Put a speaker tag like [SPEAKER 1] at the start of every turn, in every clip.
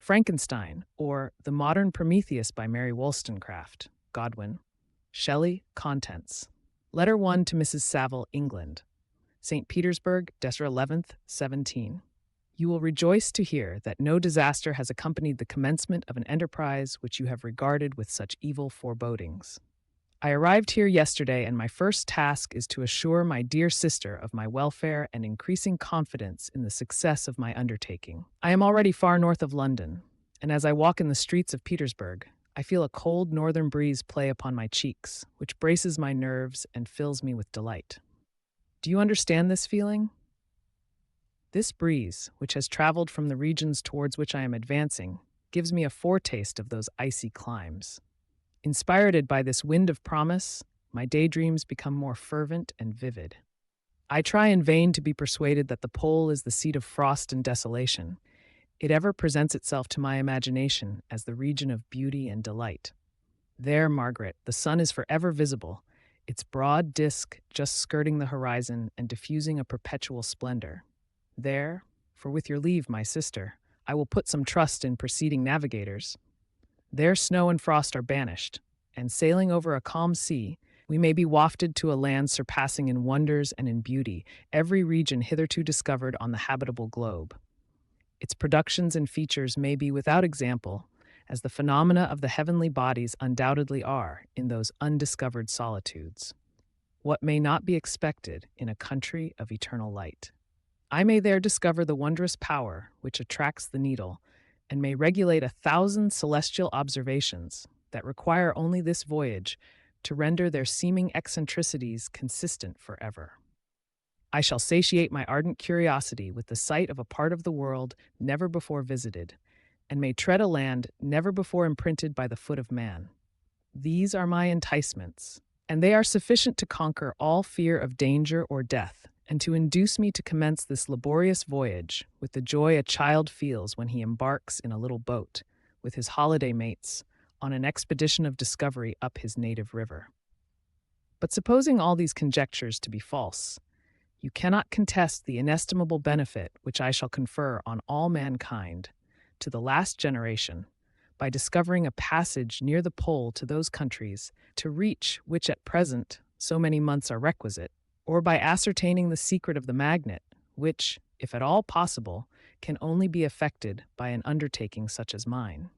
[SPEAKER 1] Frankenstein, or The Modern Prometheus by Mary Wollstonecraft, Godwin. Shelley, Contents. Letter 1 to Mrs. Saville, England. St. Petersburg, December 11th, 17. You will rejoice to hear that no disaster has accompanied the commencement of an enterprise which you have regarded with such evil forebodings. I arrived here yesterday, and my first task is to assure my dear sister of my welfare and increasing confidence in the success of my undertaking. I am already far north of London, and as I walk in the streets of Petersburg, I feel a cold northern breeze play upon my cheeks, which braces my nerves and fills me with delight. Do you understand this feeling? This breeze, which has traveled from the regions towards which I am advancing, gives me a foretaste of those icy climes. Inspired by this wind of promise, my daydreams become more fervent and vivid. I try in vain to be persuaded that the pole is the seat of frost and desolation. It ever presents itself to my imagination as the region of beauty and delight. There, Margaret, the sun is forever visible, its broad disk just skirting the horizon and diffusing a perpetual splendor. There, for with your leave, my sister, I will put some trust in preceding navigators. There snow and frost are banished, and sailing over a calm sea, we may be wafted to a land surpassing in wonders and in beauty every region hitherto discovered on the habitable globe. Its productions and features may be without example, as the phenomena of the heavenly bodies undoubtedly are in those undiscovered solitudes. What may not be expected in a country of eternal light? I may there discover the wondrous power which attracts the needle, and may regulate 1,000 celestial observations that require only this voyage to render their seeming eccentricities consistent forever. I shall satiate my ardent curiosity with the sight of a part of the world never before visited, and may tread a land never before imprinted by the foot of man. These are my enticements, and they are sufficient to conquer all fear of danger or death, and to induce me to commence this laborious voyage with the joy a child feels when he embarks in a little boat, with his holiday mates, on an expedition of discovery up his native river. But supposing all these conjectures to be false, you cannot contest the inestimable benefit which I shall confer on all mankind, to the last generation, by discovering a passage near the pole to those countries, to reach which at present so many months are requisite, or by ascertaining the secret of the magnet, which, if at all possible, can only be effected by an undertaking such as mine.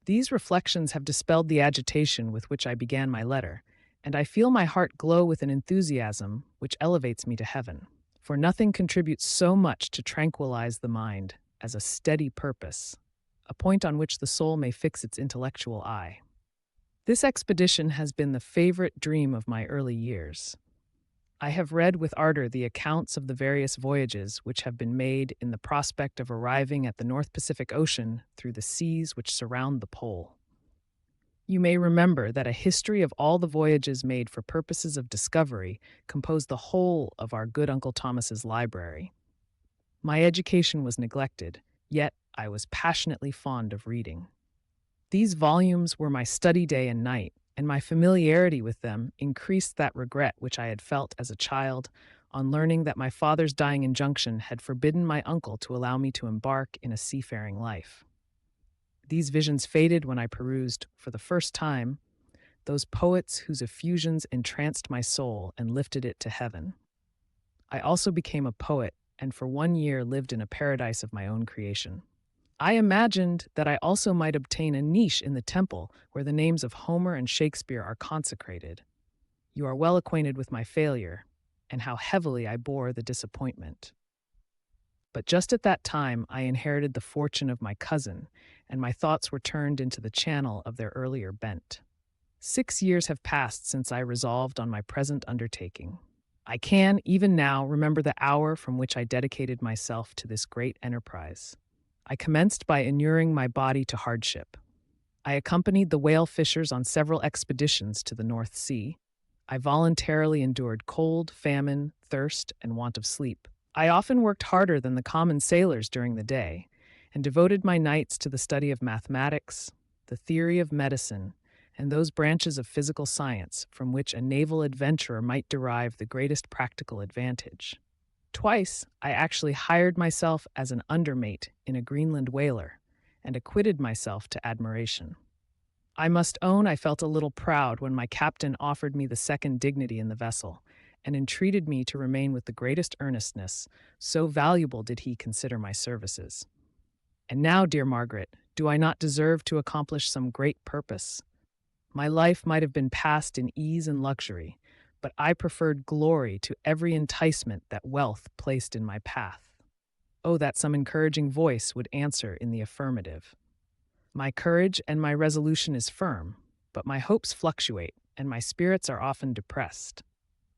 [SPEAKER 1] These reflections have dispelled the agitation with which I began my letter, and I feel my heart glow with an enthusiasm which elevates me to heaven. For nothing contributes so much to tranquilize the mind as a steady purpose, a point on which the soul may fix its intellectual eye. This expedition has been the favorite dream of my early years. I have read with ardor the accounts of the various voyages which have been made in the prospect of arriving at the North Pacific Ocean through the seas which surround the pole. You may remember that a history of all the voyages made for purposes of discovery composed the whole of our good Uncle Thomas's library. My education was neglected, yet I was passionately fond of reading. These volumes were my study day and night, and my familiarity with them increased that regret which I had felt as a child on learning that my father's dying injunction had forbidden my uncle to allow me to embark in a seafaring life. These visions faded when I perused, for the first time, those poets whose effusions entranced my soul and lifted it to heaven. I also became a poet, and for 1 year lived in a paradise of my own creation. I imagined that I also might obtain a niche in the temple where the names of Homer and Shakespeare are consecrated. You are well acquainted with my failure, and how heavily I bore the disappointment. But just at that time I inherited the fortune of my cousin, and my thoughts were turned into the channel of their earlier bent. 6 years have passed since I resolved on my present undertaking. I can, even now, remember the hour from which I dedicated myself to this great enterprise. I commenced by inuring my body to hardship. I accompanied the whale fishers on several expeditions to the North Sea. I voluntarily endured cold, famine, thirst, and want of sleep. I often worked harder than the common sailors during the day, and devoted my nights to the study of mathematics, the theory of medicine, and those branches of physical science from which a naval adventurer might derive the greatest practical advantage. Twice, I actually hired myself as an undermate in a Greenland whaler, and acquitted myself to admiration. I must own I felt a little proud when my captain offered me the second dignity in the vessel, and entreated me to remain with the greatest earnestness, so valuable did he consider my services. And now, dear Margaret, do I not deserve to accomplish some great purpose? My life might have been passed in ease and luxury, but I preferred glory to every enticement that wealth placed in my path. Oh, that some encouraging voice would answer in the affirmative. My courage and my resolution is firm, but my hopes fluctuate, and my spirits are often depressed.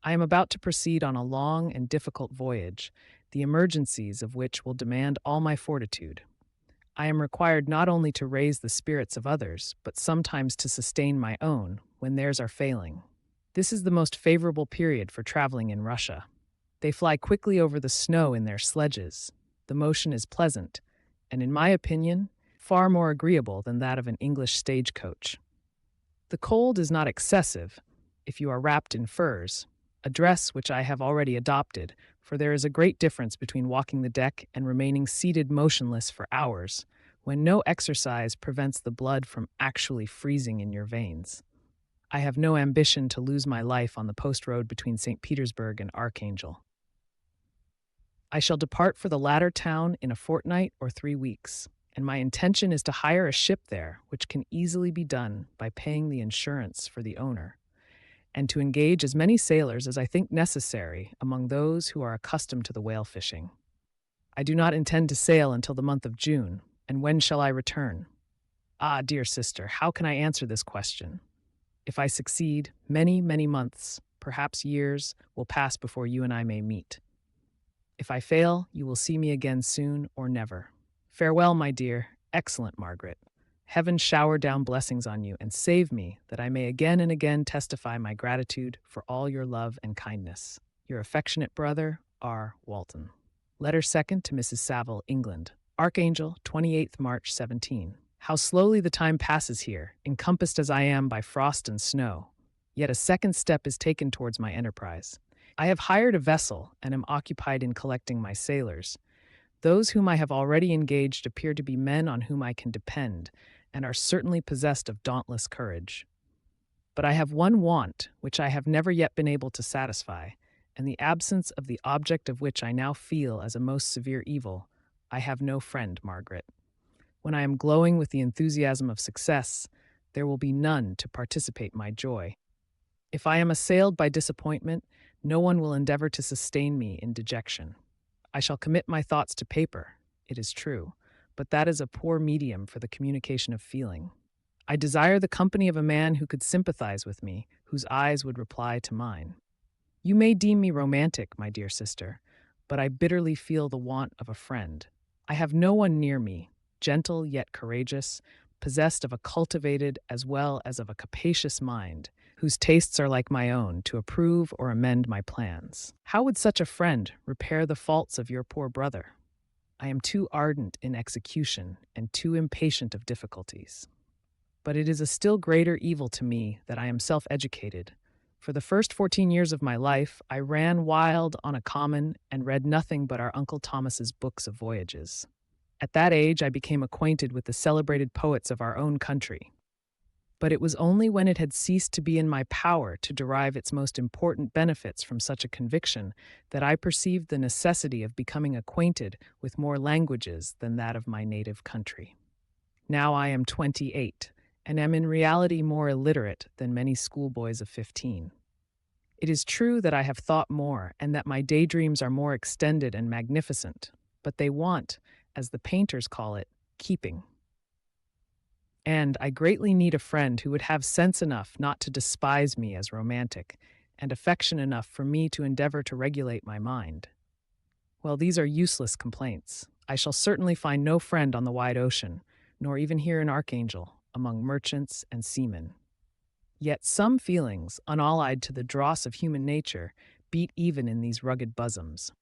[SPEAKER 1] I am about to proceed on a long and difficult voyage, the emergencies of which will demand all my fortitude. I am required not only to raise the spirits of others, but sometimes to sustain my own when theirs are failing. This is the most favorable period for traveling in Russia. They fly quickly over the snow in their sledges. The motion is pleasant, and in my opinion, far more agreeable than that of an English stagecoach. The cold is not excessive if you are wrapped in furs, a dress which I have already adopted, for there is a great difference between walking the deck and remaining seated motionless for hours, when no exercise prevents the blood from actually freezing in your veins. I have no ambition to lose my life on the post road between St. Petersburg and Archangel. I shall depart for the latter town in a fortnight or 3 weeks, and my intention is to hire a ship there, which can easily be done by paying the insurance for the owner, and to engage as many sailors as I think necessary among those who are accustomed to the whale fishing. I do not intend to sail until the month of June, and when shall I return? Ah, dear sister, how can I answer this question? If I succeed, many, many months, perhaps years, will pass before you and I may meet. If I fail, you will see me again soon or never. Farewell, my dear, excellent Margaret. Heaven shower down blessings on you and save me that I may again and again testify my gratitude for all your love and kindness. Your affectionate brother, R. Walton. Letter second to Mrs. Saville, England. Archangel, 28th March 17. How slowly the time passes here, encompassed as I am by frost and snow. Yet a second step is taken towards my enterprise. I have hired a vessel and am occupied in collecting my sailors. Those whom I have already engaged appear to be men on whom I can depend, and are certainly possessed of dauntless courage. But I have one want which I have never yet been able to satisfy, and the absence of the object of which I now feel as a most severe evil. I have no friend, Margaret. When I am glowing with the enthusiasm of success, there will be none to participate my joy. If I am assailed by disappointment, no one will endeavor to sustain me in dejection. I shall commit my thoughts to paper, it is true, but that is a poor medium for the communication of feeling. I desire the company of a man who could sympathize with me, whose eyes would reply to mine. You may deem me romantic, my dear sister, but I bitterly feel the want of a friend. I have no one near me, gentle yet courageous, possessed of a cultivated as well as of a capacious mind, whose tastes are like my own, to approve or amend my plans. How would such a friend repair the faults of your poor brother? I am too ardent in execution and too impatient of difficulties. But it is a still greater evil to me that I am self-educated. For the first 14 years of my life, I ran wild on a common and read nothing but our Uncle Thomas's books of voyages. At that age, I became acquainted with the celebrated poets of our own country. But it was only when it had ceased to be in my power to derive its most important benefits from such a conviction that I perceived the necessity of becoming acquainted with more languages than that of my native country. Now I am 28, and am in reality more illiterate than many schoolboys of 15. It is true that I have thought more, and that my daydreams are more extended and magnificent, but they want, as the painters call it, keeping. And I greatly need a friend who would have sense enough not to despise me as romantic, and affection enough for me to endeavor to regulate my mind. Well, these are useless complaints. I shall certainly find no friend on the wide ocean, nor even here in Archangel, among merchants and seamen. Yet some feelings, unallied to the dross of human nature, beat even in these rugged bosoms.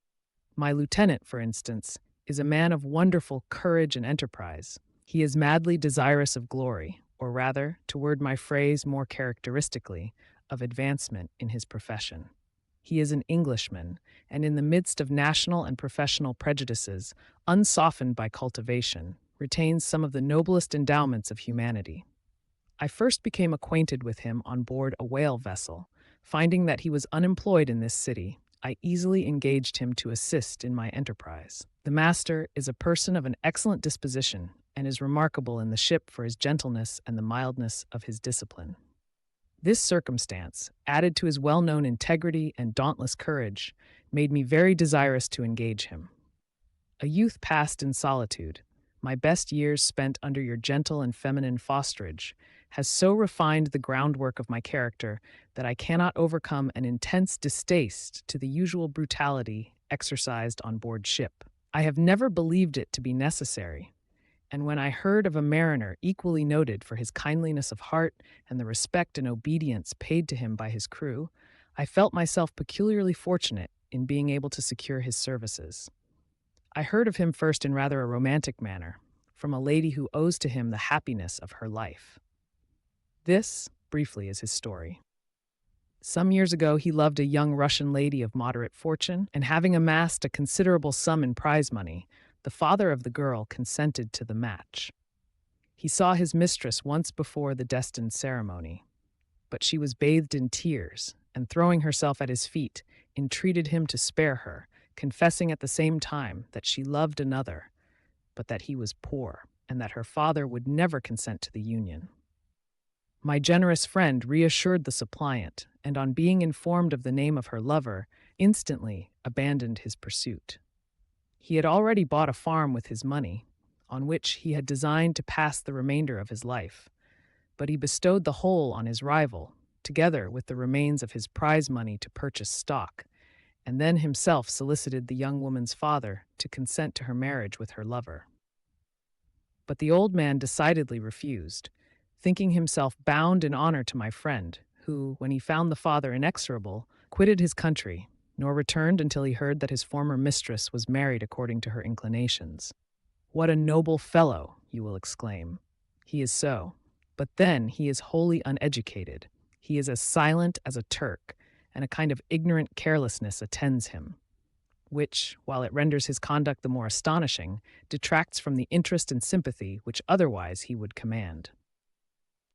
[SPEAKER 1] My lieutenant, for instance, is a man of wonderful courage and enterprise. He is madly desirous of glory, or rather, to word my phrase more characteristically, of advancement in his profession. He is an Englishman, and in the midst of national and professional prejudices, unsoftened by cultivation, retains some of the noblest endowments of humanity. I first became acquainted with him on board a whale vessel. Finding that he was unemployed in this city, I easily engaged him to assist in my enterprise. The master is a person of an excellent disposition and is remarkable in the ship for his gentleness and the mildness of his discipline. This circumstance, added to his well-known integrity and dauntless courage, made me very desirous to engage him. A youth passed in solitude, my best years spent under your gentle and feminine fosterage, has so refined the groundwork of my character that I cannot overcome an intense distaste to the usual brutality exercised on board ship. I have never believed it to be necessary, and when I heard of a mariner equally noted for his kindliness of heart and the respect and obedience paid to him by his crew, I felt myself peculiarly fortunate in being able to secure his services. I heard of him first in rather a romantic manner, from a lady who owes to him the happiness of her life. This, briefly, is his story. Some years ago, he loved a young Russian lady of moderate fortune, and having amassed a considerable sum in prize money, the father of the girl consented to the match. He saw his mistress once before the destined ceremony, but she was bathed in tears, and throwing herself at his feet, entreated him to spare her, confessing at the same time that she loved another, but that he was poor, and that her father would never consent to the union. My generous friend reassured the suppliant, and on being informed of the name of her lover, instantly abandoned his pursuit. He had already bought a farm with his money, on which he had designed to pass the remainder of his life, but he bestowed the whole on his rival, together with the remains of his prize money to purchase stock, and then himself solicited the young woman's father to consent to her marriage with her lover. But the old man decidedly refused, thinking himself bound in honor to my friend, who, when he found the father inexorable, quitted his country, nor returned until he heard that his former mistress was married according to her inclinations. What a noble fellow, you will exclaim. He is so. But then he is wholly uneducated. He is as silent as a Turk, and a kind of ignorant carelessness attends him, which, while it renders his conduct the more astonishing, detracts from the interest and sympathy which otherwise he would command.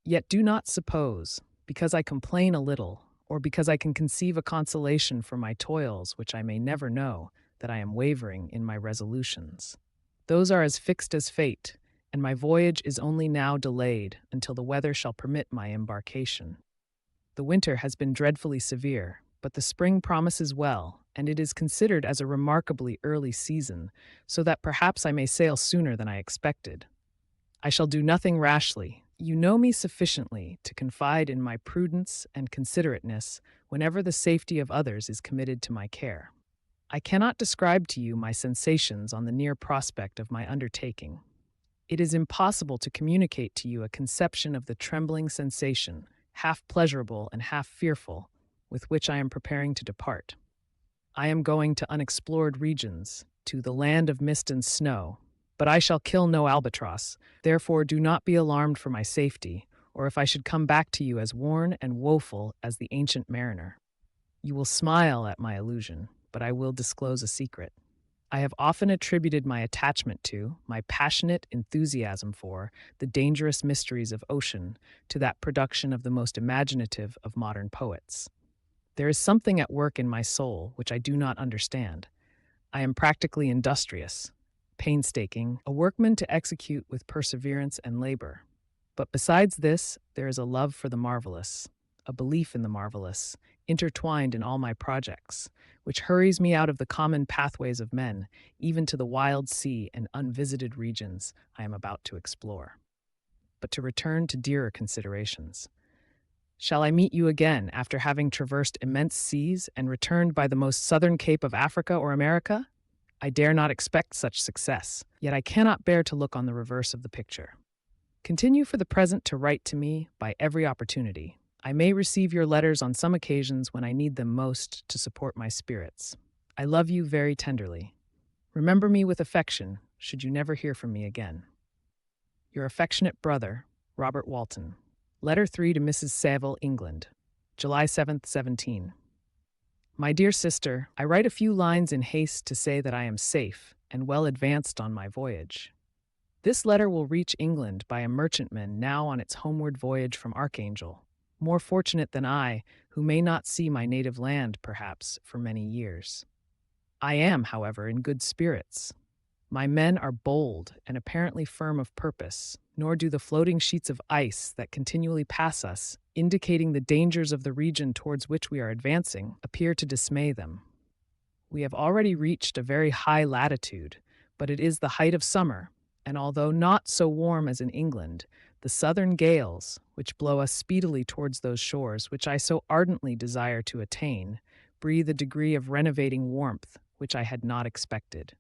[SPEAKER 1] Yet do not suppose, because I complain a little, or because I can conceive a consolation for my toils which I may never know, that I am wavering in my resolutions. Those are as fixed as fate, and my voyage is only now delayed until the weather shall permit my embarkation. The winter has been dreadfully severe, but the spring promises well, and it is considered as a remarkably early season, so that perhaps I may sail sooner than I expected. I shall do nothing rashly. You know me sufficiently to confide in my prudence and considerateness whenever the safety of others is committed to my care. I cannot describe to you my sensations on the near prospect of my undertaking. It is impossible to communicate to you a conception of the trembling sensation, half pleasurable and half fearful, with which I am preparing to depart. I am going to unexplored regions, to the land of mist and snow, but I shall kill no albatross, therefore do not be alarmed for my safety, or if I should come back to you as worn and woeful as the ancient mariner. You will smile at my illusion, but I will disclose a secret. I have often attributed my attachment to, my passionate enthusiasm for, the dangerous mysteries of ocean to that production of the most imaginative of modern poets. There is something at work in my soul which I do not understand. I am practically industrious, painstaking, a workman to execute with perseverance and labor. But besides this, there is a love for the marvelous, a belief in the marvelous, intertwined in all my projects, which hurries me out of the common pathways of men, even to the wild sea and unvisited regions I am about to explore. But to return to dearer considerations. Shall I meet you again after having traversed immense seas and returned by the most southern cape of Africa or America? I dare not expect such success, yet I cannot bear to look on the reverse of the picture. Continue for the present to write to me by every opportunity. I may receive your letters on some occasions when I need them most to support my spirits. I love you very tenderly. Remember me with affection, should you never hear from me again. Your affectionate brother, Robert Walton. Letter 3 to Mrs. Saville, England, July 7th, 17. My dear sister, I write a few lines in haste to say that I am safe and well advanced on my voyage. This letter will reach England by a merchantman now on its homeward voyage from Archangel, more fortunate than I, who may not see my native land, perhaps, for many years. I am, however, in good spirits. My men are bold and apparently firm of purpose, nor do the floating sheets of ice that continually pass us, indicating the dangers of the region towards which we are advancing, appear to dismay them. We have already reached a very high latitude, but it is the height of summer, and although not so warm as in England, the southern gales, which blow us speedily towards those shores which I so ardently desire to attain, breathe a degree of renovating warmth which I had not expected.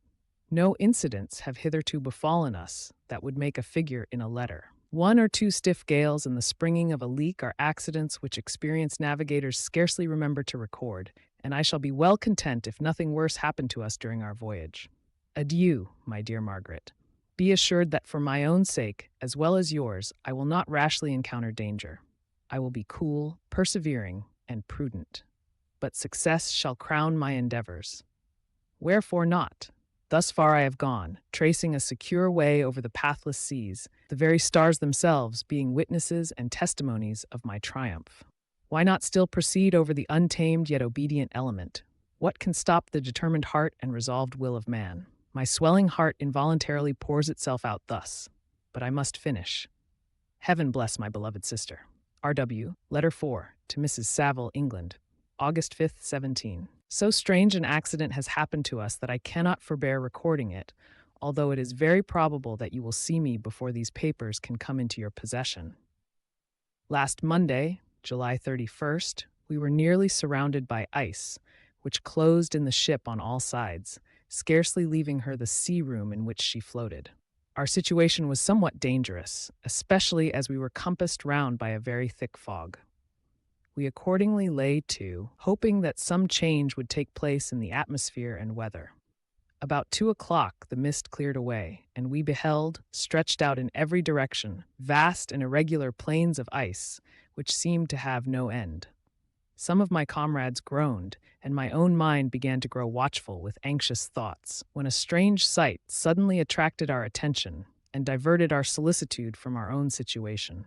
[SPEAKER 1] No incidents have hitherto befallen us that would make a figure in a letter. One or two stiff gales and the springing of a leak are accidents which experienced navigators scarcely remember to record, and I shall be well content if nothing worse happen to us during our voyage. Adieu, my dear Margaret. Be assured that for my own sake, as well as yours, I will not rashly encounter danger. I will be cool, persevering, and prudent. But success shall crown my endeavors. Wherefore not? Thus far I have gone, tracing a secure way over the pathless seas, the very stars themselves being witnesses and testimonies of my triumph. Why not still proceed over the untamed yet obedient element? What can stop the determined heart and resolved will of man? My swelling heart involuntarily pours itself out thus, but I must finish. Heaven bless my beloved sister. R.W., Letter 4, to Mrs. Saville, England, August 5th, 17. So strange an accident has happened to us that I cannot forbear recording it, although it is very probable that you will see me before these papers can come into your possession. Last Monday, July 31st, we were nearly surrounded by ice, which closed in the ship on all sides, scarcely leaving her the sea room in which she floated. Our situation was somewhat dangerous, especially as we were compassed round by a very thick fog. We accordingly lay to, hoping that some change would take place in the atmosphere and weather. About 2 o'clock the mist cleared away, and we beheld, stretched out in every direction, vast and irregular plains of ice, which seemed to have no end. Some of my comrades groaned, and my own mind began to grow watchful with anxious thoughts, when a strange sight suddenly attracted our attention and diverted our solicitude from our own situation.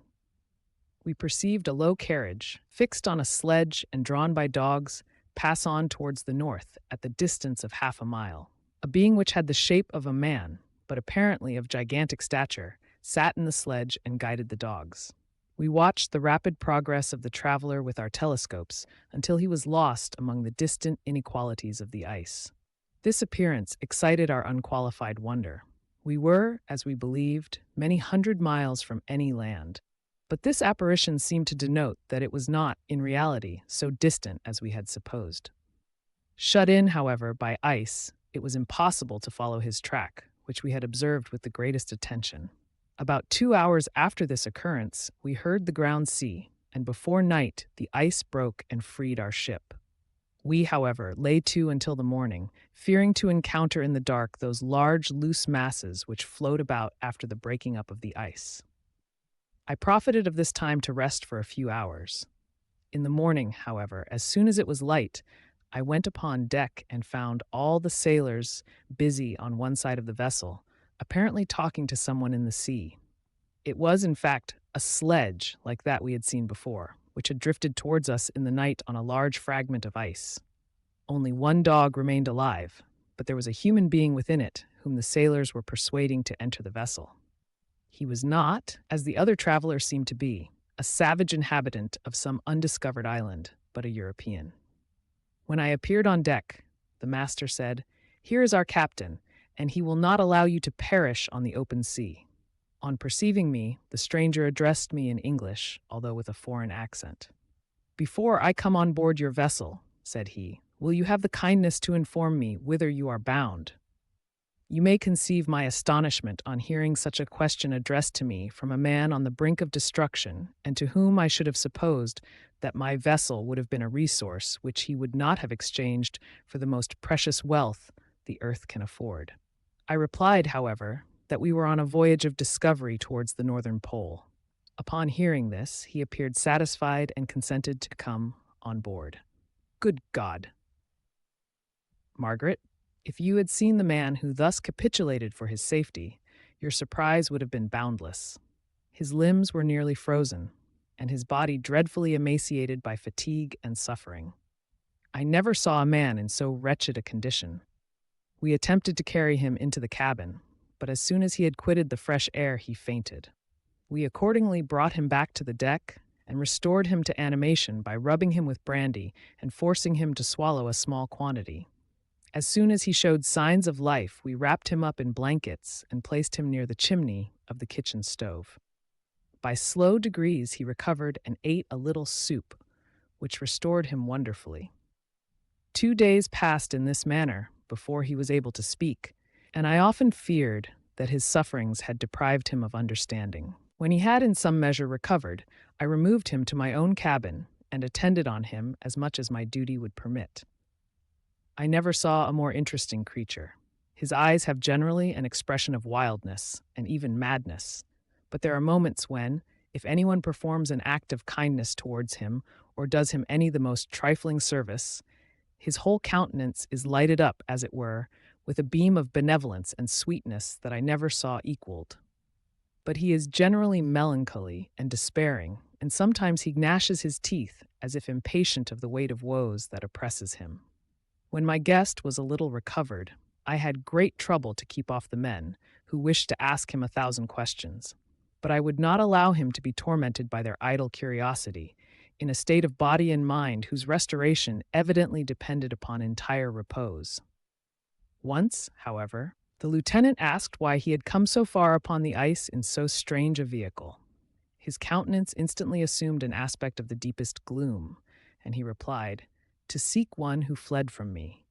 [SPEAKER 1] We perceived a low carriage, fixed on a sledge and drawn by dogs, pass on towards the north at the distance of half a mile. A being which had the shape of a man, but apparently of gigantic stature, sat in the sledge and guided the dogs. We watched the rapid progress of the traveler with our telescopes until he was lost among the distant inequalities of the ice. This appearance excited our unqualified wonder. We were, as we believed, many hundred miles from any land, but this apparition seemed to denote that it was not, in reality, so distant as we had supposed. Shut in, however, by ice, it was impossible to follow his track, which we had observed with the greatest attention. About 2 hours after this occurrence, we heard the ground sea, and before night the ice broke and freed our ship. We, however, lay to until the morning, fearing to encounter in the dark those large, loose masses which float about after the breaking up of the ice. I profited of this time to rest for a few hours. In the morning, however, as soon as it was light, I went upon deck and found all the sailors busy on one side of the vessel, apparently talking to someone in the sea. It was, in fact, a sledge like that we had seen before, which had drifted towards us in the night on a large fragment of ice. Only one dog remained alive, but there was a human being within it whom the sailors were persuading to enter the vessel. He was not, as the other travelers seemed to be, a savage inhabitant of some undiscovered island, but a European. When I appeared on deck, the master said, "Here is our captain, and he will not allow you to perish on the open sea." On perceiving me, the stranger addressed me in English, although with a foreign accent. "Before I come on board your vessel," said he, "will you have the kindness to inform me whither you are bound?" You may conceive my astonishment on hearing such a question addressed to me from a man on the brink of destruction, and to whom I should have supposed that my vessel would have been a resource which he would not have exchanged for the most precious wealth the earth can afford. I replied, however, that we were on a voyage of discovery towards the northern pole. Upon hearing this, he appeared satisfied and consented to come on board. Good God! Margaret, if you had seen the man who thus capitulated for his safety, Your surprise would have been boundless. His limbs were nearly frozen, and his body dreadfully emaciated by fatigue and suffering. I never saw a man in so wretched a condition. We attempted to carry him into the cabin, but as soon as he had quitted the fresh air, he fainted. We accordingly brought him back to the deck and restored him to animation by rubbing him with brandy and forcing him to swallow a small quantity. As soon as he showed signs of life, we wrapped him up in blankets and placed him near the chimney of the kitchen stove. By slow degrees, he recovered and ate a little soup, which restored him wonderfully. 2 days passed in this manner before he was able to speak, and I often feared that his sufferings had deprived him of understanding. When he had in some measure recovered, I removed him to my own cabin and attended on him as much as my duty would permit. I never saw a more interesting creature. His eyes have generally an expression of wildness and even madness, but there are moments when, if anyone performs an act of kindness towards him or does him any the most trifling service, his whole countenance is lighted up, as it were, with a beam of benevolence and sweetness that I never saw equaled. But he is generally melancholy and despairing, and sometimes he gnashes his teeth as if impatient of the weight of woes that oppresses him. When my guest was a little recovered, I had great trouble to keep off the men, who wished to ask him 1,000 questions. But I would not allow him to be tormented by their idle curiosity, in a state of body and mind whose restoration evidently depended upon entire repose. Once, however, the lieutenant asked why he had come so far upon the ice in so strange a vehicle. His countenance instantly assumed an aspect of the deepest gloom, and he replied, "To seek one who fled from me."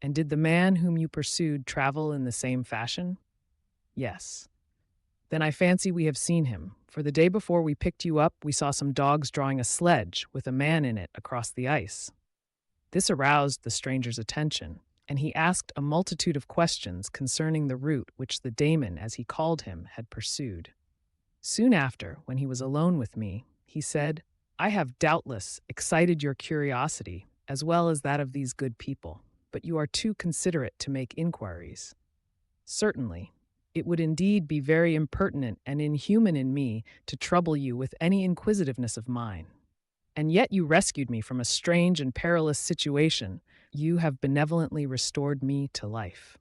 [SPEAKER 1] "And did the man whom you pursued travel in the same fashion?" "Yes." "Then I fancy we have seen him, for the day before we picked you up, we saw some dogs drawing a sledge with a man in it across the ice." This aroused the stranger's attention, and he asked a multitude of questions concerning the route which the daemon, as he called him, had pursued. Soon after, when he was alone with me, he said, "I have doubtless excited your curiosity, as well as that of these good people, but you are too considerate to make inquiries." "Certainly. It would indeed be very impertinent and inhuman in me to trouble you with any inquisitiveness of mine. And yet you rescued me from a strange and perilous situation. You have benevolently restored me to life."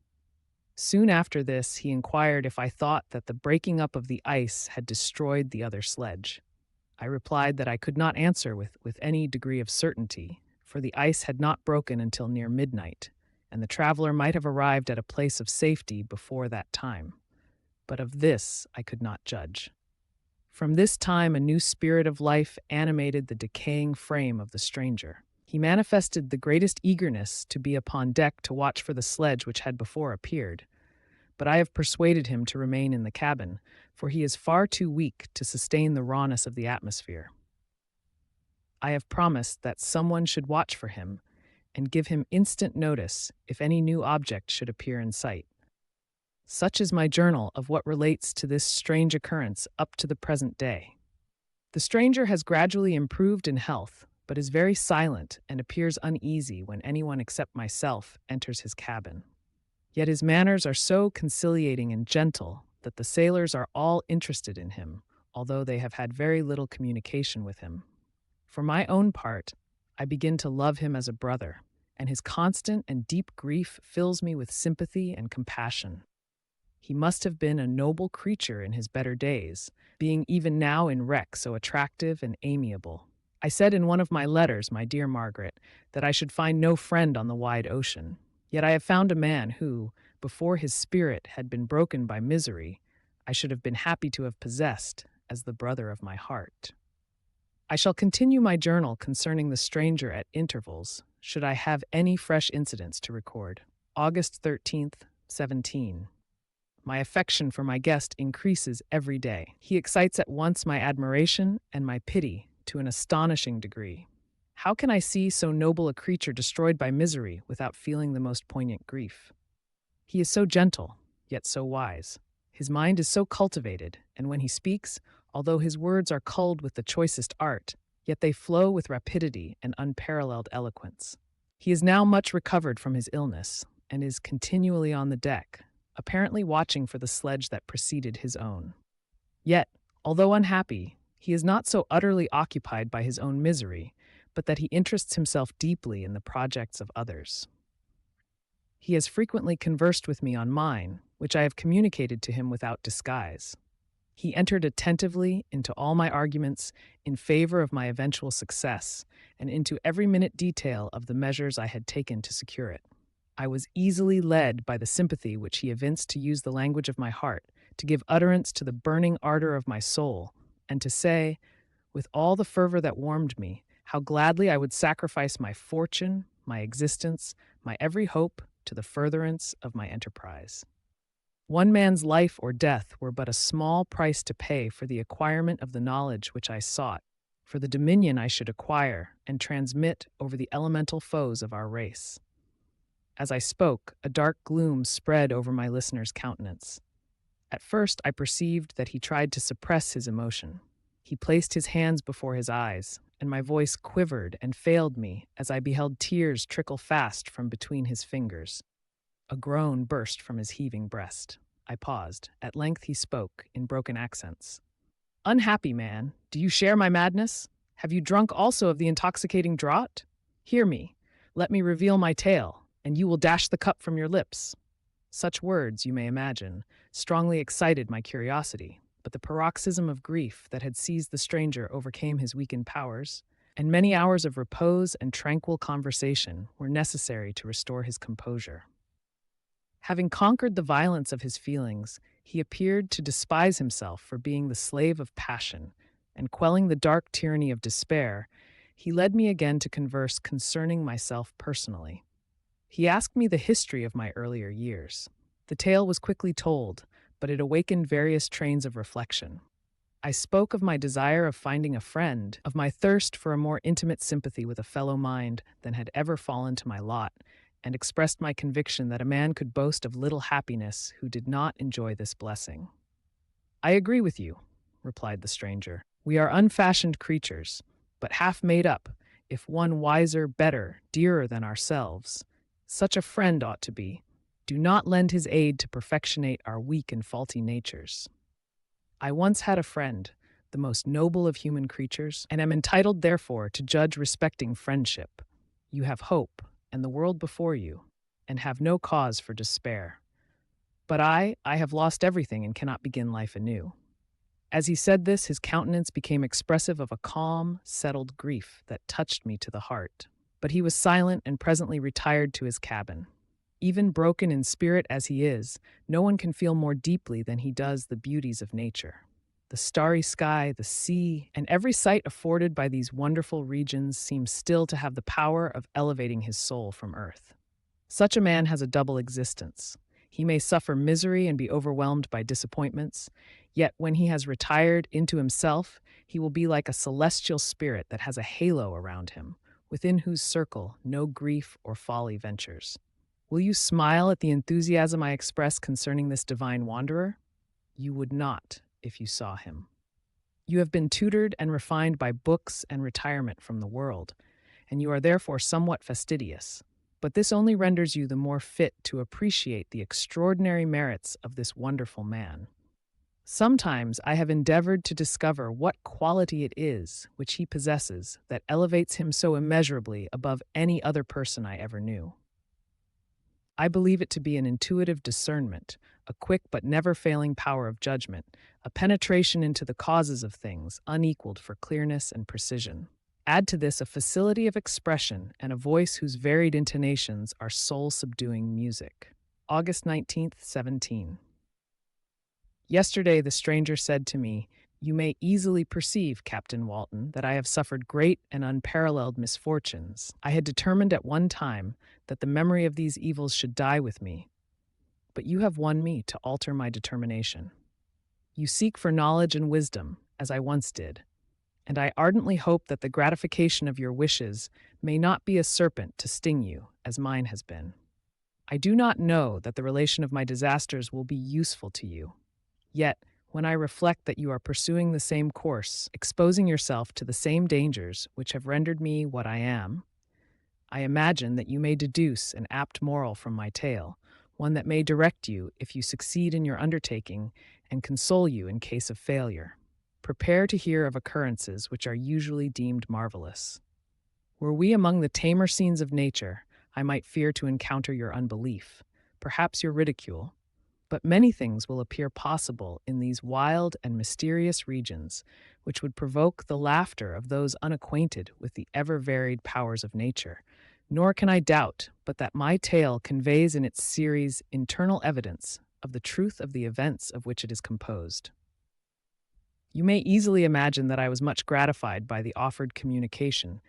[SPEAKER 1] Soon after this, he inquired if I thought that the breaking up of the ice had destroyed the other sledge. I replied that I could not answer with any degree of certainty, for the ice had not broken until near midnight, and the traveler might have arrived at a place of safety before that time. But of this I could not judge. From this time a new spirit of life animated the decaying frame of the stranger. He manifested the greatest eagerness to be upon deck to watch for the sledge which had before appeared. But I have persuaded him to remain in the cabin, for he is far too weak to sustain the rawness of the atmosphere. I have promised that someone should watch for him and give him instant notice if any new object should appear in sight. Such is my journal of what relates to this strange occurrence up to the present day. The stranger has gradually improved in health, but is very silent and appears uneasy when anyone except myself enters his cabin. Yet his manners are so conciliating and gentle that the sailors are all interested in him, although they have had very little communication with him. For my own part, I begin to love him as a brother, and his constant and deep grief fills me with sympathy and compassion. He must have been a noble creature in his better days, being even now in wreck so attractive and amiable. I said in one of my letters, my dear Margaret, that I should find no friend on the wide ocean. Yet I have found a man who, before his spirit had been broken by misery, I should have been happy to have possessed as the brother of my heart. I shall continue my journal concerning the stranger at intervals, should I have any fresh incidents to record. August 13th, 17. My affection for my guest increases every day. He excites at once my admiration and my pity to an astonishing degree. How can I see so noble a creature destroyed by misery without feeling the most poignant grief? He is so gentle, yet so wise. His mind is so cultivated, and when he speaks, although his words are culled with the choicest art, yet they flow with rapidity and unparalleled eloquence. He is now much recovered from his illness, and is continually on the deck, apparently watching for the sledge that preceded his own. Yet, although unhappy, he is not so utterly occupied by his own misery, but that he interests himself deeply in the projects of others. He has frequently conversed with me on mine, which I have communicated to him without disguise. He entered attentively into all my arguments in favor of my eventual success, and into every minute detail of the measures I had taken to secure it. I was easily led by the sympathy which he evinced to use the language of my heart, to give utterance to the burning ardor of my soul, and to say, with all the fervor that warmed me, how gladly I would sacrifice my fortune, my existence, my every hope to the furtherance of my enterprise. One man's life or death were but a small price to pay for the acquirement of the knowledge which I sought, for the dominion I should acquire and transmit over the elemental foes of our race. As I spoke, a dark gloom spread over my listener's countenance. At first, I perceived that he tried to suppress his emotion. He placed his hands before his eyes, and my voice quivered and failed me as I beheld tears trickle fast from between his fingers. A groan burst from his heaving breast. I paused. At length he spoke, in broken accents. "Unhappy man, do you share my madness? Have you drunk also of the intoxicating draught? Hear me. Let me reveal my tale, and you will dash the cup from your lips." Such words, you may imagine, strongly excited my curiosity, but the paroxysm of grief that had seized the stranger overcame his weakened powers, and many hours of repose and tranquil conversation were necessary to restore his composure. Having conquered the violence of his feelings, he appeared to despise himself for being the slave of passion, and quelling the dark tyranny of despair, he led me again to converse concerning myself personally. He asked me the history of my earlier years. The tale was quickly told, but it awakened various trains of reflection. I spoke of my desire of finding a friend, of my thirst for a more intimate sympathy with a fellow mind than had ever fallen to my lot, and expressed my conviction that a man could boast of little happiness who did not enjoy this blessing. "I agree with you," replied the stranger. "We are unfashioned creatures, but half made up, if one wiser, better, dearer than ourselves. Such a friend ought to be. Do not lend his aid to perfectionate our weak and faulty natures. I once had a friend, the most noble of human creatures, and am entitled, therefore, to judge respecting friendship. You have hope, and the world before you, and have no cause for despair. But I have lost everything and cannot begin life anew." As he said this, his countenance became expressive of a calm, settled grief that touched me to the heart. But he was silent and presently retired to his cabin. Even broken in spirit as he is, no one can feel more deeply than he does the beauties of nature. The starry sky, the sea, and every sight afforded by these wonderful regions seems still to have the power of elevating his soul from earth. Such a man has a double existence. He may suffer misery and be overwhelmed by disappointments, yet when he has retired into himself, he will be like a celestial spirit that has a halo around him, within whose circle no grief or folly ventures. Will you smile at the enthusiasm I express concerning this divine wanderer? You would not if you saw him. You have been tutored and refined by books and retirement from the world, and you are therefore somewhat fastidious. But this only renders you the more fit to appreciate the extraordinary merits of this wonderful man. Sometimes I have endeavored to discover what quality it is which he possesses that elevates him so immeasurably above any other person I ever knew. I believe it to be an intuitive discernment, a quick but never-failing power of judgment, a penetration into the causes of things unequaled for clearness and precision. Add to this a facility of expression and a voice whose varied intonations are soul-subduing music. August 19th, 17. Yesterday the stranger said to me, "You may easily perceive, Captain Walton, that I have suffered great and unparalleled misfortunes. I had determined at one time that the memory of these evils should die with me, but you have won me to alter my determination. You seek for knowledge and wisdom, as I once did, and I ardently hope that the gratification of your wishes may not be a serpent to sting you, as mine has been. I do not know that the relation of my disasters will be useful to you. Yet, when I reflect that you are pursuing the same course, exposing yourself to the same dangers which have rendered me what I am, I imagine that you may deduce an apt moral from my tale, one that may direct you if you succeed in your undertaking and console you in case of failure. Prepare to hear of occurrences which are usually deemed marvelous. Were we among the tamer scenes of nature, I might fear to encounter your unbelief, perhaps your ridicule, but many things will appear possible in these wild and mysterious regions, which would provoke the laughter of those unacquainted with the ever-varied powers of nature. Nor can I doubt but that my tale conveys in its series internal evidence of the truth of the events of which it is composed. You may easily imagine that I was much gratified by the offered communication,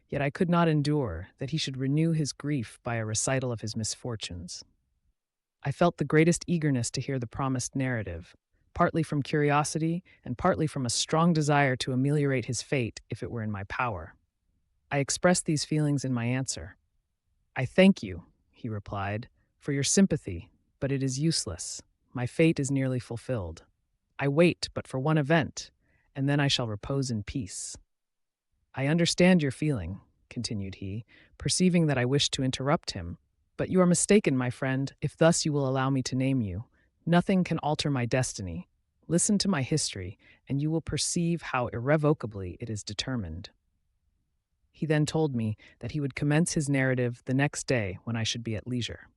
[SPEAKER 1] yet I could not endure that he should renew his grief by a recital of his misfortunes. I felt the greatest eagerness to hear the promised narrative, partly from curiosity and partly from a strong desire to ameliorate his fate if it were in my power. I expressed these feelings in my answer. "I thank you," he replied, "for your sympathy, but it is useless. My fate is nearly fulfilled. I wait but for one event, and then I shall repose in peace." "I understand your feeling," continued he, perceiving that I wished to interrupt him, "but you are mistaken, my friend, if thus you will allow me to name you. Nothing can alter my destiny. Listen to my history, and you will perceive how irrevocably it is determined." He then told me that he would commence his narrative the next day when I should be at leisure.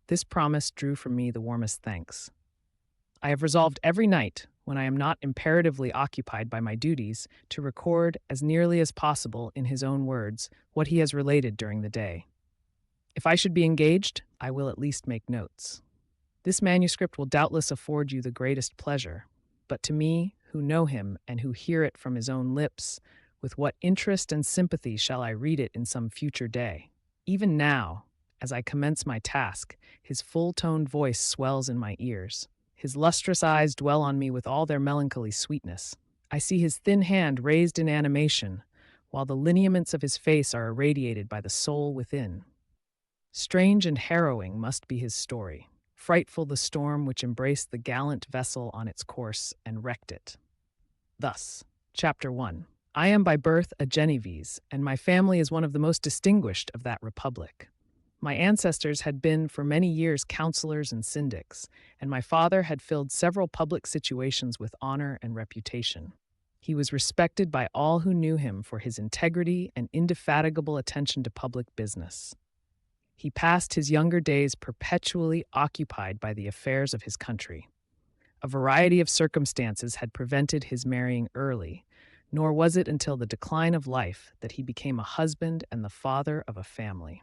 [SPEAKER 1] This promise drew from me the warmest thanks. I have resolved every night, when I am not imperatively occupied by my duties, to record, as nearly as possible in his own words, what he has related during the day. If I should be engaged, I will at least make notes. This manuscript will doubtless afford you the greatest pleasure, but to me, who know him and who hear it from his own lips, with what interest and sympathy shall I read it in some future day? Even now, as I commence my task, his full-toned voice swells in my ears. His lustrous eyes dwell on me with all their melancholy sweetness. I see his thin hand raised in animation, while the lineaments of his face are irradiated by the soul within. Strange and harrowing must be his story. Frightful the storm which embraced the gallant vessel on its course and wrecked it. Thus, Chapter 1. I am by birth a Genevese, and my family is one of the most distinguished of that republic. My ancestors had been for many years counselors and syndics, and my father had filled several public situations with honor and reputation. He was respected by all who knew him for his integrity and indefatigable attention to public business. He passed his younger days perpetually occupied by the affairs of his country. A variety of circumstances had prevented his marrying early, nor was it until the decline of life that he became a husband and the father of a family.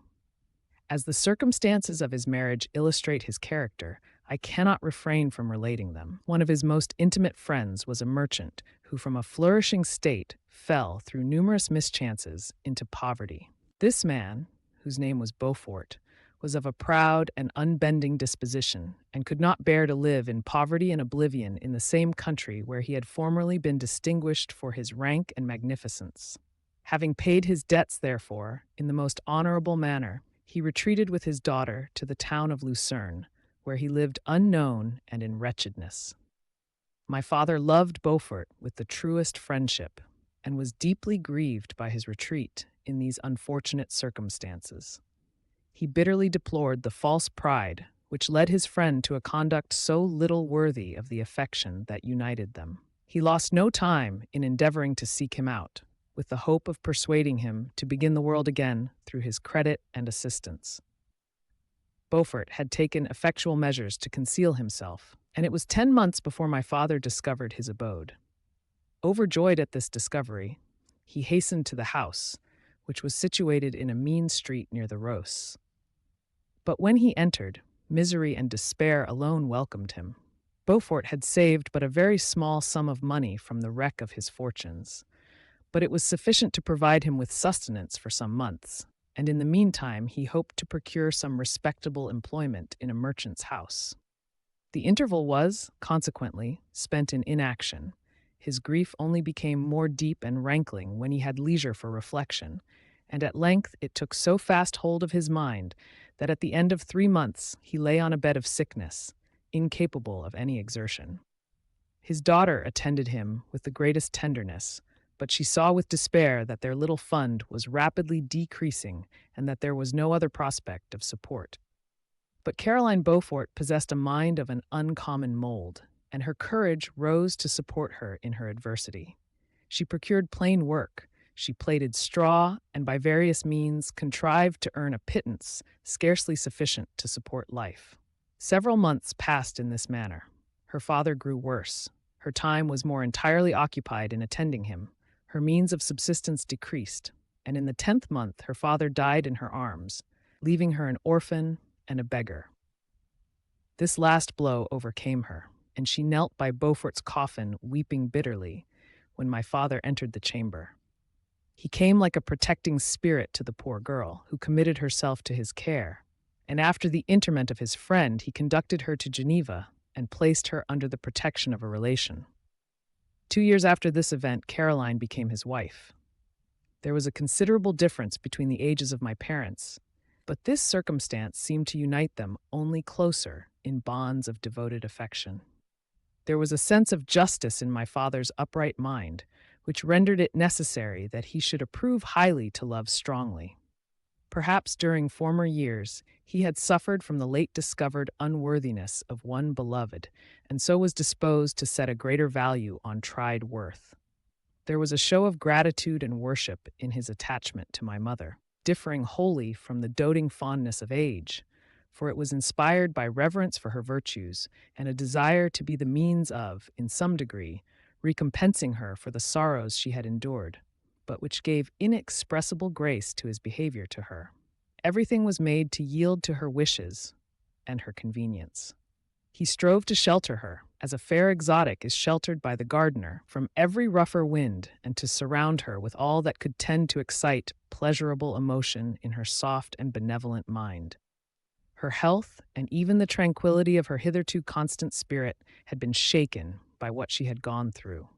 [SPEAKER 1] As the circumstances of his marriage illustrate his character, I cannot refrain from relating them. One of his most intimate friends was a merchant who, from a flourishing state, fell, through numerous mischances, into poverty. This man, whose name was Beaufort, was of a proud and unbending disposition, and could not bear to live in poverty and oblivion in the same country where he had formerly been distinguished for his rank and magnificence. Having paid his debts, therefore, in the most honorable manner, he retreated with his daughter to the town of Lucerne, where he lived unknown and in wretchedness. My father loved Beaufort with the truest friendship, and was deeply grieved by his retreat in these unfortunate circumstances. He bitterly deplored the false pride which led his friend to a conduct so little worthy of the affection that united them. He lost no time in endeavoring to seek him out, with the hope of persuading him to begin the world again through his credit and assistance. Beaufort had taken effectual measures to conceal himself, and it was 10 months before my father discovered his abode. Overjoyed at this discovery, he hastened to the house, which was situated in a mean street near the Rose. But when he entered, misery and despair alone welcomed him. Beaufort had saved but a very small sum of money from the wreck of his fortunes, but it was sufficient to provide him with sustenance for some months, and in the meantime he hoped to procure some respectable employment in a merchant's house. The interval was, consequently, spent in inaction. His grief only became more deep and rankling when he had leisure for reflection, and at length it took so fast hold of his mind that at the end of 3 months he lay on a bed of sickness, incapable of any exertion. His daughter attended him with the greatest tenderness, but she saw with despair that their little fund was rapidly decreasing and that there was no other prospect of support. But Caroline Beaufort possessed a mind of an uncommon mold, and her courage rose to support her in her adversity. She procured plain work, she plaited straw, and by various means contrived to earn a pittance scarcely sufficient to support life. Several months passed in this manner. Her father grew worse. Her time was more entirely occupied in attending him. Her means of subsistence decreased, and in the 10th month her father died in her arms, leaving her an orphan and a beggar. This last blow overcame her, and she knelt by Beaufort's coffin, weeping bitterly, when my father entered the chamber. He came like a protecting spirit to the poor girl, who committed herself to his care, and after the interment of his friend, he conducted her to Geneva and placed her under the protection of a relation. 2 years after this event, Caroline became his wife. There was a considerable difference between the ages of my parents, but this circumstance seemed to unite them only closer in bonds of devoted affection. There was a sense of justice in my father's upright mind, which rendered it necessary that he should approve highly to love strongly. Perhaps during former years he had suffered from the late discovered unworthiness of one beloved, and so was disposed to set a greater value on tried worth. There was a show of gratitude and worship in his attachment to my mother, differing wholly from the doting fondness of age, for it was inspired by reverence for her virtues and a desire to be the means of, in some degree, recompensing her for the sorrows she had endured, but which gave inexpressible grace to his behavior to her. Everything was made to yield to her wishes and her convenience. He strove to shelter her, as a fair exotic is sheltered by the gardener, from every rougher wind, and to surround her with all that could tend to excite pleasurable emotion in her soft and benevolent mind. Her health, and even the tranquility of her hitherto constant spirit, had been shaken by what she had gone through.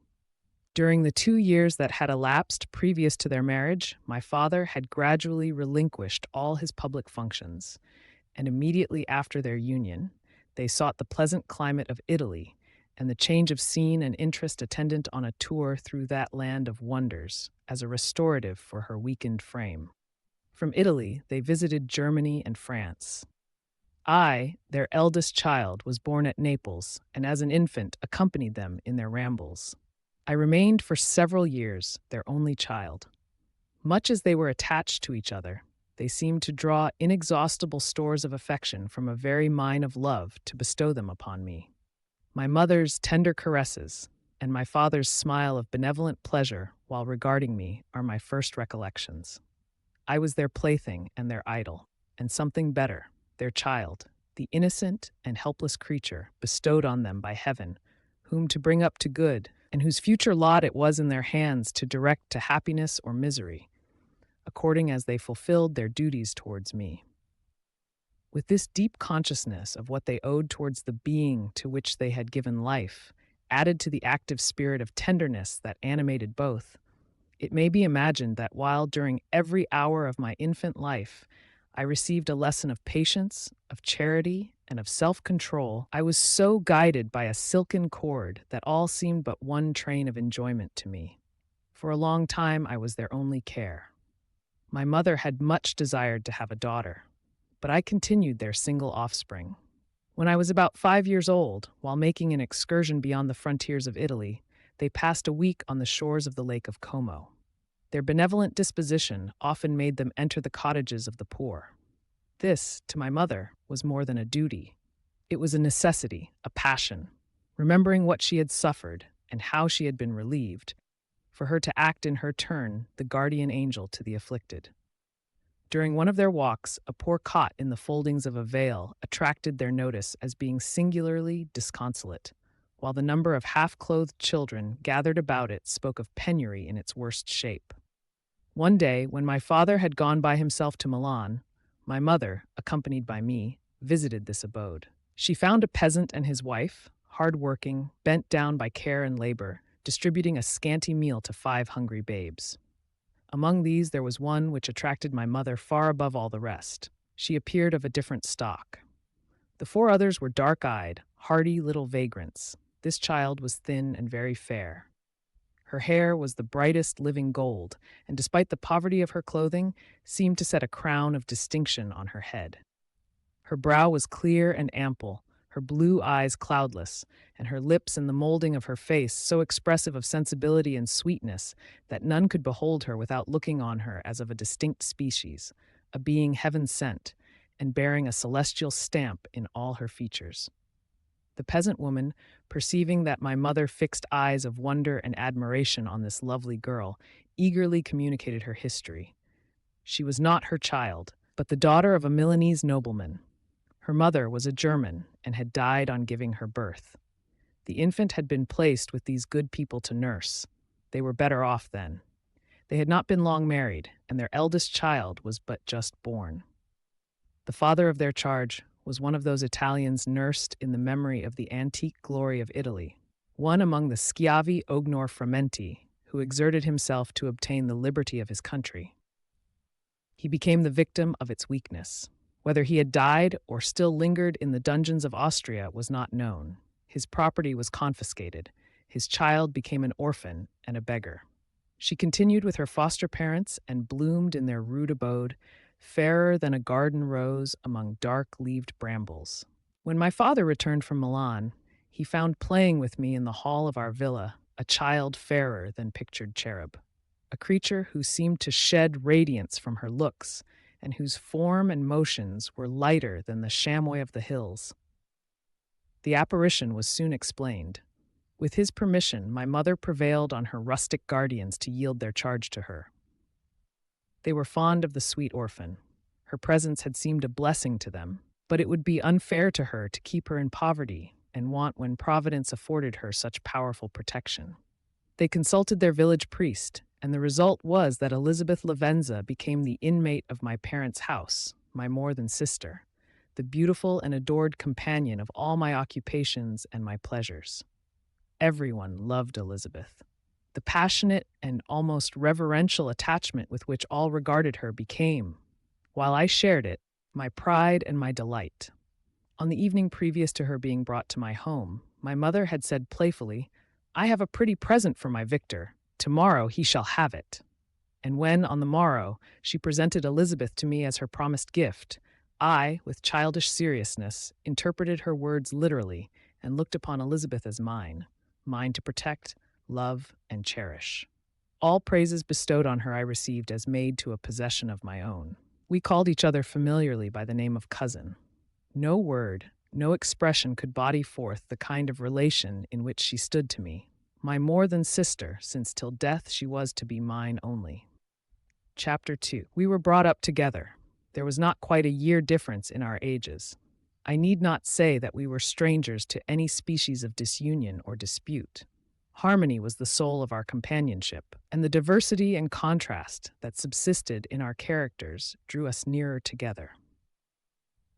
[SPEAKER 1] During the 2 years that had elapsed previous to their marriage, my father had gradually relinquished all his public functions, and immediately after their union, they sought the pleasant climate of Italy and the change of scene and interest attendant on a tour through that land of wonders as a restorative for her weakened frame. From Italy, they visited Germany and France. I, their eldest child, was born at Naples, and as an infant accompanied them in their rambles. I remained for several years their only child. Much as they were attached to each other, they seemed to draw inexhaustible stores of affection from a very mine of love to bestow them upon me. My mother's tender caresses and my father's smile of benevolent pleasure while regarding me are my first recollections. I was their plaything and their idol, and something better, their child, the innocent and helpless creature bestowed on them by heaven, whom to bring up to good, and whose future lot it was in their hands to direct to happiness or misery, according as they fulfilled their duties towards me. With this deep consciousness of what they owed towards the being to which they had given life, added to the active spirit of tenderness that animated both, it may be imagined that while during every hour of my infant life I received a lesson of patience, of charity, and of self-control, I was so guided by a silken cord that all seemed but one train of enjoyment to me. For a long time I was their only care. My mother had much desired to have a daughter, but I continued their single offspring. When I was about 5 years old, while making an excursion beyond the frontiers of Italy, they passed a week on the shores of the Lake of Como. Their benevolent disposition often made them enter the cottages of the poor. This, to my mother, was more than a duty. It was a necessity, a passion, remembering what she had suffered and how she had been relieved, for her to act in her turn the guardian angel to the afflicted. During one of their walks, a poor cot in the foldings of a veil attracted their notice as being singularly disconsolate, while the number of half-clothed children gathered about it spoke of penury in its worst shape. One day, when my father had gone by himself to Milan, my mother, accompanied by me, visited this abode. She found a peasant and his wife, hard-working, bent down by care and labor, distributing a scanty meal to 5 hungry babes. Among these there was one which attracted my mother far above all the rest. She appeared of a different stock. The 4 others were dark-eyed, hardy little vagrants. This child was thin and very fair. Her hair was the brightest living gold, and despite the poverty of her clothing, seemed to set a crown of distinction on her head. Her brow was clear and ample, her blue eyes cloudless, and her lips and the molding of her face so expressive of sensibility and sweetness that none could behold her without looking on her as of a distinct species, a being heaven sent, and bearing a celestial stamp in all her features. The peasant woman, perceiving that my mother fixed eyes of wonder and admiration on this lovely girl, eagerly communicated her history. She was not her child, but the daughter of a Milanese nobleman. Her mother was a German and had died on giving her birth. The infant had been placed with these good people to nurse. They were better off then. They had not been long married, and their eldest child was but just born. The father of their charge was one of those Italians nursed in the memory of the antique glory of Italy, one among the schiavi ognor frementi, who exerted himself to obtain the liberty of his country. He became the victim of its weakness. Whether he had died or still lingered in the dungeons of Austria was not known. His property was confiscated. His child became an orphan and a beggar. She continued with her foster parents and bloomed in their rude abode, fairer than a garden rose among dark-leaved brambles. When my father returned from Milan, he found playing with me in the hall of our villa a child fairer than pictured cherub, a creature who seemed to shed radiance from her looks, and whose form and motions were lighter than the chamois of the hills. The apparition was soon explained. With his permission, my mother prevailed on her rustic guardians to yield their charge to her. They were fond of the sweet orphan. Her presence had seemed a blessing to them, but it would be unfair to her to keep her in poverty and want when Providence afforded her such powerful protection. They consulted their village priest, and the result was that Elizabeth Lavenza became the inmate of my parents' house, my more than sister, the beautiful and adored companion of all my occupations and my pleasures. Everyone loved Elizabeth. The passionate and almost reverential attachment with which all regarded her became, while I shared it, my pride and my delight. On the evening previous to her being brought to my home, my mother had said playfully, "I have a pretty present for my Victor. Tomorrow he shall have it." And when, on the morrow, she presented Elizabeth to me as her promised gift, I, with childish seriousness, interpreted her words literally and looked upon Elizabeth as mine to protect, love, and cherish. All praises bestowed on her I received as maid to a possession of my own. We called each other familiarly by the name of cousin. No word, no expression could body forth the kind of relation in which she stood to me, my more than sister, since till death she was to be mine only. Chapter 2. We were brought up together. There was not quite a year difference in our ages. I need not say that we were strangers to any species of disunion or dispute. Harmony was the soul of our companionship, and the diversity and contrast that subsisted in our characters drew us nearer together.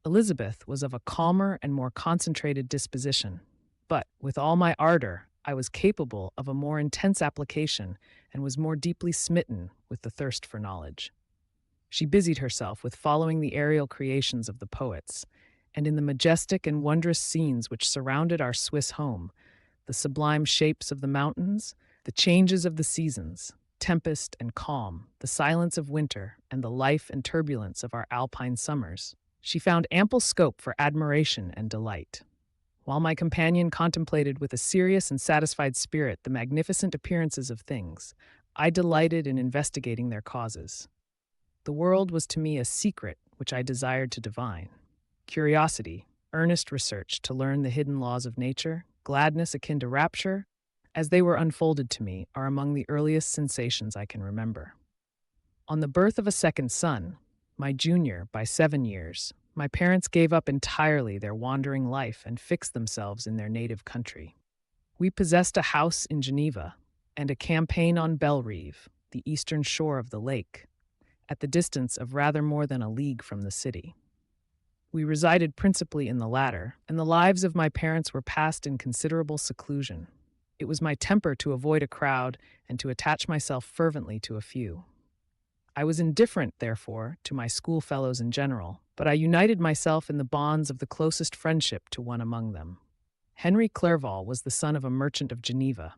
[SPEAKER 1] Elizabeth was of a calmer and more concentrated disposition, but, with all my ardor, I was capable of a more intense application and was more deeply smitten with the thirst for knowledge. She busied herself with following the aerial creations of the poets, and in the majestic and wondrous scenes which surrounded our Swiss home, the sublime shapes of the mountains, the changes of the seasons, tempest and calm, the silence of winter, and the life and turbulence of our alpine summers, she found ample scope for admiration and delight. While my companion contemplated with a serious and satisfied spirit the magnificent appearances of things, I delighted in investigating their causes. The world was to me a secret which I desired to divine. Curiosity, earnest research to learn the hidden laws of nature, gladness akin to rapture, as they were unfolded to me, are among the earliest sensations I can remember. On the birth of a second son, my junior by 7 years, my parents gave up entirely their wandering life and fixed themselves in their native country. We possessed a house in Geneva and a campaign on Bellerive, the eastern shore of the lake, at the distance of rather more than a league from the city. We resided principally in the latter, and the lives of my parents were passed in considerable seclusion. It was my temper to avoid a crowd and to attach myself fervently to a few. I was indifferent, therefore, to my schoolfellows in general, but I united myself in the bonds of the closest friendship to one among them. Henry Clerval was the son of a merchant of Geneva.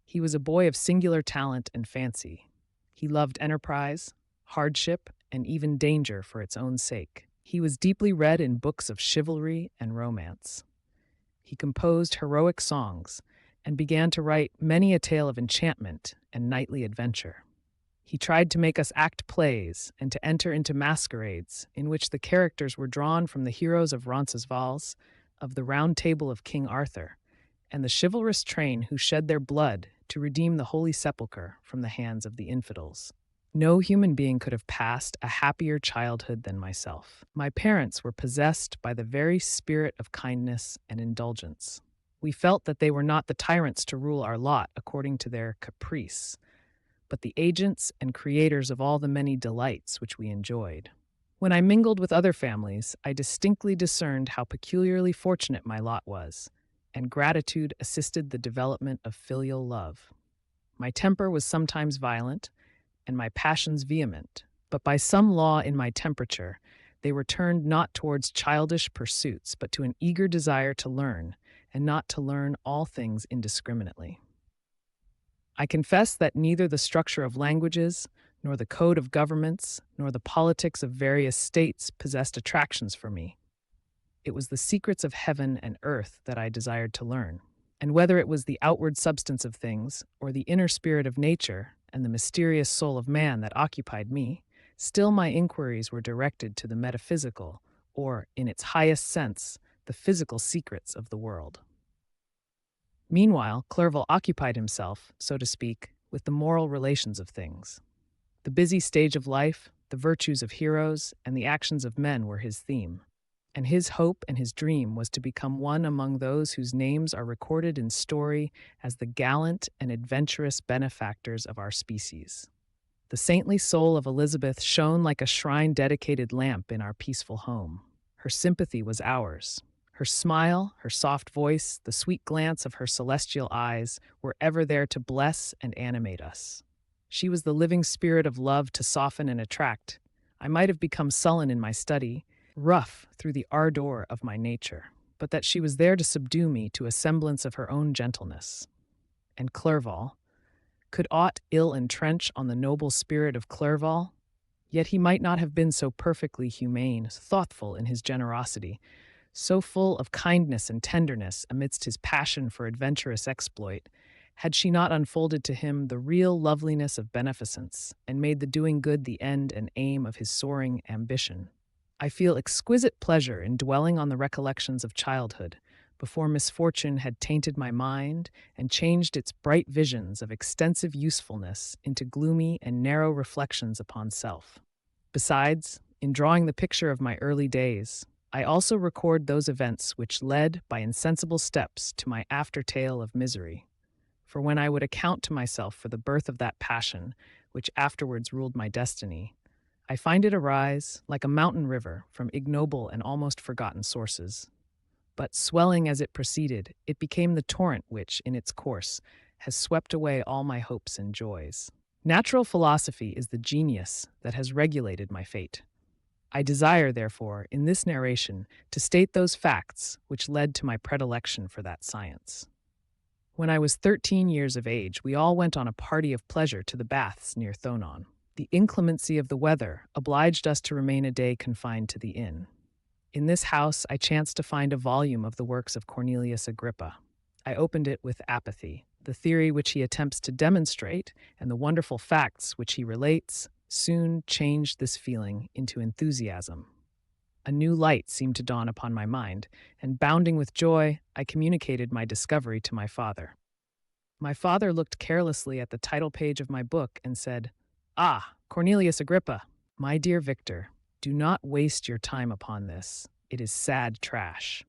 [SPEAKER 1] He was a boy of singular talent and fancy. He loved enterprise, hardship, and even danger for its own sake. He was deeply read in books of chivalry and romance. He composed heroic songs and began to write many a tale of enchantment and knightly adventure. He tried to make us act plays and to enter into masquerades in which the characters were drawn from the heroes of Roncesvalles, of the Round Table of King Arthur, and the chivalrous train who shed their blood to redeem the Holy Sepulchre from the hands of the infidels. No human being could have passed a happier childhood than myself. My parents were possessed by the very spirit of kindness and indulgence. We felt that they were not the tyrants to rule our lot according to their caprice, but the agents and creators of all the many delights which we enjoyed. When I mingled with other families, I distinctly discerned how peculiarly fortunate my lot was, and gratitude assisted the development of filial love. My temper was sometimes violent, and my passions vehement, but by some law in my temperature, they were turned not towards childish pursuits, but to an eager desire to learn, and not to learn all things indiscriminately. I confess that neither the structure of languages, nor the code of governments, nor the politics of various states possessed attractions for me. It was the secrets of heaven and earth that I desired to learn, and whether it was the outward substance of things, or the inner spirit of nature and the mysterious soul of man that occupied me, still my inquiries were directed to the metaphysical, or, in its highest sense, the physical secrets of the world. Meanwhile, Clerval occupied himself, so to speak, with the moral relations of things. The busy stage of life, the virtues of heroes, and the actions of men were his theme, and his hope and his dream was to become one among those whose names are recorded in story as the gallant and adventurous benefactors of our species. The saintly soul of Elizabeth shone like a shrine-dedicated lamp in our peaceful home. Her sympathy was ours. Her smile, her soft voice, the sweet glance of her celestial eyes were ever there to bless and animate us. She was the living spirit of love to soften and attract. I might have become sullen in my study, rough through the ardor of my nature, but that she was there to subdue me to a semblance of her own gentleness. And Clerval, could aught ill entrench on the noble spirit of Clerval? Yet he might not have been so perfectly humane, thoughtful in his generosity, so full of kindness and tenderness amidst his passion for adventurous exploit, had she not unfolded to him the real loveliness of beneficence and made the doing good the end and aim of his soaring ambition. I feel exquisite pleasure in dwelling on the recollections of childhood, before misfortune had tainted my mind and changed its bright visions of extensive usefulness into gloomy and narrow reflections upon self. Besides, in drawing the picture of my early days, I also record those events which led by insensible steps to my after-tale of misery. For when I would account to myself for the birth of that passion which afterwards ruled my destiny, I find it arise, like a mountain river, from ignoble and almost forgotten sources. But swelling as it proceeded, it became the torrent which, in its course, has swept away all my hopes and joys. Natural philosophy is the genius that has regulated my fate. I desire, therefore, in this narration, to state those facts which led to my predilection for that science. When I was 13 years of age, we all went on a party of pleasure to the baths near Thonon. The inclemency of the weather obliged us to remain a day confined to the inn. In this house, I chanced to find a volume of the works of Cornelius Agrippa. I opened it with apathy. The theory which he attempts to demonstrate and the wonderful facts which he relates soon changed this feeling into enthusiasm. A new light seemed to dawn upon my mind, and bounding with joy, I communicated my discovery to my father. My father looked carelessly at the title page of my book and said, "Ah, Cornelius Agrippa, my dear Victor, do not waste your time upon this. It is sad trash."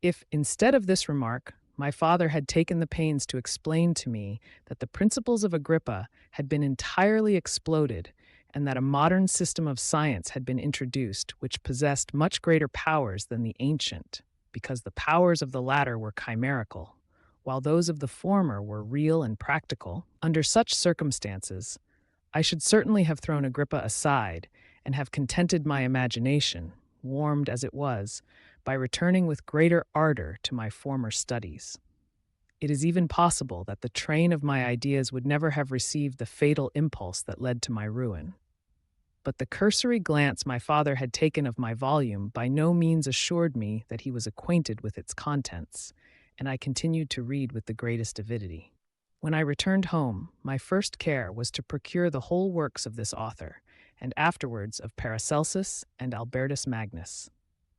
[SPEAKER 1] If, instead of this remark, my father had taken the pains to explain to me that the principles of Agrippa had been entirely exploded and that a modern system of science had been introduced which possessed much greater powers than the ancient, because the powers of the latter were chimerical, while those of the former were real and practical, under such circumstances, I should certainly have thrown Agrippa aside and have contented my imagination, warmed as it was, by returning with greater ardor to my former studies. It is even possible that the train of my ideas would never have received the fatal impulse that led to my ruin. but the cursory glance my father had taken of my volume by no means assured me that he was acquainted with its contents, and I continued to read with the greatest avidity. When I returned home, my first care was to procure the whole works of this author, and afterwards of Paracelsus and Albertus Magnus.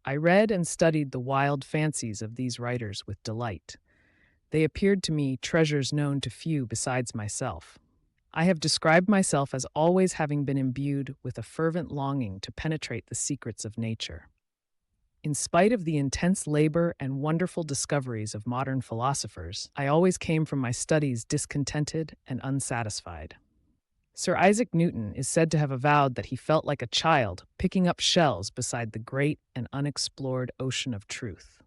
[SPEAKER 1] I read and studied the wild fancies of these writers with delight. They appeared to me treasures known to few besides myself. I have described myself as always having been imbued with a fervent longing to penetrate the secrets of nature. In spite of the intense labor and wonderful discoveries of modern philosophers, I always came from my studies discontented and unsatisfied. Sir Isaac Newton is said to have avowed that he felt like a child picking up shells beside the great and unexplored ocean of truth.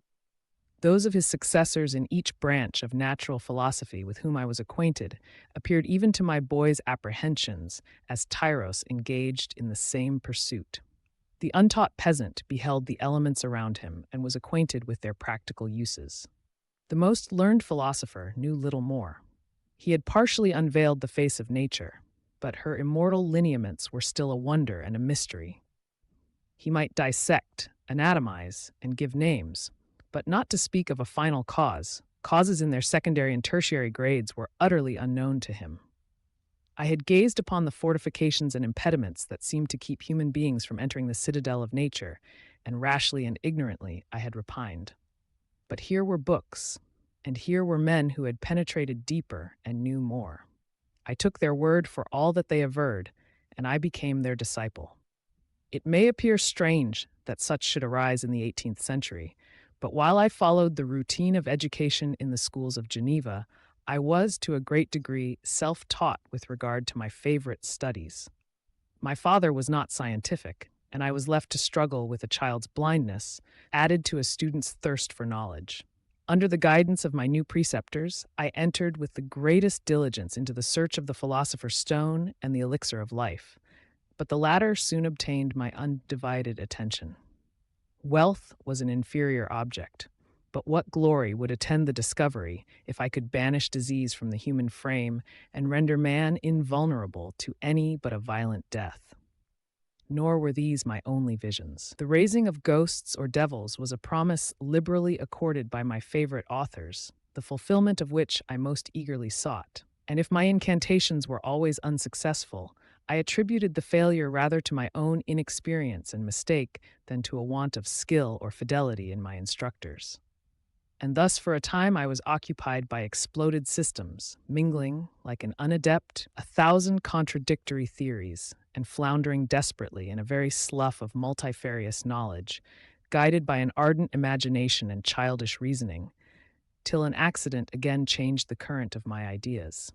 [SPEAKER 1] Those of his successors in each branch of natural philosophy with whom I was acquainted appeared even to my boy's apprehensions as tyros engaged in the same pursuit. The untaught peasant beheld the elements around him and was acquainted with their practical uses. The most learned philosopher knew little more. He had partially unveiled the face of nature, but her immortal lineaments were still a wonder and a mystery. He might dissect, anatomize, and give names, but not to speak of a final cause. Causes in their secondary and tertiary grades were utterly unknown to him. I had gazed upon the fortifications and impediments that seemed to keep human beings from entering the citadel of nature, and rashly and ignorantly I had repined. But here were books, and here were men who had penetrated deeper and knew more. I took their word for all that they averred, and I became their disciple. It may appear strange that such should arise in the 18th century, but while I followed the routine of education in the schools of Geneva, I was, to a great degree, self-taught with regard to my favorite studies. My father was not scientific, and I was left to struggle with a child's blindness, added to a student's thirst for knowledge. Under the guidance of my new preceptors, I entered with the greatest diligence into the search of the philosopher's stone and the elixir of life, but the latter soon obtained my undivided attention. Wealth was an inferior object, but what glory would attend the discovery if I could banish disease from the human frame and render man invulnerable to any but a violent death? Nor were these my only visions. The raising of ghosts or devils was a promise liberally accorded by my favorite authors, the fulfillment of which I most eagerly sought. And if my incantations were always unsuccessful, I attributed the failure rather to my own inexperience and mistake than to a want of skill or fidelity in my instructors. And thus for a time I was occupied by exploded systems, mingling, like an unadept, 1,000 contradictory theories, and floundering desperately in a very slough of multifarious knowledge, guided by an ardent imagination and childish reasoning, till an accident again changed the current of my ideas.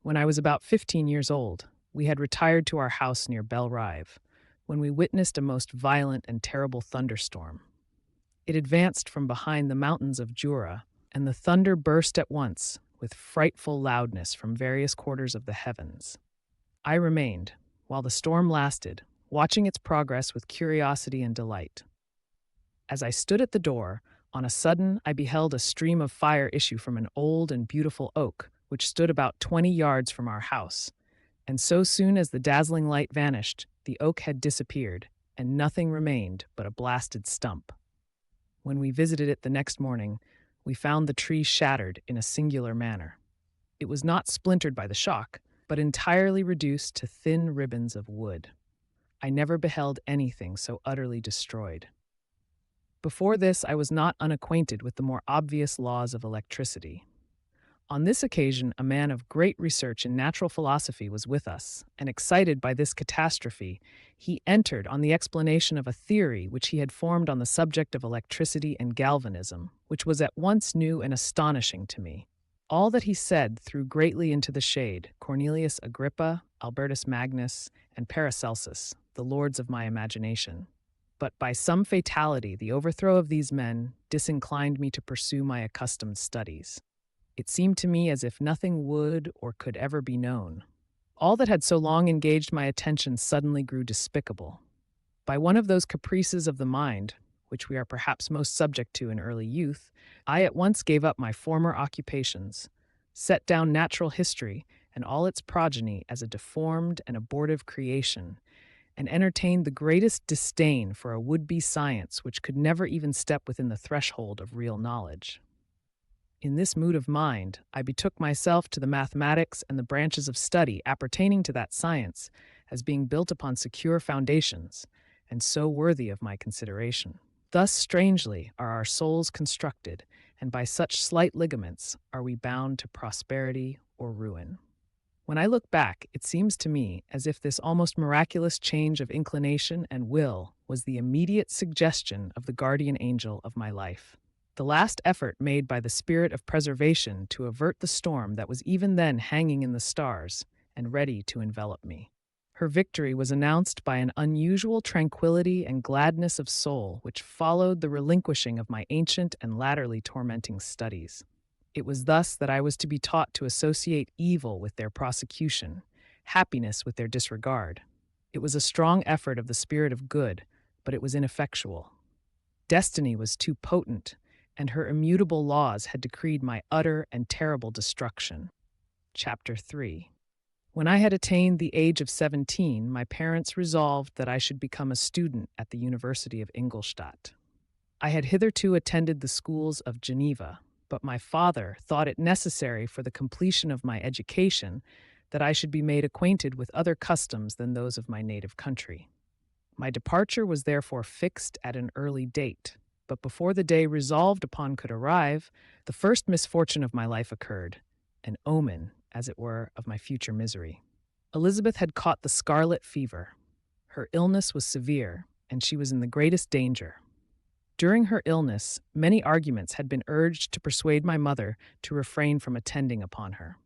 [SPEAKER 1] When I was about 15 years old, we had retired to our house near Belrive, when we witnessed a most violent and terrible thunderstorm. It advanced from behind the mountains of Jura, and the thunder burst at once with frightful loudness from various quarters of the heavens. I remained, while the storm lasted, watching its progress with curiosity and delight. As I stood at the door, on a sudden I beheld a stream of fire issue from an old and beautiful oak, which stood about 20 yards from our house, and so soon as the dazzling light vanished, the oak had disappeared, and nothing remained but a blasted stump. When we visited it the next morning, we found the tree shattered in a singular manner. It was not splintered by the shock, but entirely reduced to thin ribbons of wood. I never beheld anything so utterly destroyed. Before this, I was not unacquainted with the more obvious laws of electricity. On this occasion, a man of great research in natural philosophy was with us, and excited by this catastrophe, he entered on the explanation of a theory which he had formed on the subject of electricity and galvanism, which was at once new and astonishing to me. All that he said threw greatly into the shade Cornelius Agrippa, Albertus Magnus, and Paracelsus, the lords of my imagination. But by some fatality, the overthrow of these men disinclined me to pursue my accustomed studies. It seemed to me as if nothing would or could ever be known. All that had so long engaged my attention suddenly grew despicable. By one of those caprices of the mind, which we are perhaps most subject to in early youth, I at once gave up my former occupations, set down natural history and all its progeny as a deformed and abortive creation, and entertained the greatest disdain for a would-be science which could never even step within the threshold of real knowledge. In this mood of mind, I betook myself to the mathematics and the branches of study appertaining to that science as being built upon secure foundations, and so worthy of my consideration. Thus strangely are our souls constructed, and by such slight ligaments are we bound to prosperity or ruin. When I look back, it seems to me as if this almost miraculous change of inclination and will was the immediate suggestion of the guardian angel of my life. The last effort made by the spirit of preservation to avert the storm that was even then hanging in the stars and ready to envelop me. Her victory was announced by an unusual tranquility and gladness of soul which followed the relinquishing of my ancient and latterly tormenting studies. It was thus that I was to be taught to associate evil with their prosecution, happiness with their disregard. It was a strong effort of the spirit of good, but it was ineffectual. Destiny was too potent, and her immutable laws had decreed my utter and terrible destruction. Chapter 3. When I had attained the age of 17, my parents resolved that I should become a student at the University of Ingolstadt. I had hitherto attended the schools of Geneva, but my father thought it necessary for the completion of my education that I should be made acquainted with other customs than those of my native country. My departure was therefore fixed at an early date, but before the day resolved upon could arrive, the first misfortune of my life occurred, an omen, as it were, of my future misery. Elizabeth had caught the scarlet fever. Her illness was severe, and she was in the greatest danger. During her illness, many arguments had been urged to persuade my mother to refrain from attending upon her.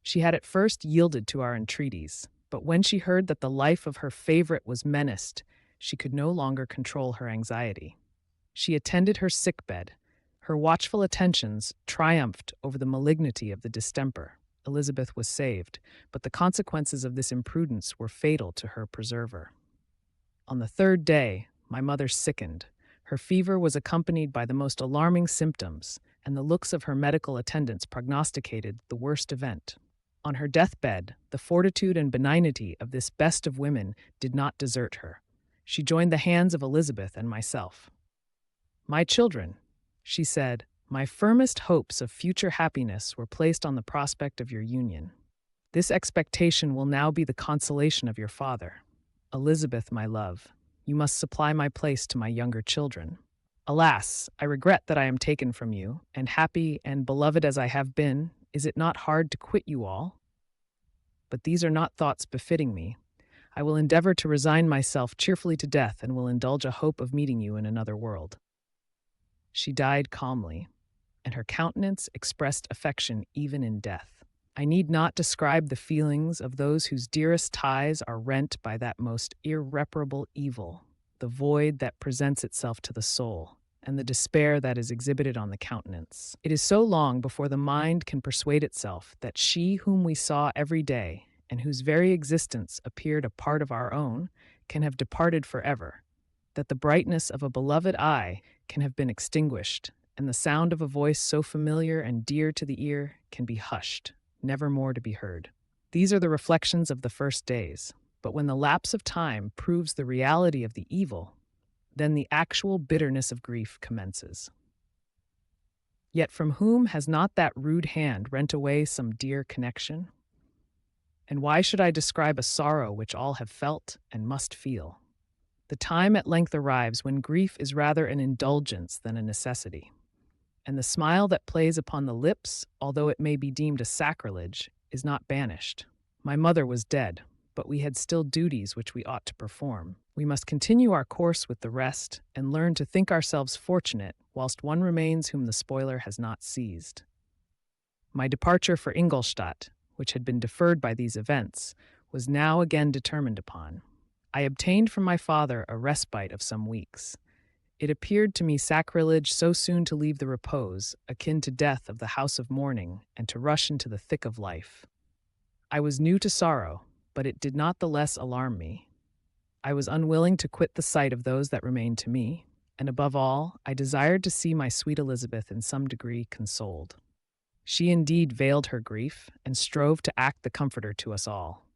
[SPEAKER 1] She had at first yielded to our entreaties, but when she heard that the life of her favorite was menaced, she could no longer control her anxiety. She attended her sickbed. Her watchful attentions triumphed over the malignity of the distemper. Elizabeth was saved, but the consequences of this imprudence were fatal to her preserver. On the third day, my mother sickened. Her fever was accompanied by the most alarming symptoms, and the looks of her medical attendants prognosticated the worst event. On her deathbed, the fortitude and benignity of this best of women did not desert her. She joined the hands of Elizabeth and myself. "My children," she said, "my firmest hopes of future happiness were placed on the prospect of your union. This expectation will now be the consolation of your father. Elizabeth, my love, you must supply my place to my younger children. Alas, I regret that I am taken from you, and happy and beloved as I have been, is it not hard to quit you all? But these are not thoughts befitting me. I will endeavor to resign myself cheerfully to death and will indulge a hope of meeting you in another world." She died calmly, and her countenance expressed affection even in death. I need not describe the feelings of those whose dearest ties are rent by that most irreparable evil, the void that presents itself to the soul, and the despair that is exhibited on the countenance. It is so long before the mind can persuade itself that she whom we saw every day, and whose very existence appeared a part of our own, can have departed forever, that the brightness of a beloved eye can have been extinguished, and the sound of a voice so familiar and dear to the ear can be hushed, never more to be heard. These are the reflections of the first days, but when the lapse of time proves the reality of the evil, then the actual bitterness of grief commences. Yet from whom has not that rude hand rent away some dear connection? And why should I describe a sorrow which all have felt and must feel? The time at length arrives when grief is rather an indulgence than a necessity, and the smile that plays upon the lips, although it may be deemed a sacrilege, is not banished. My mother was dead, but we had still duties which we ought to perform. We must continue our course with the rest, and learn to think ourselves fortunate whilst one remains whom the spoiler has not seized. My departure for Ingolstadt, which had been deferred by these events, was now again determined upon. I obtained from my father a respite of some weeks. It appeared to me sacrilege so soon to leave the repose, akin to death, of the house of mourning, and to rush into the thick of life. I was new to sorrow, but it did not the less alarm me. I was unwilling to quit the sight of those that remained to me, and above all, I desired to see my sweet Elizabeth in some degree consoled. She indeed veiled her grief, and strove to act the comforter to us all.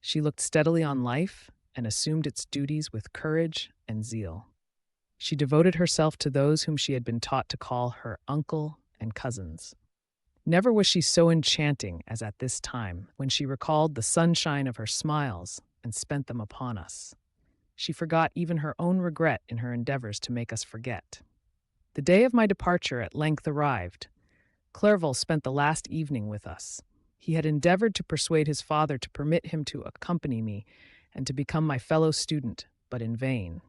[SPEAKER 1] She looked steadily on life, and assumed its duties with courage and zeal. She devoted herself to those whom she had been taught to call her uncle and cousins. Never was she so enchanting as at this time, when she recalled the sunshine of her smiles and spent them upon us. She forgot even her own regret in her endeavors to make us forget. The day of my departure at length arrived. Clerval spent the last evening with us. He had endeavored to persuade his father to permit him to accompany me and to become my fellow student, but in vain.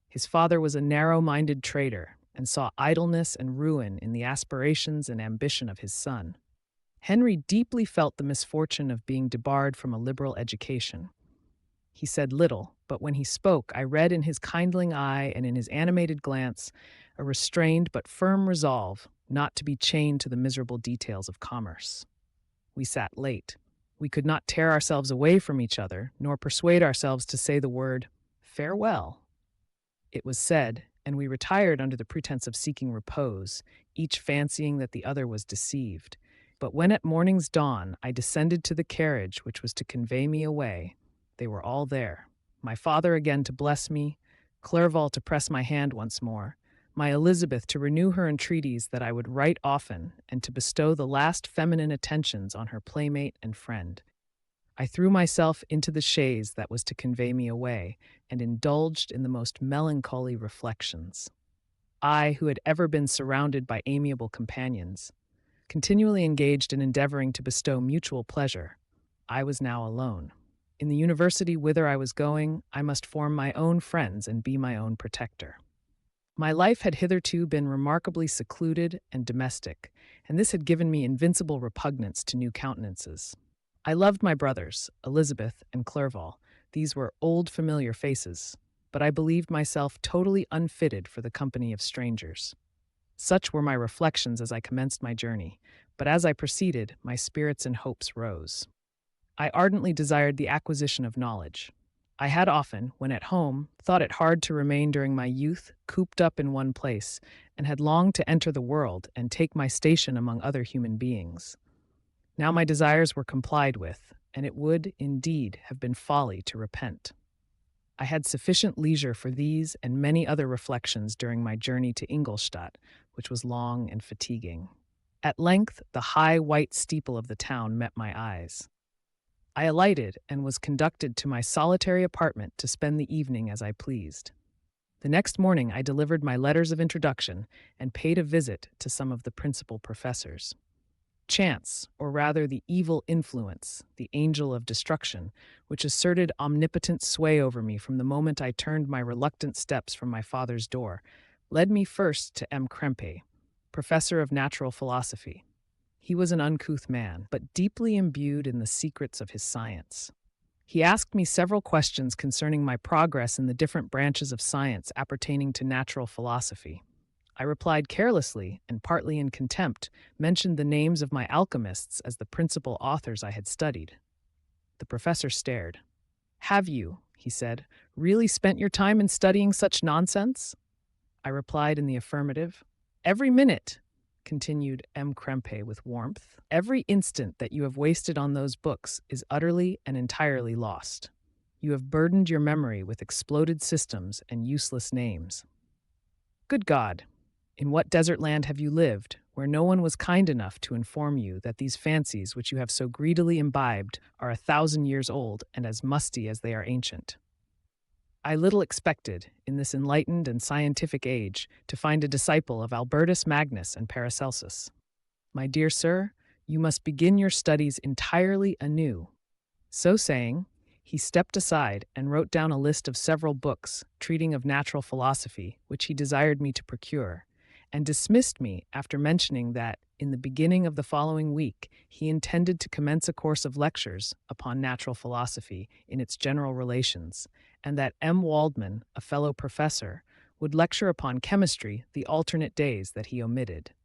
[SPEAKER 1] His father was a narrow-minded trader and saw idleness and ruin in the aspirations and ambition of his son. Henry deeply felt the misfortune of being debarred from a liberal education. He said little, but when he spoke, I read in his kindling eye and in his animated glance a restrained but firm resolve not to be chained to the miserable details of commerce. We sat late. We could not tear ourselves away from each other, nor persuade ourselves to say the word farewell. It was said, and we retired under the pretense of seeking repose, each fancying that the other was deceived. But when at morning's dawn I descended to the carriage which was to convey me away, they were all there. My father again to bless me, Clerval to press my hand once more, my Elizabeth to renew her entreaties that I would write often and to bestow the last feminine attentions on her playmate and friend. I threw myself into the chaise that was to convey me away and indulged in the most melancholy reflections. I, who had ever been surrounded by amiable companions, continually engaged in endeavoring to bestow mutual pleasure, I was now alone. In the university whither I was going, I must form my own friends and be my own protector. My life had hitherto been remarkably secluded and domestic, and this had given me invincible repugnance to new countenances. I loved my brothers, Elizabeth and Clerval. These were old familiar faces, but I believed myself totally unfitted for the company of strangers. Such were my reflections as I commenced my journey, but as I proceeded, my spirits and hopes rose. I ardently desired the acquisition of knowledge. I had often, when at home, thought it hard to remain during my youth cooped up in one place, and had longed to enter the world and take my station among other human beings. Now my desires were complied with, and it would, indeed, have been folly to repent. I had sufficient leisure for these and many other reflections during my journey to Ingolstadt, which was long and fatiguing. At length, the high white steeple of the town met my eyes. I alighted and was conducted to my solitary apartment to spend the evening as I pleased. The next morning I delivered my letters of introduction and paid a visit to some of the principal professors. Chance, or rather the evil influence, the angel of destruction, which asserted omnipotent sway over me from the moment I turned my reluctant steps from my father's door, led me first to M. Krempe, professor of natural philosophy. He was an uncouth man, but deeply imbued in the secrets of his science. He asked me several questions concerning my progress in the different branches of science appertaining to natural philosophy. I replied carelessly, and partly in contempt, mentioned the names of my alchemists as the principal authors I had studied. The professor stared. "Have you," he said, "really spent your time in studying such nonsense?" I replied in the affirmative. "Every minute," continued M. Krempe with warmth, "every instant that you have wasted on those books is utterly and entirely lost. You have burdened your memory with exploded systems and useless names. Good God! In what desert land have you lived, where no one was kind enough to inform you that these fancies which you have so greedily imbibed are 1,000 years old and as musty as they are ancient? I little expected, in this enlightened and scientific age, to find a disciple of Albertus Magnus and Paracelsus. My dear sir, you must begin your studies entirely anew." So saying, he stepped aside and wrote down a list of several books treating of natural philosophy, which he desired me to procure, and dismissed me after mentioning that, in the beginning of the following week, he intended to commence a course of lectures upon natural philosophy in its general relations, and that M. Waldman, a fellow professor, would lecture upon chemistry the alternate days that he omitted.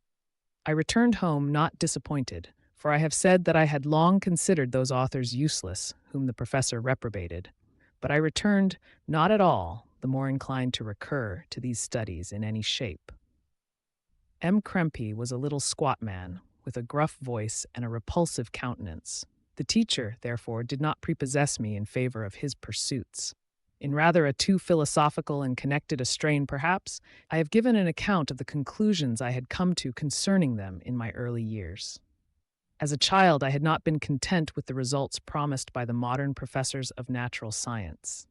[SPEAKER 1] I returned home not disappointed, for I have said that I had long considered those authors useless whom the professor reprobated, but I returned not at all the more inclined to recur to these studies in any shape. M. Krempe was a little squat man, with a gruff voice and a repulsive countenance. The teacher, therefore, did not prepossess me in favor of his pursuits. In rather a too philosophical and connected a strain, perhaps, I have given an account of the conclusions I had come to concerning them in my early years. As a child, I had not been content with the results promised by the modern professors of natural science.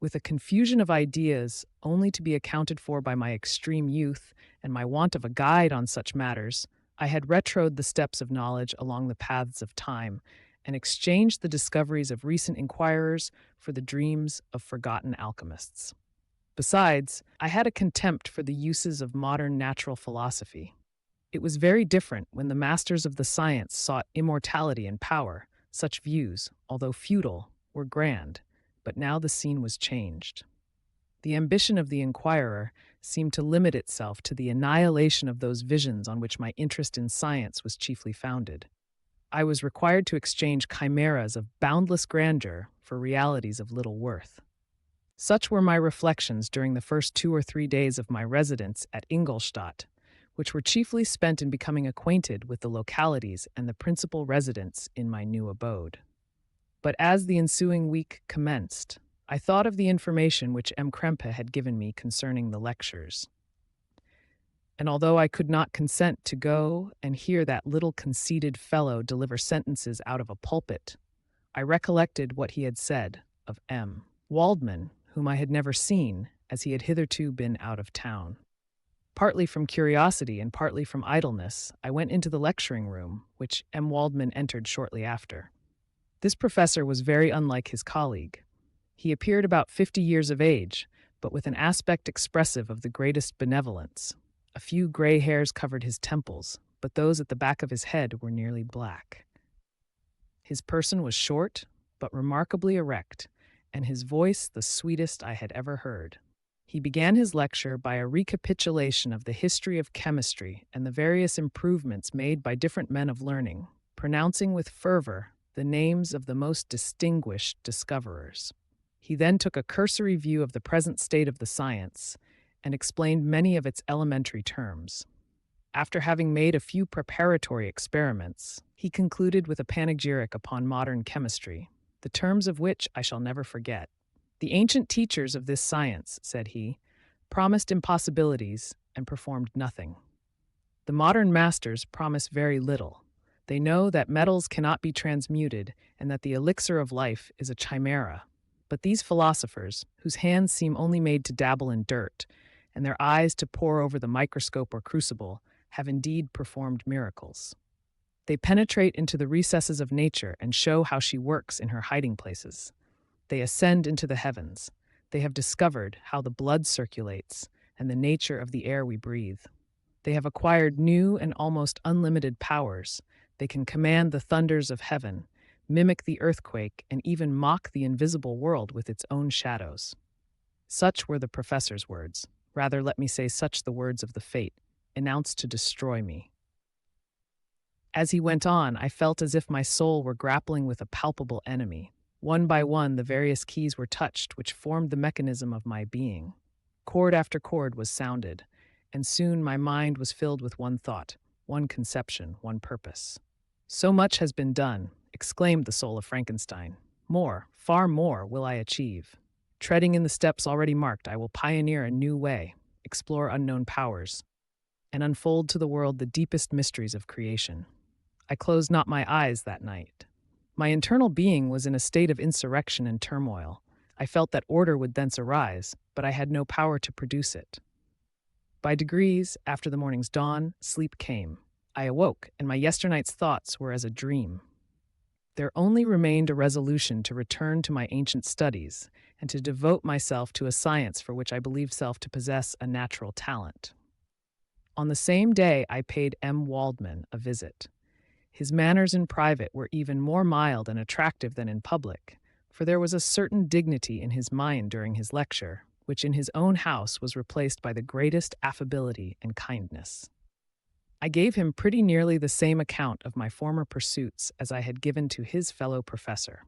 [SPEAKER 1] With a confusion of ideas only to be accounted for by my extreme youth and my want of a guide on such matters, I had retrod the steps of knowledge along the paths of time and exchanged the discoveries of recent inquirers for the dreams of forgotten alchemists. Besides, I had a contempt for the uses of modern natural philosophy. It was very different when the masters of the science sought immortality and power. Such views, although futile, were grand, but now the scene was changed. The ambition of the inquirer seemed to limit itself to the annihilation of those visions on which my interest in science was chiefly founded. I was required to exchange chimeras of boundless grandeur for realities of little worth. Such were my reflections during the first 2 or 3 days of my residence at Ingolstadt, which were chiefly spent in becoming acquainted with the localities and the principal residents in my new abode. But as the ensuing week commenced, I thought of the information which M. Krempe had given me concerning the lectures. And although I could not consent to go and hear that little conceited fellow deliver sentences out of a pulpit, I recollected what he had said of M. Waldman, whom I had never seen, as he had hitherto been out of town. Partly from curiosity and partly from idleness, I went into the lecturing room, which M. Waldman entered shortly after. This professor was very unlike his colleague. He appeared about 50 years of age, but with an aspect expressive of the greatest benevolence. A few gray hairs covered his temples, but those at the back of his head were nearly black. His person was short, but remarkably erect, and his voice the sweetest I had ever heard. He began his lecture by a recapitulation of the history of chemistry and the various improvements made by different men of learning, pronouncing with fervor the names of the most distinguished discoverers. He then took a cursory view of the present state of the science and explained many of its elementary terms. After having made a few preparatory experiments, he concluded with a panegyric upon modern chemistry, the terms of which I shall never forget. The ancient teachers of this science, said he, promised impossibilities and performed nothing. The modern masters promise very little. They know that metals cannot be transmuted and that the elixir of life is a chimera. But these philosophers, whose hands seem only made to dabble in dirt, and their eyes to pore over the microscope or crucible, have indeed performed miracles. They penetrate into the recesses of nature and show how she works in her hiding places. They ascend into the heavens. They have discovered how the blood circulates and the nature of the air we breathe. They have acquired new and almost unlimited powers. They can command the thunders of heaven, mimic the earthquake, and even mock the invisible world with its own shadows. Such were the professor's words. Rather, let me say such the words of the fate, announced to destroy me. As he went on, I felt as if my soul were grappling with a palpable enemy. One by one, the various keys were touched which formed the mechanism of my being. Chord after chord was sounded, and soon my mind was filled with one thought, one conception, one purpose. So much has been done, exclaimed the soul of Frankenstein. More, far more, will I achieve. Treading in the steps already marked, I will pioneer a new way, explore unknown powers, and unfold to the world the deepest mysteries of creation. I closed not my eyes that night. My internal being was in a state of insurrection and turmoil. I felt that order would thence arise, but I had no power to produce it. By degrees, after the morning's dawn, sleep came. I awoke, and my yesternight's thoughts were as a dream. There only remained a resolution to return to my ancient studies and to devote myself to a science for which I believed self to possess a natural talent. On the same day, I paid M. Waldman a visit. His manners in private were even more mild and attractive than in public, for there was a certain dignity in his mind during his lecture, which in his own house was replaced by the greatest affability and kindness. I gave him pretty nearly the same account of my former pursuits as I had given to his fellow professor.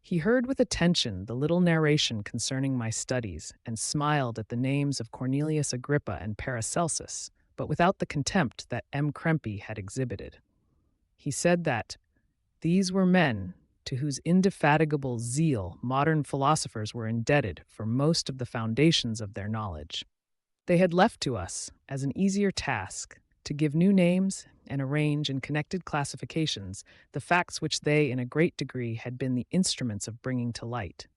[SPEAKER 1] He heard with attention the little narration concerning my studies and smiled at the names of Cornelius Agrippa and Paracelsus, but without the contempt that M. Krempe had exhibited. He said that these were men to whose indefatigable zeal modern philosophers were indebted for most of the foundations of their knowledge. They had left to us, as an easier task, to give new names and arrange in connected classifications the facts which they, in a great degree, had been the instruments of bringing to light.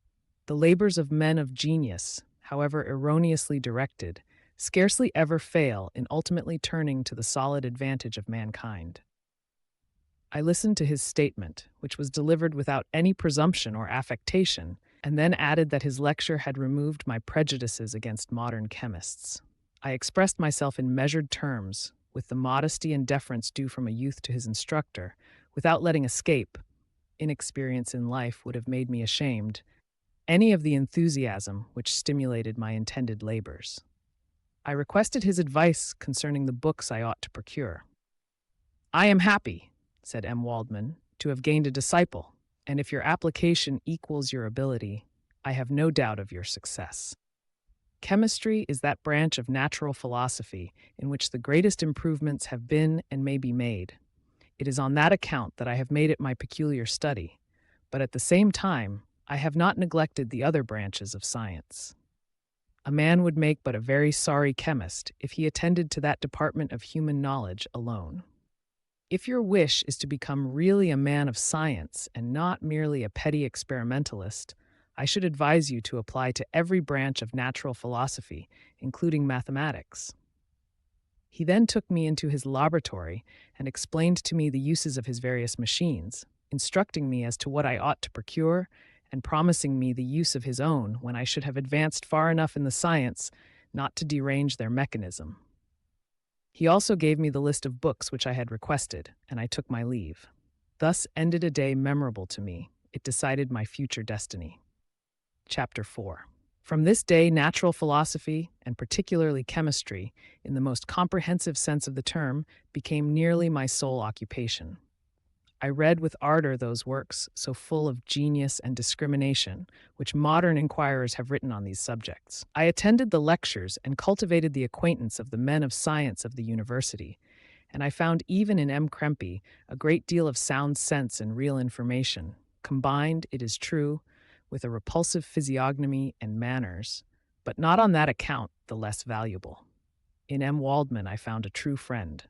[SPEAKER 1] The labors of men of genius, however erroneously directed, scarcely ever fail in ultimately turning to the solid advantage of mankind. I listened to his statement, which was delivered without any presumption or affectation, and then added that his lecture had removed my prejudices against modern chemists. I expressed myself in measured terms, with the modesty and deference due from a youth to his instructor, without letting escape — inexperience in life would have made me ashamed — any of the enthusiasm which stimulated my intended labors. I requested his advice concerning the books I ought to procure. "I am happy," said M. Waldman, "to have gained a disciple, and if your application equals your ability, I have no doubt of your success. Chemistry is that branch of natural philosophy in which the greatest improvements have been and may be made. It is on that account that I have made it my peculiar study, but at the same time, I have not neglected the other branches of science. A man would make but a very sorry chemist if he attended to that department of human knowledge alone. If your wish is to become really a man of science and not merely a petty experimentalist, I should advise you to apply to every branch of natural philosophy, including mathematics." He then took me into his laboratory and explained to me the uses of his various machines, instructing me as to what I ought to procure and promising me the use of his own when I should have advanced far enough in the science not to derange their mechanism. He also gave me the list of books which I had requested, and I took my leave. Thus ended a day memorable to me. It decided my future destiny. Chapter 4. From this day, natural philosophy, and particularly chemistry, in the most comprehensive sense of the term, became nearly my sole occupation. I read with ardor those works, so full of genius and discrimination, which modern inquirers have written on these subjects. I attended the lectures and cultivated the acquaintance of the men of science of the university, and I found even in M. Krempe a great deal of sound sense and real information, combined, it is true, with a repulsive physiognomy and manners, but not on that account the less valuable. In M. Waldman I found a true friend.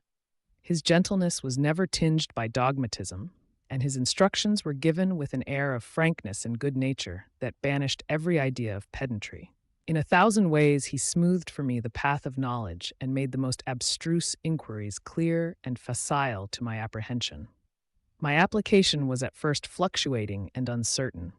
[SPEAKER 1] His gentleness was never tinged by dogmatism, and his instructions were given with an air of frankness and good nature that banished every idea of pedantry. In 1,000 ways he smoothed for me the path of knowledge and made the most abstruse inquiries clear and facile to my apprehension. My application was at first fluctuating and uncertain.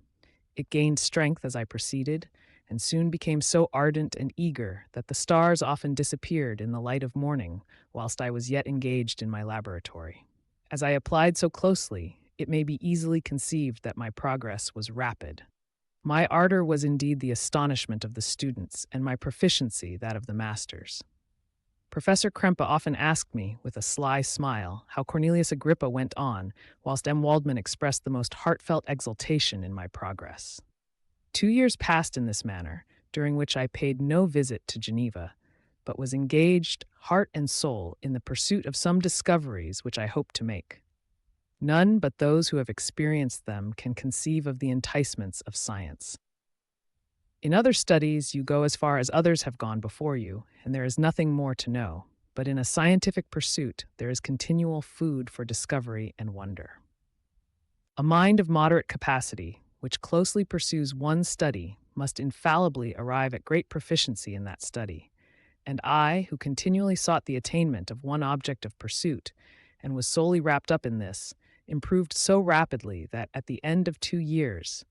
[SPEAKER 1] It gained strength as I proceeded, and soon became so ardent and eager that the stars often disappeared in the light of morning whilst I was yet engaged in my laboratory. As I applied so closely, it may be easily conceived that my progress was rapid. My ardor was indeed the astonishment of the students, and my proficiency that of the masters. Professor Krempe often asked me, with a sly smile, how Cornelius Agrippa went on, whilst M. Waldman expressed the most heartfelt exultation in my progress. 2 years passed in this manner, during which I paid no visit to Geneva, but was engaged, heart and soul, in the pursuit of some discoveries which I hoped to make. None but those who have experienced them can conceive of the enticements of science. In other studies, you go as far as others have gone before you, and there is nothing more to know, but in a scientific pursuit there is continual food for discovery and wonder. A mind of moderate capacity, which closely pursues one study, must infallibly arrive at great proficiency in that study, and I, who continually sought the attainment of one object of pursuit, and was solely wrapped up in this, improved so rapidly that, at the end of 2 years,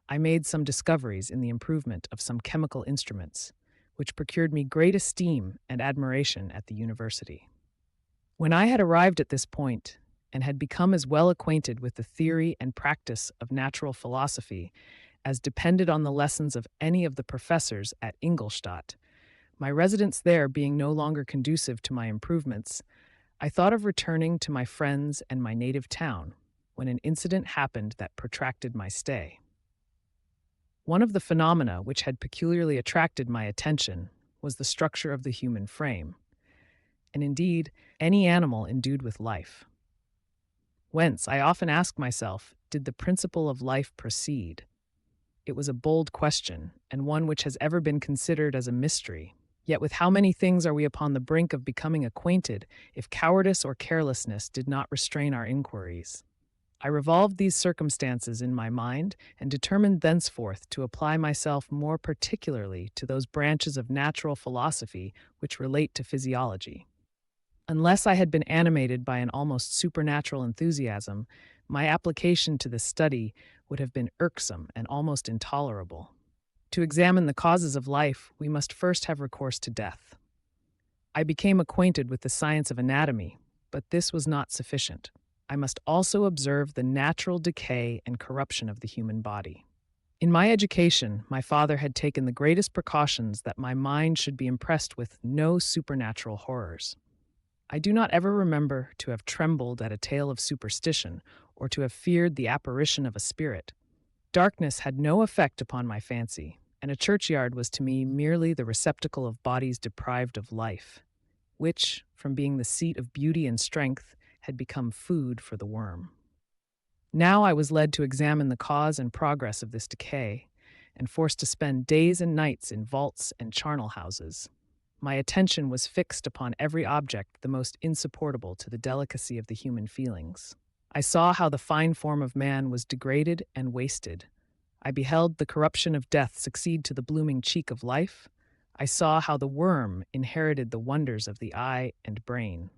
[SPEAKER 1] I made some discoveries in the improvement of some chemical instruments, which procured me great esteem and admiration at the university. When I had arrived at this point, and had become as well acquainted with the theory and practice of natural philosophy as depended on the lessons of any of the professors at Ingolstadt, my residence there being no longer conducive to my improvements, I thought of returning to my friends and my native town, when an incident happened that protracted my stay. One of the phenomena which had peculiarly attracted my attention was the structure of the human frame, and indeed any animal endued with life. Whence, I often ask myself, did the principle of life proceed? It was a bold question, and one which has ever been considered as a mystery. Yet with how many things are we upon the brink of becoming acquainted if cowardice or carelessness did not restrain our inquiries? I revolved these circumstances in my mind and determined thenceforth to apply myself more particularly to those branches of natural philosophy which relate to physiology. Unless I had been animated by an almost supernatural enthusiasm, my application to this study would have been irksome and almost intolerable. To examine the causes of life, we must first have recourse to death. I became acquainted with the science of anatomy, but this was not sufficient. I must also observe the natural decay and corruption of the human body. In my education, my father had taken the greatest precautions that my mind should be impressed with no supernatural horrors. I do not ever remember to have trembled at a tale of superstition or to have feared the apparition of a spirit. Darkness had no effect upon my fancy, and a churchyard was to me merely the receptacle of bodies deprived of life, which, from being the seat of beauty and strength, had become food for the worm. Now I was led to examine the cause and progress of this decay, and forced to spend days and nights in vaults and charnel houses. My attention was fixed upon every object the most insupportable to the delicacy of the human feelings. I saw how the fine form of man was degraded and wasted. I beheld the corruption of death succeed to the blooming cheek of life. I saw how the worm inherited the wonders of the eye and brain.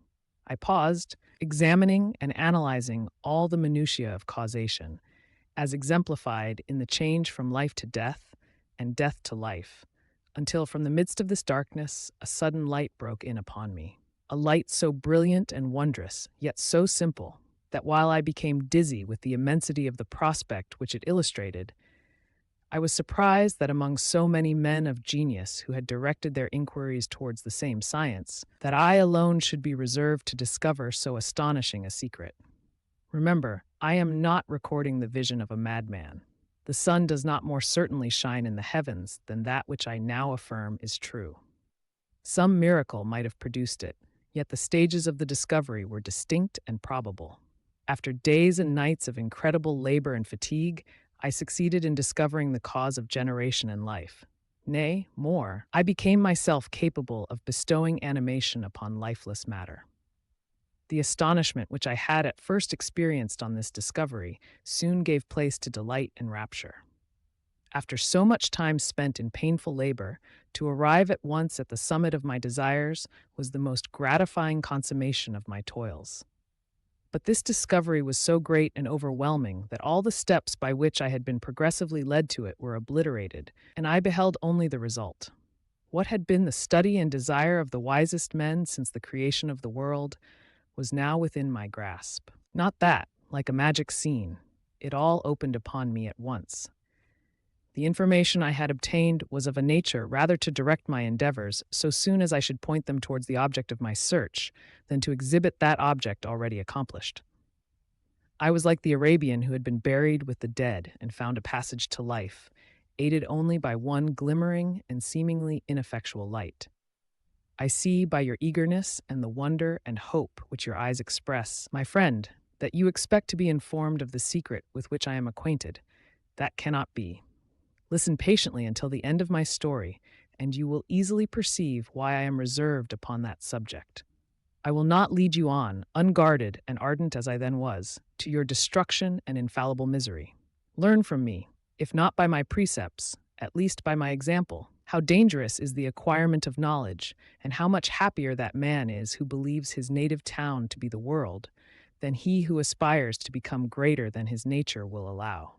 [SPEAKER 1] I paused, examining and analyzing all the minutiae of causation, as exemplified in the change from life to death and death to life, until from the midst of this darkness a sudden light broke in upon me, a light so brilliant and wondrous, yet so simple, that while I became dizzy with the immensity of the prospect which it illustrated, I was surprised that among so many men of genius who had directed their inquiries towards the same science, that I alone should be reserved to discover so astonishing a secret. Remember, I am not recording the vision of a madman. The sun does not more certainly shine in the heavens than that which I now affirm is true. Some miracle might have produced it, yet the stages of the discovery were distinct and probable. After days and nights of incredible labor and fatigue, I succeeded in discovering the cause of generation in life. Nay, more, I became myself capable of bestowing animation upon lifeless matter. The astonishment which I had at first experienced on this discovery soon gave place to delight and rapture. After so much time spent in painful labor, to arrive at once at the summit of my desires was the most gratifying consummation of my toils. But this discovery was so great and overwhelming that all the steps by which I had been progressively led to it were obliterated, and I beheld only the result. What had been the study and desire of the wisest men since the creation of the world was now within my grasp. Not that, like a magic scene, it all opened upon me at once. The information I had obtained was of a nature rather to direct my endeavors so soon as I should point them towards the object of my search than to exhibit that object already accomplished. I was like the Arabian who had been buried with the dead and found a passage to life, aided only by one glimmering and seemingly ineffectual light. I see by your eagerness and the wonder and hope which your eyes express, my friend, that you expect to be informed of the secret with which I am acquainted. That cannot be. Listen patiently until the end of my story, and you will easily perceive why I am reserved upon that subject. I will not lead you on, unguarded and ardent as I then was, to your destruction and infallible misery. Learn from me, if not by my precepts, at least by my example, how dangerous is the acquirement of knowledge, and how much happier that man is who believes his native town to be the world, than he who aspires to become greater than his nature will allow.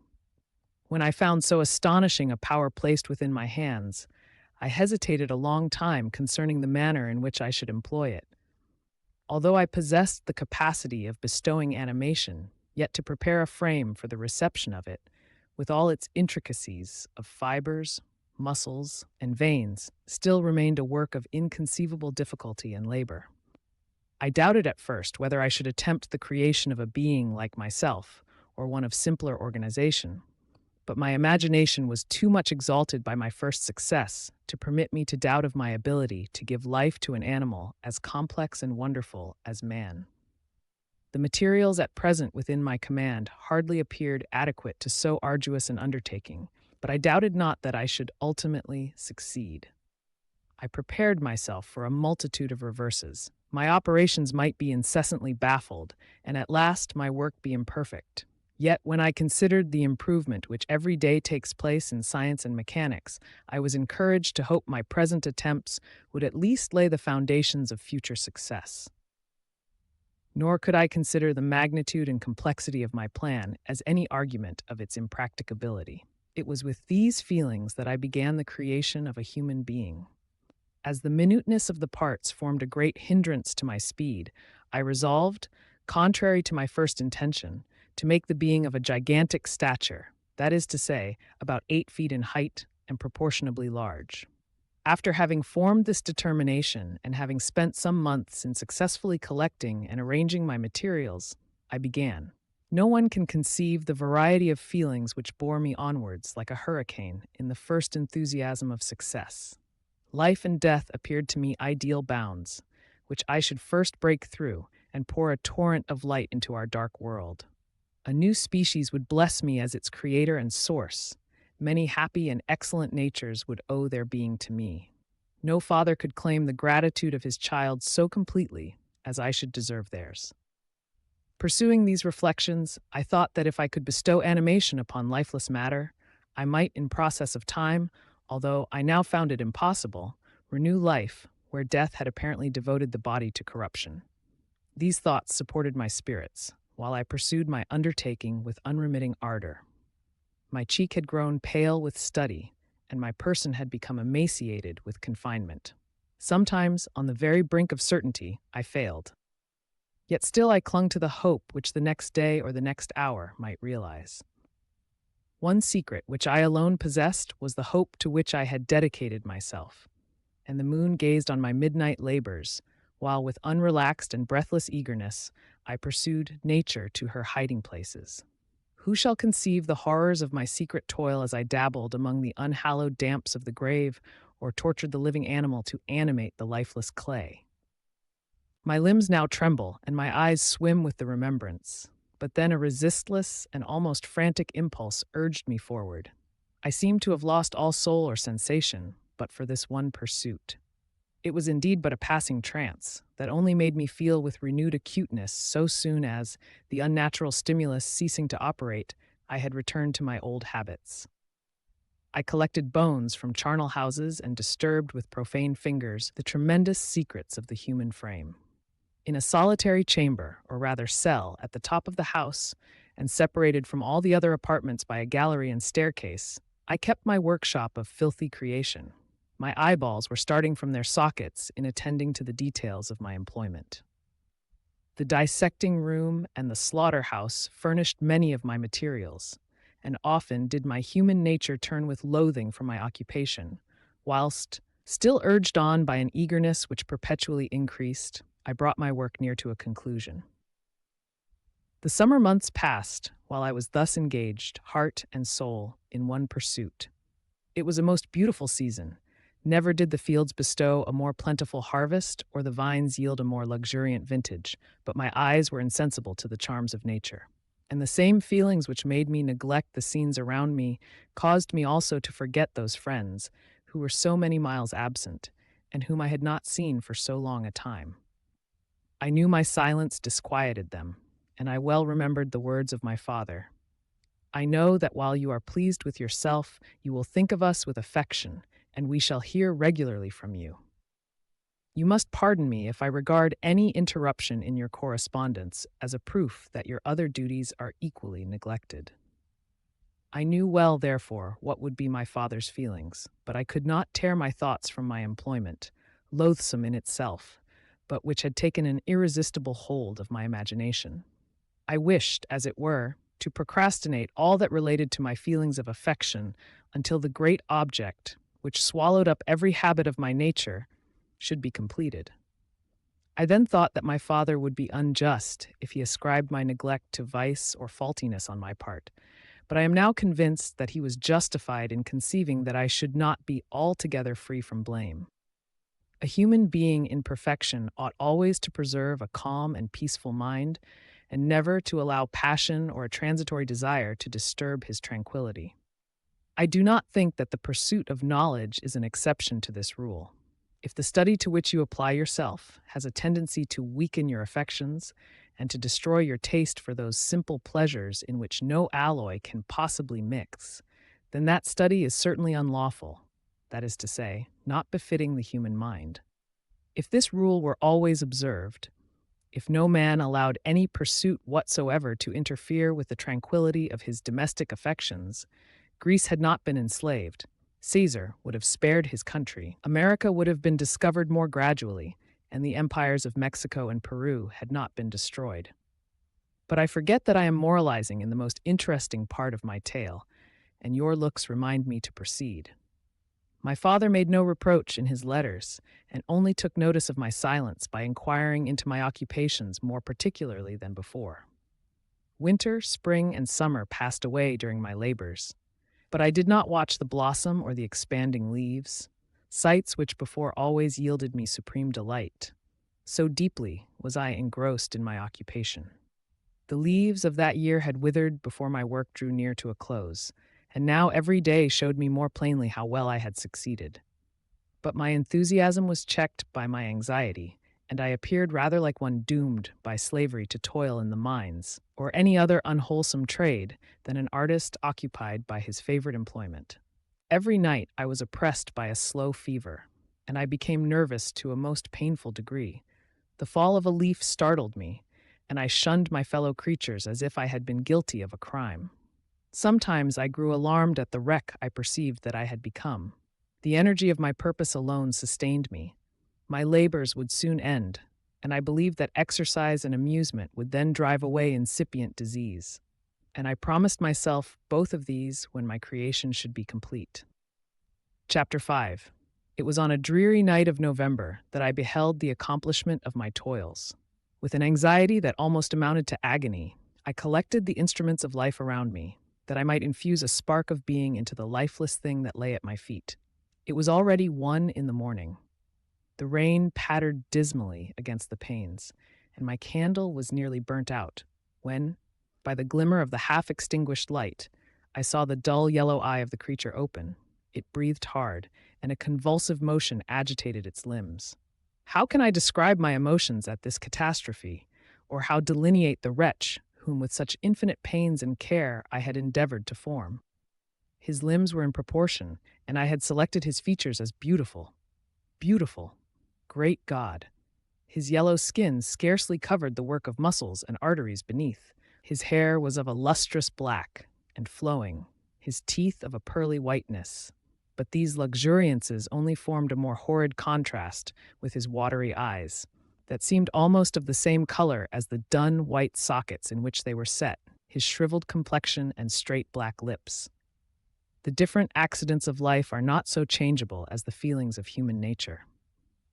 [SPEAKER 1] When I found so astonishing a power placed within my hands, I hesitated a long time concerning the manner in which I should employ it. Although I possessed the capacity of bestowing animation, yet to prepare a frame for the reception of it, with all its intricacies of fibers, muscles, and veins, still remained a work of inconceivable difficulty and labor. I doubted at first whether I should attempt the creation of a being like myself, or one of simpler organization, but my imagination was too much exalted by my first success to permit me to doubt of my ability to give life to an animal as complex and wonderful as man. The materials at present within my command hardly appeared adequate to so arduous an undertaking, but I doubted not that I should ultimately succeed. I prepared myself for a multitude of reverses. My operations might be incessantly baffled, and at last my work be imperfect. Yet, when I considered the improvement which every day takes place in science and mechanics, I was encouraged to hope my present attempts would at least lay the foundations of future success. Nor could I consider the magnitude and complexity of my plan as any argument of its impracticability. It was with these feelings that I began the creation of a human being. As the minuteness of the parts formed a great hindrance to my speed, I resolved, contrary to my first intention, to make the being of a gigantic stature, that is to say, about 8 feet in height and proportionably large. After having formed this determination and having spent some months in successfully collecting and arranging my materials, I began. No one can conceive the variety of feelings which bore me onwards like a hurricane in the first enthusiasm of success. Life and death appeared to me ideal bounds, which I should first break through and pour a torrent of light into our dark world. A new species would bless me as its creator and source. Many happy and excellent natures would owe their being to me. No father could claim the gratitude of his child so completely as I should deserve theirs. Pursuing these reflections, I thought that if I could bestow animation upon lifeless matter, I might, in process of time, although I now found it impossible, renew life where death had apparently devoted the body to corruption. These thoughts supported my spirits, while I pursued my undertaking with unremitting ardor. My cheek had grown pale with study, and my person had become emaciated with confinement. Sometimes, on the very brink of certainty, I failed. Yet still I clung to the hope which the next day or the next hour might realize. One secret which I alone possessed was the hope to which I had dedicated myself, and the moon gazed on my midnight labors, while with unrelaxed and breathless eagerness I pursued nature to her hiding places. Who shall conceive the horrors of my secret toil as I dabbled among the unhallowed damps of the grave or tortured the living animal to animate the lifeless clay? My limbs now tremble and my eyes swim with the remembrance, but then a resistless and almost frantic impulse urged me forward. I seemed to have lost all soul or sensation, but for this one pursuit. It was indeed but a passing trance that only made me feel with renewed acuteness so soon as, the unnatural stimulus ceasing to operate, I had returned to my old habits. I collected bones from charnel houses and disturbed with profane fingers the tremendous secrets of the human frame. In a solitary chamber, or rather cell, at the top of the house, and separated from all the other apartments by a gallery and staircase, I kept my workshop of filthy creation. My eyeballs were starting from their sockets in attending to the details of my employment. The dissecting room and the slaughterhouse furnished many of my materials, and often did my human nature turn with loathing from my occupation, whilst, still urged on by an eagerness which perpetually increased, I brought my work near to a conclusion. The summer months passed while I was thus engaged, heart and soul, in one pursuit. It was a most beautiful season. Never did the fields bestow a more plentiful harvest or the vines yield a more luxuriant vintage, but my eyes were insensible to the charms of nature. And the same feelings which made me neglect the scenes around me caused me also to forget those friends who were so many miles absent, and whom I had not seen for so long a time. I knew my silence disquieted them, and I well remembered the words of my father. I know that while you are pleased with yourself, you will think of us with affection, and we shall hear regularly from you. You must pardon me if I regard any interruption in your correspondence as a proof that your other duties are equally neglected. I knew well, therefore, what would be my father's feelings, but I could not tear my thoughts from my employment, loathsome in itself, but which had taken an irresistible hold of my imagination. I wished, as it were, to procrastinate all that related to my feelings of affection until the great object, which swallowed up every habit of my nature, should be completed. I then thought that my father would be unjust if he ascribed my neglect to vice or faultiness on my part, but I am now convinced that he was justified in conceiving that I should not be altogether free from blame. A human being in perfection ought always to preserve a calm and peaceful mind, and never to allow passion or a transitory desire to disturb his tranquility. I do not think that the pursuit of knowledge is an exception to this rule. If the study to which you apply yourself has a tendency to weaken your affections and to destroy your taste for those simple pleasures in which no alloy can possibly mix, then that study is certainly unlawful, that is to say, not befitting the human mind. If this rule were always observed, if no man allowed any pursuit whatsoever to interfere with the tranquility of his domestic affections, Greece had not been enslaved. Caesar would have spared his country. America would have been discovered more gradually, and the empires of Mexico and Peru had not been destroyed. But I forget that I am moralizing in the most interesting part of my tale, and your looks remind me to proceed. My father made no reproach in his letters, and only took notice of my silence by inquiring into my occupations more particularly than before. Winter, spring, and summer passed away during my labors, but I did not watch the blossom or the expanding leaves, sights which before always yielded me supreme delight. So deeply was I engrossed in my occupation. The leaves of that year had withered before my work drew near to a close, and now every day showed me more plainly how well I had succeeded. But my enthusiasm was checked by my anxiety, and I appeared rather like one doomed by slavery to toil in the mines, or any other unwholesome trade, than an artist occupied by his favorite employment. Every night I was oppressed by a slow fever, and I became nervous to a most painful degree. The fall of a leaf startled me, and I shunned my fellow creatures as if I had been guilty of a crime. Sometimes I grew alarmed at the wreck I perceived that I had become. The energy of my purpose alone sustained me. My labors would soon end, and I believed that exercise and amusement would then drive away incipient disease. And I promised myself both of these when my creation should be complete. Chapter 5. It was on a dreary night of November that I beheld the accomplishment of my toils. With an anxiety that almost amounted to agony, I collected the instruments of life around me, that I might infuse a spark of being into the lifeless thing that lay at my feet. It was already 1 in the morning. The rain pattered dismally against the panes, and my candle was nearly burnt out, when, by the glimmer of the half-extinguished light, I saw the dull yellow eye of the creature open. It breathed hard, and a convulsive motion agitated its limbs. How can I describe my emotions at this catastrophe, or how delineate the wretch whom with such infinite pains and care I had endeavored to form? His limbs were in proportion, and I had selected his features as beautiful. Beautiful. Great God! His yellow skin scarcely covered the work of muscles and arteries beneath. His hair was of a lustrous black and flowing, his teeth of a pearly whiteness. But these luxuriances only formed a more horrid contrast with his watery eyes, that seemed almost of the same color as the dun white sockets in which they were set, his shriveled complexion and straight black lips. The different accidents of life are not so changeable as the feelings of human nature.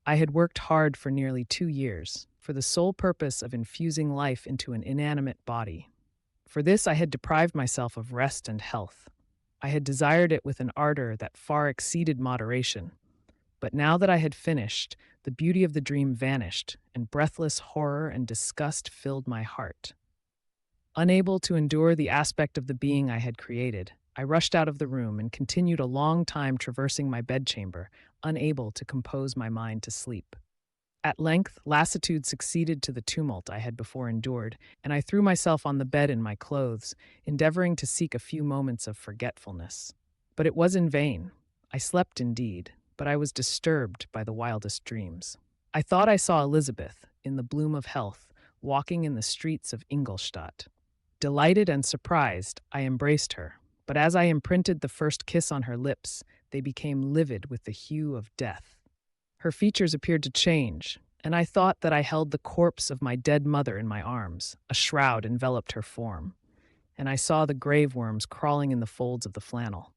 [SPEAKER 1] I had worked hard for nearly 2 years, for the sole purpose of infusing life into an inanimate body. For this I had deprived myself of rest and health. I had desired it with an ardor that far exceeded moderation. But now that I had finished, the beauty of the dream vanished, and breathless horror and disgust filled my heart. Unable to endure the aspect of the being I had created, I rushed out of the room and continued a long time traversing my bedchamber, unable to compose my mind to sleep. At length, lassitude succeeded to the tumult I had before endured, and I threw myself on the bed in my clothes, endeavoring to seek a few moments of forgetfulness. But it was in vain. I slept indeed, but I was disturbed by the wildest dreams. I thought I saw Elizabeth, in the bloom of health, walking in the streets of Ingolstadt. Delighted and surprised, I embraced her, but as I imprinted the first kiss on her lips, they became livid with the hue of death. Her features appeared to change, and I thought that I held the corpse of my dead mother in my arms. A shroud enveloped her form, and I saw the grave worms crawling in the folds of the flannel.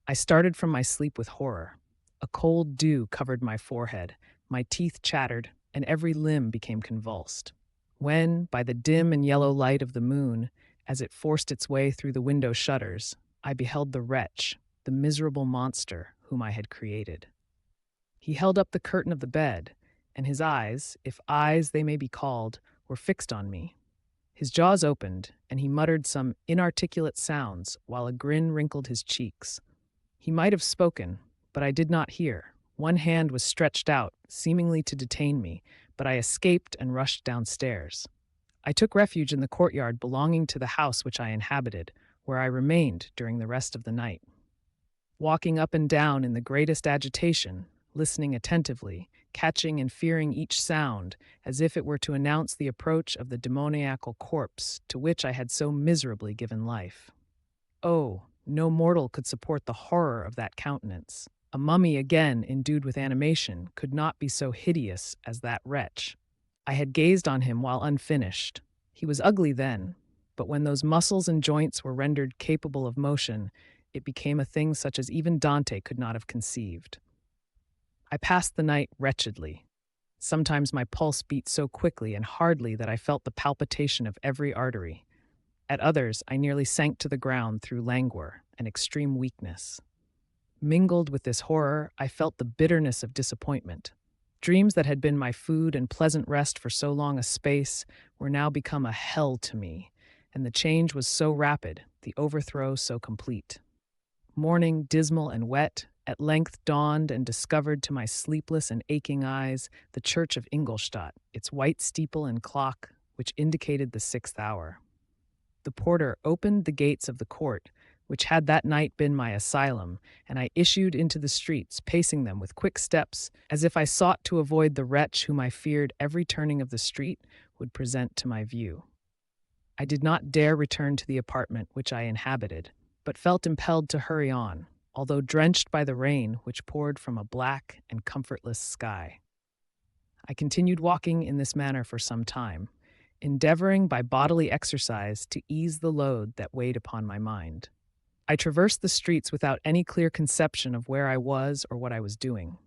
[SPEAKER 1] I started from my sleep with horror. A cold dew covered my forehead, my teeth chattered, and every limb became convulsed. When, by the dim and yellow light of the moon, as it forced its way through the window shutters, I beheld the wretch, the miserable monster whom I had created. He held up the curtain of the bed, and his eyes, if eyes they may be called, were fixed on me. His jaws opened, and he muttered some inarticulate sounds while a grin wrinkled his cheeks. He might have spoken, but I did not hear. One hand was stretched out, seemingly to detain me, but I escaped and rushed downstairs. I took refuge in the courtyard belonging to the house which I inhabited, where I remained during the rest of the night. Walking up and down in the greatest agitation, listening attentively, catching and fearing each sound, as if it were to announce the approach of the demoniacal corpse to which I had so miserably given life. Oh, no mortal could support the horror of that countenance. A mummy again endued with animation could not be so hideous as that wretch. I had gazed on him while unfinished. He was ugly then, but when those muscles and joints were rendered capable of motion, it became a thing such as even Dante could not have conceived. I passed the night wretchedly. Sometimes my pulse beat so quickly and hardly that I felt the palpitation of every artery. At others, I nearly sank to the ground through languor and extreme weakness. Mingled with this horror, I felt the bitterness of disappointment. Dreams that had been my food and pleasant rest for so long a space were now become a hell to me, and the change was so rapid, the overthrow so complete. Morning, dismal and wet, at length dawned and discovered to my sleepless and aching eyes the church of Ingolstadt, its white steeple and clock, which indicated the 6th hour. The porter opened the gates of the court, which had that night been my asylum, and I issued into the streets, pacing them with quick steps, as if I sought to avoid the wretch whom I feared every turning of the street would present to my view. I did not dare return to the apartment which I inhabited, but felt impelled to hurry on, although drenched by the rain which poured from a black and comfortless sky. I continued walking in this manner for some time, endeavoring by bodily exercise to ease the load that weighed upon my mind. I traversed the streets without any clear conception of where I was or what I was doing.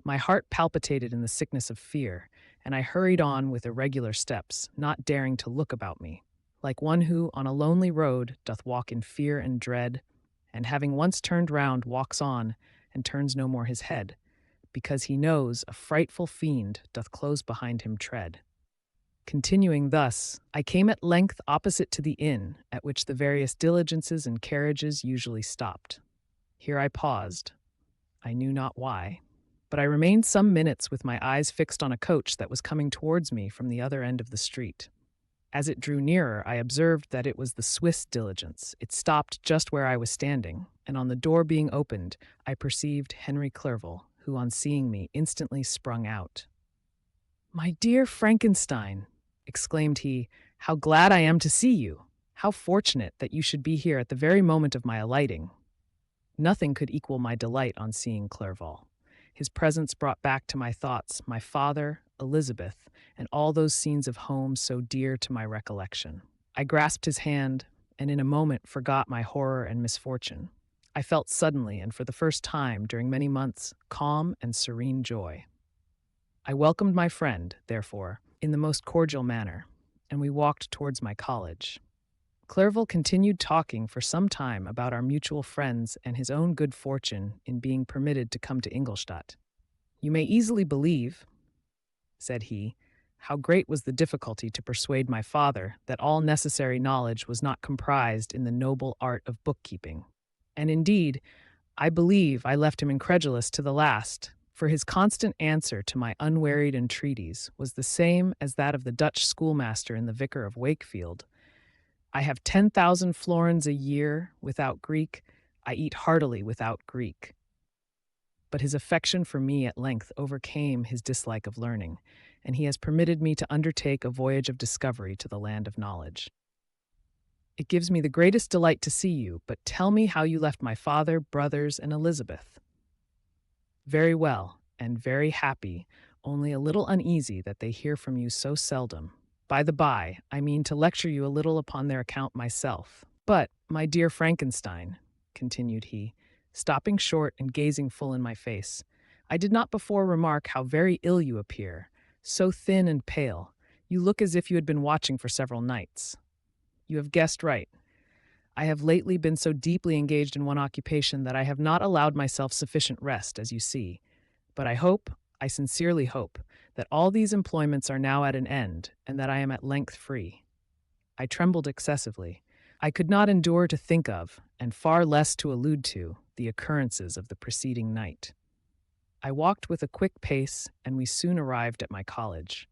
[SPEAKER 1] My heart palpitated in the sickness of fear, and I hurried on with irregular steps, not daring to look about me, like one who, on a lonely road, doth walk in fear and dread, and having once turned round, walks on, and turns no more his head, because he knows a frightful fiend doth close behind him tread. Continuing thus, I came at length opposite to the inn, at which the various diligences and carriages usually stopped. Here I paused. I knew not why, but I remained some minutes with my eyes fixed on a coach that was coming towards me from the other end of the street. As it drew nearer, I observed that it was the Swiss diligence. It stopped just where I was standing, and on the door being opened, I perceived Henry Clerval, who, on seeing me, instantly sprung out. "My dear Frankenstein," exclaimed he, "how glad I am to see you! How fortunate that you should be here at the very moment of my alighting." Nothing could equal my delight on seeing Clerval. His presence brought back to my thoughts my father, Elizabeth, and all those scenes of home so dear to my recollection. I grasped his hand, and in a moment forgot my horror and misfortune. I felt suddenly, and for the first time during many months, calm and serene joy. I welcomed my friend, therefore, in the most cordial manner, and we walked towards my college. Clerval continued talking for some time about our mutual friends and his own good fortune in being permitted to come to Ingolstadt. "You may easily believe," said he, "how great was the difficulty to persuade my father that all necessary knowledge was not comprised in the noble art of bookkeeping. And indeed, I believe I left him incredulous to the last, for his constant answer to my unwearied entreaties was the same as that of the Dutch schoolmaster in the Vicar of Wakefield. I have 10,000 florins a year without Greek. I eat heartily without Greek. But his affection for me at length overcame his dislike of learning, and he has permitted me to undertake a voyage of discovery to the land of knowledge. It gives me the greatest delight to see you, but tell me how you left my father, brothers, and Elizabeth." "Very well, and very happy, only a little uneasy that they hear from you so seldom. By the by, I mean to lecture you a little upon their account myself. But, my dear Frankenstein," continued he, stopping short and gazing full in my face, "I did not before remark how very ill you appear, so thin and pale. You look as if you had been watching for several nights." "You have guessed right. I have lately been so deeply engaged in one occupation that I have not allowed myself sufficient rest, as you see. But I sincerely hope, that all these employments are now at an end, and that I am at length free." I trembled excessively. I could not endure to think of, and far less to allude to, the occurrences of the preceding night. I walked with a quick pace, and we soon arrived at my college.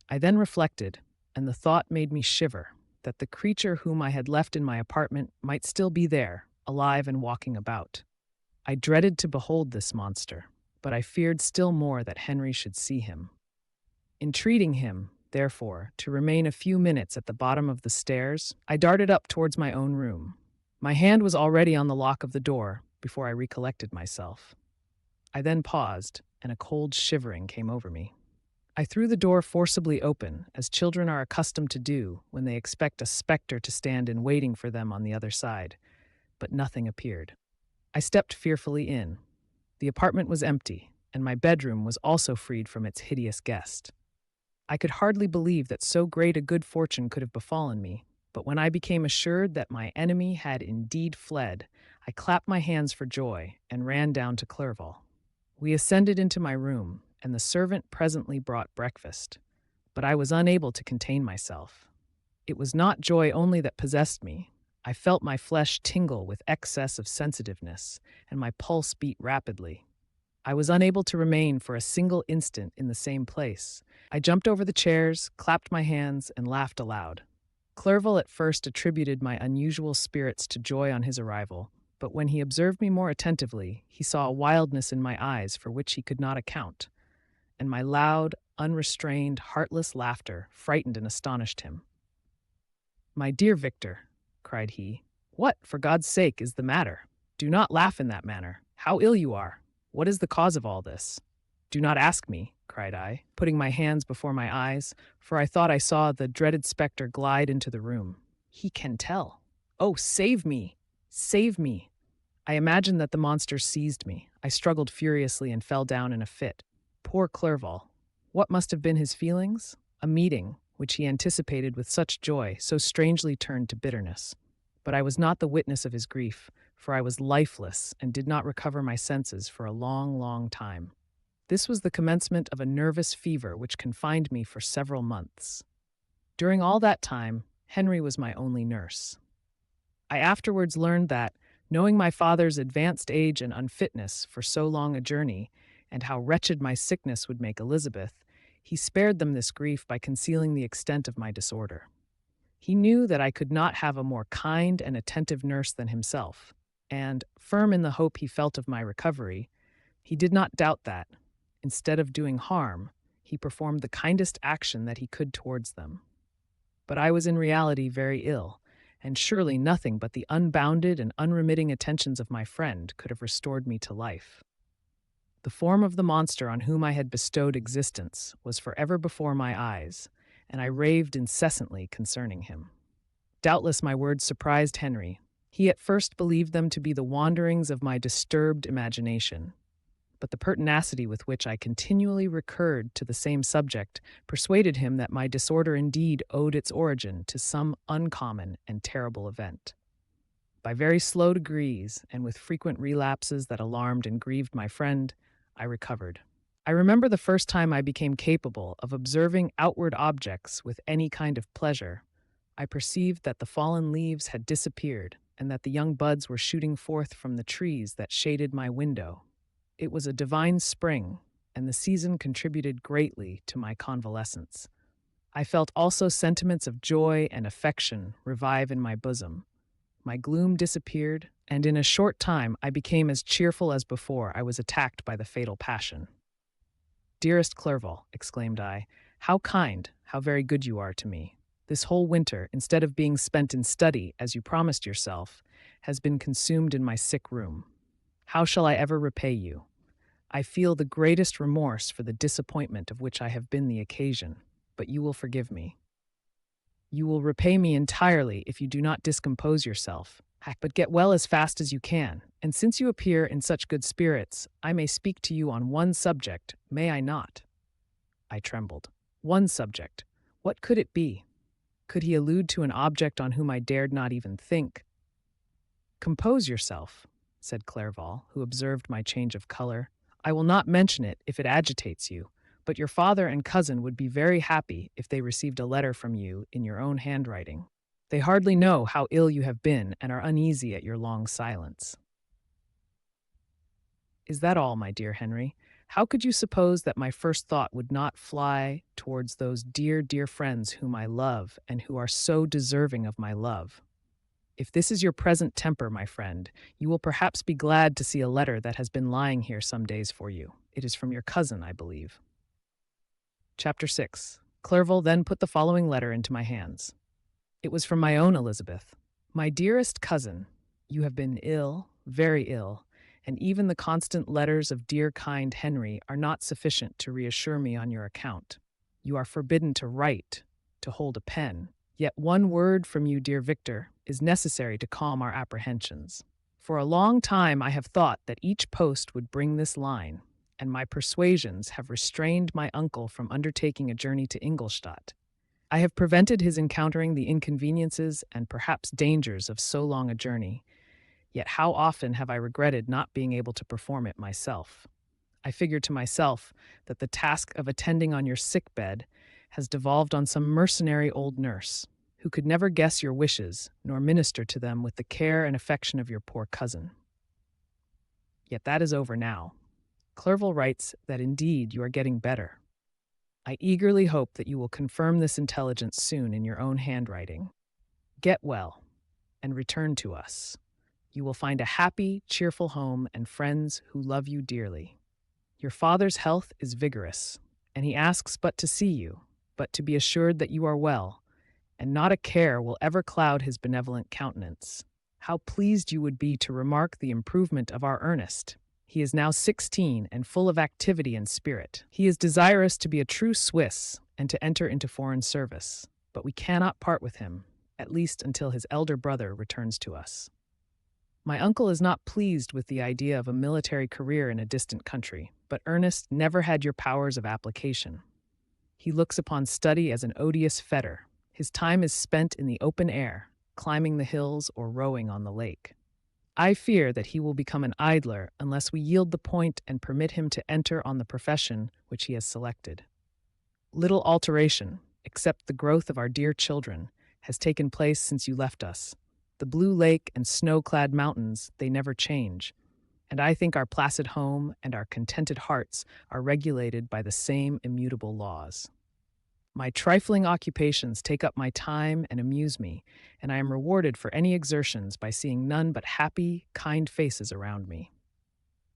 [SPEAKER 1] I then reflected, and the thought made me shiver, that the creature whom I had left in my apartment might still be there, alive and walking about. I dreaded to behold this monster, but I feared still more that Henry should see him. Entreating him, therefore, to remain a few minutes at the bottom of the stairs, I darted up towards my own room. My hand was already on the lock of the door before I recollected myself. I then paused, and a cold shivering came over me. I threw the door forcibly open, as children are accustomed to do when they expect a specter to stand in waiting for them on the other side, but nothing appeared. I stepped fearfully in. The apartment was empty, and my bedroom was also freed from its hideous guest. I could hardly believe that so great a good fortune could have befallen me, but when I became assured that my enemy had indeed fled, I clapped my hands for joy and ran down to Clerval. We ascended into my room, and the servant presently brought breakfast, but I was unable to contain myself. It was not joy only that possessed me. I felt my flesh tingle with excess of sensitiveness, and my pulse beat rapidly. I was unable to remain for a single instant in the same place. I jumped over the chairs, clapped my hands, and laughed aloud. Clerval at first attributed my unusual spirits to joy on his arrival, but when he observed me more attentively, he saw a wildness in my eyes for which he could not account, and my loud, unrestrained, heartless laughter frightened and astonished him. "My dear Victor," cried he, "what, for God's sake, is the matter? Do not laugh in that manner. How ill you are! What is the cause of all this?" "Do not ask me," cried I, putting my hands before my eyes, for I thought I saw the dreaded spectre glide into the room. "He can tell. Oh, save me! Save me!" I imagined that the monster seized me. I struggled furiously and fell down in a fit. Poor Clerval! What must have been his feelings? A meeting, which he anticipated with such joy, so strangely turned to bitterness. But I was not the witness of his grief, for I was lifeless and did not recover my senses for a long, long time. This was the commencement of a nervous fever which confined me for several months. During all that time, Henry was my only nurse. I afterwards learned that, knowing my father's advanced age and unfitness for so long a journey, and how wretched my sickness would make Elizabeth, he spared them this grief by concealing the extent of my disorder. He knew that I could not have a more kind and attentive nurse than himself, and, firm in the hope he felt of my recovery, he did not doubt that, instead of doing harm, he performed the kindest action that he could towards them. But I was in reality very ill, and surely nothing but the unbounded and unremitting attentions of my friend could have restored me to life. The form of the monster on whom I had bestowed existence was forever before my eyes, and I raved incessantly concerning him. Doubtless my words surprised Henry. He at first believed them to be the wanderings of my disturbed imagination, but the pertinacity with which I continually recurred to the same subject persuaded him that my disorder indeed owed its origin to some uncommon and terrible event. By very slow degrees, and with frequent relapses that alarmed and grieved my friend, I recovered. I remember the first time I became capable of observing outward objects with any kind of pleasure. I perceived that the fallen leaves had disappeared, and that the young buds were shooting forth from the trees that shaded my window. It was a divine spring, and the season contributed greatly to my convalescence. I felt also sentiments of joy and affection revive in my bosom. My gloom disappeared, and in a short time I became as cheerful as before I was attacked by the fatal passion. "Dearest Clerval," exclaimed I, "how kind, how very good you are to me. This whole winter, instead of being spent in study, as you promised yourself, has been consumed in my sick room. How shall I ever repay you? I feel the greatest remorse for the disappointment of which I have been the occasion, but you will forgive me. You will repay me entirely if you do not discompose yourself, but get well as fast as you can, and since you appear in such good spirits, I may speak to you on one subject, may I not?" I trembled. One subject. What could it be? Could he allude to an object on whom I dared not even think? "Compose yourself," said Clerval, who observed my change of color. "I will not mention it if it agitates you, but your father and cousin would be very happy if they received a letter from you in your own handwriting. They hardly know how ill you have been and are uneasy at your long silence. Is that all, my dear Henry? How could you suppose that my first thought would not fly towards those dear, dear friends whom I love and who are so deserving of my love? If this is your present temper, my friend, you will perhaps be glad to see a letter that has been lying here some days for you. It is from your cousin, I believe. Chapter 6. Clerval then put the following letter into my hands. It was from my own Elizabeth. My dearest cousin, you have been ill, very ill, and even the constant letters of dear kind Henry are not sufficient to reassure me on your account. You are forbidden to write, to hold a pen. Yet one word from you, dear Victor, is necessary to calm our apprehensions. For a long time I have thought that each post would bring this line, and my persuasions have restrained my uncle from undertaking a journey to Ingolstadt. I have prevented his encountering the inconveniences and perhaps dangers of so long a journey, yet how often have I regretted not being able to perform it myself. I figured to myself that the task of attending on your sick bed has devolved on some mercenary old nurse, who could never guess your wishes, nor minister to them with the care and affection of your poor cousin. Yet that is over now. Clerval writes that indeed you are getting better. I eagerly hope that you will confirm this intelligence soon in your own handwriting. Get well, and return to us. You will find a happy, cheerful home and friends who love you dearly. Your father's health is vigorous, and he asks but to see you, but to be assured that you are well, and not a care will ever cloud his benevolent countenance. How pleased you would be to remark the improvement of our Ernest. He is now 16 and full of activity and spirit. He is desirous to be a true Swiss and to enter into foreign service, but we cannot part with him, at least until his elder brother returns to us. My uncle is not pleased with the idea of a military career in a distant country, but Ernest never had your powers of application. He looks upon study as an odious fetter. His time is spent in the open air, climbing the hills or rowing on the lake. I fear that he will become an idler unless we yield the point and permit him to enter on the profession which he has selected. Little alteration, except the growth of our dear children, has taken place since you left us. The blue lake and snow-clad mountains, they never change, and I think our placid home and our contented hearts are regulated by the same immutable laws. My trifling occupations take up my time and amuse me, and I am rewarded for any exertions by seeing none but happy, kind faces around me.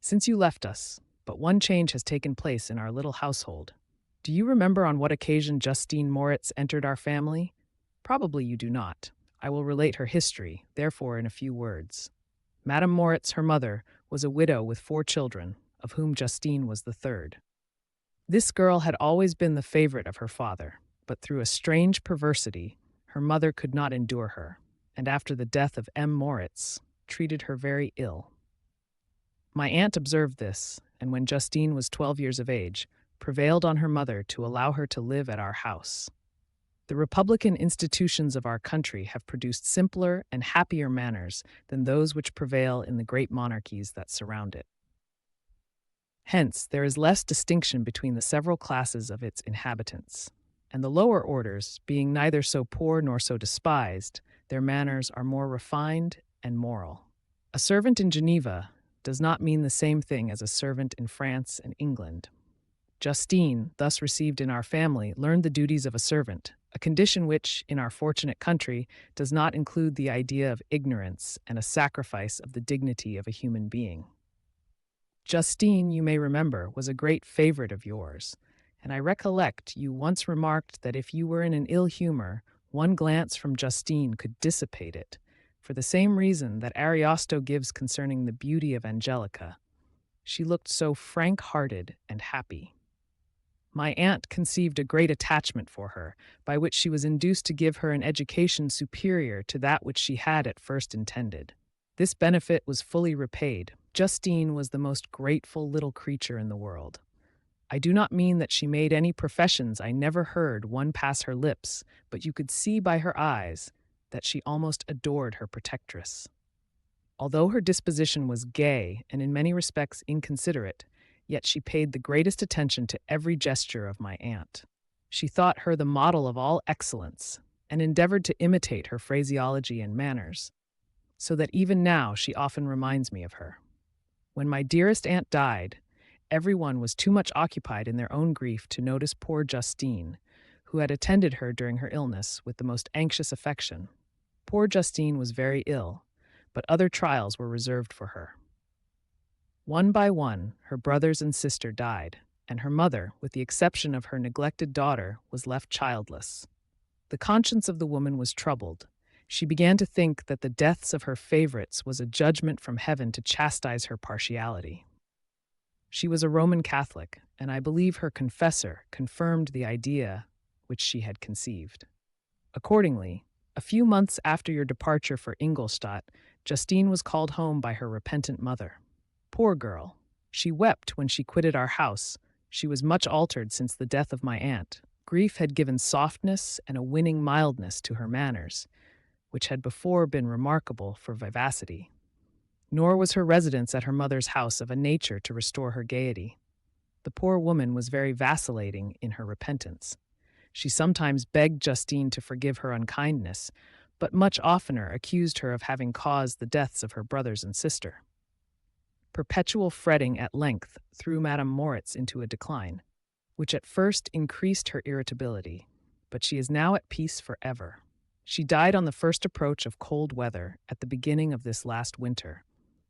[SPEAKER 1] Since you left us, but one change has taken place in our little household. Do you remember on what occasion Justine Moritz entered our family? Probably you do not. I will relate her history, therefore, in a few words. Madame Moritz, her mother, was a widow with 4 children, of whom Justine was the third. This girl had always been the favorite of her father, but through a strange perversity, her mother could not endure her, and after the death of M. Moritz, treated her very ill. My aunt observed this, and when Justine was 12 years of age, prevailed on her mother to allow her to live at our house. The republican institutions of our country have produced simpler and happier manners than those which prevail in the great monarchies that surround it. Hence, there is less distinction between the several classes of its inhabitants, and the lower orders, being neither so poor nor so despised, their manners are more refined and moral. A servant in Geneva does not mean the same thing as a servant in France and England. Justine, thus received in our family, learned the duties of a servant, a condition which, in our fortunate country, does not include the idea of ignorance and a sacrifice of the dignity of a human being. Justine, you may remember, was a great favorite of yours, and I recollect you once remarked that if you were in an ill humor, one glance from Justine could dissipate it, for the same reason that Ariosto gives concerning the beauty of Angelica. She looked so frank-hearted and happy. My aunt conceived a great attachment for her, by which she was induced to give her an education superior to that which she had at first intended. This benefit was fully repaid. Justine was the most grateful little creature in the world. I do not mean that she made any professions I never heard one pass her lips, but you could see by her eyes that she almost adored her protectress. Although her disposition was gay and in many respects inconsiderate, yet she paid the greatest attention to every gesture of my aunt. She thought her the model of all excellence, and endeavored to imitate her phraseology and manners, so that even now she often reminds me of her. When my dearest aunt died, everyone was too much occupied in their own grief to notice poor Justine, who had attended her during her illness with the most anxious affection. Poor Justine was very ill, but other trials were reserved for her. One by one, her brothers and sister died, and her mother, with the exception of her neglected daughter, was left childless. The conscience of the woman was troubled. She began to think that the deaths of her favorites was a judgment from heaven to chastise her partiality. She was a Roman Catholic, and I believe her confessor confirmed the idea which she had conceived. Accordingly, a few months after your departure for Ingolstadt, Justine was called home by her repentant mother. Poor girl! She wept when she quitted our house. She was much altered since the death of my aunt. Grief had given softness and a winning mildness to her manners, which had before been remarkable for vivacity. Nor was her residence at her mother's house of a nature to restore her gaiety. The poor woman was very vacillating in her repentance. She sometimes begged Justine to forgive her unkindness, but much oftener accused her of having caused the deaths of her brothers and sister. Perpetual fretting at length threw Madame Moritz into a decline, which at first increased her irritability, but she is now at peace forever. She died on the first approach of cold weather at the beginning of this last winter.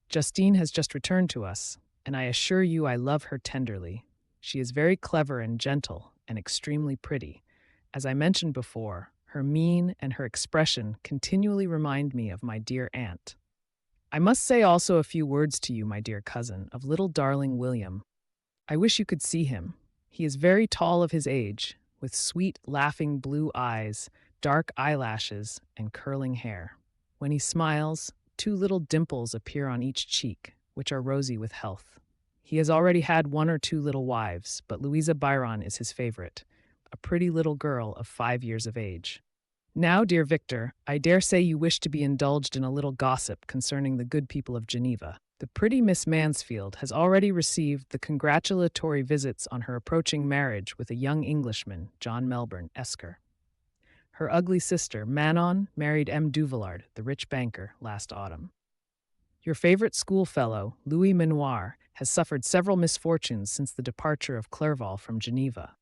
[SPEAKER 1] Justine has just returned to us, and I assure you I love her tenderly. She is very clever and gentle and extremely pretty. As I mentioned before, her mien and her expression continually remind me of my dear aunt. I must say also a few words to you, my dear cousin, of little darling William. I wish you could see him. He is very tall of his age, with sweet, laughing blue eyes, dark eyelashes, and curling hair. When he smiles, 2 little dimples appear on each cheek, which are rosy with health. He has already had 1 or 2 little wives, but Louisa Byron is his favorite, a pretty little girl of 5 years of age. Now, dear Victor, I dare say you wish to be indulged in a little gossip concerning the good people of Geneva. The pretty Miss Mansfield has already received the congratulatory visits on her approaching marriage with a young Englishman, John Melbourne, Esker. Her ugly sister, Manon, married M. Duvillard, the rich banker, last autumn. Your favorite schoolfellow, Louis Minoir, has suffered several misfortunes since the departure of Clerval from Geneva.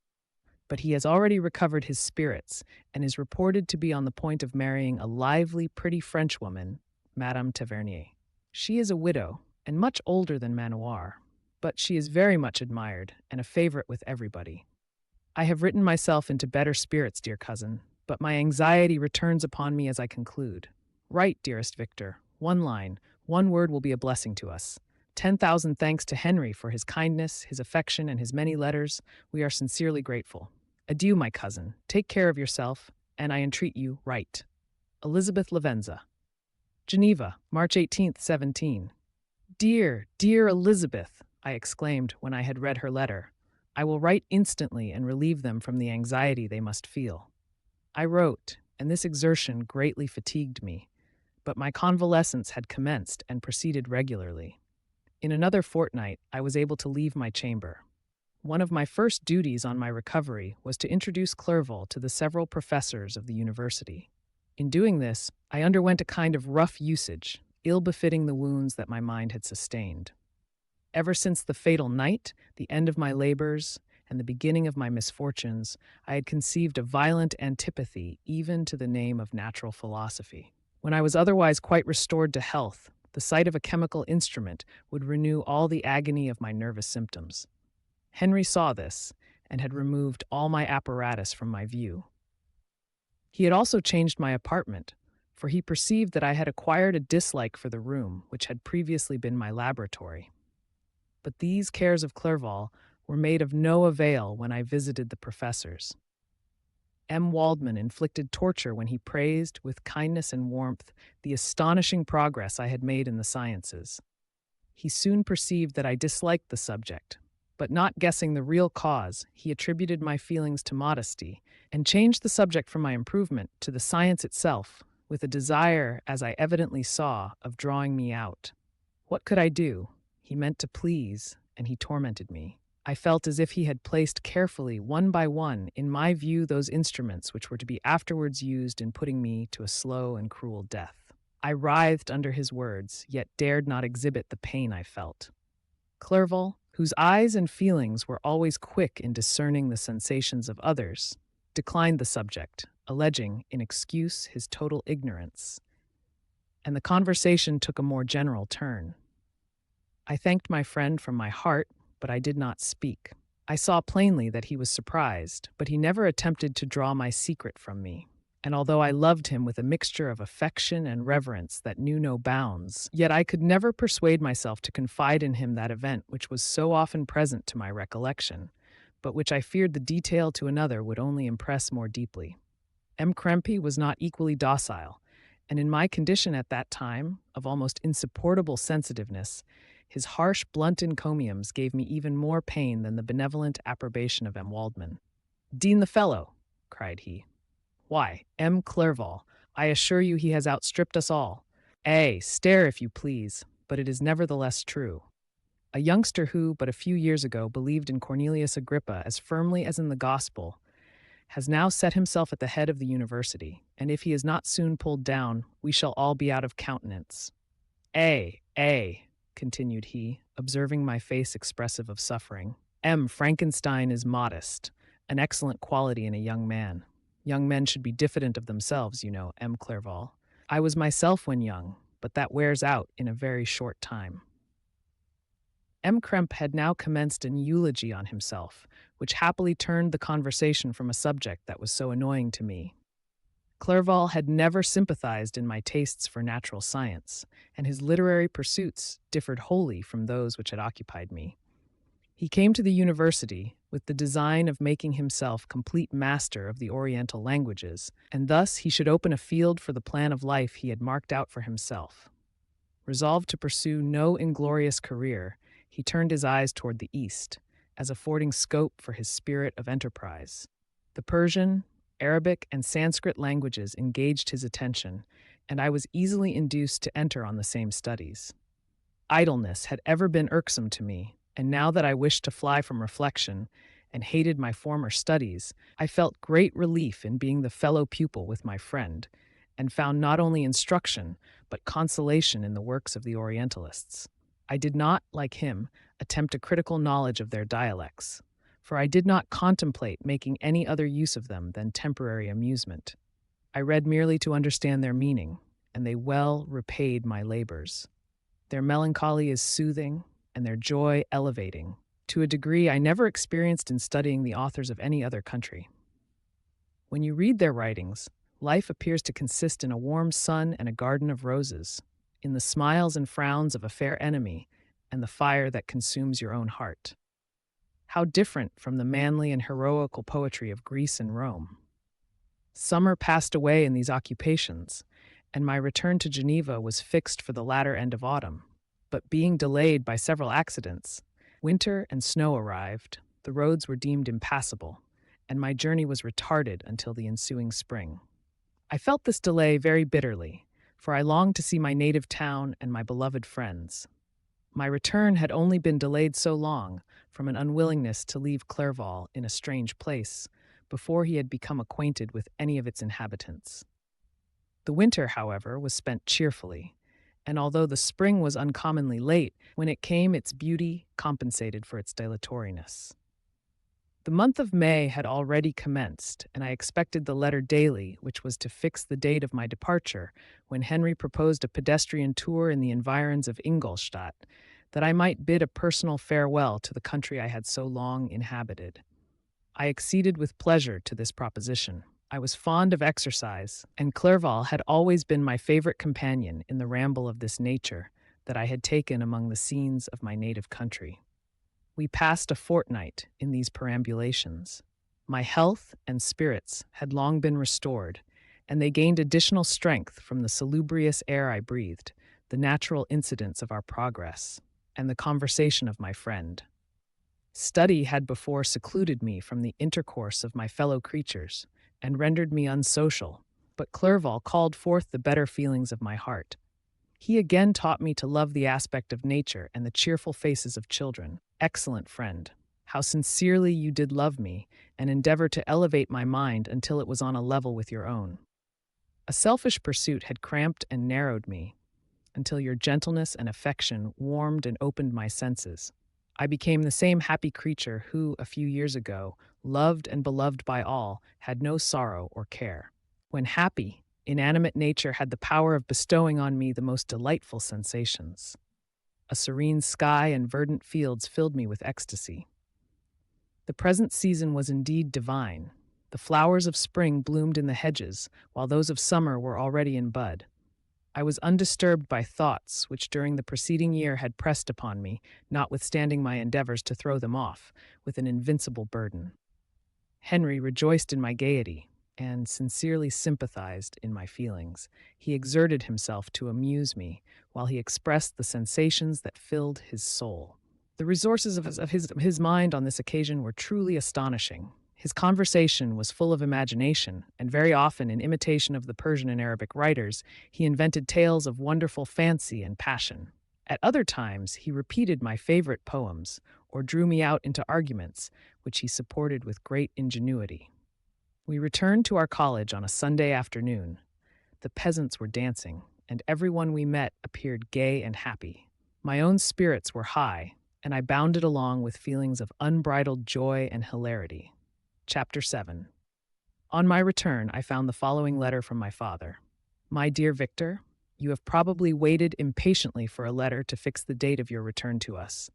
[SPEAKER 1] But he has already recovered his spirits and is reported to be on the point of marrying a lively, pretty Frenchwoman, Madame Tavernier. She is a widow and much older than Manoir, but she is very much admired and a favorite with everybody. I have written myself into better spirits, dear cousin, but my anxiety returns upon me as I conclude. Write, dearest Victor. 1 line, 1 word will be a blessing to us. 10,000 thanks to Henry for his kindness, his affection, and his many letters. We are sincerely grateful. Adieu, my cousin. Take care of yourself, and I entreat you, write. Elizabeth Lavenza. Geneva, March 18th, 17. Dear, dear Elizabeth, I exclaimed when I had read her letter. I will write instantly and relieve them from the anxiety they must feel. I wrote, and this exertion greatly fatigued me, but my convalescence had commenced and proceeded regularly. In another fortnight, I was able to leave my chamber. One of my first duties on my recovery was to introduce Clerval to the several professors of the university. In doing this, I underwent a kind of rough usage, ill-befitting the wounds that my mind had sustained. Ever since the fatal night, the end of my labors, and the beginning of my misfortunes, I had conceived a violent antipathy even to the name of natural philosophy. When I was otherwise quite restored to health, the sight of a chemical instrument would renew all the agony of my nervous symptoms. Henry saw this, and had removed all my apparatus from my view. He had also changed my apartment, for he perceived that I had acquired a dislike for the room which had previously been my laboratory. But these cares of Clerval were made of no avail when I visited the professors. M. Waldman inflicted torture when he praised, with kindness and warmth, the astonishing progress I had made in the sciences. He soon perceived that I disliked the subject, but not guessing the real cause, he attributed my feelings to modesty, and changed the subject from my improvement to the science itself, with a desire, as I evidently saw, of drawing me out. What could I do? He meant to please, and he tormented me. I felt as if he had placed carefully, one by one, in my view, those instruments which were to be afterwards used in putting me to a slow and cruel death. I writhed under his words, yet dared not exhibit the pain I felt. Clerval, whose eyes and feelings were always quick in discerning the sensations of others, declined the subject, alleging, in excuse, his total ignorance, and the conversation took a more general turn. I thanked my friend from my heart, but I did not speak. I saw plainly that he was surprised, but he never attempted to draw my secret from me. And although I loved him with a mixture of affection and reverence that knew no bounds, yet I could never persuade myself to confide in him that event which was so often present to my recollection, but which I feared the detail to another would only impress more deeply. M. Krempe was not equally docile, and in my condition at that time, of almost insupportable sensitiveness, his harsh, blunt encomiums gave me even more pain than the benevolent approbation of M. Waldman. "Dean the fellow!" cried he. "Why, M. Clerval, I assure you he has outstripped us all. Stare if you please, but it is nevertheless true. A youngster who, but a few years ago, believed in Cornelius Agrippa as firmly as in the gospel, has now set himself at the head of the university, and if he is not soon pulled down, we shall all be out of countenance. Continued he, observing my face expressive of suffering. M. Frankenstein is modest, an excellent quality in a young man. Young men should be diffident of themselves, you know, M. Clerval. I was myself when young, but that wears out in a very short time." M. Krempe had now commenced an eulogy on himself, which happily turned the conversation from a subject that was so annoying to me. Clerval had never sympathized in my tastes for natural science, and his literary pursuits differed wholly from those which had occupied me. He came to the university with the design of making himself complete master of the Oriental languages, and thus he should open a field for the plan of life he had marked out for himself. Resolved to pursue no inglorious career, he turned his eyes toward the east, as affording scope for his spirit of enterprise. The Persian, Arabic, and Sanskrit languages engaged his attention, and I was easily induced to enter on the same studies. Idleness had ever been irksome to me, and now that I wished to fly from reflection and hated my former studies, I felt great relief in being the fellow pupil with my friend, and found not only instruction, but consolation in the works of the Orientalists. I did not, like him, attempt a critical knowledge of their dialects, for I did not contemplate making any other use of them than temporary amusement. I read merely to understand their meaning, and they well repaid my labors. Their melancholy is soothing, and their joy elevating, to a degree I never experienced in studying the authors of any other country. When you read their writings, life appears to consist in a warm sun and a garden of roses, in the smiles and frowns of a fair enemy, and the fire that consumes your own heart. How different from the manly and heroical poetry of Greece and Rome. Summer passed away in these occupations, and my return to Geneva was fixed for the latter end of autumn. But being delayed by several accidents, winter and snow arrived, the roads were deemed impassable, and my journey was retarded until the ensuing spring. I felt this delay very bitterly, for I longed to see my native town and my beloved friends. My return had only been delayed so long, from an unwillingness to leave Clerval in a strange place, before he had become acquainted with any of its inhabitants. The winter, however, was spent cheerfully, and although the spring was uncommonly late, when it came its beauty compensated for its dilatoriness. The month of May had already commenced, and I expected the letter daily, which was to fix the date of my departure, when Henry proposed a pedestrian tour in the environs of Ingolstadt, that I might bid a personal farewell to the country I had so long inhabited. I acceded with pleasure to this proposition. I was fond of exercise, and Clerval had always been my favorite companion in the ramble of this nature that I had taken among the scenes of my native country. We passed a fortnight in these perambulations. My health and spirits had long been restored, and they gained additional strength from the salubrious air I breathed, the natural incidents of our progress, and the conversation of my friend. Study had before secluded me from the intercourse of my fellow creatures, and rendered me unsocial, but Clerval called forth the better feelings of my heart. He again taught me to love the aspect of nature and the cheerful faces of children. Excellent friend! How sincerely you did love me, and endeavor to elevate my mind until it was on a level with your own. A selfish pursuit had cramped and narrowed me, until your gentleness and affection warmed and opened my senses. I became the same happy creature who, a few years ago, loved and beloved by all, had no sorrow or care. When happy, inanimate nature had the power of bestowing on me the most delightful sensations. A serene sky and verdant fields filled me with ecstasy. The present season was indeed divine. The flowers of spring bloomed in the hedges, while those of summer were already in bud. I was undisturbed by thoughts which during the preceding year had pressed upon me, notwithstanding my endeavors to throw them off, with an invincible burden. Henry rejoiced in my gaiety, and sincerely sympathized in my feelings. He exerted himself to amuse me, while he expressed the sensations that filled his soul. The resources of his mind on this occasion were truly astonishing. His conversation was full of imagination, and very often, in imitation of the Persian and Arabic writers, he invented tales of wonderful fancy and passion. At other times, he repeated my favorite poems, or drew me out into arguments, which he supported with great ingenuity. We returned to our college on a Sunday afternoon. The peasants were dancing, and everyone we met appeared gay and happy. My own spirits were high, and I bounded along with feelings of unbridled joy and hilarity. Chapter 7. On my return, I found the following letter from my father. My dear Victor, you have probably waited impatiently for a letter to fix the date of your return to us,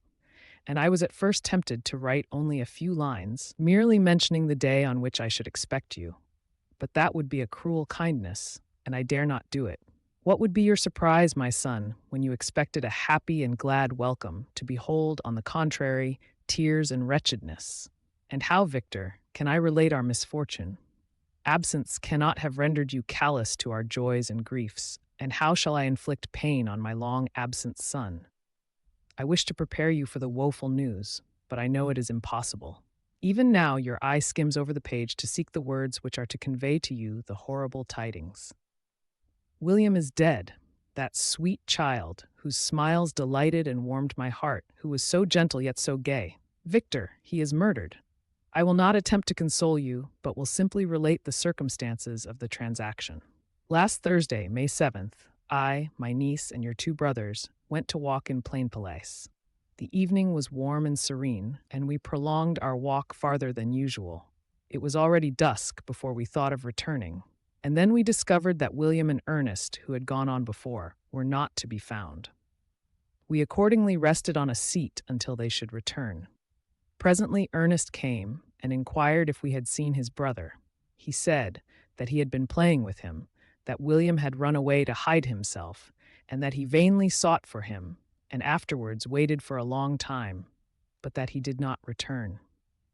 [SPEAKER 1] and I was at first tempted to write only a few lines, merely mentioning the day on which I should expect you. But that would be a cruel kindness, and I dare not do it. What would be your surprise, my son, when you expected a happy and glad welcome, to behold, on the contrary, tears and wretchedness? And how, Victor, can I relate our misfortune? Absence cannot have rendered you callous to our joys and griefs, and how shall I inflict pain on my long absent son? I wish to prepare you for the woeful news, but I know it is impossible. Even now your eye skims over the page to seek the words which are to convey to you the horrible tidings. William is dead, that sweet child whose smiles delighted and warmed my heart, who was so gentle yet so gay. Victor, he is murdered. I will not attempt to console you, but will simply relate the circumstances of the transaction. Last Thursday, May 7th, I, my niece, and your two brothers went to walk in Plain Place. The evening was warm and serene, and we prolonged our walk farther than usual. It was already dusk before we thought of returning, and then we discovered that William and Ernest, who had gone on before, were not to be found. We accordingly rested on a seat until they should return. Presently Ernest came and inquired if we had seen his brother. He said that he had been playing with him, that William had run away to hide himself, and that he vainly sought for him, and afterwards waited for a long time, but that he did not return.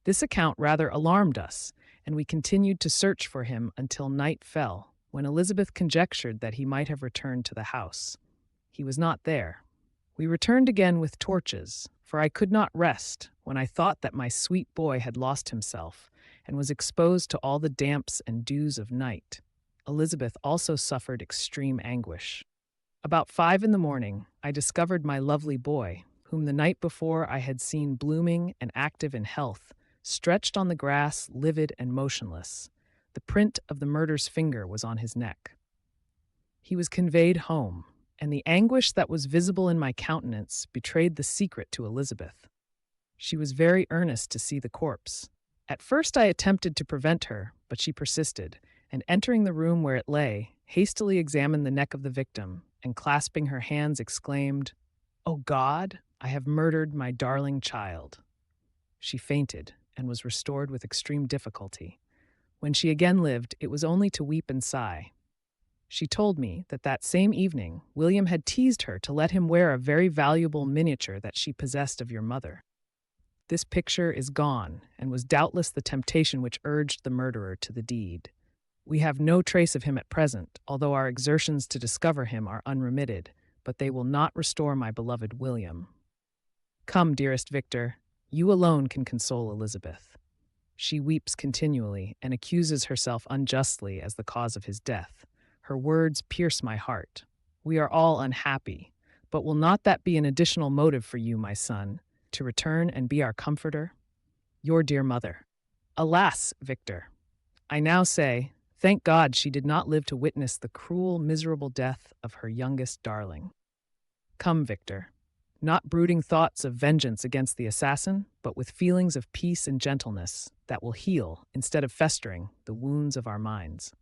[SPEAKER 1] This account rather alarmed us, and we continued to search for him until night fell, when Elizabeth conjectured that he might have returned to the house. He was not there. We returned again with torches, for I could not rest when I thought that my sweet boy had lost himself and was exposed to all the damps and dews of night. Elizabeth also suffered extreme anguish. About 5 a.m, I discovered my lovely boy, whom the night before I had seen blooming and active in health, stretched on the grass, livid and motionless. The print of the murder's finger was on his neck. He was conveyed home, and the anguish that was visible in my countenance betrayed the secret to Elizabeth. She was very earnest to see the corpse. At first I attempted to prevent her, but she persisted, and entering the room where it lay, hastily examined the neck of the victim, and clasping her hands exclaimed, "O God, I have murdered my darling child." She fainted, and was restored with extreme difficulty. When she again lived, it was only to weep and sigh. She told me that that same evening, William had teased her to let him wear a very valuable miniature that she possessed of your mother. This picture is gone, and was doubtless the temptation which urged the murderer to the deed. We have no trace of him at present, although our exertions to discover him are unremitted, but they will not restore my beloved William. Come, dearest Victor, you alone can console Elizabeth. She weeps continually and accuses herself unjustly as the cause of his death. Her words pierce my heart. We are all unhappy, but will not that be an additional motive for you, my son, to return and be our comforter? your dear mother. Alas, Victor, I now say, thank God she did not live to witness the cruel, miserable death of her youngest darling. Come, Victor, not brooding thoughts of vengeance against the assassin, but with feelings of peace and gentleness that will heal, instead of festering, the wounds of our minds.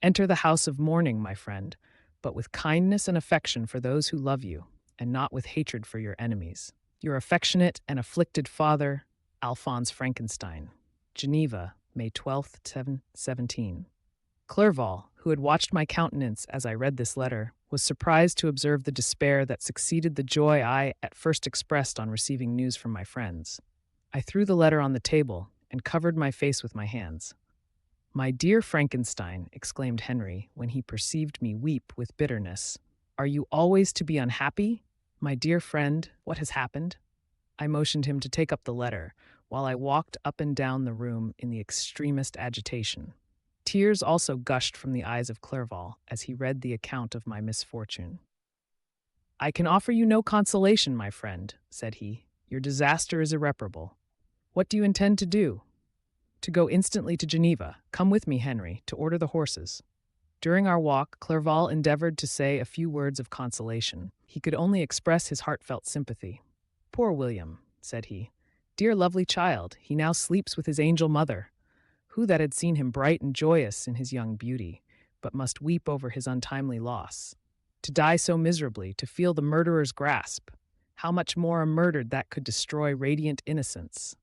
[SPEAKER 1] Enter the house of mourning, my friend, but with kindness and affection for those who love you, and not with hatred for your enemies. Your affectionate and afflicted father, Alphonse Frankenstein. Geneva, May 12th, 1717. Clerval, who had watched my countenance as I read this letter, was surprised to observe the despair that succeeded the joy I at first expressed on receiving news from my friends. I threw the letter on the table and covered my face with my hands. "My dear Frankenstein," exclaimed Henry when he perceived me weep with bitterness, "are you always to be unhappy? My dear friend, what has happened?" I motioned him to take up the letter, while I walked up and down the room in the extremest agitation. Tears also gushed from the eyes of Clerval as he read the account of my misfortune. "I can offer you no consolation, my friend," said he. "Your disaster is irreparable. What do you intend to do?" "To go instantly to Geneva. Come with me, Henry, to order the horses." During our walk, Clerval endeavored to say a few words of consolation. He could only express his heartfelt sympathy. "Poor William," said he. "Dear lovely child, he now sleeps with his angel mother. Who that had seen him bright and joyous in his young beauty, but must weep over his untimely loss? To die so miserably, to feel the murderer's grasp, how much more a murder that could destroy radiant innocence?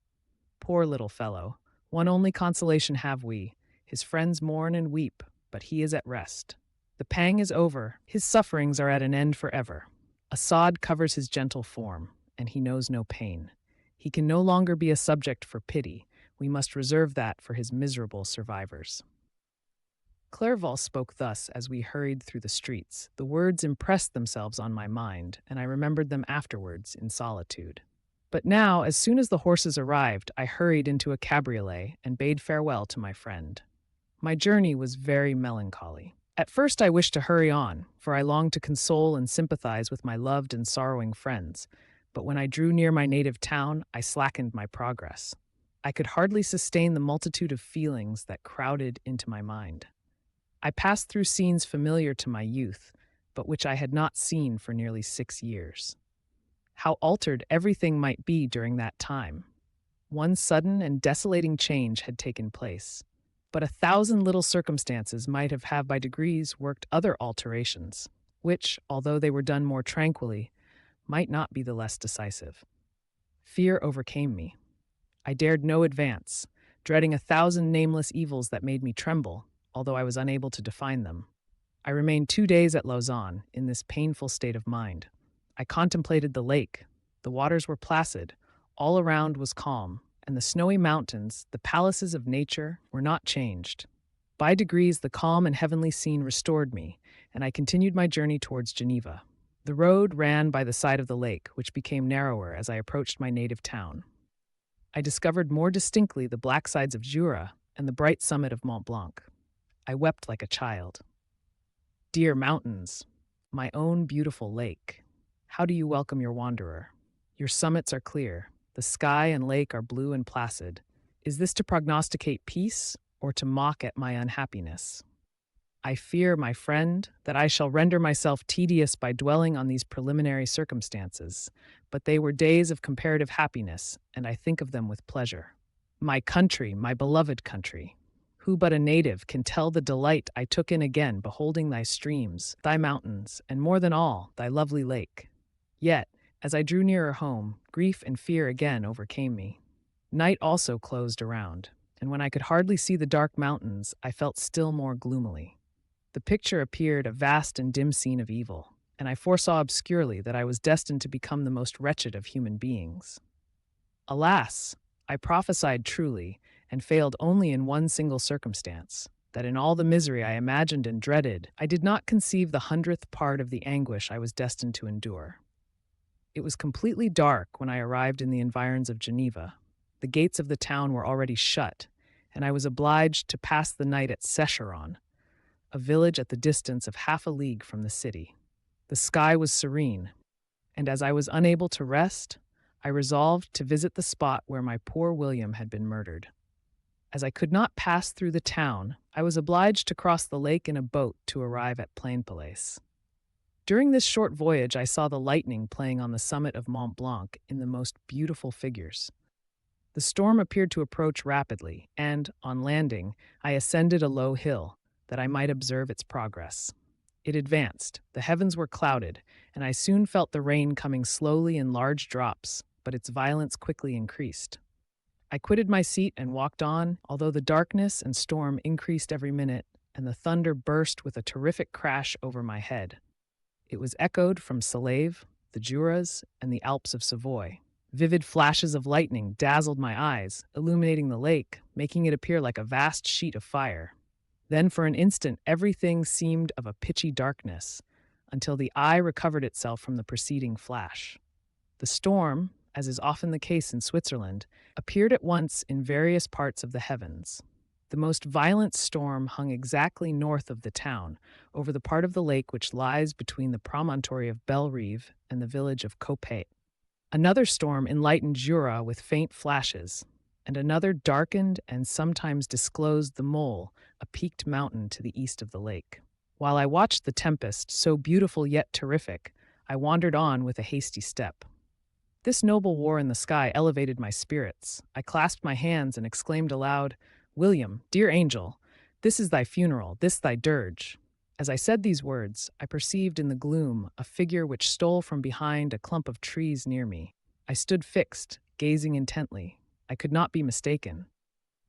[SPEAKER 1] Poor little fellow, one only consolation have we, his friends mourn and weep, but he is at rest. The pang is over, his sufferings are at an end forever. A sod covers his gentle form, and he knows no pain. He can no longer be a subject for pity. We must reserve that for his miserable survivors." Clerval spoke thus as we hurried through the streets. The words impressed themselves on my mind, and I remembered them afterwards in solitude. But now, as soon as the horses arrived, I hurried into a cabriolet and bade farewell to my friend. My journey was very melancholy. At first I wished to hurry on, for I longed to console and sympathize with my loved and sorrowing friends. But when I drew near my native town, I slackened my progress. I could hardly sustain the multitude of feelings that crowded into my mind. I passed through scenes familiar to my youth, but which I had not seen for nearly 6 years. How altered everything might be during that time. One sudden and desolating change had taken place, but 1,000 little circumstances might have by degrees worked other alterations, which, although they were done more tranquilly, might not be the less decisive. Fear overcame me. I dared no advance, dreading 1,000 nameless evils that made me tremble, although I was unable to define them. I remained 2 days at Lausanne in this painful state of mind. I contemplated the lake. The waters were placid, all around was calm, and the snowy mountains, the palaces of nature, were not changed. By degrees, the calm and heavenly scene restored me, and I continued my journey towards Geneva. The road ran by the side of the lake, which became narrower as I approached my native town. I discovered more distinctly the black sides of Jura and the bright summit of Mont Blanc. I wept like a child. Dear mountains, my own beautiful lake, how do you welcome your wanderer? Your summits are clear, the sky and lake are blue and placid. Is this to prognosticate peace or to mock at my unhappiness? I fear, my friend, that I shall render myself tedious by dwelling on these preliminary circumstances, but they were days of comparative happiness, and I think of them with pleasure. My country, my beloved country, who but a native can tell the delight I took in again beholding thy streams, thy mountains, and more than all, thy lovely lake? Yet, as I drew nearer home, grief and fear again overcame me. Night also closed around, and when I could hardly see the dark mountains, I felt still more gloomily. The picture appeared a vast and dim scene of evil, and I foresaw obscurely that I was destined to become the most wretched of human beings. Alas, I prophesied truly, and failed only in one single circumstance, that in all the misery I imagined and dreaded, I did not conceive the 100th part of the anguish I was destined to endure. It was completely dark when I arrived in the environs of Geneva. The gates of the town were already shut, and I was obliged to pass the night at Secheron, a village at the distance of half a league from the city. The sky was serene, and as I was unable to rest, I resolved to visit the spot where my poor William had been murdered. As I could not pass through the town, I was obliged to cross the lake in a boat to arrive at Plainpalais. During this short voyage, I saw the lightning playing on the summit of Mont Blanc in the most beautiful figures. The storm appeared to approach rapidly, and, on landing, I ascended a low hill, that I might observe its progress. It advanced, the heavens were clouded, and I soon felt the rain coming slowly in large drops, but its violence quickly increased. I quitted my seat and walked on, although the darkness and storm increased every minute, and the thunder burst with a terrific crash over my head. It was echoed from Salève, the Juras, and the Alps of Savoy. Vivid flashes of lightning dazzled my eyes, illuminating the lake, making it appear like a vast sheet of fire. Then for an instant everything seemed of a pitchy darkness, until the eye recovered itself from the preceding flash. The storm, as is often the case in Switzerland, appeared at once in various parts of the heavens. The most violent storm hung exactly north of the town, over the part of the lake which lies between the promontory of Bellerive and the village of Coppet. Another storm enlightened Jura with faint flashes, and another darkened and sometimes disclosed the Mole, a peaked mountain to the east of the lake. While I watched the tempest, so beautiful yet terrific, I wandered on with a hasty step. This noble war in the sky elevated my spirits. I clasped my hands and exclaimed aloud, "William, dear angel, this is thy funeral, this thy dirge." As I said these words, I perceived in the gloom a figure which stole from behind a clump of trees near me. I stood fixed, gazing intently. I could not be mistaken.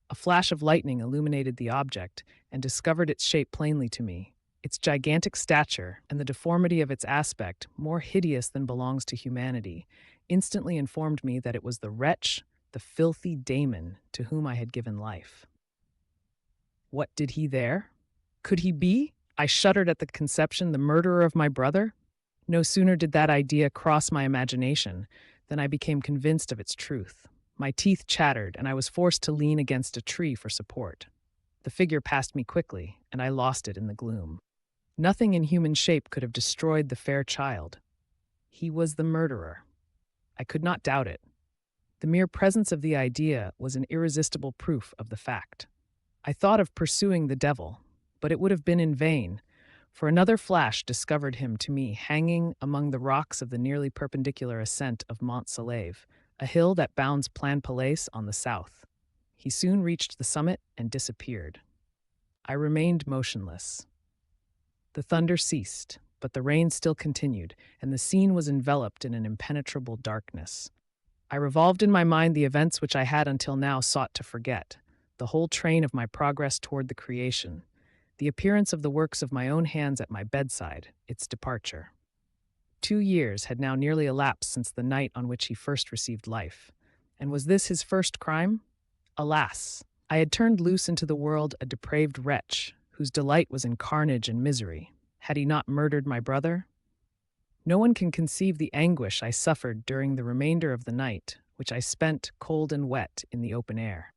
[SPEAKER 1] A flash of lightning illuminated the object and discovered its shape plainly to me. Its gigantic stature and the deformity of its aspect, more hideous than belongs to humanity, instantly informed me that it was the wretch, the filthy Damon, to whom I had given life. What did he there? Could he be, I shuddered at the conception, the murderer of my brother? No sooner did that idea cross my imagination than I became convinced of its truth. My teeth chattered, and I was forced to lean against a tree for support. The figure passed me quickly, and I lost it in the gloom. Nothing in human shape could have destroyed the fair child. He was the murderer. I could not doubt it. The mere presence of the idea was an irresistible proof of the fact. I thought of pursuing the devil, but it would have been in vain, for another flash discovered him to me hanging among the rocks of the nearly perpendicular ascent of Mont Salève, a hill that bounds Plainpalais on the south. He soon reached the summit and disappeared. I remained motionless. The thunder ceased, but the rain still continued, and the scene was enveloped in an impenetrable darkness. I revolved in my mind the events which I had until now sought to forget, the whole train of my progress toward the creation, the appearance of the works of my own hands at my bedside, its departure. 2 years had now nearly elapsed since the night on which he first received life. And was this his first crime? Alas! I had turned loose into the world a depraved wretch, whose delight was in carnage and misery. Had he not murdered my brother? No one can conceive the anguish I suffered during the remainder of the night, which I spent, cold and wet, in the open air.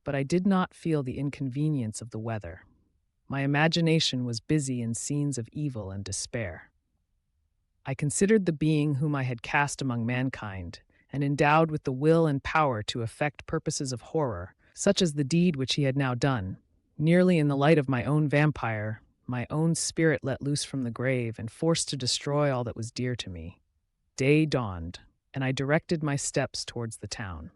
[SPEAKER 1] But I did not feel the inconvenience of the weather. My imagination was busy in scenes of evil and despair. I considered the being whom I had cast among mankind, and endowed with the will and power to effect purposes of horror, such as the deed which he had now done, nearly in the light of my own vampire, my own spirit let loose from the grave and forced to destroy all that was dear to me. Day dawned, and I directed my steps towards the town.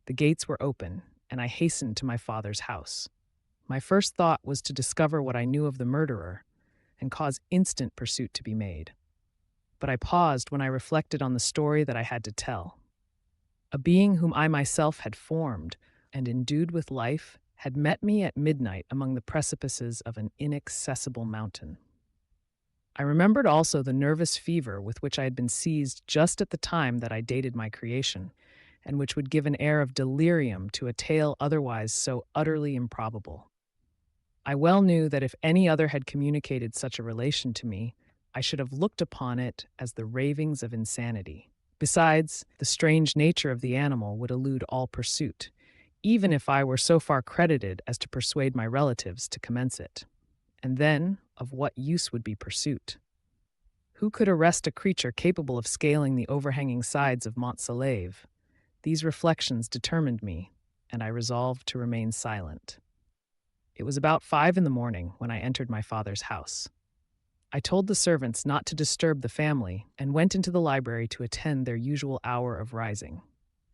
[SPEAKER 1] The gates were open, and I hastened to my father's house. My first thought was to discover what I knew of the murderer and cause instant pursuit to be made. But I paused when I reflected on the story that I had to tell. A being whom I myself had formed and endued with life had met me at midnight among the precipices of an inaccessible mountain. I remembered also the nervous fever with which I had been seized just at the time that I dated my creation, and which would give an air of delirium to a tale otherwise so utterly improbable. I well knew that if any other had communicated such a relation to me, I should have looked upon it as the ravings of insanity. Besides, the strange nature of the animal would elude all pursuit, even if I were so far credited as to persuade my relatives to commence it. And then, of what use would be pursuit? Who could arrest a creature capable of scaling the overhanging sides of Mont Saleve? These reflections determined me, and I resolved to remain silent. It was about 5 in the morning when I entered my father's house. I told the servants not to disturb the family and went into the library to attend their usual hour of rising.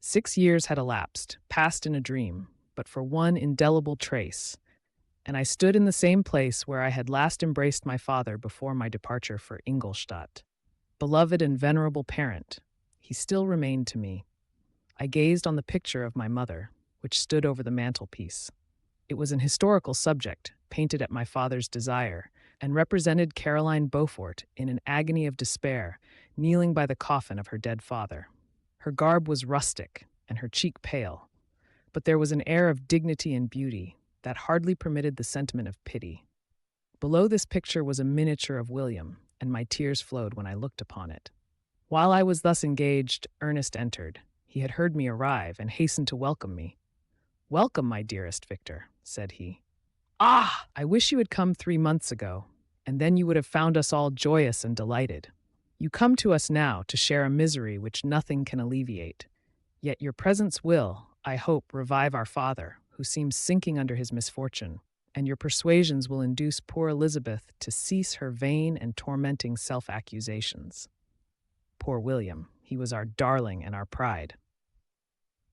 [SPEAKER 1] 6 years had elapsed, passed in a dream, but for one indelible trace, and I stood in the same place where I had last embraced my father before my departure for Ingolstadt. Beloved and venerable parent, he still remained to me. I gazed on the picture of my mother, which stood over the mantelpiece. It was an historical subject, painted at my father's desire, and represented Caroline Beaufort in an agony of despair, kneeling by the coffin of her dead father. Her garb was rustic, and her cheek pale, but there was an air of dignity and beauty that hardly permitted the sentiment of pity. Below this picture was a miniature of William, and my tears flowed when I looked upon it. While I was thus engaged, Ernest entered. He had heard me arrive and hastened to welcome me. "Welcome, my dearest Victor," said he. "Ah! I wish you had come 3 months ago, and then you would have found us all joyous and delighted. You come to us now to share a misery which nothing can alleviate. Yet your presence will, I hope, revive our father, who seems sinking under his misfortune, and your persuasions will induce poor Elizabeth to cease her vain and tormenting self-accusations. Poor William, he was our darling and our pride."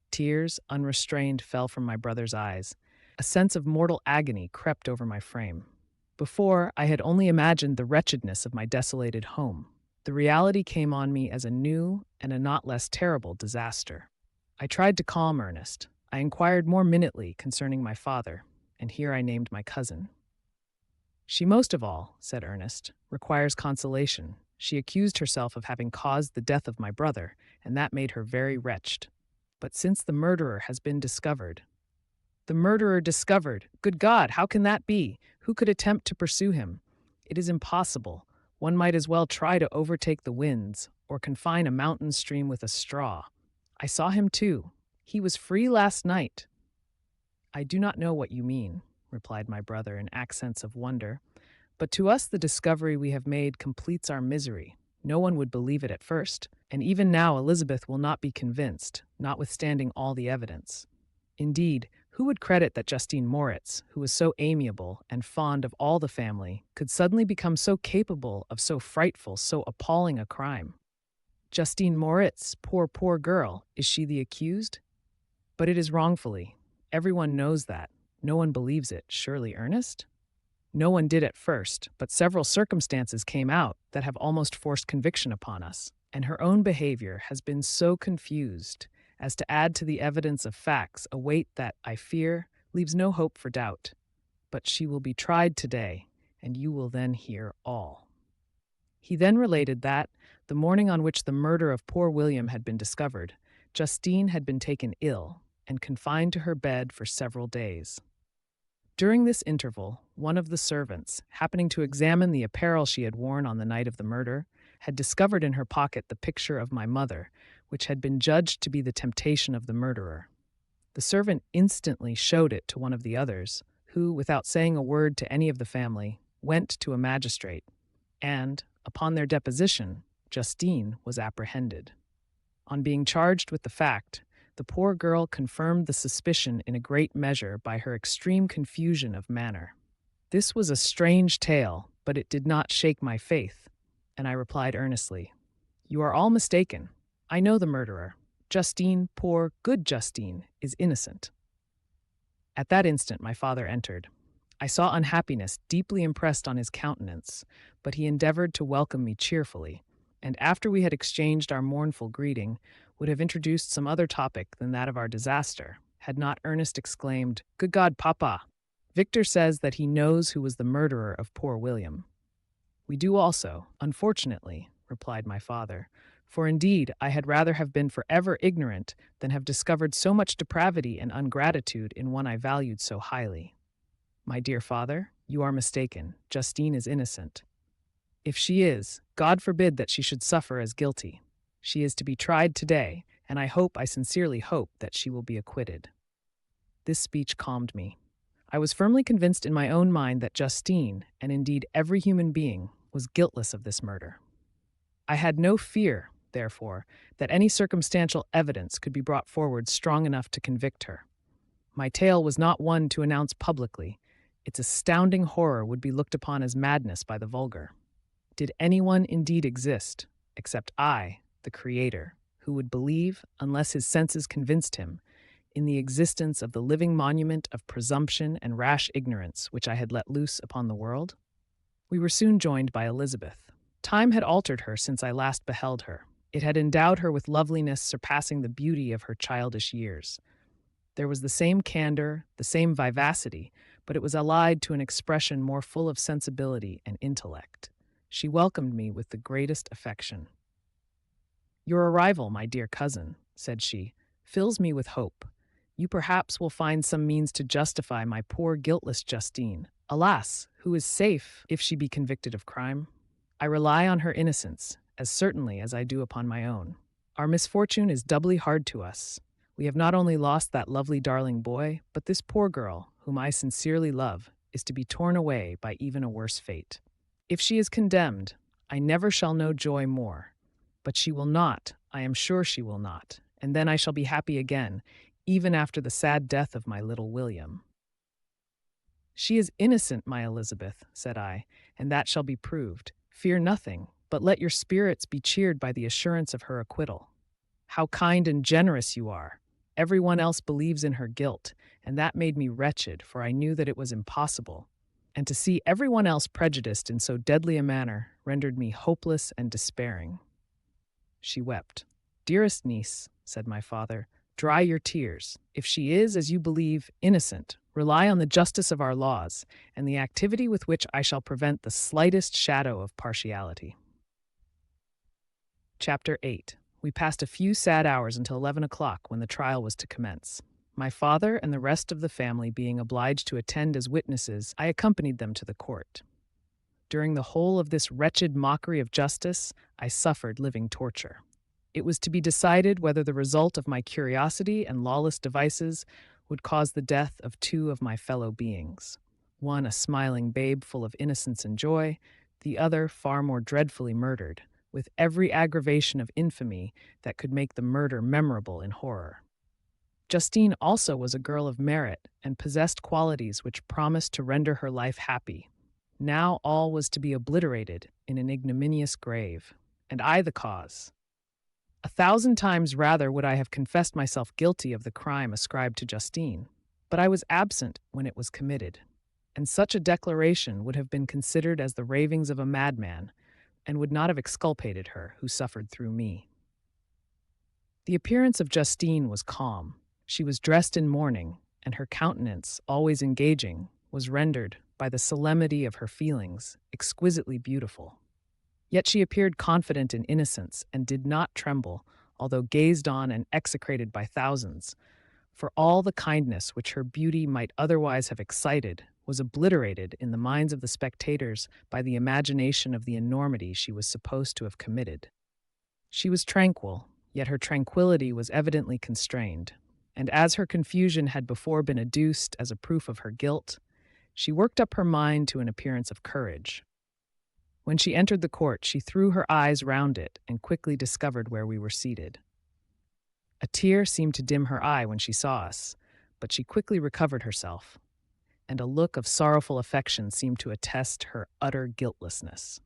[SPEAKER 1] Tears, unrestrained, fell from my brother's eyes. A sense of mortal agony crept over my frame. Before, I had only imagined the wretchedness of my desolated home. The reality came on me as a new and a not less terrible disaster. I tried to calm Ernest. I inquired more minutely concerning my father, and here I named my cousin. "She most of all," said Ernest, "requires consolation. She accused herself of having caused the death of my brother, and that made her very wretched. But since the murderer has been discovered—" "The murderer discovered! Good God, how can that be? Who could attempt to pursue him? It is impossible. One might as well try to overtake the winds, or confine a mountain stream with a straw. I saw him too. He was free last night." "I do not know what you mean," replied my brother in accents of wonder, "but to us the discovery we have made completes our misery. No one would believe it at first, and even now Elizabeth will not be convinced, notwithstanding all the evidence. Indeed, who would credit that Justine Moritz, who was so amiable and fond of all the family, could suddenly become so capable of so frightful, so appalling a crime? Justine Moritz, poor girl, is she the accused? But it is wrongfully. Everyone knows that. No one believes it, surely, Ernest? No one did at first, but several circumstances came out that have almost forced conviction upon us, and her own behavior has been so confused as to add to the evidence of facts a weight that, I fear, leaves no hope for doubt. But she will be tried today, and you will then hear all." He then related that, the morning on which the murder of poor William had been discovered, Justine had been taken ill and confined to her bed for several days. During this interval, one of the servants, happening to examine the apparel she had worn on the night of the murder, had discovered in her pocket the picture of my mother, which had been judged to be the temptation of the murderer. The servant instantly showed it to one of the others, who, without saying a word to any of the family, went to a magistrate, and, upon their deposition, Justine was apprehended. On being charged with the fact, the poor girl confirmed the suspicion in a great measure by her extreme confusion of manner. This was a strange tale, but it did not shake my faith, and I replied earnestly, "You are all mistaken. I know the murderer. Justine, poor, good Justine, is innocent." At that instant my father entered. I saw unhappiness deeply impressed on his countenance, but he endeavored to welcome me cheerfully, and after we had exchanged our mournful greeting, would have introduced some other topic than that of our disaster, had not Ernest exclaimed, "Good God, Papa! Victor says that he knows who was the murderer of poor William." "We do also, unfortunately," replied my father, "for indeed I had rather have been forever ignorant than have discovered so much depravity and ungratitude in one I valued so highly. My dear father, you are mistaken. Justine is innocent. If she is, God forbid that she should suffer as guilty. She is to be tried today, and I sincerely hope, that she will be acquitted." This speech calmed me. I was firmly convinced in my own mind that Justine, and indeed every human being, was guiltless of this murder. I had no fear, therefore, that any circumstantial evidence could be brought forward strong enough to convict her. My tale was not one to announce publicly. Its astounding horror would be looked upon as madness by the vulgar. Did anyone indeed exist, except I, the Creator, who would believe, unless his senses convinced him, in the existence of the living monument of presumption and rash ignorance which I had let loose upon the world? We were soon joined by Elizabeth. Time had altered her since I last beheld her. It had endowed her with loveliness surpassing the beauty of her childish years. There was the same candor, the same vivacity, but it was allied to an expression more full of sensibility and intellect. She welcomed me with the greatest affection. "Your arrival, my dear cousin," said she, "fills me with hope. You perhaps will find some means to justify my poor guiltless Justine. Alas, who is safe if she be convicted of crime? I rely on her innocence, as certainly as I do upon my own. Our misfortune is doubly hard to us. We have not only lost that lovely darling boy, but this poor girl, whom I sincerely love, is to be torn away by even a worse fate. If she is condemned, I never shall know joy more. But she will not, I am sure she will not, and then I shall be happy again, even after the sad death of my little William." "She is innocent, my Elizabeth," said I, "and that shall be proved. Fear nothing, but let your spirits be cheered by the assurance of her acquittal. How kind and generous you are! Everyone else believes in her guilt, and that made me wretched, for I knew that it was impossible. And to see everyone else prejudiced in so deadly a manner rendered me hopeless and despairing." She wept. "Dearest niece," said my father, "dry your tears. If she is, as you believe, innocent, rely on the justice of our laws, and the activity with which I shall prevent the slightest shadow of partiality." Chapter 8. We passed a few sad hours until 11 o'clock, when the trial was to commence. My father and the rest of the family being obliged to attend as witnesses, I accompanied them to the court. During the whole of this wretched mockery of justice, I suffered living torture. It was to be decided whether the result of my curiosity and lawless devices would cause the death of two of my fellow beings. One a smiling babe full of innocence and joy, the other far more dreadfully murdered, with every aggravation of infamy that could make the murder memorable in horror. Justine also was a girl of merit and possessed qualities which promised to render her life happy. Now all was to be obliterated in an ignominious grave, and I the cause. 1,000 times rather would I have confessed myself guilty of the crime ascribed to Justine, but I was absent when it was committed, and such a declaration would have been considered as the ravings of a madman, and would not have exculpated her who suffered through me. The appearance of Justine was calm. She was dressed in mourning, and her countenance, always engaging, was rendered, by the solemnity of her feelings, exquisitely beautiful. Yet she appeared confident in innocence, and did not tremble, although gazed on and execrated by thousands, for all the kindness which her beauty might otherwise have excited was obliterated in the minds of the spectators by the imagination of the enormity she was supposed to have committed. She was tranquil, yet her tranquillity was evidently constrained, and as her confusion had before been adduced as a proof of her guilt, she worked up her mind to an appearance of courage. When she entered the court, she threw her eyes round it and quickly discovered where we were seated. A tear seemed to dim her eye when she saw us, but she quickly recovered herself, and a look of sorrowful affection seemed to attest her utter guiltlessness.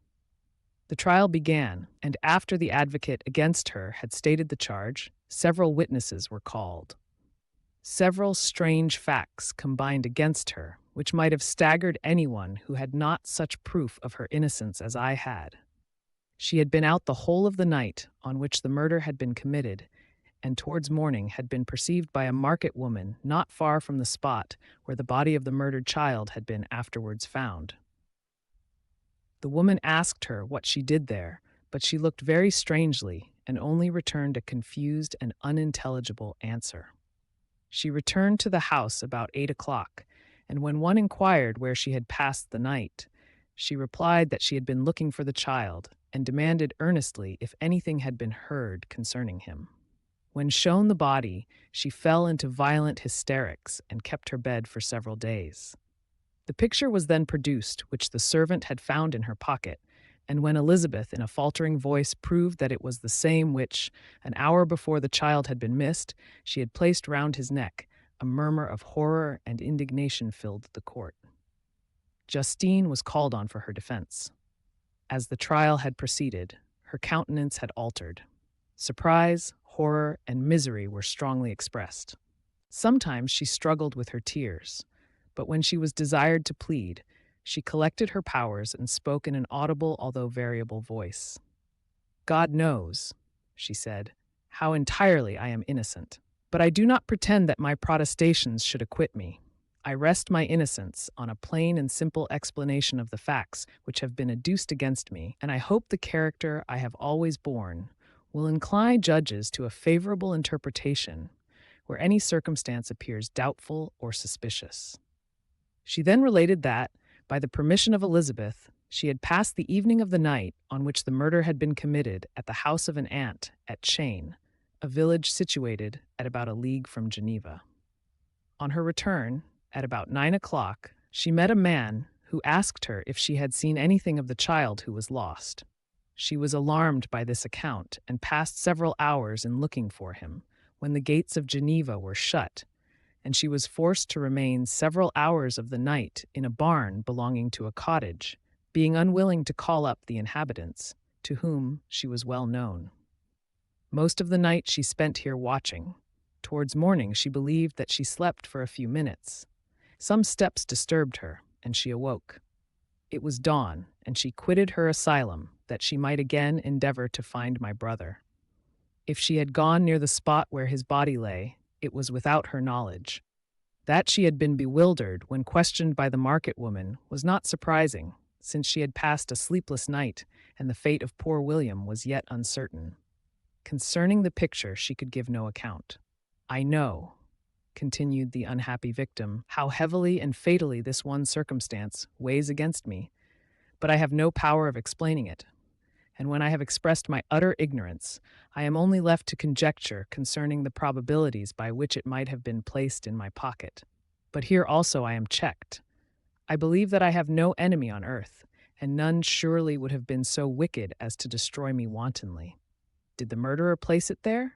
[SPEAKER 1] The trial began, and after the advocate against her had stated the charge, several witnesses were called. Several strange facts combined against her, which might have staggered anyone who had not such proof of her innocence as I had. She had been out the whole of the night on which the murder had been committed, and towards morning had been perceived by a market woman not far from the spot where the body of the murdered child had been afterwards found. The woman asked her what she did there, but she looked very strangely and only returned a confused and unintelligible answer. She returned to the house about 8 o'clock, and when one inquired where she had passed the night, she replied that she had been looking for the child and demanded earnestly if anything had been heard concerning him. When shown the body, she fell into violent hysterics and kept her bed for several days. The picture was then produced, which the servant had found in her pocket, And when Elizabeth, in a faltering voice, proved that it was the same which, an hour before the child had been missed, she had placed round his neck, a murmur of horror and indignation filled the court. Justine was called on for her defense. As the trial had proceeded, her countenance had altered. Surprise, horror, and misery were strongly expressed. Sometimes she struggled with her tears, but when she was desired to plead, she collected her powers and spoke in an audible although variable voice. "God knows," she said, "how entirely I am innocent. But I do not pretend that my protestations should acquit me. I rest my innocence on a plain and simple explanation of the facts which have been adduced against me, and I hope the character I have always borne will incline judges to a favorable interpretation where any circumstance appears doubtful or suspicious." She then related that, by the permission of Elizabeth, she had passed the evening of the night on which the murder had been committed at the house of an aunt at Cheyne, a village situated at about a league from Geneva. On her return, at about 9 o'clock, she met a man who asked her if she had seen anything of the child who was lost. She was alarmed by this account and passed several hours in looking for him, when the gates of Geneva were shut, and she was forced to remain several hours of the night in a barn belonging to a cottage, being unwilling to call up the inhabitants, to whom she was well known. Most of the night she spent here watching. Towards morning she believed that she slept for a few minutes. Some steps disturbed her, and she awoke. It was dawn, and she quitted her asylum, that she might again endeavor to find my brother. If she had gone near the spot where his body lay, it was without her knowledge. That she had been bewildered when questioned by the market woman was not surprising, since she had passed a sleepless night, and the fate of poor William was yet uncertain. Concerning the picture she could give no account. "I know," continued the unhappy victim, "how heavily and fatally this one circumstance weighs against me, but I have no power of explaining it. And when I have expressed my utter ignorance, I am only left to conjecture concerning the probabilities by which it might have been placed in my pocket. But here also I am checked. I believe that I have no enemy on earth, and none surely would have been so wicked as to destroy me wantonly. Did the murderer place it there?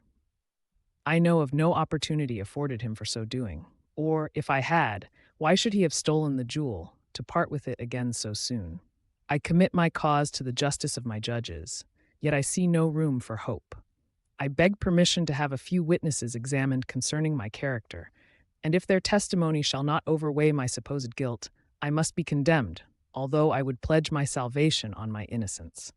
[SPEAKER 1] I know of no opportunity afforded him for so doing. Or, if I had, why should he have stolen the jewel, to part with it again so soon? I commit my cause to the justice of my judges, yet I see no room for hope. I beg permission to have a few witnesses examined concerning my character, and if their testimony shall not overweigh my supposed guilt, I must be condemned, although I would pledge my salvation on my innocence.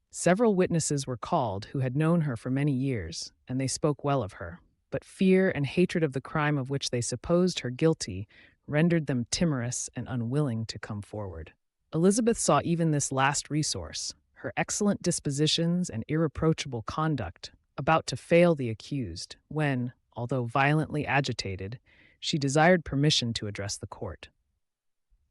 [SPEAKER 1] Several witnesses were called who had known her for many years, and they spoke well of her, but fear and hatred of the crime of which they supposed her guilty rendered them timorous and unwilling to come forward. Elizabeth saw even this last resource, her excellent dispositions and irreproachable conduct, about to fail the accused, when, although violently agitated, she desired permission to address the court.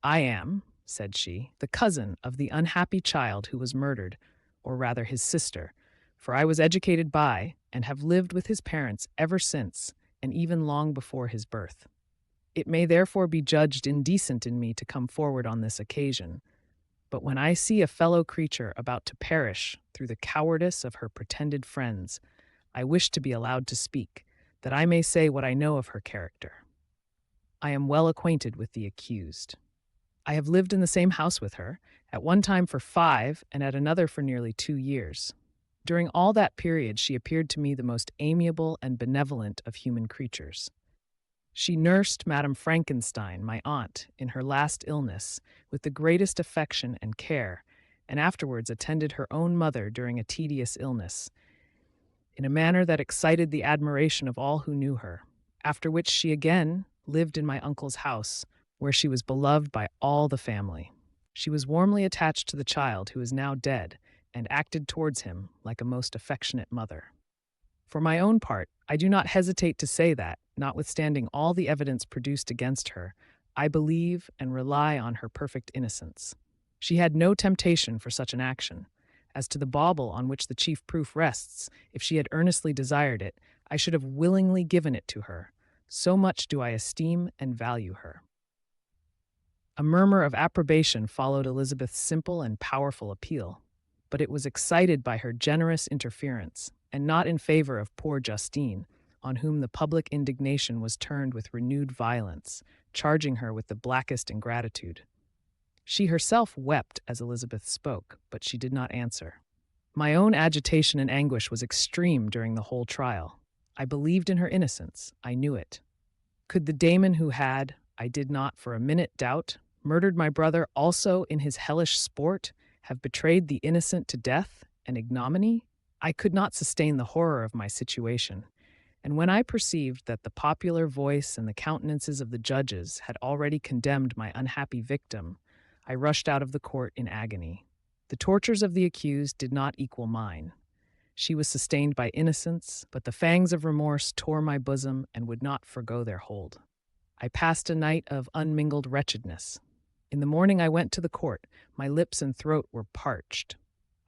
[SPEAKER 1] "I am," said she, "the cousin of the unhappy child who was murdered, or rather his sister, for I was educated by, and have lived with his parents ever since, and even long before his birth. It may therefore be judged indecent in me to come forward on this occasion, but when I see a fellow creature about to perish through the cowardice of her pretended friends, I wish to be allowed to speak, that I may say what I know of her character. I am well acquainted with the accused. I have lived in the same house with her, at one time for 5 and at another for nearly 2 years. During all that period she appeared to me the most amiable and benevolent of human creatures. She nursed Madame Frankenstein, my aunt, in her last illness, with the greatest affection and care, and afterwards attended her own mother during a tedious illness, in a manner that excited the admiration of all who knew her, after which she again lived in my uncle's house, where she was beloved by all the family. She was warmly attached to the child who is now dead, and acted towards him like a most affectionate mother. For my own part, I do not hesitate to say that, notwithstanding all the evidence produced against her, I believe and rely on her perfect innocence. She had no temptation for such an action. As to the bauble on which the chief proof rests, if she had earnestly desired it, I should have willingly given it to her. So much do I esteem and value her." A murmur of approbation followed Elizabeth's simple and powerful appeal, but it was excited by her generous interference, and not in favor of poor Justine, on whom the public indignation was turned with renewed violence, charging her with the blackest ingratitude. She herself wept as Elizabeth spoke, but she did not answer. My own agitation and anguish was extreme during the whole trial. I believed in her innocence. I knew it. Could the daemon who had, I did not for a minute doubt, murdered my brother also in his hellish sport, have betrayed the innocent to death and ignominy? I could not sustain the horror of my situation, and when I perceived that the popular voice and the countenances of the judges had already condemned my unhappy victim, I rushed out of the court in agony. The tortures of the accused did not equal mine. She was sustained by innocence, but the fangs of remorse tore my bosom and would not forgo their hold. I passed a night of unmingled wretchedness. In the morning I went to the court. My lips and throat were parched.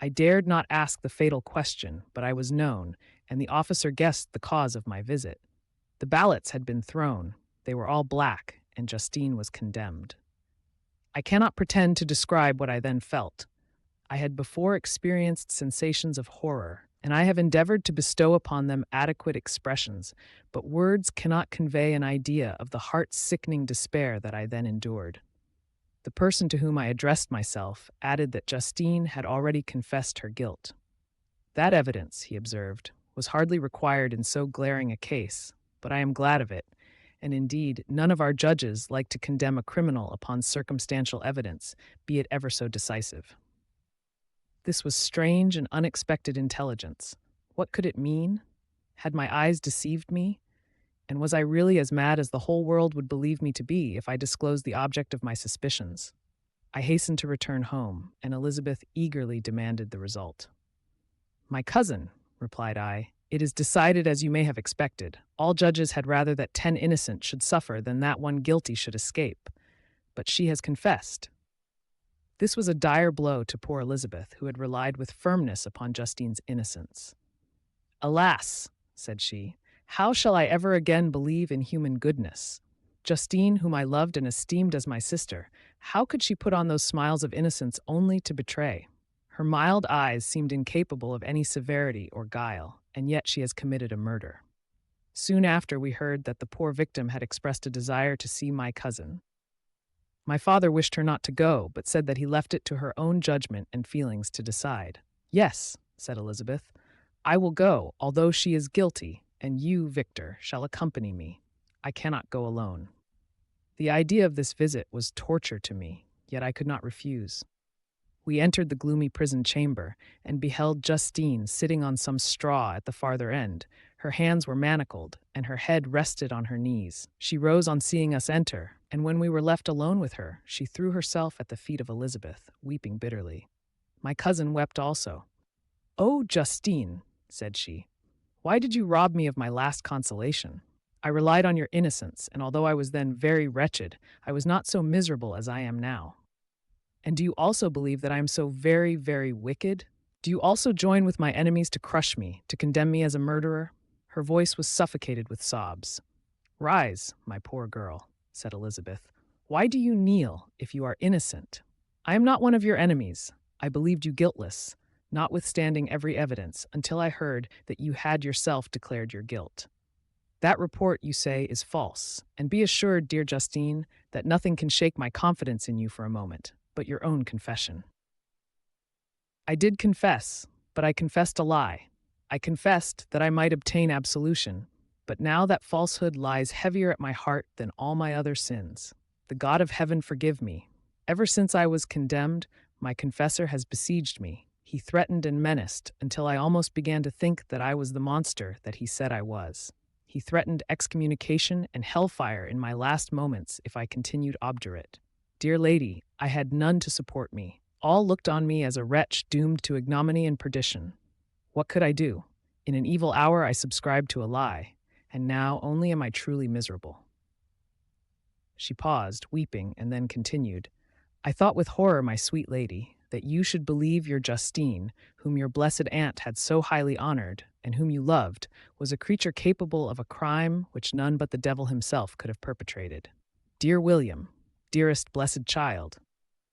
[SPEAKER 1] I dared not ask the fatal question, but I was known, and the officer guessed the cause of my visit. The ballots had been thrown. They were all black, and Justine was condemned. I cannot pretend to describe what I then felt. I had before experienced sensations of horror, and I have endeavored to bestow upon them adequate expressions, but words cannot convey an idea of the heart-sickening despair that I then endured. The person to whom I addressed myself added that Justine had already confessed her guilt. That evidence, he observed, was hardly required in so glaring a case, but I am glad of it, and indeed none of our judges like to condemn a criminal upon circumstantial evidence, be it ever so decisive. This was strange and unexpected intelligence. What could it mean? Had my eyes deceived me? And was I really as mad as the whole world would believe me to be if I disclosed the object of my suspicions? I hastened to return home, and Elizabeth eagerly demanded the result. "My cousin," replied I, "it is decided as you may have expected. All judges had rather that 10 innocent should suffer than that one guilty should escape. But she has confessed." This was a dire blow to poor Elizabeth, who had relied with firmness upon Justine's innocence. "Alas," said she, "how shall I ever again believe in human goodness? Justine, whom I loved and esteemed as my sister, how could she put on those smiles of innocence only to betray? Her mild eyes seemed incapable of any severity or guile, and yet she has committed a murder." Soon after, we heard that the poor victim had expressed a desire to see my cousin. My father wished her not to go, but said that he left it to her own judgment and feelings to decide. "Yes," said Elizabeth, "I will go, although she is guilty, and you, Victor, shall accompany me. I cannot go alone." The idea of this visit was torture to me, yet I could not refuse. We entered the gloomy prison chamber and beheld Justine sitting on some straw at the farther end. Her hands were manacled, and her head rested on her knees. She rose on seeing us enter, and when we were left alone with her, she threw herself at the feet of Elizabeth, weeping bitterly. My cousin wept also. "Oh, Justine," said she, "why did you rob me of my last consolation? I relied on your innocence, and although I was then very wretched, I was not so miserable as I am now. And do you also believe that I am so very, very wicked? Do you also join with my enemies to crush me, to condemn me as a murderer?" Her voice was suffocated with sobs. "Rise, my poor girl," said Elizabeth. "Why do you kneel if you are innocent? I am not one of your enemies. I believed you guiltless, notwithstanding every evidence, until I heard that you had yourself declared your guilt. That report, you say, is false, and be assured, dear Justine, that nothing can shake my confidence in you for a moment, but your own confession." I did confess, but I confessed a lie. I confessed that I might obtain absolution, but now that falsehood lies heavier at my heart than all my other sins. The God of heaven forgive me. Ever since I was condemned, my confessor has besieged me. He threatened and menaced until I almost began to think that I was the monster that he said I was. He threatened excommunication and hellfire in my last moments if I continued obdurate. Dear lady, I had none to support me. All looked on me as a wretch doomed to ignominy and perdition. What could I do? In an evil hour I subscribed to a lie, and now only am I truly miserable. She paused, weeping, and then continued, "I thought with horror, my sweet lady, that you should believe your Justine, whom your blessed aunt had so highly honored, and whom you loved, was a creature capable of a crime which none but the devil himself could have perpetrated. Dear William, dearest blessed child.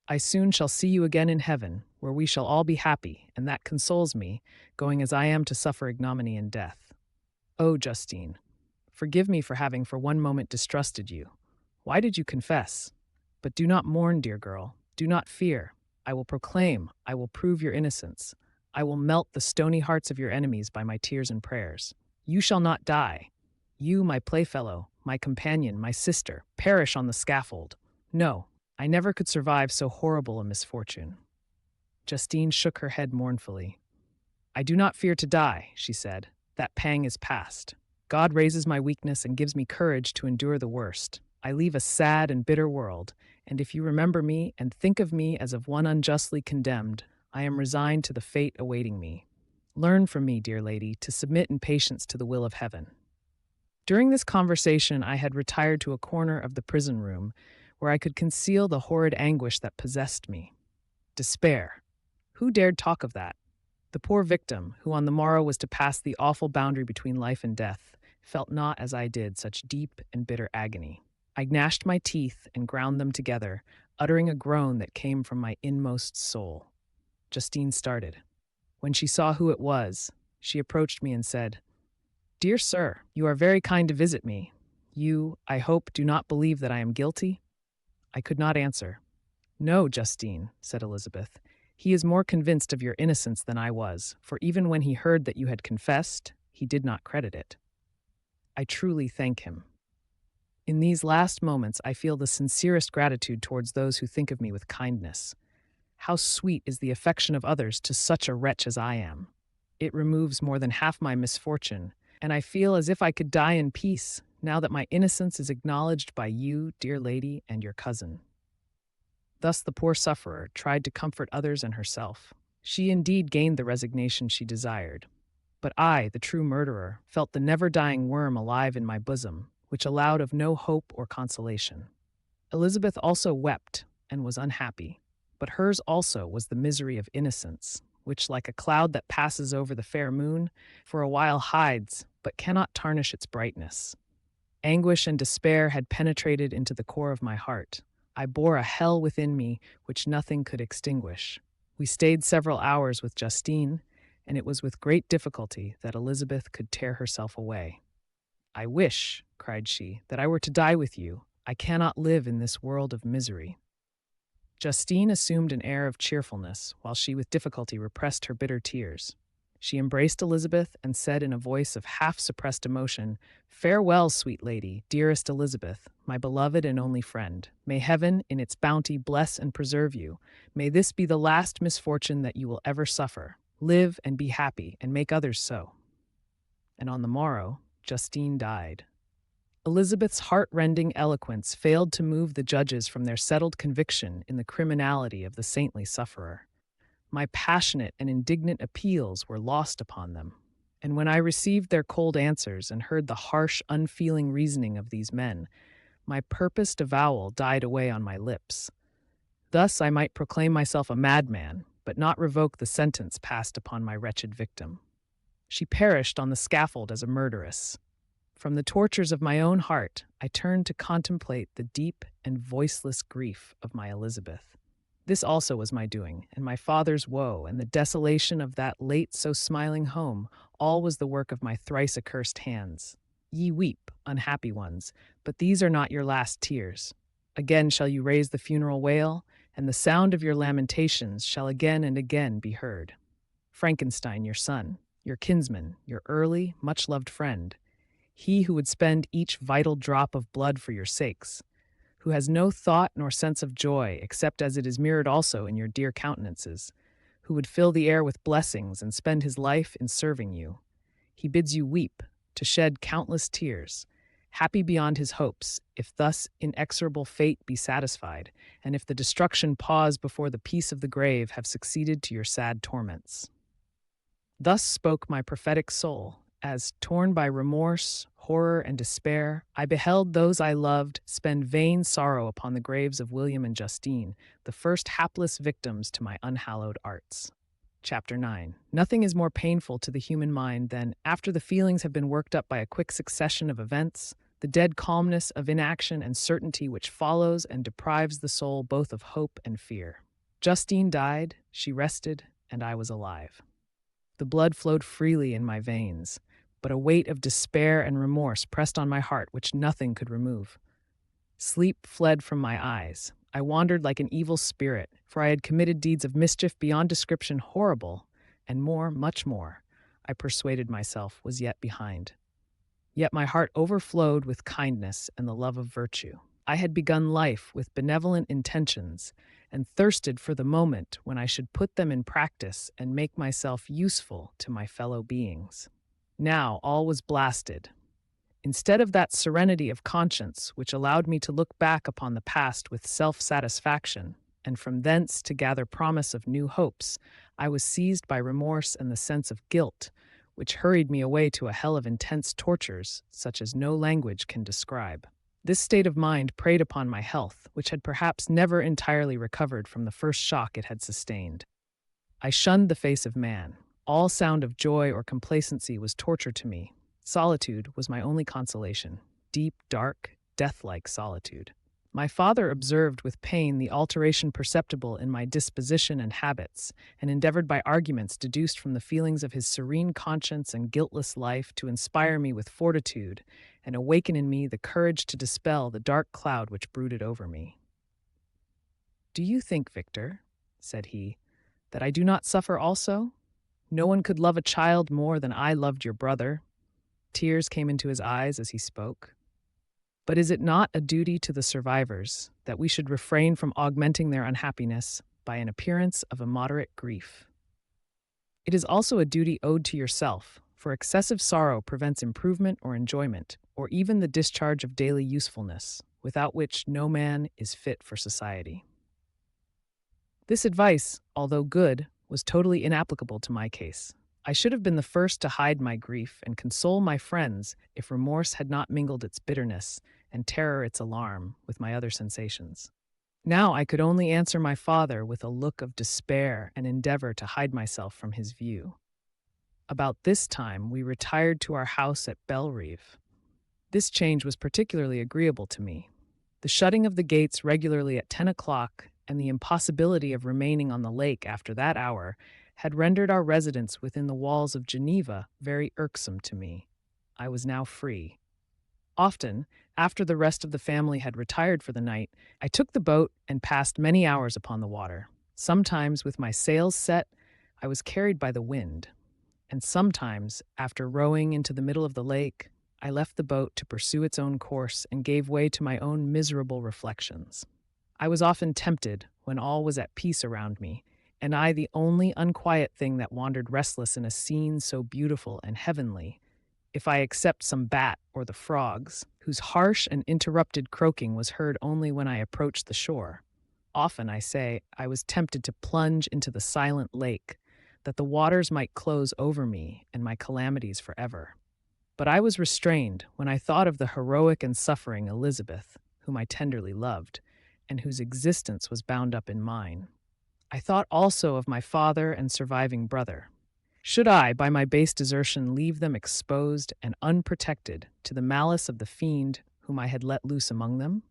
[SPEAKER 1] I soon shall see you again in heaven, where we shall all be happy, and that consoles me, going as I am to suffer ignominy and death. Oh, Justine, forgive me for having for one moment distrusted you. Why did you confess? But do not mourn, dear girl. Do not fear. I will proclaim, I will prove your innocence. I will melt the stony hearts of your enemies by my tears and prayers. You shall not die. You, my playfellow, my companion, my sister, perish on the scaffold. No, I never could survive so horrible a misfortune. Justine shook her head mournfully. I do not fear to die, she said. That pang is past. God raises my weakness and gives me courage to endure the worst. I leave a sad and bitter world, and if you remember me and think of me as of one unjustly condemned, I am resigned to the fate awaiting me. Learn from me, dear lady, to submit in patience to the will of heaven. During this conversation, I had retired to a corner of the prison room where I could conceal the horrid anguish that possessed me. Despair. Who dared talk of that? The poor victim, who on the morrow was to pass the awful boundary between life and death, felt not as I did such deep and bitter agony. I gnashed my teeth and ground them together, uttering a groan that came from my inmost soul. Justine started. When she saw who it was, she approached me and said, Dear sir, you are very kind to visit me. You, I hope, do not believe that I am guilty? I could not answer. No, Justine, said Elizabeth. He is more convinced of your innocence than I was, for even when he heard that you had confessed, he did not credit it. I truly thank him. In these last moments, I feel the sincerest gratitude towards those who think of me with kindness. How sweet is the affection of others to such a wretch as I am. It removes more than half my misfortune, and I feel as if I could die in peace, now that my innocence is acknowledged by you, dear lady, and your cousin. Thus the poor sufferer tried to comfort others and herself. She indeed gained the resignation she desired. But I, the true murderer, felt the never-dying worm alive in my bosom, which allowed of no hope or consolation. Elizabeth also wept and was unhappy, but hers also was the misery of innocence, which, like a cloud that passes over the fair moon, for a while hides, but cannot tarnish its brightness. Anguish and despair had penetrated into the core of my heart. I bore a hell within me which nothing could extinguish. We stayed several hours with Justine, and it was with great difficulty that Elizabeth could tear herself away. I wish, cried she, that I were to die with you. I cannot live in this world of misery. Justine assumed an air of cheerfulness, while she with difficulty repressed her bitter tears. She embraced Elizabeth and said in a voice of half-suppressed emotion, Farewell, sweet lady, dearest Elizabeth, my beloved and only friend. May heaven, in its bounty, bless and preserve you. May this be the last misfortune that you will ever suffer. Live and be happy, and make others so. And on the morrow, Justine died. Elizabeth's heart-rending eloquence failed to move the judges from their settled conviction in the criminality of the saintly sufferer. My passionate and indignant appeals were lost upon them, and when I received their cold answers and heard the harsh, unfeeling reasoning of these men, my purposed avowal died away on my lips. Thus I might proclaim myself a madman, but not revoke the sentence passed upon my wretched victim. She perished on the scaffold as a murderess. From the tortures of my own heart, I turned to contemplate the deep and voiceless grief of my Elizabeth. This also was my doing, and my father's woe, and the desolation of that late so smiling home, all was the work of my thrice accursed hands. Ye weep, unhappy ones, but these are not your last tears. Again shall you raise the funeral wail, and the sound of your lamentations shall again and again be heard. Frankenstein, your son, your kinsman, your early, much-loved friend, he who would spend each vital drop of blood for your sakes, who has no thought nor sense of joy except as it is mirrored also in your dear countenances, who would fill the air with blessings and spend his life in serving you. He bids you weep, to shed countless tears, happy beyond his hopes, if thus inexorable fate be satisfied, and if the destruction pause before the peace of the grave have succeeded to your sad torments. Thus spoke my prophetic soul, as, torn by remorse, horror, and despair, I beheld those I loved spend vain sorrow upon the graves of William and Justine, the first hapless victims to my unhallowed arts. Chapter 9. Nothing is more painful to the human mind than, after the feelings have been worked up by a quick succession of events, the dead calmness of inaction and certainty which follows and deprives the soul both of hope and fear. Justine died, she rested, and I was alive. The blood flowed freely in my veins, but a weight of despair and remorse pressed on my heart which nothing could remove. Sleep fled from my eyes. I wandered like an evil spirit, for I had committed deeds of mischief beyond description horrible, and more, much more, I persuaded myself was yet behind. Yet my heart overflowed with kindness and the love of virtue. I had begun life with benevolent intentions and thirsted for the moment when I should put them in practice and make myself useful to my fellow beings. Now all was blasted. Instead of that serenity of conscience which allowed me to look back upon the past with self-satisfaction, and from thence to gather promise of new hopes, I was seized by remorse and the sense of guilt, which hurried me away to a hell of intense tortures, such as no language can describe. This state of mind preyed upon my health, which had perhaps never entirely recovered from the first shock it had sustained. I shunned the face of man. All sound of joy or complacency was torture to me. Solitude was my only consolation, deep, dark, death-like solitude. My father observed with pain the alteration perceptible in my disposition and habits, and endeavored by arguments deduced from the feelings of his serene conscience and guiltless life to inspire me with fortitude and awaken in me the courage to dispel the dark cloud which brooded over me. "Do you think, Victor," said he, "that I do not suffer also? No one could love a child more than I loved your brother." Tears came into his eyes as he spoke. "But is it not a duty to the survivors that we should refrain from augmenting their unhappiness by an appearance of immoderate grief? It is also a duty owed to yourself, for excessive sorrow prevents improvement or enjoyment, or even the discharge of daily usefulness, without which no man is fit for society." This advice, although good, was totally inapplicable to my case. I should have been the first to hide my grief and console my friends if remorse had not mingled its bitterness and terror its alarm with my other sensations. Now I could only answer my father with a look of despair and endeavor to hide myself from his view. About this time we retired to our house at Bellerive. This change was particularly agreeable to me. The shutting of the gates regularly at 10 o'clock and the impossibility of remaining on the lake after that hour had rendered our residence within the walls of Geneva very irksome to me. I was now free. Often, after the rest of the family had retired for the night, I took the boat and passed many hours upon the water. Sometimes, with my sails set, I was carried by the wind, and sometimes, after rowing into the middle of the lake, I left the boat to pursue its own course and gave way to my own miserable reflections. I was often tempted, when all was at peace around me, and I the only unquiet thing that wandered restless in a scene so beautiful and heavenly, if I except some bat or the frogs, whose harsh and interrupted croaking was heard only when I approached the shore. Often, I say, I was tempted to plunge into the silent lake, that the waters might close over me and my calamities forever. But I was restrained when I thought of the heroic and suffering Elizabeth, whom I tenderly loved, and whose existence was bound up in mine. I thought also of my father and surviving brother. Should I, by my base desertion, leave them exposed and unprotected to the malice of the fiend whom I had let loose among them?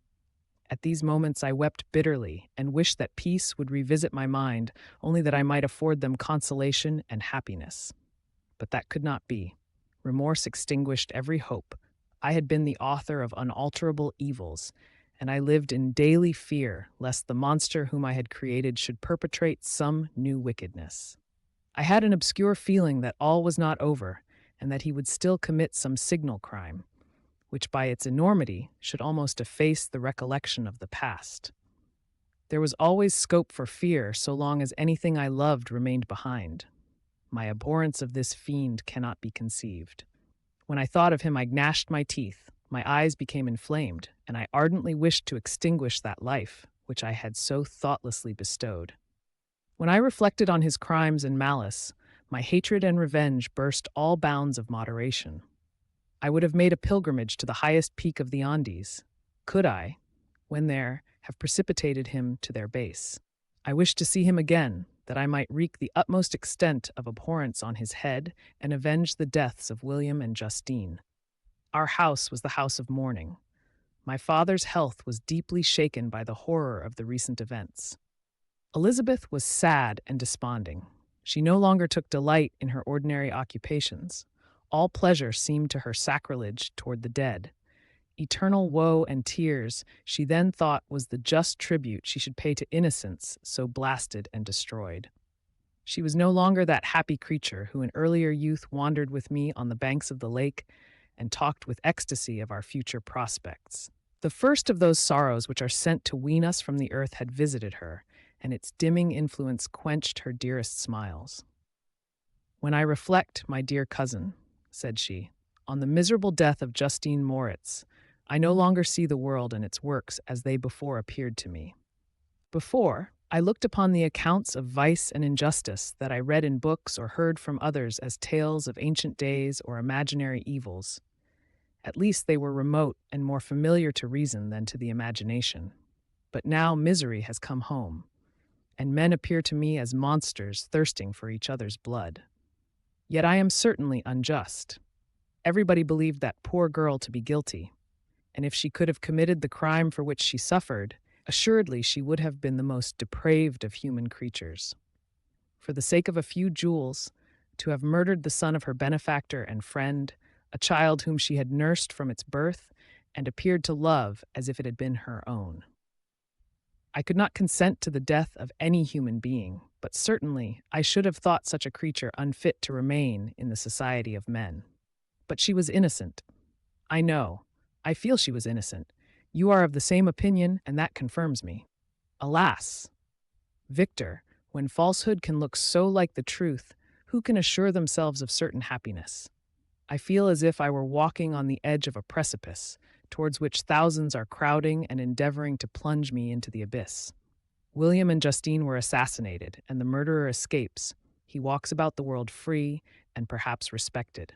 [SPEAKER 1] At these moments I wept bitterly and wished that peace would revisit my mind, only that I might afford them consolation and happiness. But that could not be. Remorse extinguished every hope. I had been the author of unalterable evils, and I lived in daily fear lest the monster whom I had created should perpetrate some new wickedness. I had an obscure feeling that all was not over, and that he would still commit some signal crime, which by its enormity should almost efface the recollection of the past. There was always scope for fear so long as anything I loved remained behind. My abhorrence of this fiend cannot be conceived. When I thought of him, I gnashed my teeth, my eyes became inflamed, and I ardently wished to extinguish that life which I had so thoughtlessly bestowed. When I reflected on his crimes and malice, my hatred and revenge burst all bounds of moderation. I would have made a pilgrimage to the highest peak of the Andes, could I, when there, have precipitated him to their base. I wished to see him again, that I might wreak the utmost extent of abhorrence on his head and avenge the deaths of William and Justine. Our house was the house of mourning. My father's health was deeply shaken by the horror of the recent events. Elizabeth was sad and desponding. She no longer took delight in her ordinary occupations. All pleasure seemed to her sacrilege toward the dead. Eternal woe and tears she then thought was the just tribute she should pay to innocence so blasted and destroyed. She was no longer that happy creature who in earlier youth wandered with me on the banks of the lake and talked with ecstasy of our future prospects. The first of those sorrows which are sent to wean us from the earth had visited her, and its dimming influence quenched her dearest smiles. "When I reflect, my dear cousin," said she, "on the miserable death of Justine Moritz, I no longer see the world and its works as they before appeared to me. Before, I looked upon the accounts of vice and injustice that I read in books or heard from others as tales of ancient days or imaginary evils. At least they were remote and more familiar to reason than to the imagination. But now misery has come home, and men appear to me as monsters thirsting for each other's blood. Yet I am certainly unjust. Everybody believed that poor girl to be guilty, and if she could have committed the crime for which she suffered, assuredly she would have been the most depraved of human creatures. For the sake of a few jewels, to have murdered the son of her benefactor and friend, a child whom she had nursed from its birth and appeared to love as if it had been her own. I could not consent to the death of any human being, but certainly I should have thought such a creature unfit to remain in the society of men. But she was innocent. I know. I feel she was innocent. You are of the same opinion, and that confirms me. Alas! Victor, when falsehood can look so like the truth, who can assure themselves of certain happiness? I feel as if I were walking on the edge of a precipice, towards which thousands are crowding and endeavoring to plunge me into the abyss. William and Justine were assassinated, and the murderer escapes. He walks about the world free and perhaps respected.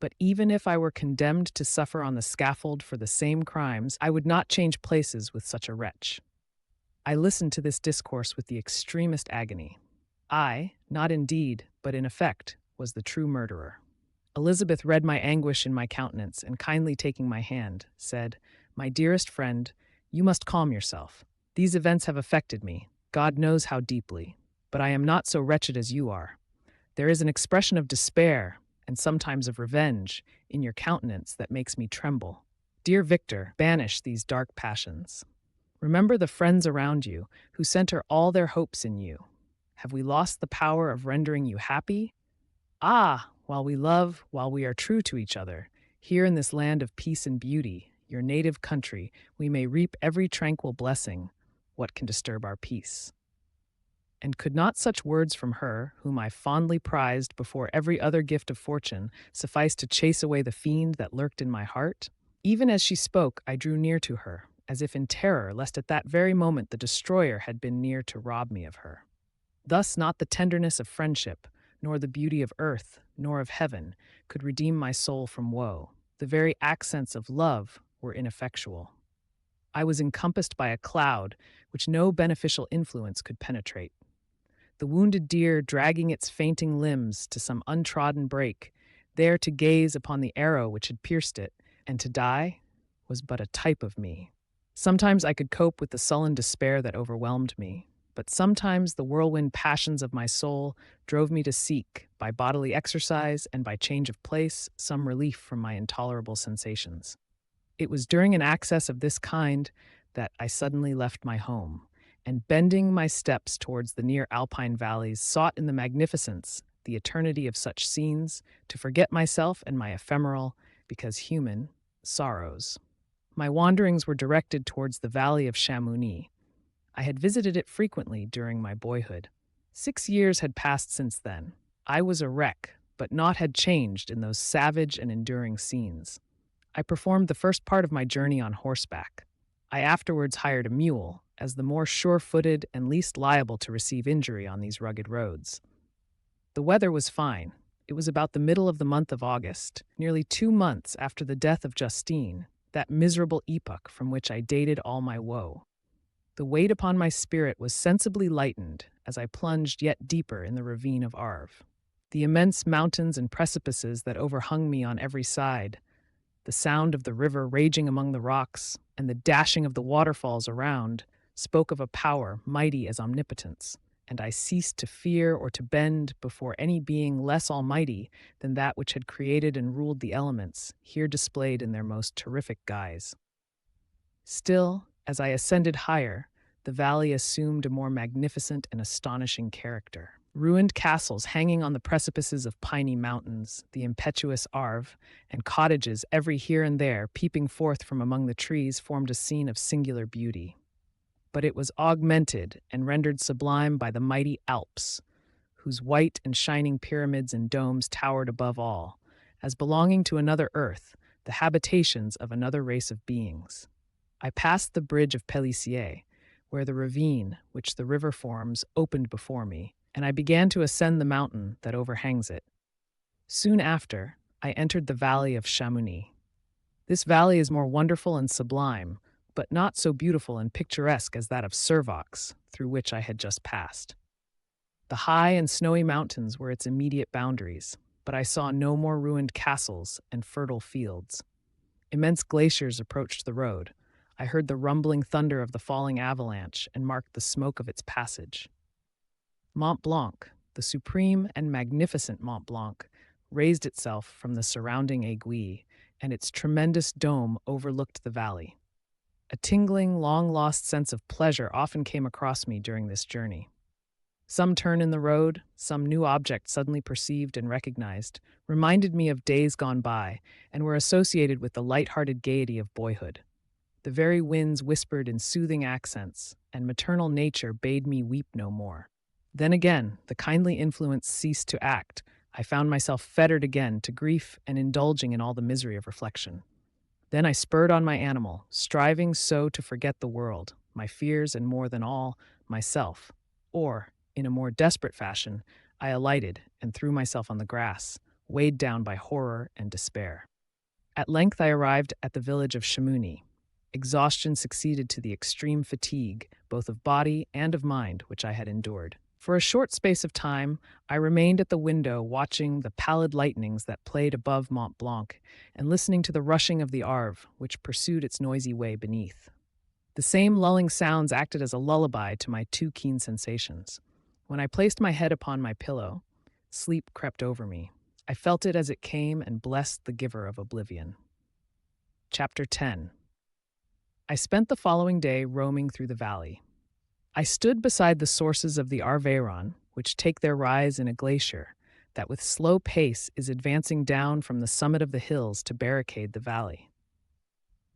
[SPEAKER 1] But even if I were condemned to suffer on the scaffold for the same crimes, I would not change places with such a wretch. I listened to this discourse with the extremest agony. I, not in deed, but in effect, was the true murderer. Elizabeth read my anguish in my countenance, and kindly taking my hand, said, "My dearest friend, you must calm yourself. These events have affected me, God knows how deeply, but I am not so wretched as you are. There is an expression of despair, and sometimes of revenge, in your countenance that makes me tremble. Dear Victor, banish these dark passions. Remember the friends around you, who center all their hopes in you. Have we lost the power of rendering you happy? Ah, while we love, while we are true to each other, here in this land of peace and beauty, your native country, we may reap every tranquil blessing. What can disturb our peace?" And could not such words from her, whom I fondly prized before every other gift of fortune, suffice to chase away the fiend that lurked in my heart? Even as she spoke, I drew near to her, as if in terror lest at that very moment the destroyer had been near to rob me of her. Thus not the tenderness of friendship, nor the beauty of earth, nor of heaven, could redeem my soul from woe. The very accents of love were ineffectual. I was encompassed by a cloud which no beneficial influence could penetrate. The wounded deer dragging its fainting limbs to some untrodden brake, there to gaze upon the arrow which had pierced it, and to die, was but a type of me. Sometimes I could cope with the sullen despair that overwhelmed me, but sometimes the whirlwind passions of my soul drove me to seek, by bodily exercise and by change of place, some relief from my intolerable sensations. It was during an access of this kind that I suddenly left my home, and bending my steps towards the near alpine valleys, sought in the magnificence, the eternity of such scenes, to forget myself and my ephemeral, because human, sorrows. My wanderings were directed towards the valley of Chamouni. I had visited it frequently during my boyhood. 6 years had passed since then. I was a wreck, but naught had changed in those savage and enduring scenes. I performed the first part of my journey on horseback. I afterwards hired a mule, as the more sure-footed and least liable to receive injury on these rugged roads. The weather was fine. It was about the middle of the month of August, nearly 2 months after the death of Justine, that miserable epoch from which I dated all my woe. The weight upon my spirit was sensibly lightened as I plunged yet deeper in the ravine of Arve. The immense mountains and precipices that overhung me on every side, The sound of the river raging among the rocks and the dashing of the waterfalls around spoke of a power mighty as omnipotence, and I ceased to fear or to bend before any being less almighty than that which had created and ruled the elements, here displayed in their most terrific guise. Still, as I ascended higher, the valley assumed a more magnificent and astonishing character. Ruined castles hanging on the precipices of piny mountains, the impetuous Arve, and cottages every here and there peeping forth from among the trees formed a scene of singular beauty. But it was augmented and rendered sublime by the mighty Alps, whose white and shining pyramids and domes towered above all, as belonging to another earth, the habitations of another race of beings. I passed the bridge of Pélissier, where the ravine, which the river forms, opened before me, and I began to ascend the mountain that overhangs it. Soon after, I entered the valley of Chamonix. This valley is more wonderful and sublime, but not so beautiful and picturesque as that of Servox, through which I had just passed. The high and snowy mountains were its immediate boundaries, but I saw no more ruined castles and fertile fields. Immense glaciers approached the road. I heard the rumbling thunder of the falling avalanche and marked the smoke of its passage. Mont Blanc, the supreme and magnificent Mont Blanc, raised itself from the surrounding aiguille, and its tremendous dome overlooked the valley. A tingling, long-lost sense of pleasure often came across me during this journey. Some turn in the road, some new object suddenly perceived and recognized, reminded me of days gone by and were associated with the light-hearted gaiety of boyhood. The very winds whispered in soothing accents, and maternal nature bade me weep no more. Then again, the kindly influence ceased to act. I found myself fettered again to grief and indulging in all the misery of reflection. Then I spurred on my animal, striving so to forget the world, my fears, and more than all, myself. Or, in a more desperate fashion, I alighted and threw myself on the grass, weighed down by horror and despair. At length I arrived at the village of Chamonix. Exhaustion succeeded to the extreme fatigue, both of body and of mind, which I had endured. For a short space of time, I remained at the window watching the pallid lightnings that played above Mont Blanc and listening to the rushing of the Arve, which pursued its noisy way beneath. The same lulling sounds acted as a lullaby to my too keen sensations. When I placed my head upon my pillow, sleep crept over me. I felt it as it came and blessed the giver of oblivion. Chapter 10. I spent the following day roaming through the valley. I stood beside the sources of the Arveiron, which take their rise in a glacier that with slow pace is advancing down from the summit of the hills to barricade the valley.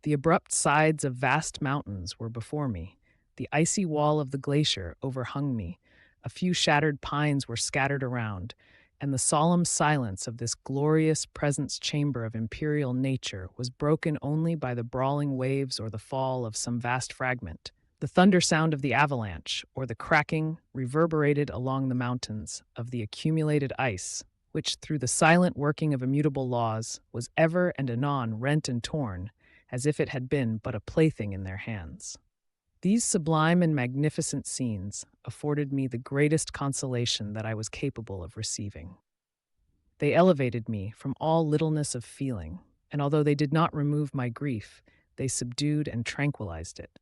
[SPEAKER 1] The abrupt sides of vast mountains were before me. The icy wall of the glacier overhung me. A few shattered pines were scattered around, and the solemn silence of this glorious presence chamber of imperial nature was broken only by the brawling waves or the fall of some vast fragment. The thunder sound of the avalanche, or the cracking, reverberated along the mountains of the accumulated ice, which, through the silent working of immutable laws, was ever and anon rent and torn, as if it had been but a plaything in their hands. These sublime and magnificent scenes afforded me the greatest consolation that I was capable of receiving. They elevated me from all littleness of feeling, and although they did not remove my grief, they subdued and tranquilized it.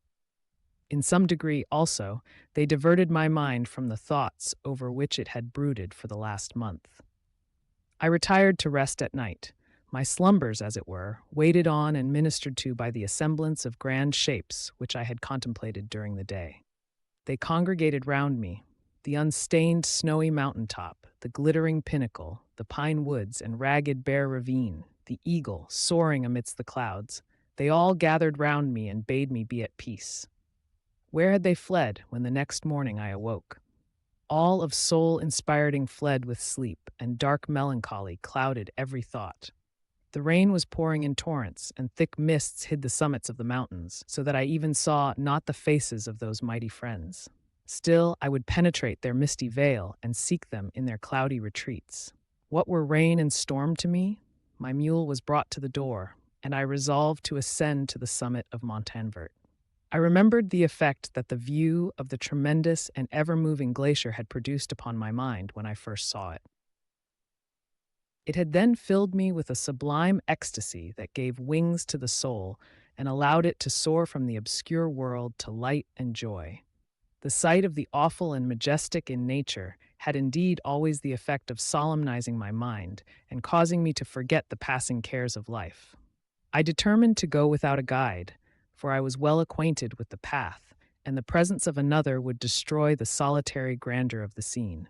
[SPEAKER 1] In some degree, also, they diverted my mind from the thoughts over which it had brooded for the last month. I retired to rest at night. My slumbers, as it were, waited on and ministered to by the assemblance of grand shapes which I had contemplated during the day. They congregated round me, the unstained snowy mountaintop, the glittering pinnacle, the pine woods and ragged bare ravine, the eagle soaring amidst the clouds. They all gathered round me and bade me be at peace. Where had they fled when the next morning I awoke? All of soul-inspiring fled with sleep, and dark melancholy clouded every thought. The rain was pouring in torrents, and thick mists hid the summits of the mountains, so that I even saw not the faces of those mighty friends. Still, I would penetrate their misty veil and seek them in their cloudy retreats. What were rain and storm to me? My mule was brought to the door, and I resolved to ascend to the summit of Montanvert. I remembered the effect that the view of the tremendous and ever-moving glacier had produced upon my mind when I first saw it. It had then filled me with a sublime ecstasy that gave wings to the soul and allowed it to soar from the obscure world to light and joy. The sight of the awful and majestic in nature had indeed always the effect of solemnizing my mind and causing me to forget the passing cares of life. I determined to go without a guide, for I was well acquainted with the path, and the presence of another would destroy the solitary grandeur of the scene.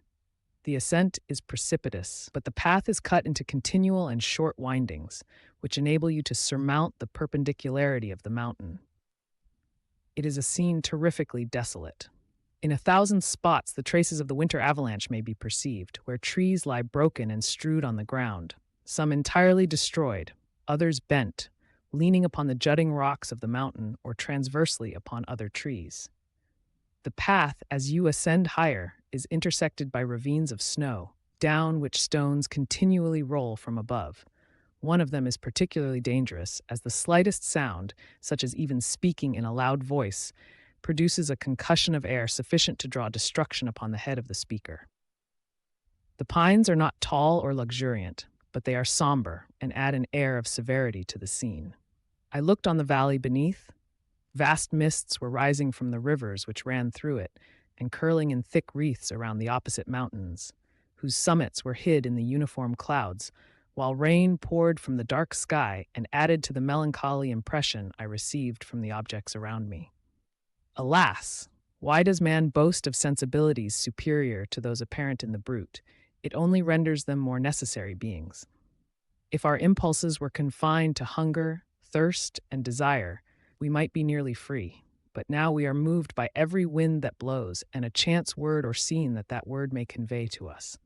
[SPEAKER 1] The ascent is precipitous, but the path is cut into continual and short windings, which enable you to surmount the perpendicularity of the mountain. It is a scene terrifically desolate. In 1,000 spots, the traces of the winter avalanche may be perceived, where trees lie broken and strewed on the ground, some entirely destroyed, others bent, leaning upon the jutting rocks of the mountain or transversely upon other trees. The path, as you ascend higher, is intersected by ravines of snow, down which stones continually roll from above. One of them is particularly dangerous, as the slightest sound, such as even speaking in a loud voice, produces a concussion of air sufficient to draw destruction upon the head of the speaker. The pines are not tall or luxuriant, but they are somber and add an air of severity to the scene. I looked on the valley beneath. Vast mists were rising from the rivers which ran through it and curling in thick wreaths around the opposite mountains, whose summits were hid in the uniform clouds, while rain poured from the dark sky and added to the melancholy impression I received from the objects around me. Alas! Why does man boast of sensibilities superior to those apparent in the brute? It only renders them more necessary beings. If our impulses were confined to hunger, thirst, and desire, we might be nearly free. But now we are moved by every wind that blows and a chance word or scene that word may convey to us.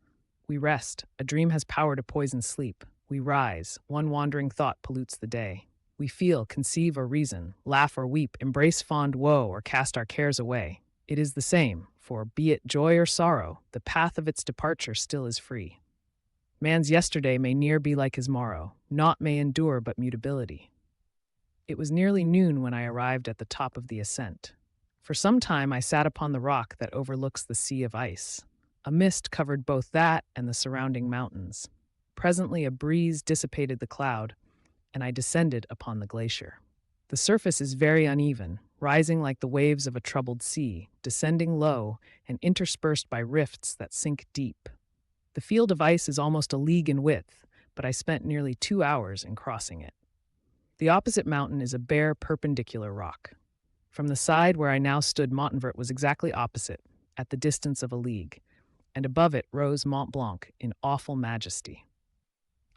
[SPEAKER 1] We rest. A dream has power to poison sleep. We rise. One wandering thought pollutes the day. We feel, conceive, or reason, laugh or weep, embrace fond woe, or cast our cares away. It is the same, for, be it joy or sorrow, the path of its departure still is free. Man's yesterday may near be like his morrow, naught may endure but mutability. It was nearly noon when I arrived at the top of the ascent. For some time I sat upon the rock that overlooks the sea of ice. A mist covered both that and the surrounding mountains. Presently a breeze dissipated the cloud, and I descended upon the glacier. The surface is very uneven, rising like the waves of a troubled sea, descending low, and interspersed by rifts that sink deep. The field of ice is almost a league in width, but I spent nearly 2 hours in crossing it. The opposite mountain is a bare, perpendicular rock. From the side where I now stood, Montanvert was exactly opposite, at the distance of a league, and above it rose Mont Blanc in awful majesty.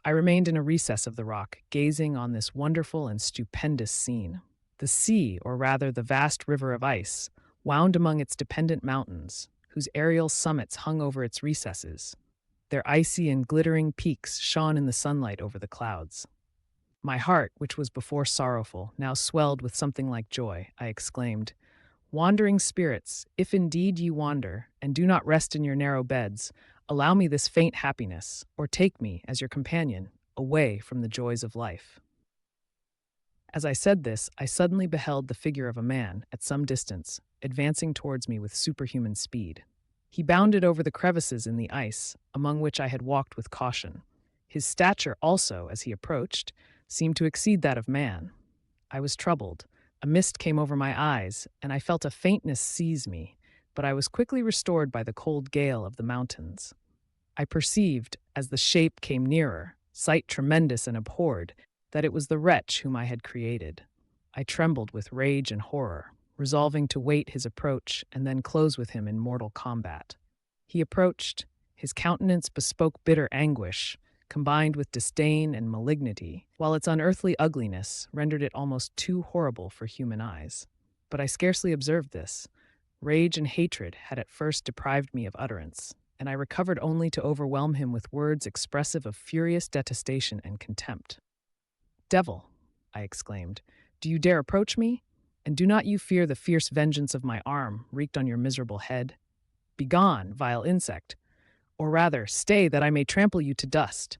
[SPEAKER 1] I remained in a recess of the rock, gazing on this wonderful and stupendous scene. The sea, or rather the vast river of ice, wound among its dependent mountains, whose aerial summits hung over its recesses. Their icy and glittering peaks shone in the sunlight over the clouds. My heart, which was before sorrowful, now swelled with something like joy. I exclaimed, "Wandering spirits, if indeed ye wander, and do not rest in your narrow beds, allow me this faint happiness, or take me, as your companion, away from the joys of life." As I said this, I suddenly beheld the figure of a man, at some distance, advancing towards me with superhuman speed. He bounded over the crevices in the ice, among which I had walked with caution. His stature also, as he approached, seemed to exceed that of man. I was troubled. A mist came over my eyes, and I felt a faintness seize me, but I was quickly restored by the cold gale of the mountains. I perceived, as the shape came nearer, sight tremendous and abhorred, that it was the wretch whom I had created. I trembled with rage and horror, resolving to wait his approach and then close with him in mortal combat. He approached. His countenance bespoke bitter anguish, combined with disdain and malignity, while its unearthly ugliness rendered it almost too horrible for human eyes. But I scarcely observed this. Rage and hatred had at first deprived me of utterance, and I recovered only to overwhelm him with words expressive of furious detestation and contempt. "Devil," I exclaimed, "do you dare approach me? And do not you fear the fierce vengeance of my arm wreaked on your miserable head? Begone, vile insect! Or rather, stay that I may trample you to dust.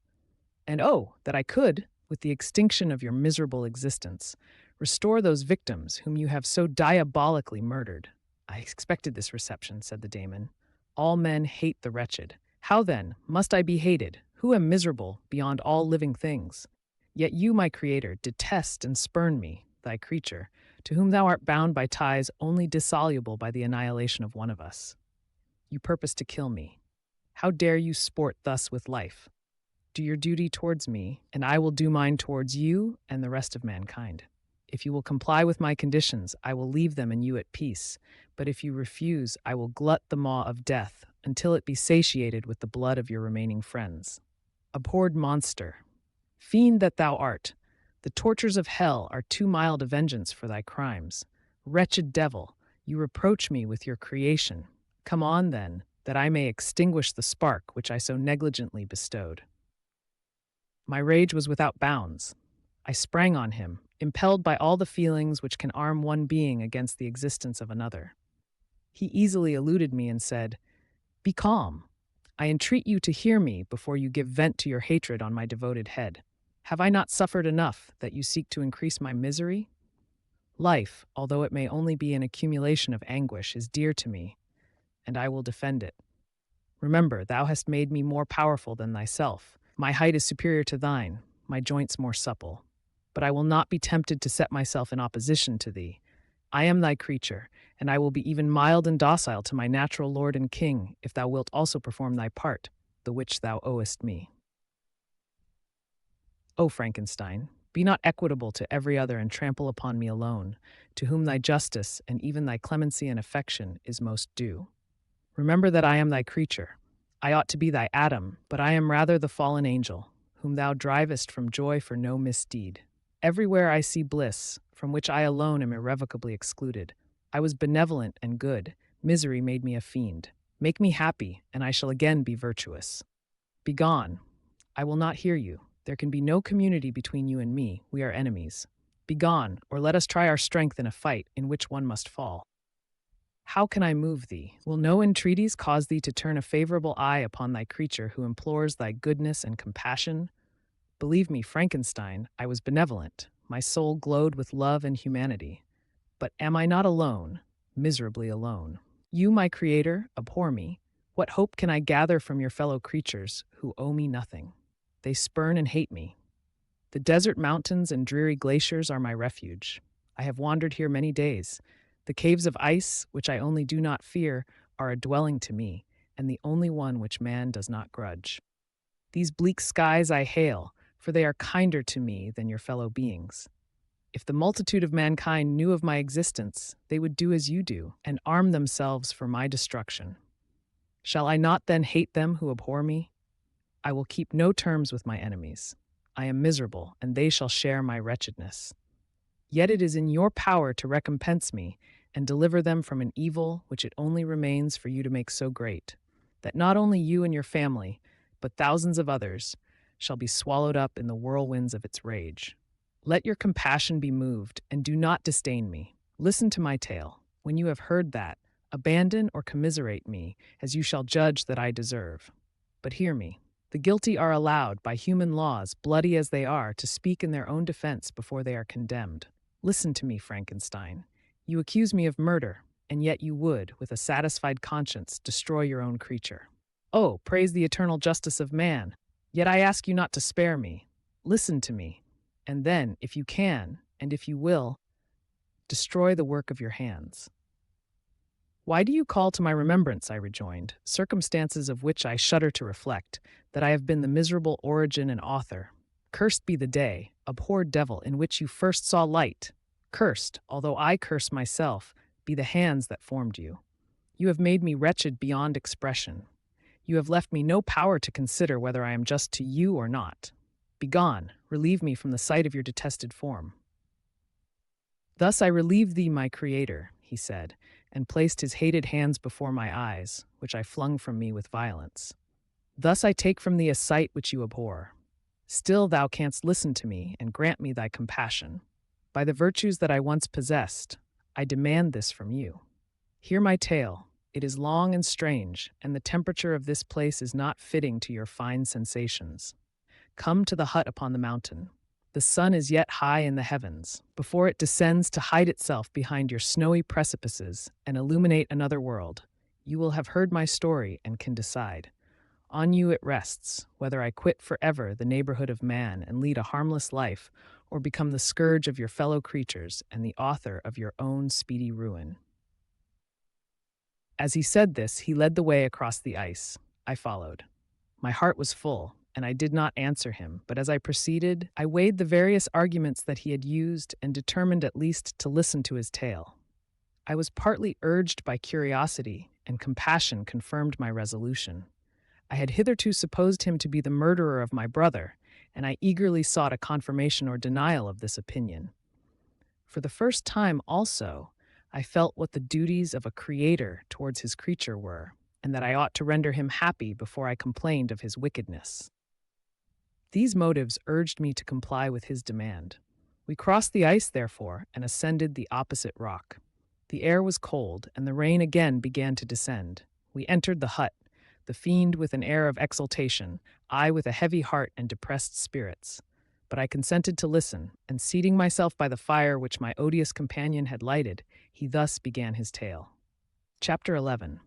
[SPEAKER 1] And oh, that I could, with the extinction of your miserable existence, restore those victims whom you have so diabolically murdered." "I expected this reception," said the daemon. "All men hate the wretched. How then must I be hated, who am miserable beyond all living things. Yet you, my Creator, detest and spurn me, thy creature, to whom thou art bound by ties only dissoluble by the annihilation of one of us. You purpose to kill me. How dare you sport thus with life? Do your duty towards me, and I will do mine towards you and the rest of mankind. If you will comply with my conditions, I will leave them and you at peace. But if you refuse, I will glut the maw of death until it be satiated with the blood of your remaining friends. Abhorred monster, fiend that thou art, the tortures of hell are too mild a vengeance for thy crimes. Wretched devil, you reproach me with your creation. Come on, then, that I may extinguish the spark which I so negligently bestowed. My rage was without bounds. I sprang on him, impelled by all the feelings which can arm one being against the existence of another. He easily eluded me and said, "Be calm. I entreat you to hear me before you give vent to your hatred on my devoted head. Have I not suffered enough that you seek to increase my misery? Life, although it may only be an accumulation of anguish, is dear to me, and I will defend it. Remember, thou hast made me more powerful than thyself. My height is superior to thine, my joints more supple. But I will not be tempted to set myself in opposition to thee. I am thy creature, and I will be even mild and docile to my natural lord and king, if thou wilt also perform thy part, the which thou owest me. O Frankenstein, be not equitable to every other and trample upon me alone, to whom thy justice and even thy clemency and affection is most due. Remember that I am thy creature. I ought to be thy Adam, but I am rather the fallen angel, whom thou drivest from joy for no misdeed. Everywhere I see bliss, from which I alone am irrevocably excluded. I was benevolent and good. Misery made me a fiend. Make me happy, and I shall again be virtuous. Begone. I will not hear you. There can be no community between you and me. We are enemies. Begone, or let us try our strength in a fight in which one must fall. How can I move thee? Will no entreaties cause thee to turn a favorable eye upon thy creature who implores thy goodness and compassion? Believe me, Frankenstein, I was benevolent. My soul glowed with love and humanity. But am I not alone, miserably alone? You, my creator, abhor me. What hope can I gather from your fellow creatures who owe me nothing? They spurn and hate me. The desert mountains and dreary glaciers are my refuge. I have wandered here many days. The caves of ice, which I only do not fear, are a dwelling to me, and the only one which man does not grudge. These bleak skies I hail, for they are kinder to me than your fellow beings. If the multitude of mankind knew of my existence, they would do as you do, and arm themselves for my destruction. Shall I not then hate them who abhor me? I will keep no terms with my enemies. I am miserable, and they shall share my wretchedness. Yet it is in your power to recompense me and deliver them from an evil which it only remains for you to make so great, that not only you and your family, but thousands of others, shall be swallowed up in the whirlwinds of its rage. Let your compassion be moved, and do not disdain me. Listen to my tale. When you have heard that, abandon or commiserate me, as you shall judge that I deserve. But hear me. The guilty are allowed, by human laws, bloody as they are, to speak in their own defense before they are condemned. Listen to me, Frankenstein. You accuse me of murder, and yet you would, with a satisfied conscience, destroy your own creature. Oh, praise the eternal justice of man! Yet I ask you not to spare me. Listen to me, and then, if you can, and if you will, destroy the work of your hands. Why do you call to my remembrance, I rejoined, circumstances of which I shudder to reflect, that I have been the miserable origin and author? Cursed be the day, abhorred devil, in which you first saw light. Cursed, although I curse myself, be the hands that formed you. You have made me wretched beyond expression. You have left me no power to consider whether I am just to you or not. Begone, relieve me from the sight of your detested form. Thus I relieve thee, my creator, he said, and placed his hated hands before my eyes, which I flung from me with violence. Thus I take from thee a sight which you abhor. Still thou canst listen to me and grant me thy compassion. By the virtues that I once possessed, I demand this from you. Hear my tale. It is long and strange, and the temperature of this place is not fitting to your fine sensations. Come to the hut upon the mountain. The sun is yet high in the heavens, before it descends to hide itself behind your snowy precipices and illuminate another world. You will have heard my story and can decide. On you it rests, whether I quit forever the neighborhood of man and lead a harmless life, or become the scourge of your fellow creatures and the author of your own speedy ruin." As he said this, he led the way across the ice. I followed. My heart was full, and I did not answer him, but as I proceeded, I weighed the various arguments that he had used and determined at least to listen to his tale. I was partly urged by curiosity, and compassion confirmed my resolution. I had hitherto supposed him to be the murderer of my brother, and I eagerly sought a confirmation or denial of this opinion. For the first time, also, I felt what the duties of a creator towards his creature were, and that I ought to render him happy before I complained of his wickedness. These motives urged me to comply with his demand. We crossed the ice, therefore, and ascended the opposite rock. The air was cold, and the rain again began to descend. We entered the hut, the fiend with an air of exultation, I with a heavy heart and depressed spirits. But I consented to listen, and seating myself by the fire which my odious companion had lighted, he thus began his tale. Chapter 11.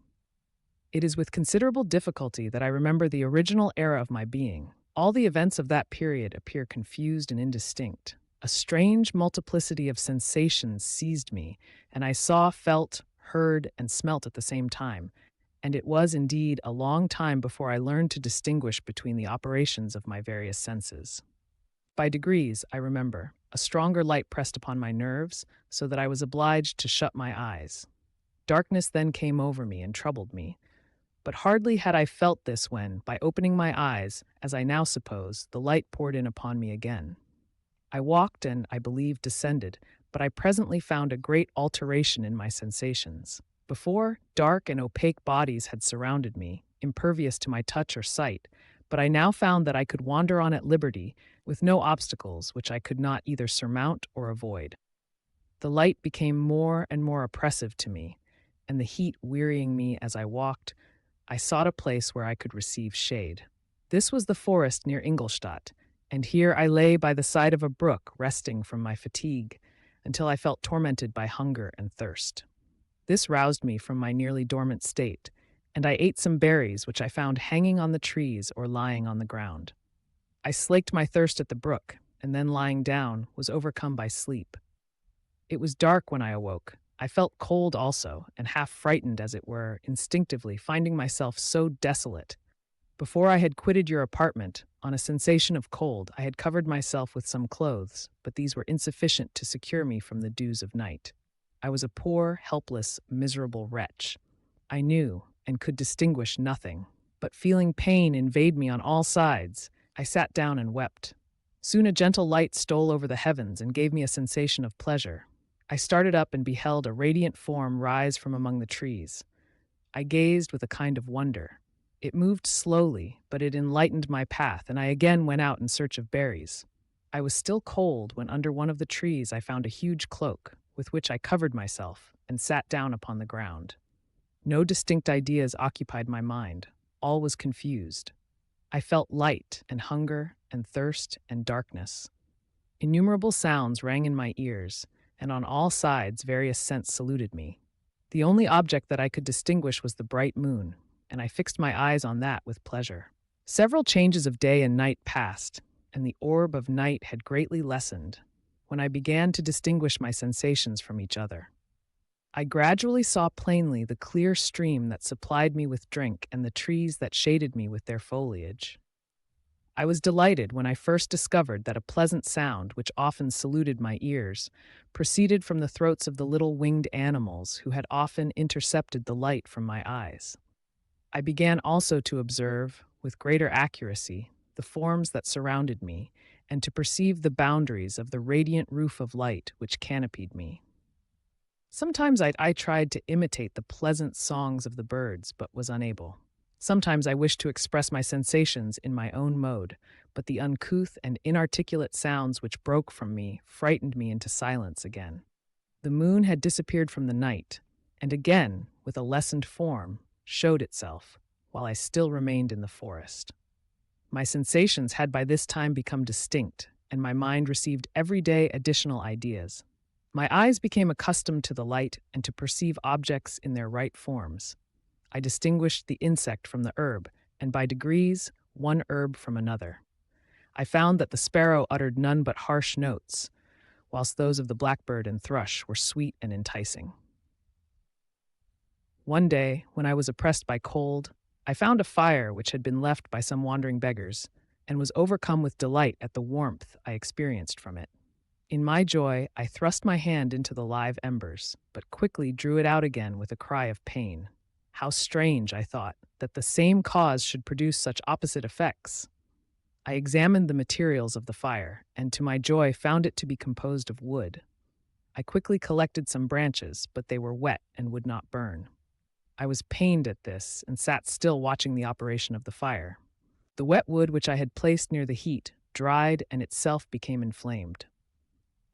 [SPEAKER 1] It is with considerable difficulty that I remember the original era of my being. All the events of that period appear confused and indistinct. A strange multiplicity of sensations seized me, and I saw, felt, heard, and smelt at the same time, and it was indeed a long time before I learned to distinguish between the operations of my various senses. By degrees, I remember, a stronger light pressed upon my nerves, so that I was obliged to shut my eyes. Darkness then came over me and troubled me, but hardly had I felt this when, by opening my eyes, as I now suppose, the light poured in upon me again. I walked and, I believe, descended, but I presently found a great alteration in my sensations. Before, dark and opaque bodies had surrounded me, impervious to my touch or sight, but I now found that I could wander on at liberty, with no obstacles which I could not either surmount or avoid. The light became more and more oppressive to me, and the heat wearying me as I walked, I sought a place where I could receive shade. This was the forest near Ingolstadt, and here I lay by the side of a brook, resting from my fatigue, until I felt tormented by hunger and thirst. This roused me from my nearly dormant state, and I ate some berries which I found hanging on the trees or lying on the ground. I slaked my thirst at the brook, and then lying down, was overcome by sleep. It was dark when I awoke. I felt cold also, and half frightened, as it were, instinctively, finding myself so desolate. Before I had quitted your apartment, on a sensation of cold, I had covered myself with some clothes, but these were insufficient to secure me from the dews of night. I was a poor, helpless, miserable wretch. I knew and could distinguish nothing, but feeling pain invade me on all sides, I sat down and wept. Soon a gentle light stole over the heavens and gave me a sensation of pleasure. I started up and beheld a radiant form rise from among the trees. I gazed with a kind of wonder. It moved slowly, but it enlightened my path, and I again went out in search of berries. I was still cold when under one of the trees I found a huge cloak, with which I covered myself and sat down upon the ground. No distinct ideas occupied my mind. All was confused. I felt light and hunger and thirst and darkness. Innumerable sounds rang in my ears, and on all sides various scents saluted me. The only object that I could distinguish was the bright moon, and I fixed my eyes on that with pleasure. Several changes of day and night passed, and the orb of night had greatly lessened, when I began to distinguish my sensations from each other. I gradually saw plainly the clear stream that supplied me with drink and the trees that shaded me with their foliage. I was delighted when I first discovered that a pleasant sound, which often saluted my ears, proceeded from the throats of the little winged animals who had often intercepted the light from my eyes. I began also to observe, with greater accuracy, the forms that surrounded me, and to perceive the boundaries of the radiant roof of light which canopied me. Sometimes I tried to imitate the pleasant songs of the birds, but was unable. Sometimes I wished to express my sensations in my own mode, but the uncouth and inarticulate sounds which broke from me frightened me into silence again. The moon had disappeared from the night, and again, with a lessened form, showed itself, while I still remained in the forest. My sensations had by this time become distinct, and my mind received every day additional ideas. My eyes became accustomed to the light and to perceive objects in their right forms. I distinguished the insect from the herb, and by degrees, one herb from another. I found that the sparrow uttered none but harsh notes, whilst those of the blackbird and thrush were sweet and enticing. One day, when I was oppressed by cold, I found a fire which had been left by some wandering beggars, and was overcome with delight at the warmth I experienced from it. In my joy, I thrust my hand into the live embers, but quickly drew it out again with a cry of pain. How strange, I thought, that the same cause should produce such opposite effects. I examined the materials of the fire, and to my joy found it to be composed of wood. I quickly collected some branches, but they were wet and would not burn. I was pained at this, and sat still watching the operation of the fire. The wet wood which I had placed near the heat dried and itself became inflamed.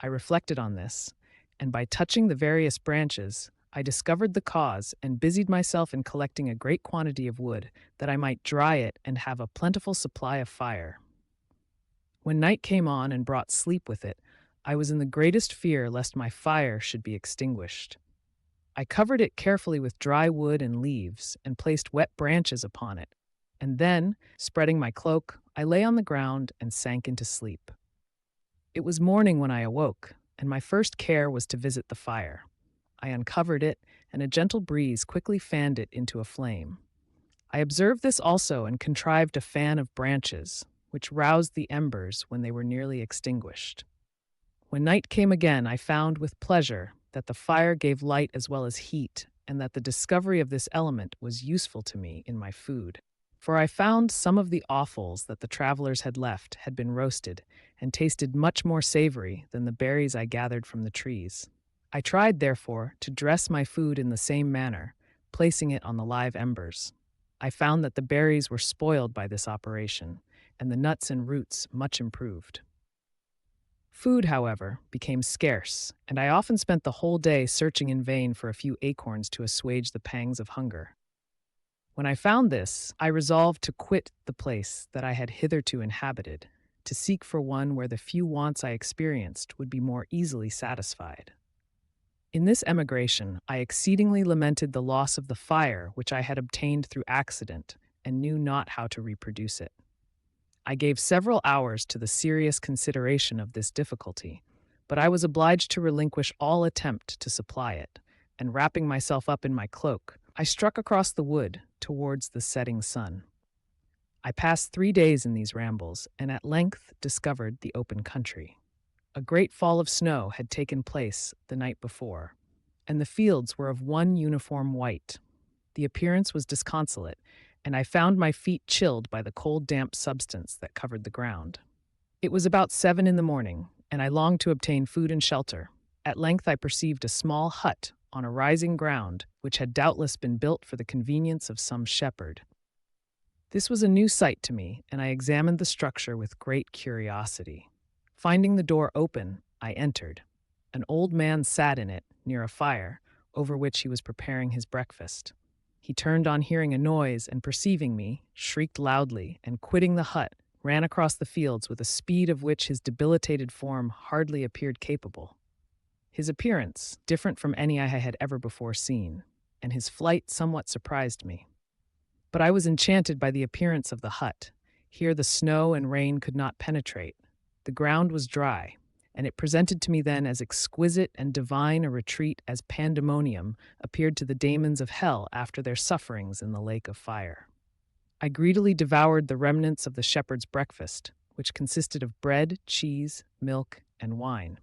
[SPEAKER 1] I reflected on this, and by touching the various branches, I discovered the cause and busied myself in collecting a great quantity of wood, that I might dry it and have a plentiful supply of fire. When night came on and brought sleep with it, I was in the greatest fear lest my fire should be extinguished. I covered it carefully with dry wood and leaves, and placed wet branches upon it, and then, spreading my cloak, I lay on the ground and sank into sleep. It was morning when I awoke, and my first care was to visit the fire. I uncovered it, and a gentle breeze quickly fanned it into a flame. I observed this also and contrived a fan of branches, which roused the embers when they were nearly extinguished. When night came again, I found with pleasure that the fire gave light as well as heat, and that the discovery of this element was useful to me in my food. For I found some of the offals that the travelers had left had been roasted, and tasted much more savory than the berries I gathered from the trees. I tried, therefore, to dress my food in the same manner, placing it on the live embers. I found that the berries were spoiled by this operation, and the nuts and roots much improved. Food, however, became scarce, and I often spent the whole day searching in vain for a few acorns to assuage the pangs of hunger. When I found this, I resolved to quit the place that I had hitherto inhabited, to seek for one where the few wants I experienced would be more easily satisfied. In this emigration, I exceedingly lamented the loss of the fire which I had obtained through accident, and knew not how to reproduce it. I gave several hours to the serious consideration of this difficulty, but I was obliged to relinquish all attempt to supply it, and wrapping myself up in my cloak, I struck across the wood towards the setting sun. I passed 3 days in these rambles, and at length discovered the open country. A great fall of snow had taken place the night before, and the fields were of one uniform white. The appearance was disconsolate, and I found my feet chilled by the cold, damp substance that covered the ground. It was about 7 in the morning, and I longed to obtain food and shelter. At length I perceived a small hut on a rising ground, which had doubtless been built for the convenience of some shepherd. This was a new sight to me, and I examined the structure with great curiosity. Finding the door open, I entered. An old man sat in it, near a fire, over which he was preparing his breakfast. He turned on hearing a noise, and perceiving me, shrieked loudly, and quitting the hut, ran across the fields with a speed of which his debilitated form hardly appeared capable. His appearance, different from any I had ever before seen, and his flight somewhat surprised me. But I was enchanted by the appearance of the hut. Here the snow and rain could not penetrate. The ground was dry, and it presented to me then as exquisite and divine a retreat as pandemonium appeared to the daemons of hell after their sufferings in the lake of fire. I greedily devoured the remnants of the shepherd's breakfast, which consisted of bread, cheese, milk, and wine.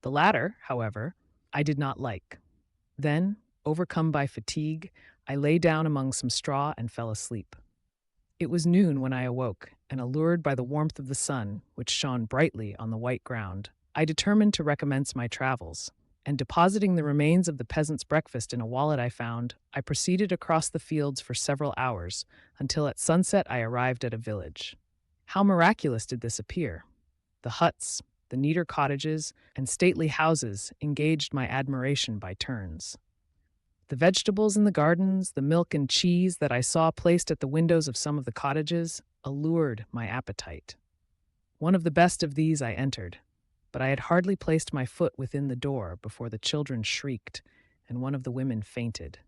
[SPEAKER 1] The latter, however, I did not like. Then, overcome by fatigue, I lay down among some straw and fell asleep. It was noon when I awoke, and allured by the warmth of the sun, which shone brightly on the white ground, I determined to recommence my travels, and depositing the remains of the peasant's breakfast in a wallet I found, I proceeded across the fields for several hours, until at sunset I arrived at a village. How miraculous did this appear! The huts, the neater cottages, and stately houses engaged my admiration by turns. The vegetables in the gardens, the milk and cheese that I saw placed at the windows of some of the cottages, allured my appetite. One of the best of these I entered, but I had hardly placed my foot within the door before the children shrieked, and one of the women fainted.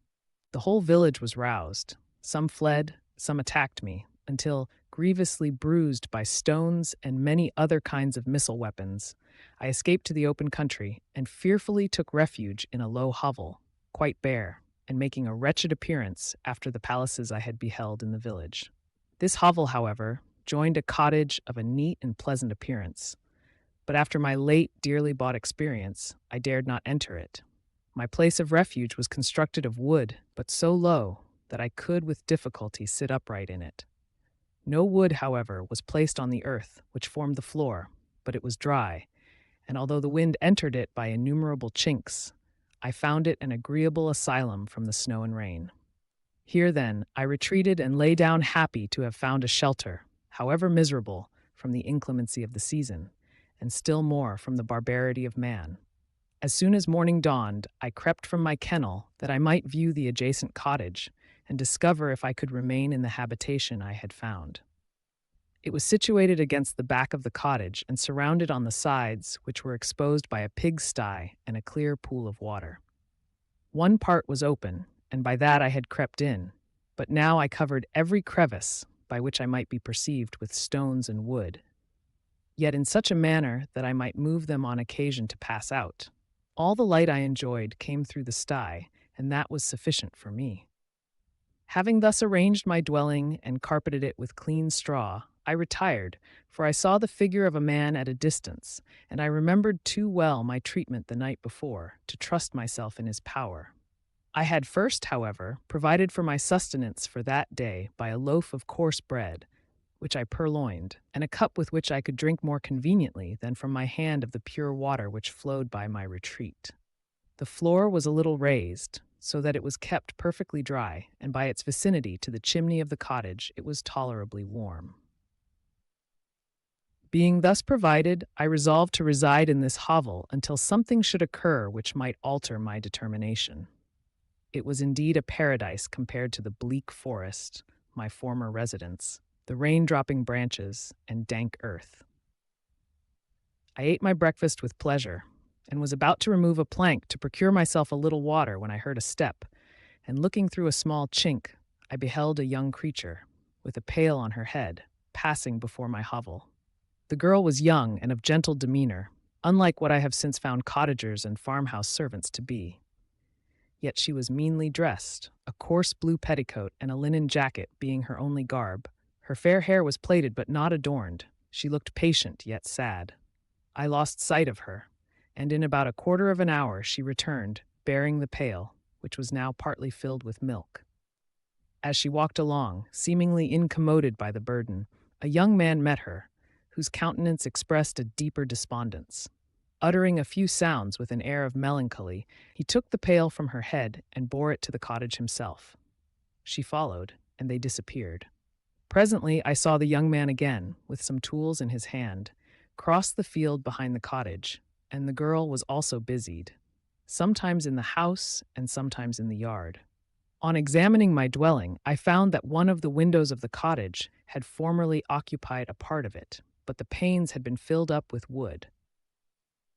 [SPEAKER 1] The whole village was roused. Some fled, Some attacked me, until, grievously bruised by stones and many other kinds of missile weapons, I escaped to the open country and fearfully took refuge in a low hovel, quite bare, and making a wretched appearance after the palaces I had beheld in the village. This hovel, however, joined a cottage of a neat and pleasant appearance, but after my late dearly bought experience, I dared not enter it. My place of refuge was constructed of wood, but so low that I could with difficulty sit upright in it. No wood, however, was placed on the earth which formed the floor, but it was dry, and although the wind entered it by innumerable chinks, I found it an agreeable asylum from the snow and rain. Here, then, I retreated and lay down happy to have found a shelter, however miserable, from the inclemency of the season, and still more from the barbarity of man. As soon as morning dawned, I crept from my kennel that I might view the adjacent cottage and discover if I could remain in the habitation I had found. It was situated against the back of the cottage and surrounded on the sides, which were exposed by a pigsty and a clear pool of water. One part was open, and by that I had crept in, but now I covered every crevice by which I might be perceived with stones and wood, yet in such a manner that I might move them on occasion to pass out. All the light I enjoyed came through the sty, and that was sufficient for me. Having thus arranged my dwelling and carpeted it with clean straw, I retired, for I saw the figure of a man at a distance, and I remembered too well my treatment the night before to trust myself in his power. I had first, however, provided for my sustenance for that day by a loaf of coarse bread, which I purloined, and a cup with which I could drink more conveniently than from my hand of the pure water which flowed by my retreat. The floor was a little raised, so that it was kept perfectly dry, and by its vicinity to the chimney of the cottage it was tolerably warm. Being thus provided, I resolved to reside in this hovel until something should occur which might alter my determination. It was indeed a paradise compared to the bleak forest, my former residence, the rain-dropping branches, and dank earth. I ate my breakfast with pleasure, and was about to remove a plank to procure myself a little water when I heard a step, and looking through a small chink, I beheld a young creature, with a pail on her head, passing before my hovel. The girl was young and of gentle demeanor, unlike what I have since found cottagers and farmhouse servants to be. Yet she was meanly dressed, a coarse blue petticoat and a linen jacket being her only garb. Her fair hair was plaited but not adorned. She looked patient yet sad. I lost sight of her, and in about a quarter of an hour she returned, bearing the pail, which was now partly filled with milk. As she walked along, seemingly incommoded by the burden, a young man met her, whose countenance expressed a deeper despondence. Uttering a few sounds with an air of melancholy, he took the pail from her head and bore it to the cottage himself. She followed, and they disappeared. Presently I saw the young man again, with some tools in his hand, cross the field behind the cottage, and the girl was also busied, sometimes in the house and sometimes in the yard. On examining my dwelling, I found that one of the windows of the cottage had formerly occupied a part of it, but the panes had been filled up with wood.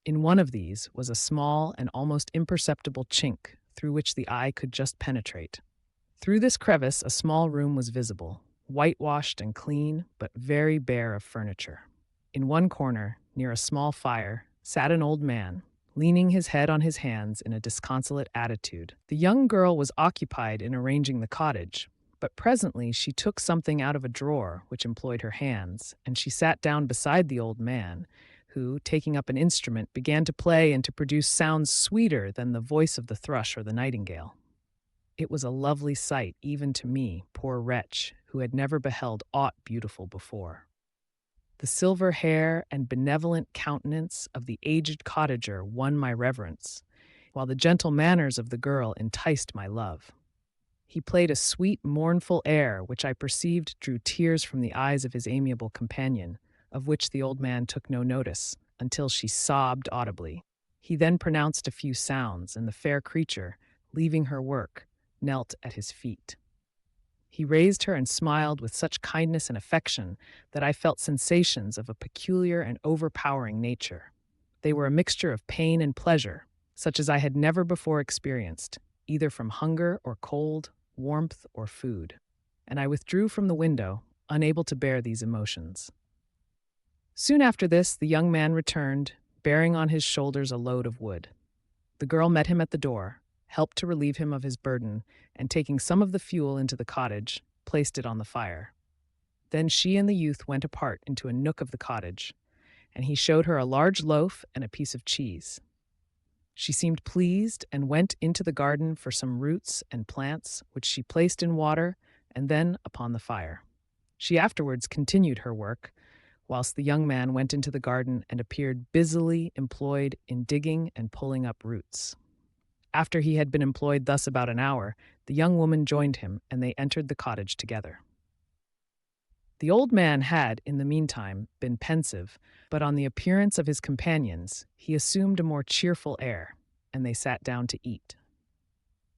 [SPEAKER 1] In one of these was a small and almost imperceptible chink through which the eye could just penetrate. Through this crevice a small room was visible, whitewashed and clean, but very bare of furniture. In one corner, near a small fire, sat an old man, leaning his head on his hands in a disconsolate attitude. The young girl was occupied in arranging the cottage, but presently she took something out of a drawer which employed her hands, and she sat down beside the old man, who, taking up an instrument, began to play and to produce sounds sweeter than the voice of the thrush or the nightingale. It was a lovely sight even to me, poor wretch, who had never beheld aught beautiful before. The silver hair and benevolent countenance of the aged cottager won my reverence, while the gentle manners of the girl enticed my love. He played a sweet, mournful air, which I perceived drew tears from the eyes of his amiable companion, of which the old man took no notice, until she sobbed audibly. He then pronounced a few sounds, and the fair creature, leaving her work, knelt at his feet. He raised her and smiled with such kindness and affection that I felt sensations of a peculiar and overpowering nature. They were a mixture of pain and pleasure, such as I had never before experienced, either from hunger or cold, warmth or food. and I withdrew from the window, unable to bear these emotions. Soon after this, the young man returned, bearing on his shoulders a load of wood. The girl met him at the door, helped to relieve him of his burden, and taking some of the fuel into the cottage, placed it on the fire. Then she and the youth went apart into a nook of the cottage, and he showed her a large loaf and a piece of cheese. She seemed pleased and went into the garden for some roots and plants, which she placed in water and then upon the fire. She afterwards continued her work, whilst the young man went into the garden and appeared busily employed in digging and pulling up roots. After he had been employed thus about an hour, the young woman joined him, and they entered the cottage together. The old man had, in the meantime, been pensive, but on the appearance of his companions, he assumed a more cheerful air, and they sat down to eat.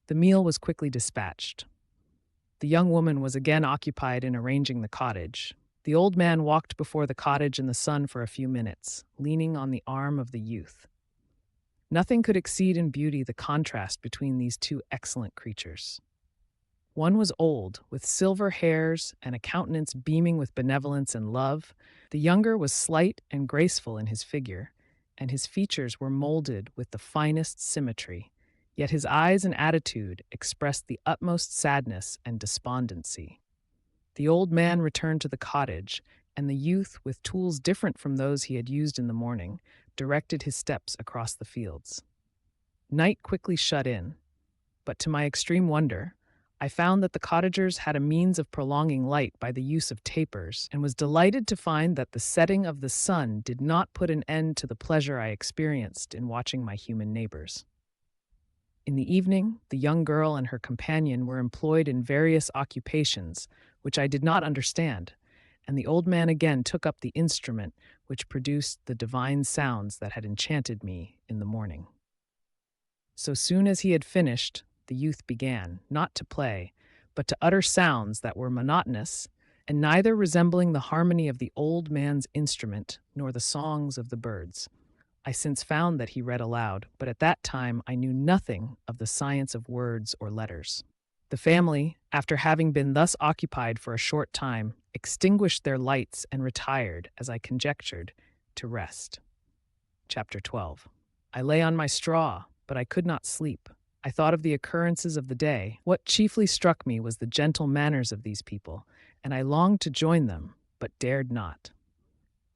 [SPEAKER 1] The meal was quickly dispatched. The young woman was again occupied in arranging the cottage. The old man walked before the cottage in the sun for a few minutes, leaning on the arm of the youth. Nothing could exceed in beauty the contrast between these two excellent creatures. One was old, with silver hairs and a countenance beaming with benevolence and love. The younger was slight and graceful in his figure, and his features were molded with the finest symmetry, yet his eyes and attitude expressed the utmost sadness and despondency. The old man returned to the cottage, and the youth, with tools different from those he had used in the morning, directed his steps across the fields. Night quickly shut in, but to my extreme wonder, I found that the cottagers had a means of prolonging light by the use of tapers, and was delighted to find that the setting of the sun did not put an end to the pleasure I experienced in watching my human neighbors. In the evening, the young girl and her companion were employed in various occupations, which I did not understand, and the old man again took up the instrument which produced the divine sounds that had enchanted me in the morning. So soon as he had finished, the youth began, not to play, but to utter sounds that were monotonous, and neither resembling the harmony of the old man's instrument nor the songs of the birds. I since found that he read aloud, but at that time I knew nothing of the science of words or letters. The family, after having been thus occupied for a short time, extinguished their lights and retired, as I conjectured, to rest. Chapter 12. I lay on my straw, but I could not sleep. I thought of the occurrences of the day. What chiefly struck me was the gentle manners of these people, and I longed to join them, but dared not.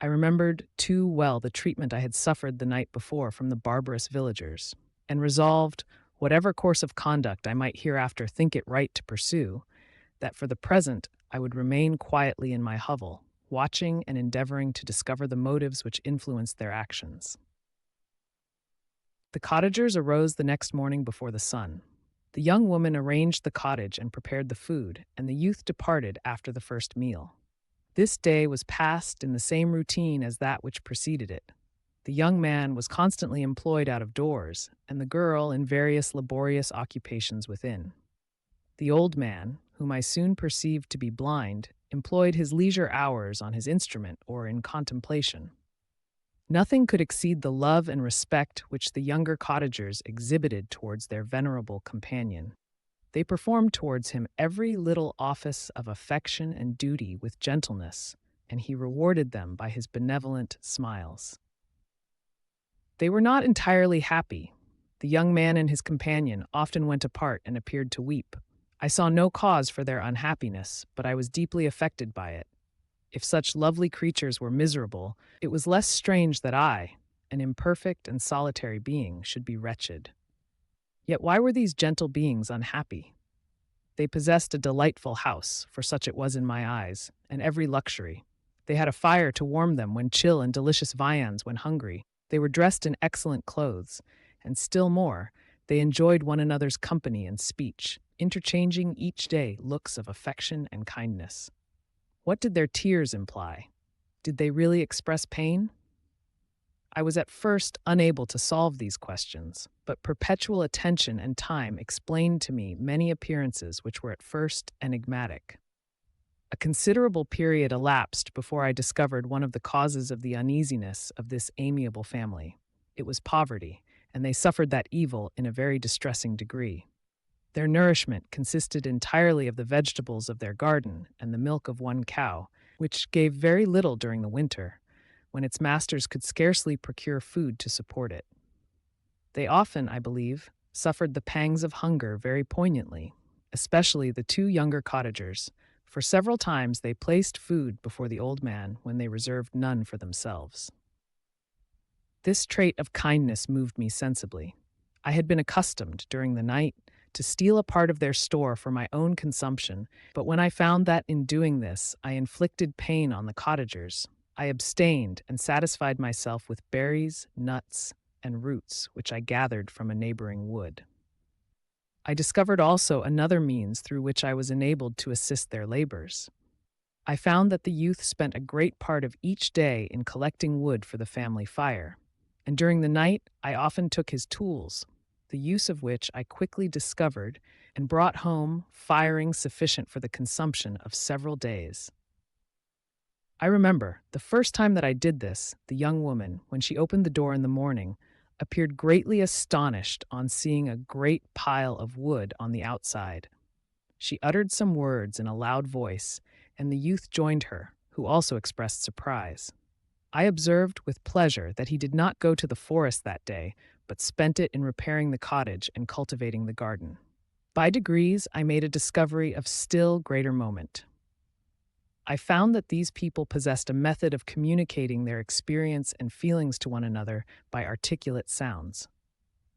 [SPEAKER 1] I remembered too well the treatment I had suffered the night before from the barbarous villagers, and resolved, whatever course of conduct I might hereafter think it right to pursue, that for the present I would remain quietly in my hovel, watching and endeavoring to discover the motives which influenced their actions. The cottagers arose the next morning before the sun. The young woman arranged the cottage and prepared the food, and the youth departed after the first meal. This day was passed in the same routine as that which preceded it. The young man was constantly employed out of doors, and the girl in various laborious occupations within. The old man, whom I soon perceived to be blind, employed his leisure hours on his instrument or in contemplation. Nothing could exceed the love and respect which the younger cottagers exhibited towards their venerable companion. They performed towards him every little office of affection and duty with gentleness, and he rewarded them by his benevolent smiles. They were not entirely happy. The young man and his companion often went apart and appeared to weep. I saw no cause for their unhappiness, but I was deeply affected by it. If such lovely creatures were miserable, it was less strange that I, an imperfect and solitary being, should be wretched. Yet why were these gentle beings unhappy? They possessed a delightful house, for such it was in my eyes, and every luxury. They had a fire to warm them when chill and delicious viands when hungry. They were dressed in excellent clothes, and still more, they enjoyed one another's company and speech, interchanging each day looks of affection and kindness. What did their tears imply? Did they really express pain? I was at first unable to solve these questions, but perpetual attention and time explained to me many appearances which were at first enigmatic. A considerable period elapsed before I discovered one of the causes of the uneasiness of this amiable family. It was poverty, and they suffered that evil in a very distressing degree. Their nourishment consisted entirely of the vegetables of their garden and the milk of one cow, which gave very little during the winter, when its masters could scarcely procure food to support it. They often, I believe, suffered the pangs of hunger very poignantly, especially the two younger cottagers, for several times they placed food before the old man when they reserved none for themselves. This trait of kindness moved me sensibly. I had been accustomed, during the night, to steal a part of their store for my own consumption, but when I found that in doing this I inflicted pain on the cottagers, I abstained and satisfied myself with berries, nuts, and roots which I gathered from a neighboring wood. I discovered also another means through which I was enabled to assist their labors. I found that the youth spent a great part of each day in collecting wood for the family fire, and during the night I often took his tools, the use of which I quickly discovered and brought home firing sufficient for the consumption of several days. I remember, the first time that I did this, the young woman, when she opened the door in the morning, appeared greatly astonished on seeing a great pile of wood on the outside. She uttered some words in a loud voice, and the youth joined her, who also expressed surprise. I observed with pleasure that he did not go to the forest that day, but spent it in repairing the cottage and cultivating the garden. By degrees, I made a discovery of still greater moment. I found that these people possessed a method of communicating their experience and feelings to one another by articulate sounds.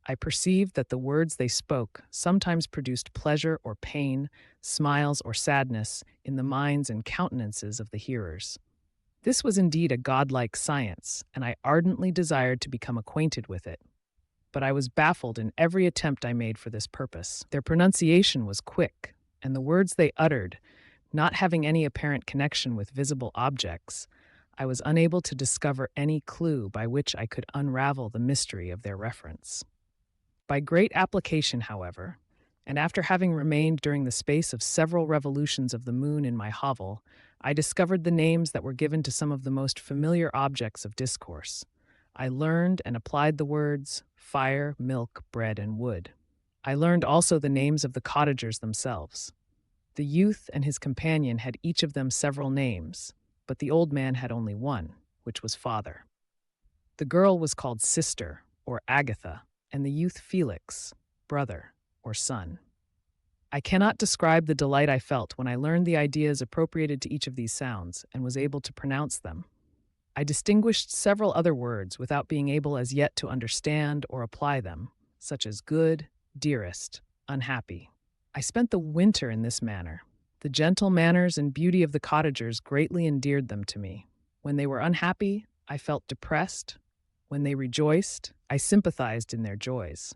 [SPEAKER 1] I perceived that the words they spoke sometimes produced pleasure or pain, smiles or sadness in the minds and countenances of the hearers. This was indeed a godlike science, and I ardently desired to become acquainted with it. But I was baffled in every attempt I made for this purpose. Their pronunciation was quick, and the words they uttered, not having any apparent connection with visible objects, I was unable to discover any clue by which I could unravel the mystery of their reference. By great application, however, and after having remained during the space of several revolutions of the moon in my hovel, I discovered the names that were given to some of the most familiar objects of discourse. I learned and applied the words fire, milk, bread, and wood. I learned also the names of the cottagers themselves. The youth and his companion had each of them several names, but the old man had only one, which was father. The girl was called sister, or Agatha, and the youth Felix, brother, or son. I cannot describe the delight I felt when I learned the ideas appropriated to each of these sounds and was able to pronounce them. I distinguished several other words without being able as yet to understand or apply them, such as good, dearest, unhappy. I spent the winter in this manner. The gentle manners and beauty of the cottagers greatly endeared them to me. When they were unhappy, I felt depressed. When they rejoiced, I sympathized in their joys.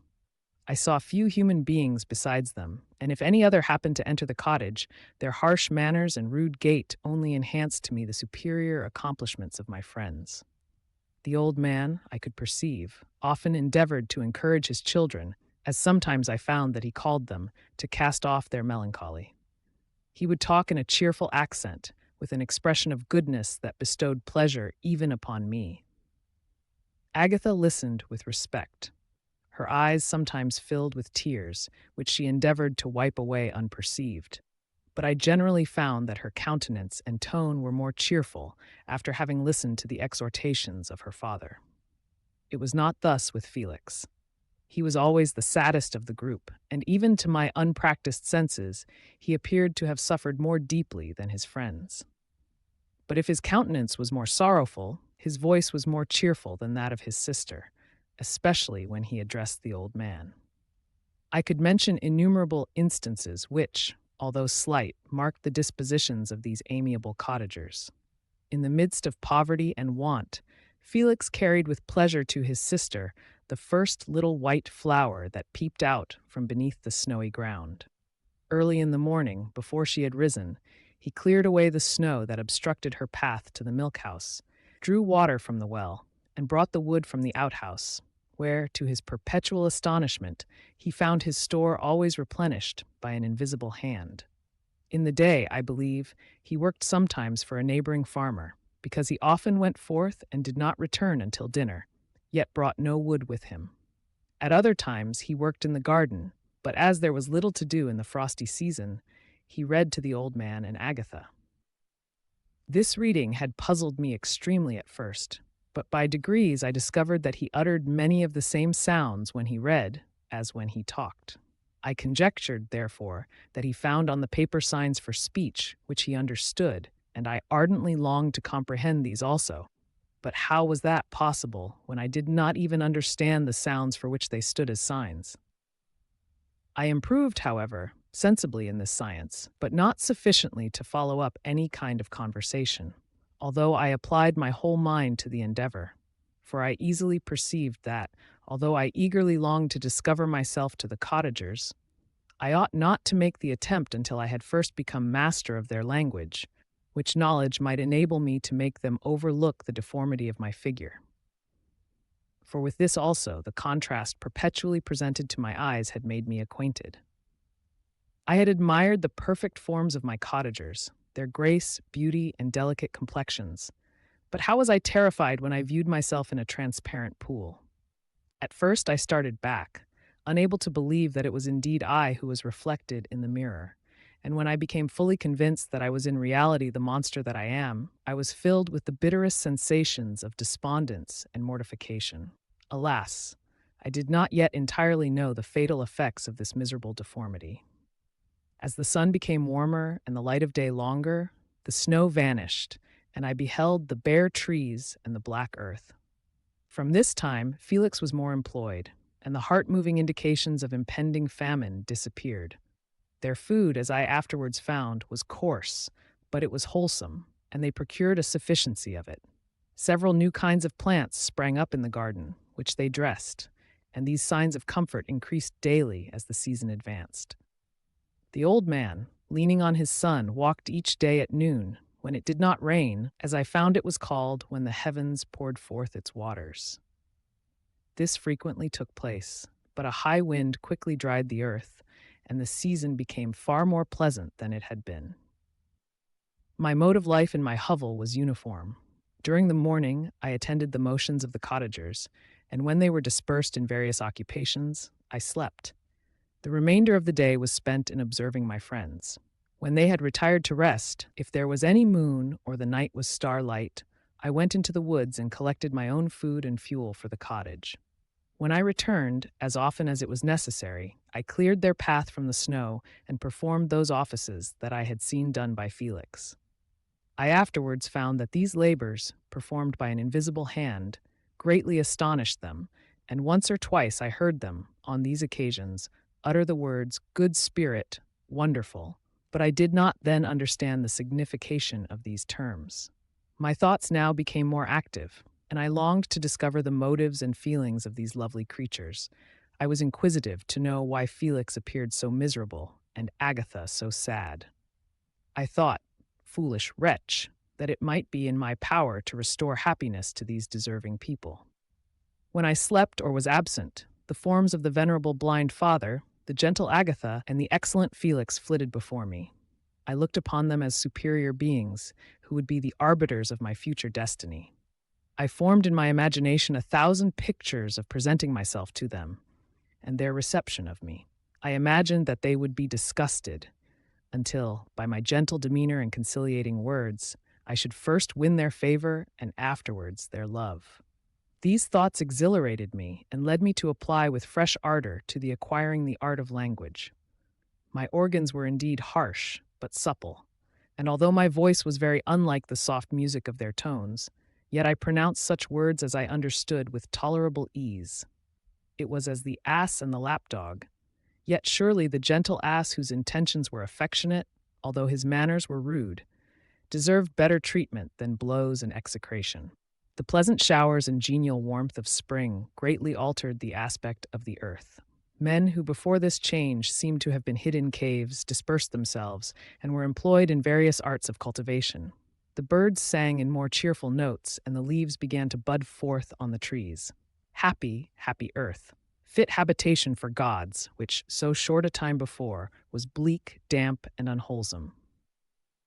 [SPEAKER 1] I saw few human beings besides them, and if any other happened to enter the cottage, their harsh manners and rude gait only enhanced to me the superior accomplishments of my friends. The old man, I could perceive, often endeavored to encourage his children, as sometimes I found that he called them, to cast off their melancholy. He would talk in a cheerful accent, with an expression of goodness that bestowed pleasure even upon me. Agatha listened with respect. Her eyes sometimes filled with tears, which she endeavored to wipe away unperceived. But I generally found that her countenance and tone were more cheerful after having listened to the exhortations of her father. It was not thus with Felix. He was always the saddest of the group, and even to my unpracticed senses, he appeared to have suffered more deeply than his friends. But if his countenance was more sorrowful, his voice was more cheerful than that of his sister, especially when he addressed the old man. I could mention innumerable instances which, although slight, marked the dispositions of these amiable cottagers. In the midst of poverty and want, Felix carried with pleasure to his sister the first little white flower that peeped out from beneath the snowy ground. Early in the morning, before she had risen, he cleared away the snow that obstructed her path to the milk-house, drew water from the well, and brought the wood from the outhouse, where, to his perpetual astonishment, he found his store always replenished by an invisible hand. In the day, I believe, he worked sometimes for a neighboring farmer, because he often went forth and did not return until dinner, yet brought no wood with him. At other times he worked in the garden, But as there was little to do in the frosty season, he read to the old man and Agatha. This reading had puzzled me extremely at first, but by degrees I discovered that he uttered many of the same sounds when he read as when he talked. I conjectured, therefore, that he found on the paper signs for speech which he understood, and I ardently longed to comprehend these also. But how was that possible when I did not even understand the sounds for which they stood as signs? I improved, however, sensibly in this science, but not sufficiently to follow up any kind of conversation, although I applied my whole mind to the endeavor. For I easily perceived that, although I eagerly longed to discover myself to the cottagers, I ought not to make the attempt until I had first become master of their language, which knowledge might enable me to make them overlook the deformity of my figure. For with this also the contrast perpetually presented to my eyes had made me acquainted. I had admired the perfect forms of my cottagers, their grace, beauty, and delicate complexions, but how was I terrified when I viewed myself in a transparent pool? At first I started back, unable to believe that it was indeed I who was reflected in the mirror, and when I became fully convinced that I was in reality the monster that I am, I was filled with the bitterest sensations of despondence and mortification. Alas, I did not yet entirely know the fatal effects of this miserable deformity. As the sun became warmer and the light of day longer, the snow vanished, and I beheld the bare trees and the black earth. From this time, Felix was more employed, and the heart-moving indications of impending famine disappeared. Their food, as I afterwards found, was coarse, but it was wholesome, and they procured a sufficiency of it. Several new kinds of plants sprang up in the garden, which they dressed, and these signs of comfort increased daily as the season advanced. The old man, leaning on his son, walked each day at noon, when it did not rain, as I found it was called when the heavens poured forth its waters. This frequently took place, but a high wind quickly dried the earth, and the season became far more pleasant than it had been. My mode of life in my hovel was uniform. During the morning, I attended the motions of the cottagers, and when they were dispersed in various occupations, I slept. The remainder of the day was spent in observing my friends. When they had retired to rest, if there was any moon or the night was starlight, I went into the woods and collected my own food and fuel for the cottage. When I returned, as often as it was necessary, I cleared their path from the snow and performed those offices that I had seen done by Felix. I afterwards found that these labors, performed by an invisible hand, greatly astonished them, and once or twice I heard them, on these occasions, utter the words, "Good Spirit," "wonderful," but I did not then understand the signification of these terms. My thoughts now became more active, and I longed to discover the motives and feelings of these lovely creatures. I was inquisitive to know why Felix appeared so miserable and Agatha so sad. I thought, foolish wretch, that it might be in my power to restore happiness to these deserving people. When I slept or was absent, the forms of the venerable blind father, the gentle Agatha, and the excellent Felix flitted before me. I looked upon them as superior beings who would be the arbiters of my future destiny. I formed in my imagination 1,000 pictures of presenting myself to them and their reception of me. I imagined that they would be disgusted, until, by my gentle demeanor and conciliating words, I should first win their favor and afterwards their love. These thoughts exhilarated me and led me to apply with fresh ardor to the acquiring the art of language. My organs were indeed harsh, but supple, and although my voice was very unlike the soft music of their tones, yet I pronounced such words as I understood with tolerable ease. It was as the ass and the lapdog, yet surely the gentle ass whose intentions were affectionate, although his manners were rude, deserved better treatment than blows and execration. The pleasant showers and genial warmth of spring greatly altered the aspect of the earth. Men who before this change seemed to have been hid in caves dispersed themselves and were employed in various arts of cultivation. The birds sang in more cheerful notes, and the leaves began to bud forth on the trees. Happy, happy earth, fit habitation for gods, which, so short a time before, was bleak, damp, and unwholesome.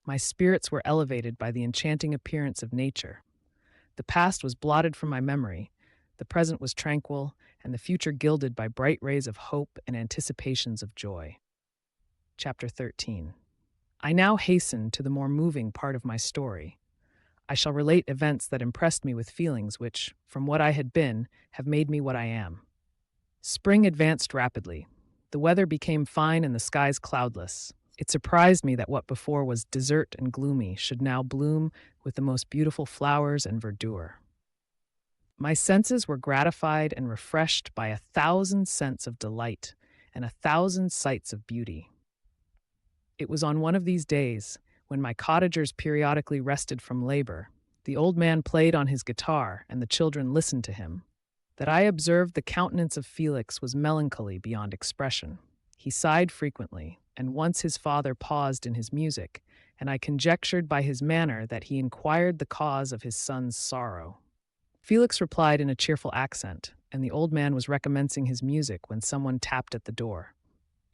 [SPEAKER 1] My spirits were elevated by the enchanting appearance of nature. The past was blotted from my memory, the present was tranquil, and the future gilded by bright rays of hope and anticipations of joy. Chapter 13. I now hasten to the more moving part of my story. I shall relate events that impressed me with feelings which, from what I had been, have made me what I am. Spring advanced rapidly. The weather became fine and the skies cloudless. It surprised me that what before was desert and gloomy should now bloom with the most beautiful flowers and verdure. My senses were gratified and refreshed by 1,000 scents of delight and 1,000 sights of beauty. It was on one of these days, when my cottagers periodically rested from labor, the old man played on his guitar and the children listened to him, that I observed the countenance of Felix was melancholy beyond expression. He sighed frequently, and once his father paused in his music, and I conjectured by his manner that he inquired the cause of his son's sorrow. Felix replied in a cheerful accent, and the old man was recommencing his music when someone tapped at the door.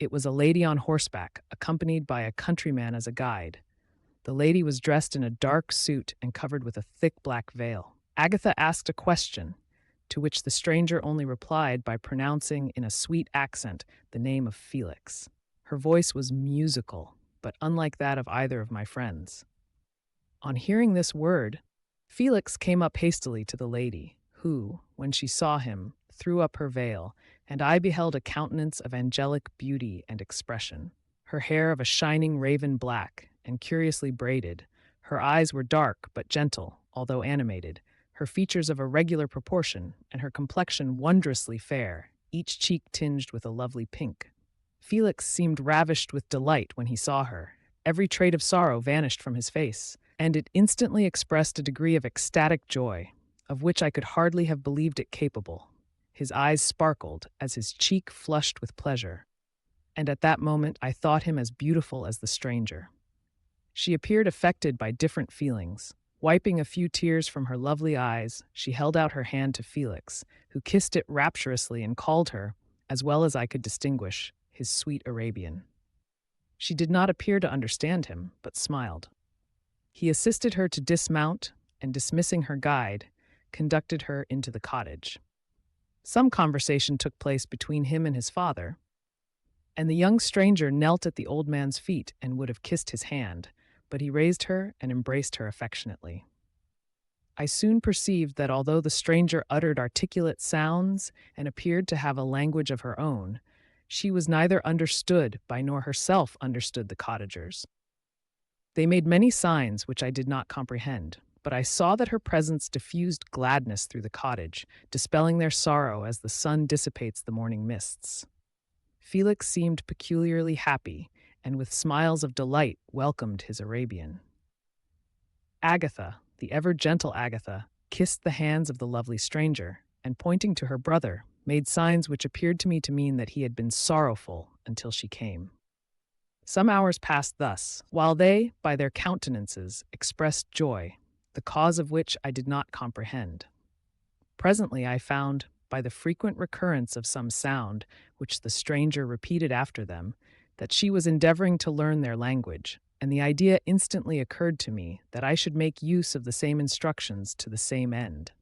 [SPEAKER 1] It was a lady on horseback, accompanied by a countryman as a guide. The lady was dressed in a dark suit and covered with a thick black veil. Agatha asked a question, to which the stranger only replied by pronouncing in a sweet accent the name of Felix. Her voice was musical, but unlike that of either of my friends. On hearing this word, Felix came up hastily to the lady, who, when she saw him, threw up her veil, and I beheld a countenance of angelic beauty and expression. Her hair of a shining raven black, and curiously braided. Her eyes were dark but gentle, although animated, her features of a regular proportion, and her complexion wondrously fair, each cheek tinged with a lovely pink. Felix seemed ravished with delight when he saw her. Every trait of sorrow vanished from his face, and it instantly expressed a degree of ecstatic joy, of which I could hardly have believed it capable. His eyes sparkled as his cheek flushed with pleasure, and at that moment I thought him as beautiful as the stranger. She appeared affected by different feelings. Wiping a few tears from her lovely eyes, she held out her hand to Felix, who kissed it rapturously and called her, as well as I could distinguish, his sweet Arabian. She did not appear to understand him, but smiled. He assisted her to dismount, and dismissing her guide, conducted her into the cottage. Some conversation took place between him and his father, and the young stranger knelt at the old man's feet and would have kissed his hand, but he raised her and embraced her affectionately. I soon perceived that although the stranger uttered articulate sounds and appeared to have a language of her own, she was neither understood by nor herself understood the cottagers. They made many signs which I did not comprehend, but I saw that her presence diffused gladness through the cottage, dispelling their sorrow as the sun dissipates the morning mists. Felix seemed peculiarly happy, and with smiles of delight welcomed his Arabian. Agatha, the ever-gentle Agatha, kissed the hands of the lovely stranger, and pointing to her brother, made signs which appeared to me to mean that he had been sorrowful until she came. Some hours passed thus, while they, by their countenances, expressed joy, the cause of which I did not comprehend. Presently I found, by the frequent recurrence of some sound which the stranger repeated after them, that she was endeavoring to learn their language, and the idea instantly occurred to me that I should make use of the same instructions to the same end.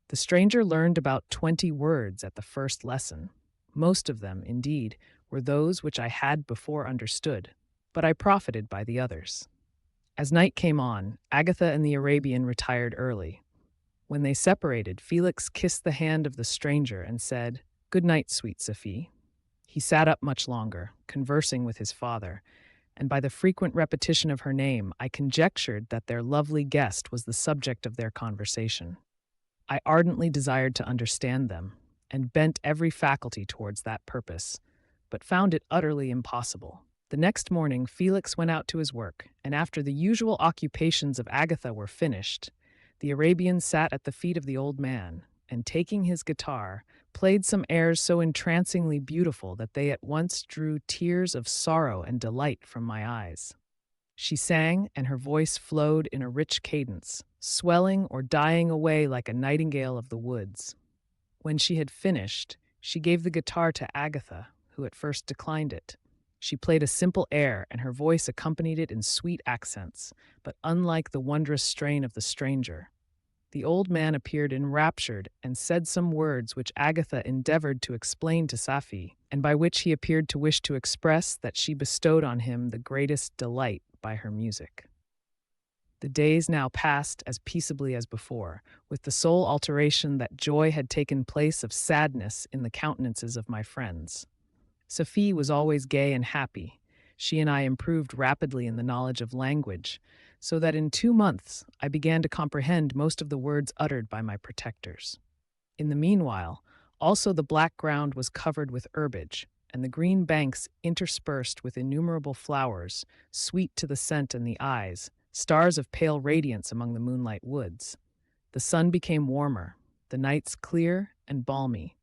[SPEAKER 1] The stranger learned about 20 words at the first lesson. Most of them, indeed, were those which I had before understood, but I profited by the others. As night came on, Agatha and the Arabian retired early. When they separated, Felix kissed the hand of the stranger and said, "Good night, sweet Sophie." He sat up much longer, conversing with his father, and by the frequent repetition of her name, I conjectured that their lovely guest was the subject of their conversation. I ardently desired to understand them, and bent every faculty towards that purpose, but found it utterly impossible. The next morning, Felix went out to his work, and after the usual occupations of Agatha were finished, the Arabian sat at the feet of the old man, and taking his guitar, played some airs so entrancingly beautiful that they at once drew tears of sorrow and delight from my eyes. She sang, and her voice flowed in a rich cadence, swelling or dying away like a nightingale of the woods. When she had finished, she gave the guitar to Agatha, who at first declined it. She played a simple air, and her voice accompanied it in sweet accents, but unlike the wondrous strain of the stranger. The old man appeared enraptured and said some words which Agatha endeavored to explain to Safie, and by which he appeared to wish to express that she bestowed on him the greatest delight by her music. The days now passed as peaceably as before, with the sole alteration that joy had taken place of sadness in the countenances of my friends. Sophie was always gay and happy. She and I improved rapidly in the knowledge of language, so that in 2 months I began to comprehend most of the words uttered by my protectors. In the meanwhile, also the black ground was covered with herbage, and the green banks interspersed with innumerable flowers, sweet to the scent and the eyes, stars of pale radiance among the moonlight woods. The sun became warmer, the nights clear and balmy,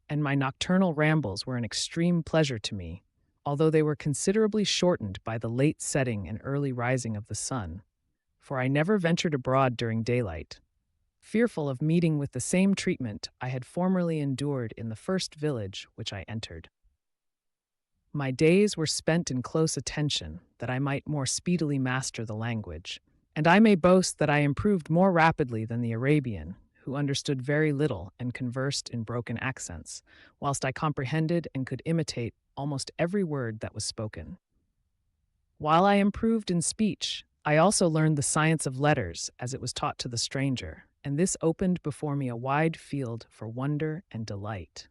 [SPEAKER 1] and my nocturnal rambles were an extreme pleasure to me, although they were considerably shortened by the late setting and early rising of the sun, for I never ventured abroad during daylight, fearful of meeting with the same treatment I had formerly endured in the first village which I entered. My days were spent in close attention, that I might more speedily master the language, and I may boast that I improved more rapidly than the Arabian, who understood very little and conversed in broken accents, whilst I comprehended and could imitate almost every word that was spoken. While I improved in speech, I also learned the science of letters as it was taught to the stranger, and this opened before me a wide field for wonder and delight.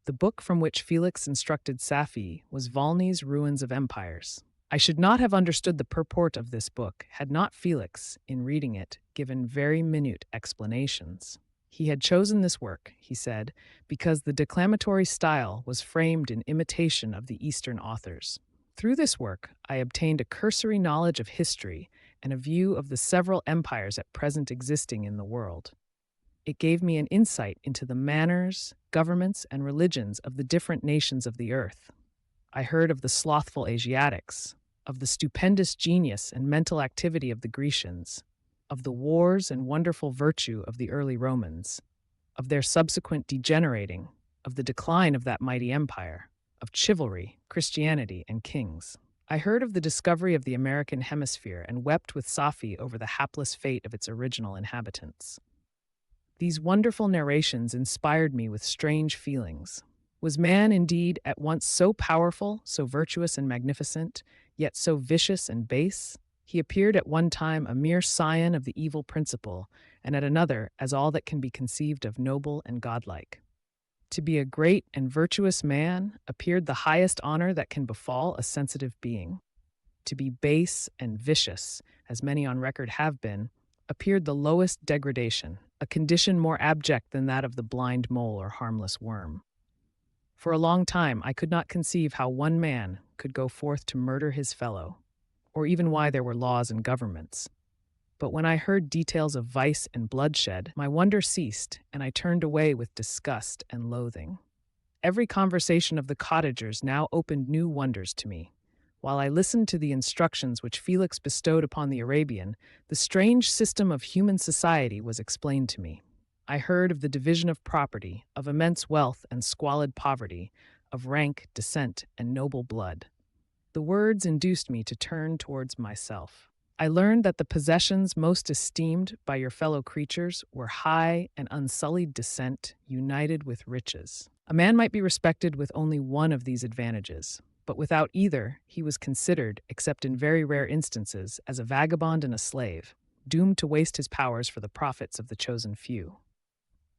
[SPEAKER 1] The book from which Felix instructed Safie was Volney's Ruins of Empires. I should not have understood the purport of this book had not Felix, in reading it, given very minute explanations. He had chosen this work, he said, because the declamatory style was framed in imitation of the Eastern authors. Through this work, I obtained a cursory knowledge of history and a view of the several empires at present existing in the world. It gave me an insight into the manners, governments, and religions of the different nations of the earth. I heard of the slothful Asiatics, of the stupendous genius and mental activity of the Grecians, of the wars and wonderful virtue of the early Romans, of their subsequent degenerating, of the decline of that mighty empire, of chivalry, Christianity, and kings. I heard of the discovery of the American hemisphere and wept with Safie over the hapless fate of its original inhabitants. These wonderful narrations inspired me with strange feelings. Was man indeed at once so powerful, so virtuous and magnificent, yet so vicious and base? He appeared at one time a mere scion of the evil principle, and at another as all that can be conceived of noble and godlike. To be a great and virtuous man appeared the highest honor that can befall a sensitive being. To be base and vicious, as many on record have been, appeared the lowest degradation, a condition more abject than that of the blind mole or harmless worm. For a long time I could not conceive how one man could go forth to murder his fellow, or even why there were laws and governments. But when I heard details of vice and bloodshed, my wonder ceased, and I turned away with disgust and loathing. Every conversation of the cottagers now opened new wonders to me. While I listened to the instructions which Felix bestowed upon the Arabian, the strange system of human society was explained to me. I heard of the division of property, of immense wealth and squalid poverty, of rank, descent, and noble blood. The words induced me to turn towards myself. I learned that the possessions most esteemed by your fellow creatures were high and unsullied descent united with riches. A man might be respected with only one of these advantages, but without either he was considered, except in very rare instances, as a vagabond and a slave, doomed to waste his powers for the profits of the chosen few.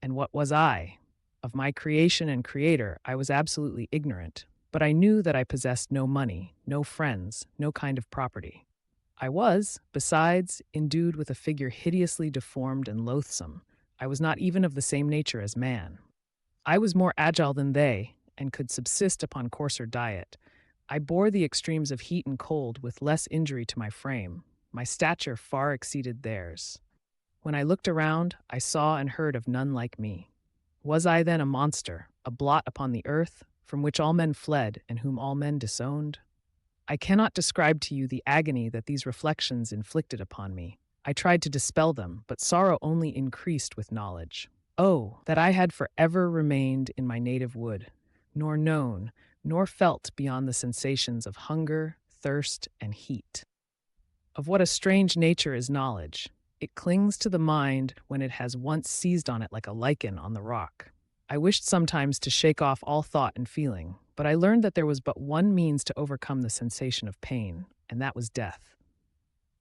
[SPEAKER 1] And what was I? Of my creation and creator I was absolutely ignorant, but I knew that I possessed no money, no friends, no kind of property. I was, besides, endued with a figure hideously deformed and loathsome. I was not even of the same nature as man. I was more agile than they, and could subsist upon coarser diet. I bore the extremes of heat and cold with less injury to my frame. My stature far exceeded theirs. When I looked around, I saw and heard of none like me. Was I then a monster, a blot upon the earth, from which all men fled and whom all men disowned? I cannot describe to you the agony that these reflections inflicted upon me. I tried to dispel them, but sorrow only increased with knowledge. Oh, that I had forever remained in my native wood, nor known, nor felt beyond the sensations of hunger, thirst, and heat. Of what a strange nature is knowledge. It clings to the mind when it has once seized on it like a lichen on the rock. I wished sometimes to shake off all thought and feeling, but I learned that there was but one means to overcome the sensation of pain, and that was death,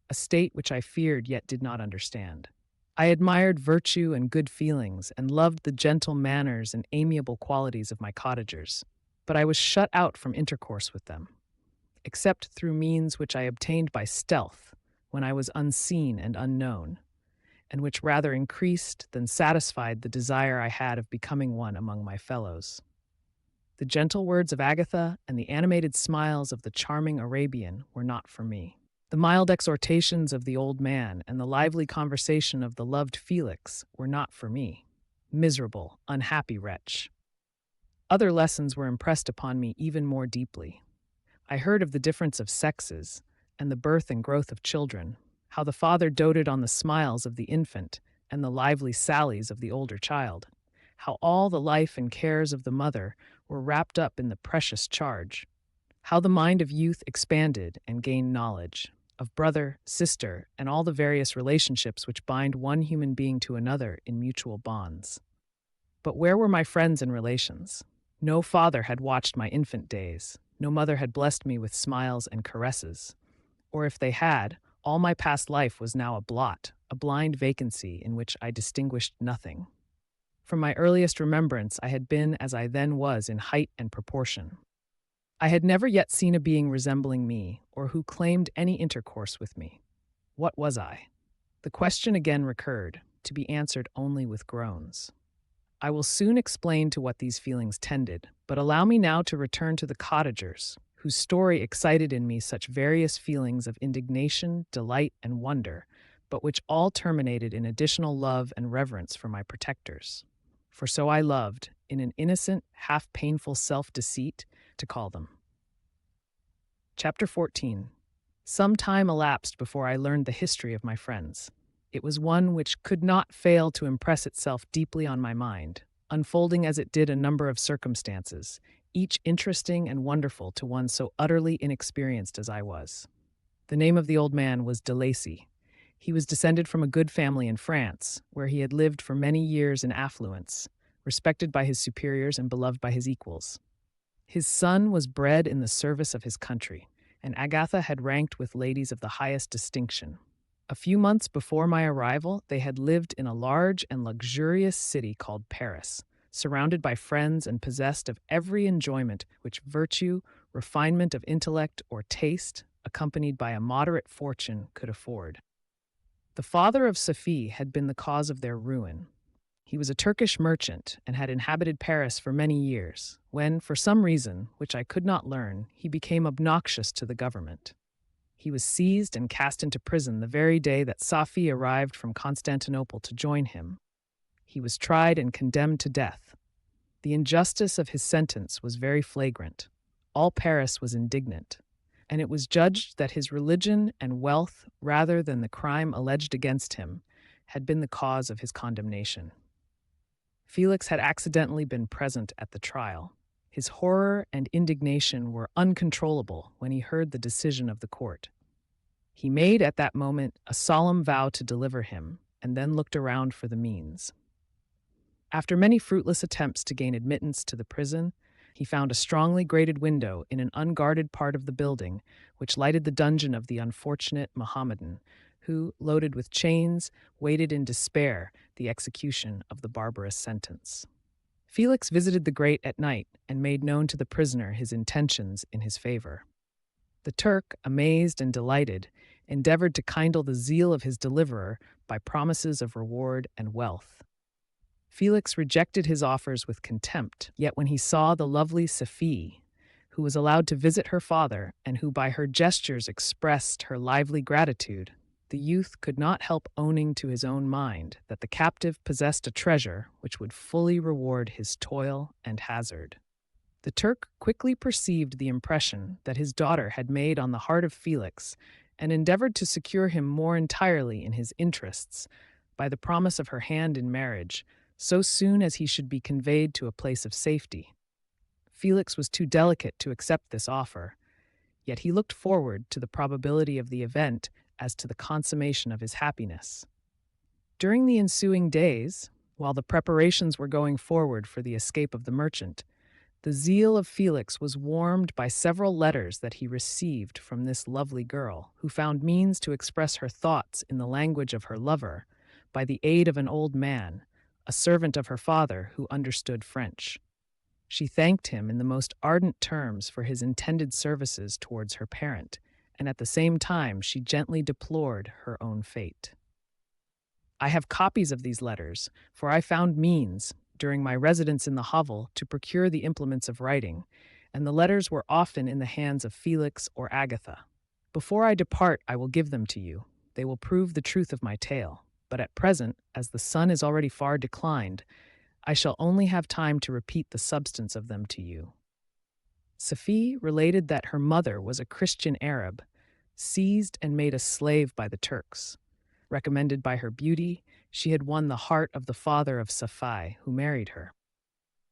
[SPEAKER 1] a state which I feared yet did not understand. I admired virtue and good feelings, and loved the gentle manners and amiable qualities of my cottagers, but I was shut out from intercourse with them, except through means which I obtained by stealth, when I was unseen and unknown, and which rather increased than satisfied the desire I had of becoming one among my fellows. The gentle words of Agatha and the animated smiles of the charming Arabian were not for me. The mild exhortations of the old man and the lively conversation of the loved Felix were not for me. Miserable, unhappy wretch. Other lessons were impressed upon me even more deeply. I heard of the difference of sexes, and the birth and growth of children, how the father doted on the smiles of the infant and the lively sallies of the older child, how all the life and cares of the mother were wrapped up in the precious charge, how the mind of youth expanded and gained knowledge of brother, sister, and all the various relationships which bind one human being to another in mutual bonds. But where were my friends and relations? No father had watched my infant days, no mother had blessed me with smiles and caresses, or if they had, all my past life was now a blot, a blind vacancy in which I distinguished nothing. From my earliest remembrance, I had been as I then was in height and proportion. I had never yet seen a being resembling me, or who claimed any intercourse with me. What was I? The question again recurred, to be answered only with groans. I will soon explain to what these feelings tended, but allow me now to return to the cottagers, whose story excited in me such various feelings of indignation, delight, and wonder, but which all terminated in additional love and reverence for my protectors. For so I loved, in an innocent, half-painful self-deceit, to call them. Chapter 14. Some time elapsed before I learned the history of my friends. It was one which could not fail to impress itself deeply on my mind, unfolding as it did a number of circumstances, each interesting and wonderful to one so utterly inexperienced as I was. The name of the old man was de Lacy. He was descended from a good family in France, where he had lived for many years in affluence, respected by his superiors and beloved by his equals. His son was bred in the service of his country, and Agatha had ranked with ladies of the highest distinction. A few months before my arrival, they had lived in a large and luxurious city called Paris, surrounded by friends and possessed of every enjoyment which virtue, refinement of intellect, or taste, accompanied by a moderate fortune, could afford. The father of Sophie had been the cause of their ruin. He was a Turkish merchant and had inhabited Paris for many years, when, for some reason, which I could not learn, he became obnoxious to the government. He was seized and cast into prison the very day that Sophie arrived from Constantinople to join him. He was tried and condemned to death. The injustice of his sentence was very flagrant. All Paris was indignant, and it was judged that his religion and wealth, rather than the crime alleged against him, had been the cause of his condemnation. Felix had accidentally been present at the trial. His horror and indignation were uncontrollable when he heard the decision of the court. He made at that moment a solemn vow to deliver him, and then looked around for the means. After many fruitless attempts to gain admittance to the prison, he found a strongly grated window in an unguarded part of the building, which lighted the dungeon of the unfortunate Mohammedan, who, loaded with chains, waited in despair the execution of the barbarous sentence. Felix visited the grate at night and made known to the prisoner his intentions in his favor. The Turk, amazed and delighted, endeavored to kindle the zeal of his deliverer by promises of reward and wealth. Felix rejected his offers with contempt, yet when he saw the lovely Sophie, who was allowed to visit her father and who by her gestures expressed her lively gratitude, the youth could not help owning to his own mind that the captive possessed a treasure which would fully reward his toil and hazard. The Turk quickly perceived the impression that his daughter had made on the heart of Felix and endeavored to secure him more entirely in his interests by the promise of her hand in marriage so soon as he should be conveyed to a place of safety. Felix was too delicate to accept this offer, yet he looked forward to the probability of the event as to the consummation of his happiness. During the ensuing days, while the preparations were going forward for the escape of the merchant, the zeal of Felix was warmed by several letters that he received from this lovely girl, who found means to express her thoughts in the language of her lover by the aid of an old man, a servant of her father who understood French. She thanked him in the most ardent terms for his intended services towards her parent, and at the same time she gently deplored her own fate. I have copies of these letters, for I found means, during my residence in the hovel, to procure the implements of writing, and the letters were often in the hands of Felix or Agatha. Before I depart, I will give them to you. They will prove the truth of my tale, but at present, as the sun is already far declined, I shall only have time to repeat the substance of them to you. Sophie related that her mother was a Christian Arab, seized and made a slave by the Turks. Recommended by her beauty, she had won the heart of the father of Safai, who married her.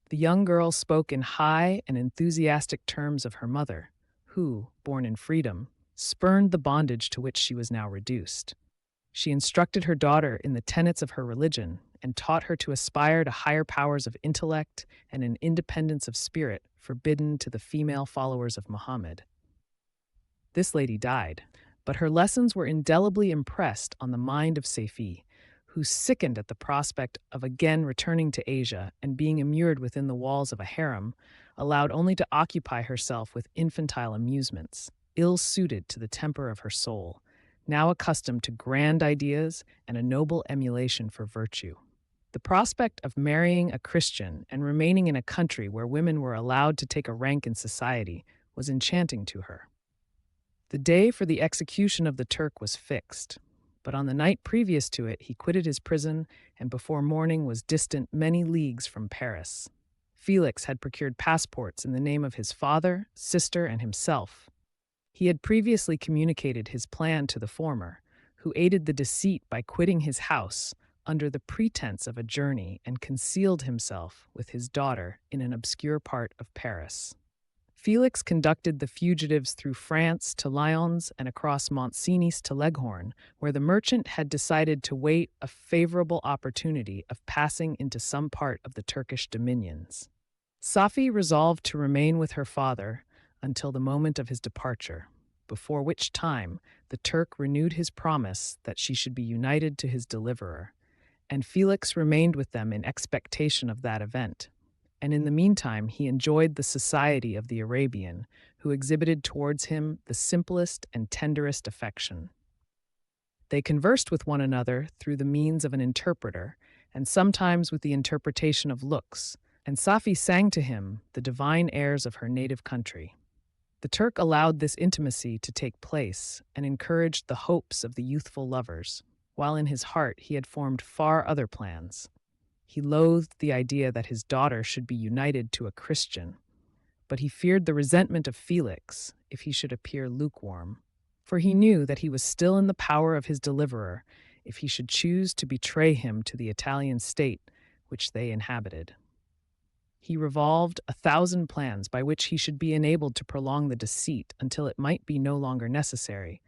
[SPEAKER 1] The young girl spoke in high and enthusiastic terms of her mother, who, born in freedom, spurned the bondage to which she was now reduced. She instructed her daughter in the tenets of her religion and taught her to aspire to higher powers of intellect and an independence of spirit forbidden to the female followers of Muhammad. This lady died, but her lessons were indelibly impressed on the mind of Saifi, who sickened at the prospect of again returning to Asia and being immured within the walls of a harem, allowed only to occupy herself with infantile amusements, ill-suited to the temper of her soul, now accustomed to grand ideas and a noble emulation for virtue. The prospect of marrying a Christian and remaining in a country where women were allowed to take a rank in society was enchanting to her. The day for the execution of the Turk was fixed, but on the night previous to it he quitted his prison and before morning was distant many leagues from Paris. Felix had procured passports in the name of his father, sister, and himself. He had previously communicated his plan to the former, who aided the deceit by quitting his house under the pretense of a journey and concealed himself with his daughter in an obscure part of Paris. Felix conducted the fugitives through France to Lyons and across Mont Cenis to Leghorn, where the merchant had decided to wait a favorable opportunity of passing into some part of the Turkish dominions. Safi resolved to remain with her father until the moment of his departure, before which time the Turk renewed his promise that she should be united to his deliverer, and Felix remained with them in expectation of that event. And in the meantime he enjoyed the society of the Arabian, who exhibited towards him the simplest and tenderest affection. They conversed with one another through the means of an interpreter, and sometimes with the interpretation of looks, and Safi sang to him the divine airs of her native country. The Turk allowed this intimacy to take place and encouraged the hopes of the youthful lovers, while in his heart he had formed far other plans. He loathed the idea that his daughter should be united to a Christian, but he feared the resentment of Felix if he should appear lukewarm, for he knew that he was still in the power of his deliverer if he should choose to betray him to the Italian state which they inhabited. He revolved 1,000 plans by which he should be enabled to prolong the deceit until it might be no longer necessary,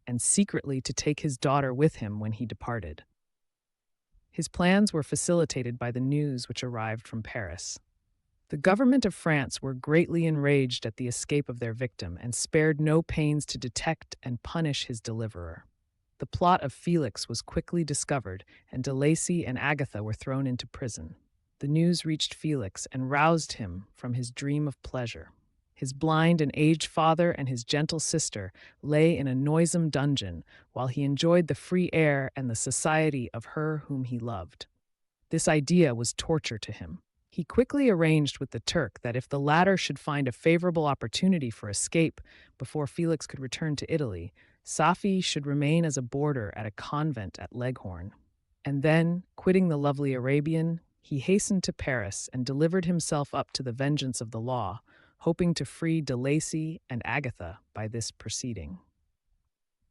[SPEAKER 1] and secretly to take his daughter with him when he departed. His plans were facilitated by the news which arrived from Paris. The government of France were greatly enraged at the escape of their victim and spared no pains to detect and punish his deliverer. The plot of Felix was quickly discovered, and De Lacy and Agatha were thrown into prison. The news reached Felix and roused him from his dream of pleasure. His blind and aged father and his gentle sister lay in a noisome dungeon while he enjoyed the free air and the society of her whom he loved. This idea was torture to him. He quickly arranged with the Turk that if the latter should find a favorable opportunity for escape before Felix could return to Italy, Safi should remain as a boarder at a convent at Leghorn. And then, quitting the lovely Arabian, he hastened to Paris and delivered himself up to the vengeance of the law, hoping to free De Lacy and Agatha by this proceeding.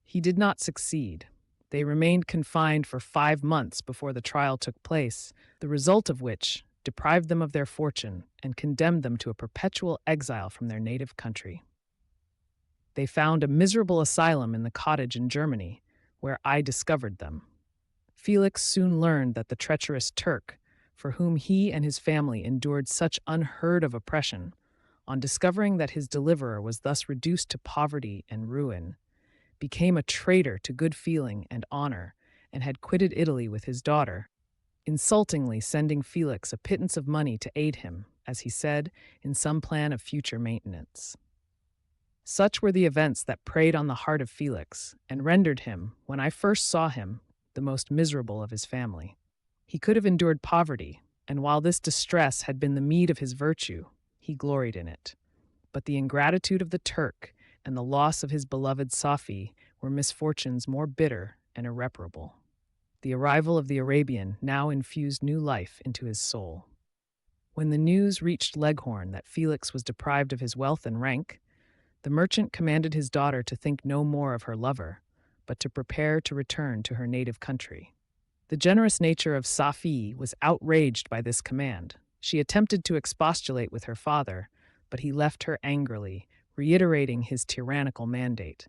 [SPEAKER 1] He did not succeed. They remained confined for 5 months before the trial took place, the result of which deprived them of their fortune and condemned them to a perpetual exile from their native country. They found a miserable asylum in the cottage in Germany, where I discovered them. Felix soon learned that the treacherous Turk, for whom he and his family endured such unheard of oppression, on discovering that his deliverer was thus reduced to poverty and ruin, became a traitor to good feeling and honor, and had quitted Italy with his daughter, insultingly sending Felix a pittance of money to aid him, as he said, in some plan of future maintenance. Such were the events that preyed on the heart of Felix, and rendered him, when I first saw him, the most miserable of his family. He could have endured poverty, and while this distress had been the meed of his virtue, he gloried in it. But the ingratitude of the Turk and the loss of his beloved Safi were misfortunes more bitter and irreparable. The arrival of the Arabian now infused new life into his soul. When the news reached Leghorn that Felix was deprived of his wealth and rank, the merchant commanded his daughter to think no more of her lover, but to prepare to return to her native country. The generous nature of Safi was outraged by this command. She attempted to expostulate with her father, but he left her angrily, reiterating his tyrannical mandate.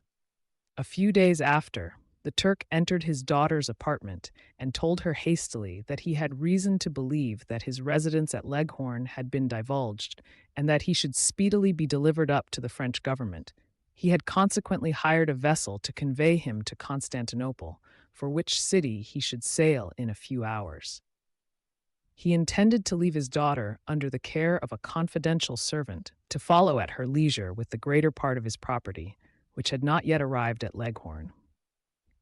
[SPEAKER 1] A few days after, the Turk entered his daughter's apartment and told her hastily that he had reason to believe that his residence at Leghorn had been divulged, and that he should speedily be delivered up to the French government. He had consequently hired a vessel to convey him to Constantinople, for which city he should sail in a few hours. He intended to leave his daughter under the care of a confidential servant, to follow at her leisure with the greater part of his property, which had not yet arrived at Leghorn.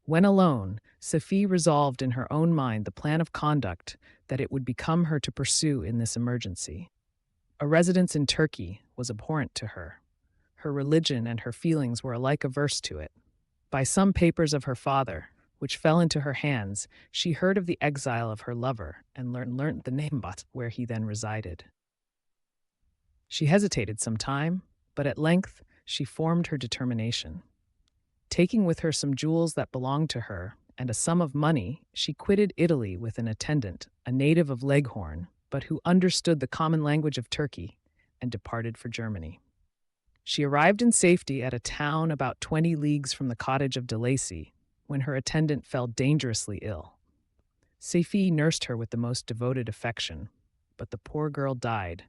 [SPEAKER 1] When alone, Sophie resolved in her own mind the plan of conduct that it would become her to pursue in this emergency. A residence in Turkey was abhorrent to her. Her religion and her feelings were alike averse to it. By some papers of her father, which fell into her hands, she heard of the exile of her lover and learnt the name where he then resided. She hesitated some time, but at length she formed her determination. Taking with her some jewels that belonged to her and a sum of money, she quitted Italy with an attendant, a native of Leghorn, but who understood the common language of Turkey, and departed for Germany. She arrived in safety at a town about 20 leagues from the cottage of de Lacy, when her attendant fell dangerously ill. Sophie nursed her with the most devoted affection, but the poor girl died,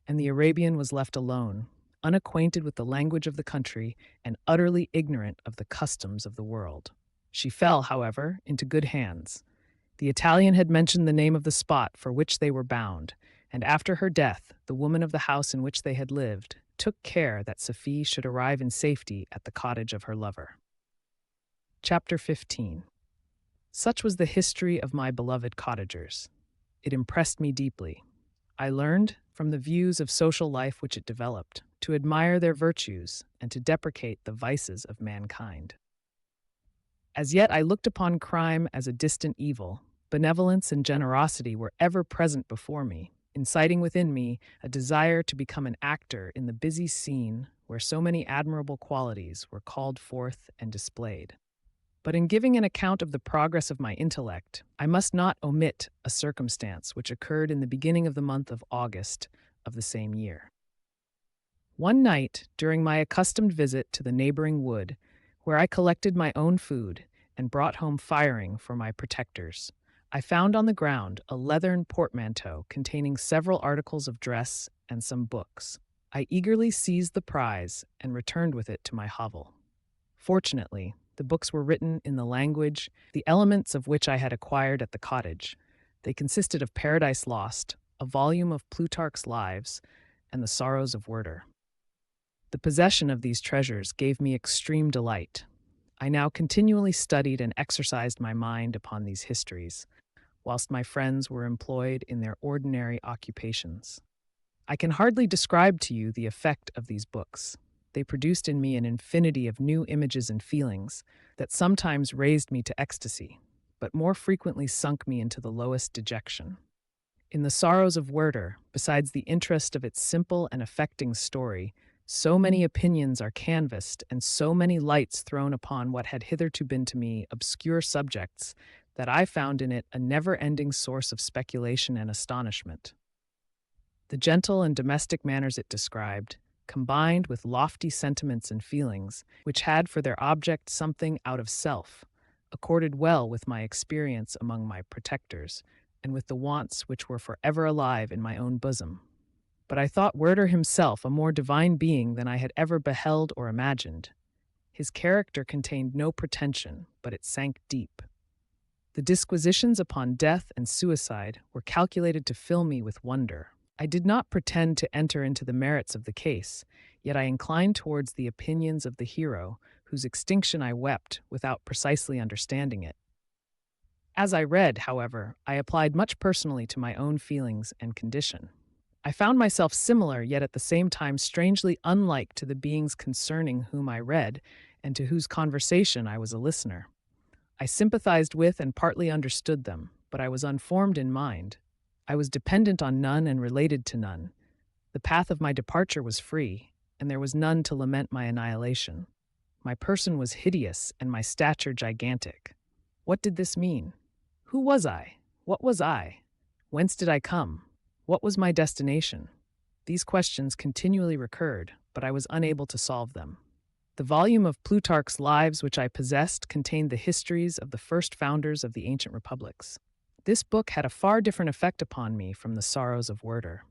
[SPEAKER 1] and the Arabian was left alone, unacquainted with the language of the country and utterly ignorant of the customs of the world. She fell, however, into good hands. The Italian had mentioned the name of the spot for which they were bound, and after her death, the woman of the house in which they had lived took care that Sophie should arrive in safety at the cottage of her lover. Chapter 15. Such was the history of my beloved cottagers. It impressed me deeply. I learned, from the views of social life which it developed, to admire their virtues and to deprecate the vices of mankind. As yet I looked upon crime as a distant evil. Benevolence and generosity were ever present before me, inciting within me a desire to become an actor in the busy scene where so many admirable qualities were called forth and displayed. But in giving an account of the progress of my intellect, I must not omit a circumstance which occurred in the beginning of the month of August of the same year. One night, during my accustomed visit to the neighboring wood, where I collected my own food and brought home firing for my protectors, I found on the ground a leathern portmanteau containing several articles of dress and some books. I eagerly seized the prize and returned with it to my hovel. Fortunately, the books were written in the language, the elements of which I had acquired at the cottage. They consisted of Paradise Lost, a volume of Plutarch's Lives, and the Sorrows of Werter. The possession of these treasures gave me extreme delight. I now continually studied and exercised my mind upon these histories, whilst my friends were employed in their ordinary occupations. I can hardly describe to you the effect of these books. They produced in me an infinity of new images and feelings that sometimes raised me to ecstasy, but more frequently sunk me into the lowest dejection. In the Sorrows of Werter, besides the interest of its simple and affecting story, so many opinions are canvassed and so many lights thrown upon what had hitherto been to me obscure subjects that I found in it a never-ending source of speculation and astonishment. The gentle and domestic manners it described, combined with lofty sentiments and feelings, which had for their object something out of self, accorded well with my experience among my protectors, and with the wants which were forever alive in my own bosom. But I thought Werter himself a more divine being than I had ever beheld or imagined. His character contained no pretension, but it sank deep. The disquisitions upon death and suicide were calculated to fill me with wonder. I did not pretend to enter into the merits of the case, yet I inclined towards the opinions of the hero, whose extinction I wept without precisely understanding it. As I read, however, I applied much personally to my own feelings and condition. I found myself similar, yet at the same time strangely unlike to the beings concerning whom I read and to whose conversation I was a listener. I sympathized with and partly understood them, but I was unformed in mind. I was dependent on none and related to none. The path of my departure was free, and there was none to lament my annihilation. My person was hideous and my stature gigantic. What did this mean? Who was I? What was I? Whence did I come? What was my destination? These questions continually recurred, but I was unable to solve them. The volume of Plutarch's Lives which I possessed contained the histories of the first founders of the ancient republics. This book had a far different effect upon me from the sorrows of Werter.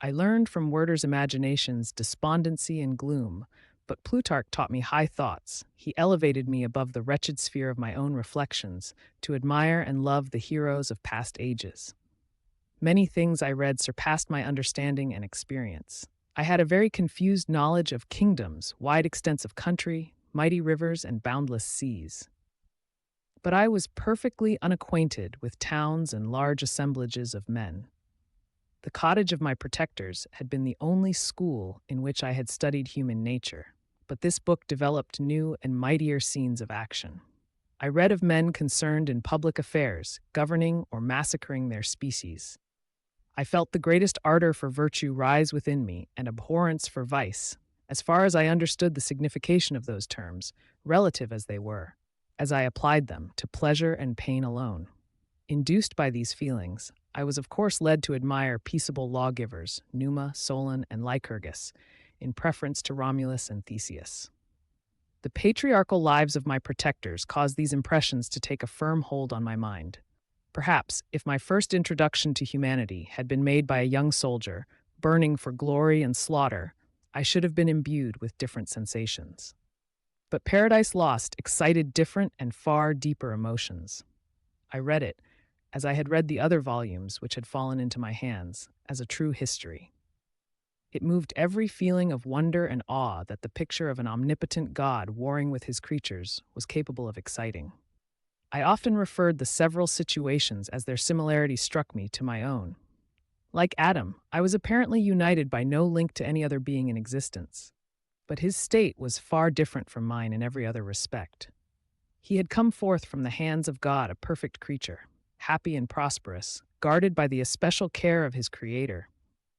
[SPEAKER 1] I learned from Werter's imaginations despondency and gloom, but Plutarch taught me high thoughts. He elevated me above the wretched sphere of my own reflections to admire and love the heroes of past ages. Many things I read surpassed my understanding and experience. I had a very confused knowledge of kingdoms, wide extents of country, mighty rivers, and boundless seas. But I was perfectly unacquainted with towns and large assemblages of men. The cottage of my protectors had been the only school in which I had studied human nature, but this book developed new and mightier scenes of action. I read of men concerned in public affairs, governing or massacring their species. I felt the greatest ardor for virtue rise within me and abhorrence for vice, as far as I understood the signification of those terms, relative as they were, as I applied them to pleasure and pain alone. Induced by these feelings, I was of course led to admire peaceable lawgivers, Numa, Solon, and Lycurgus, in preference to Romulus and Theseus. The patriarchal lives of my protectors caused these impressions to take a firm hold on my mind. Perhaps, if my first introduction to humanity had been made by a young soldier, burning for glory and slaughter, I should have been imbued with different sensations. But Paradise Lost excited different and far deeper emotions. I read it, as I had read the other volumes which had fallen into my hands, as a true history. It moved every feeling of wonder and awe that the picture of an omnipotent God warring with his creatures was capable of exciting. I often referred the several situations as their similarity struck me to my own. Like Adam, I was apparently united by no link to any other being in existence. But his state was far different from mine in every other respect. He had come forth from the hands of God a perfect creature, happy and prosperous, guarded by the especial care of his Creator.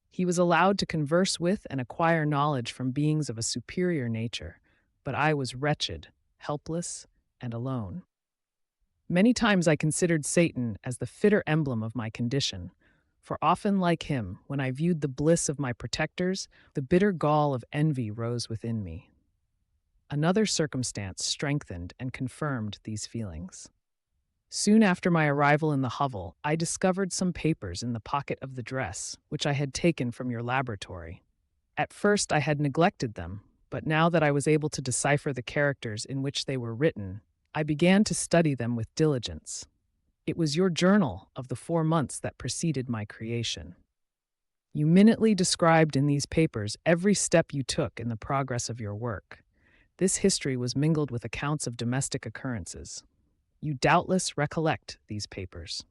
[SPEAKER 1] He was allowed to converse with and acquire knowledge from beings of a superior nature, but I was wretched, helpless, and alone. Many times I considered Satan as the fitter emblem of my condition, for often like him, when I viewed the bliss of my protectors, the bitter gall of envy rose within me. Another circumstance strengthened and confirmed these feelings. Soon after my arrival in the hovel, I discovered some papers in the pocket of the dress, which I had taken from your laboratory. At first I had neglected them, but now that I was able to decipher the characters in which they were written, I began to study them with diligence. It was your journal of the 4 months that preceded my creation. You minutely described in these papers every step you took in the progress of your work. This history was mingled with accounts of domestic occurrences. You doubtless recollect these papers.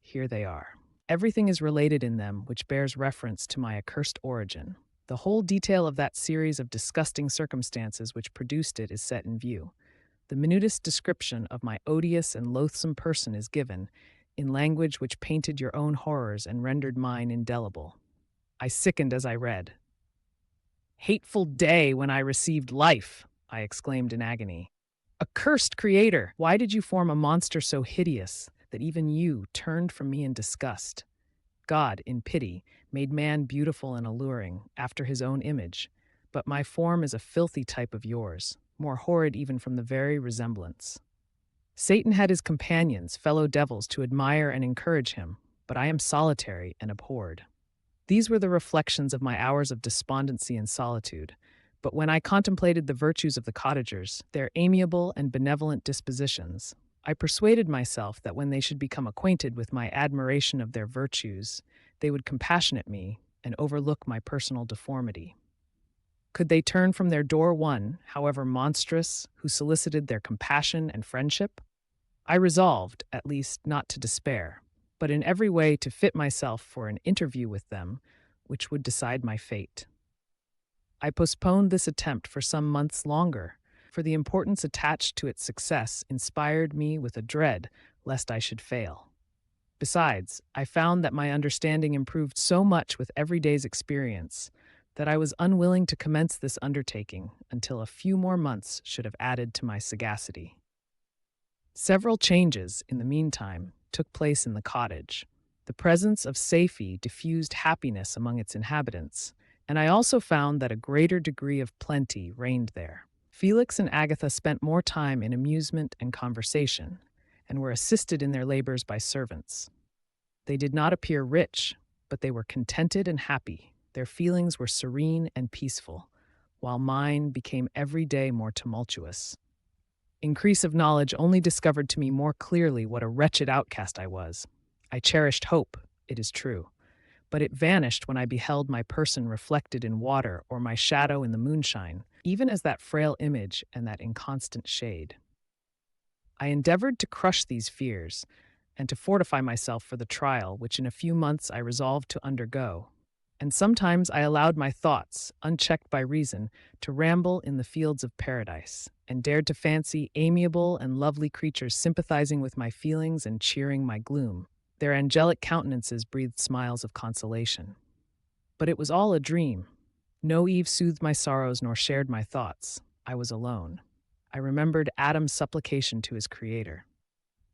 [SPEAKER 1] Here they are. Everything is related in them which bears reference to my accursed origin. The whole detail of that series of disgusting circumstances which produced it is set in view. The minutest description of my odious and loathsome person is given, in language which painted your own horrors and rendered mine indelible. I sickened as I read. "Hateful day when I received life!" I exclaimed in agony. "Accursed Creator, why did you form a monster so hideous that even you turned from me in disgust? God, in pity, made man beautiful and alluring, after his own image, but my form is a filthy type of yours, more horrid even from the very resemblance. Satan had his companions, fellow devils, to admire and encourage him, but I am solitary and abhorred. These were the reflections of my hours of despondency and solitude. But when I contemplated the virtues of the cottagers, their amiable and benevolent dispositions, I persuaded myself that when they should become acquainted with my admiration of their virtues, they would compassionate me and overlook my personal deformity. Could they turn from their door one, however monstrous, who solicited their compassion and friendship? I resolved, at least, not to despair, but in every way to fit myself for an interview with them, which would decide my fate. I postponed this attempt for some months longer, for the importance attached to its success inspired me with a dread lest I should fail. Besides, I found that my understanding improved so much with every day's experience that I was unwilling to commence this undertaking until a few more months should have added to my sagacity. Several changes, in the meantime, took place in the cottage. The presence of Safie diffused happiness among its inhabitants, and I also found that a greater degree of plenty reigned there. Felix and Agatha spent more time in amusement and conversation, and were assisted in their labors by servants. They did not appear rich, but they were contented and happy. Their feelings were serene and peaceful, while mine became every day more tumultuous. Increase of knowledge only discovered to me more clearly what a wretched outcast I was. I cherished hope, it is true, but it vanished when I beheld my person reflected in water or my shadow in the moonshine, even as that frail image and that inconstant shade. I endeavored to crush these fears and to fortify myself for the trial which in a few months I resolved to undergo. And sometimes I allowed my thoughts, unchecked by reason, to ramble in the fields of paradise, and dared to fancy amiable and lovely creatures sympathizing with my feelings and cheering my gloom. Their angelic countenances breathed smiles of consolation. But it was all a dream. No Eve soothed my sorrows nor shared my thoughts. I was alone. I remembered Adam's supplication to his Creator.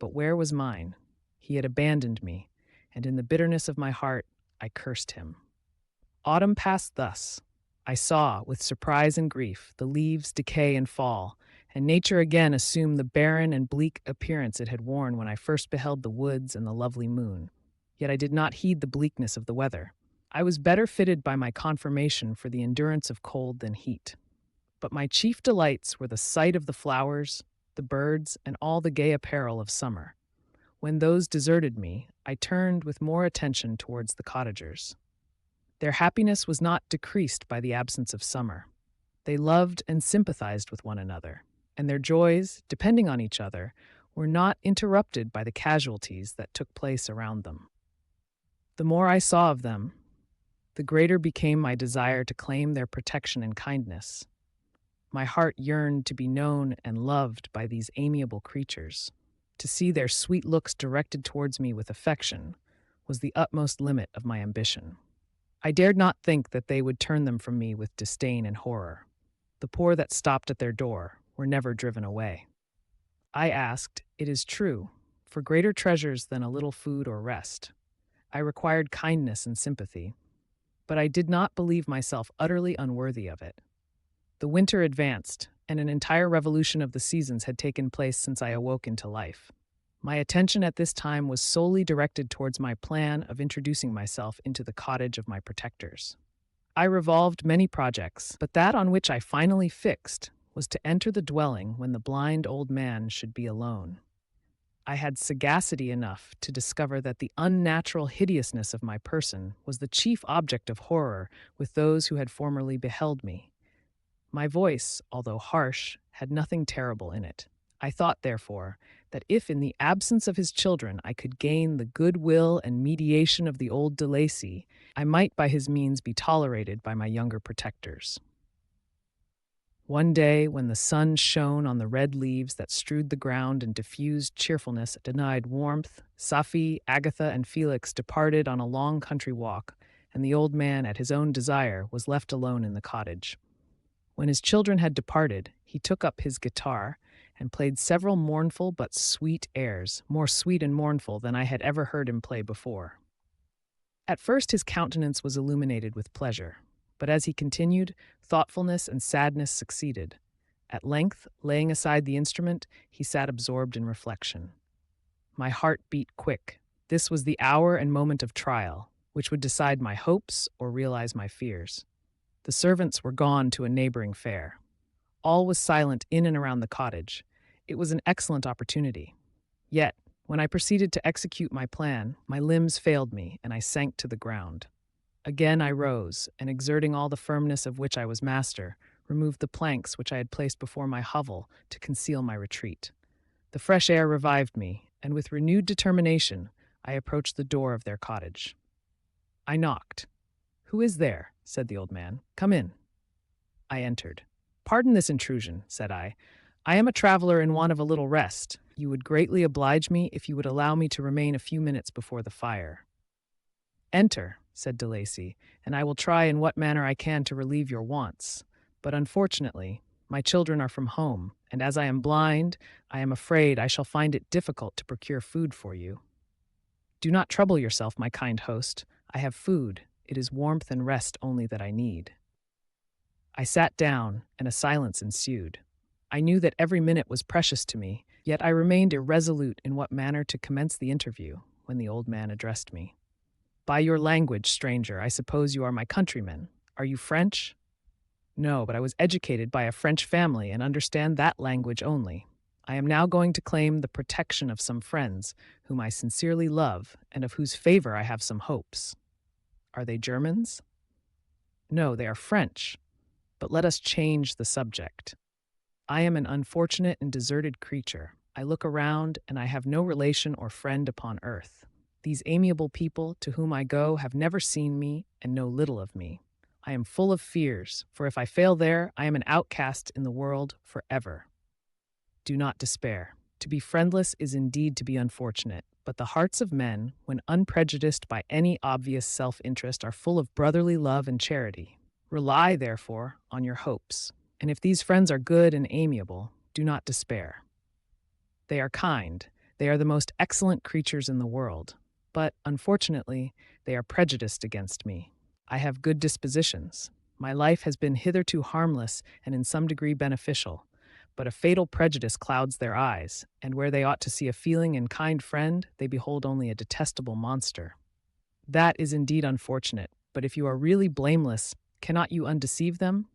[SPEAKER 1] But where was mine? He had abandoned me, and in the bitterness of my heart, I cursed him. Autumn passed thus. I saw, with surprise and grief, the leaves decay and fall, and nature again assumed the barren and bleak appearance it had worn when I first beheld the woods and the lovely moon. Yet I did not heed the bleakness of the weather. I was better fitted by my conformation for the endurance of cold than heat. But my chief delights were the sight of the flowers, the birds, and all the gay apparel of summer. When those deserted me, I turned with more attention towards the cottagers. Their happiness was not decreased by the absence of summer. They loved and sympathized with one another, and their joys, depending on each other, were not interrupted by the casualties that took place around them. The more I saw of them, the greater became my desire to claim their protection and kindness. My heart yearned to be known and loved by these amiable creatures. To see their sweet looks directed towards me with affection was the utmost limit of my ambition. I dared not think that they would turn them from me with disdain and horror. The poor that stopped at their door were never driven away. I asked, it is true, for greater treasures than a little food or rest. I required kindness and sympathy, but I did not believe myself utterly unworthy of it. The winter advanced, and an entire revolution of the seasons had taken place since I awoke into life. My attention at this time was solely directed towards my plan of introducing myself into the cottage of my protectors. I revolved many projects, but that on which I finally fixed was to enter the dwelling when the blind old man should be alone. I had sagacity enough to discover that the unnatural hideousness of my person was the chief object of horror with those who had formerly beheld me. My voice, although harsh, had nothing terrible in it. I thought, therefore, that if in the absence of his children I could gain the goodwill and mediation of the old de Lacy, I might by his means be tolerated by my younger protectors. One day, when the sun shone on the red leaves that strewed the ground and diffused cheerfulness denied warmth, Safie, Agatha, and Felix departed on a long country walk, and the old man, at his own desire, was left alone in the cottage. When his children had departed, he took up his guitar and played several mournful but sweet airs, more sweet and mournful than I had ever heard him play before. At first his countenance was illuminated with pleasure, but as he continued, thoughtfulness and sadness succeeded. At length, laying aside the instrument, he sat absorbed in reflection. My heart beat quick. This was the hour and moment of trial, which would decide my hopes or realize my fears. The servants were gone to a neighboring fair. All was silent in and around the cottage. It was an excellent opportunity. Yet, when I proceeded to execute my plan, my limbs failed me and I sank to the ground. Again I rose, and exerting all the firmness of which I was master, removed the planks which I had placed before my hovel to conceal my retreat. The fresh air revived me, and with renewed determination, I approached the door of their cottage. I knocked. "Who is there?" said the old man. "Come in." I entered. "Pardon this intrusion," said I. "I am a traveler in want of a little rest. You would greatly oblige me if you would allow me to remain a few minutes before the fire." "Enter," said De Lacy, "and I will try in what manner I can to relieve your wants. But unfortunately, my children are from home, and as I am blind, I am afraid I shall find it difficult to procure food for you." "Do not trouble yourself, my kind host. I have food. It is warmth and rest only that I need." I sat down, and a silence ensued. I knew that every minute was precious to me, yet I remained irresolute in what manner to commence the interview, when the old man addressed me. "By your language, stranger, I suppose you are my countrymen. Are you French?" "No, but I was educated by a French family and understand that language only. I am now going to claim the protection of some friends whom I sincerely love and of whose favor I have some hopes." "Are they Germans?" "No, they are French. But let us change the subject. I am an unfortunate and deserted creature. I look around, and I have no relation or friend upon earth. These amiable people to whom I go have never seen me and know little of me. I am full of fears, for if I fail there, I am an outcast in the world forever. Do not despair. To be friendless is indeed to be unfortunate, but the hearts of men, when unprejudiced by any obvious self-interest, are full of brotherly love and charity. Rely, therefore, on your hopes, and if these friends are good and amiable, do not despair. They are kind, they are the most excellent creatures in the world, but, unfortunately, they are prejudiced against me. I have good dispositions. My life has been hitherto harmless and in some degree beneficial, but a fatal prejudice clouds their eyes, and where they ought to see a feeling and kind friend, they behold only a detestable monster. That is indeed unfortunate, but if you are really blameless, cannot you undeceive them?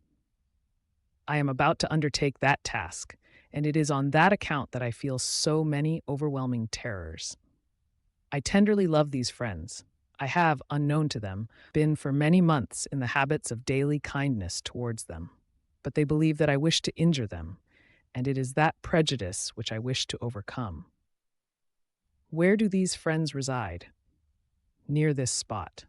[SPEAKER 1] I am about to undertake that task, and it is on that account that I feel so many overwhelming terrors. I tenderly love these friends. I have, unknown to them, been for many months in the habits of daily kindness towards them. But they believe that I wish to injure them, and it is that prejudice which I wish to overcome. Where do these friends reside? Near this spot.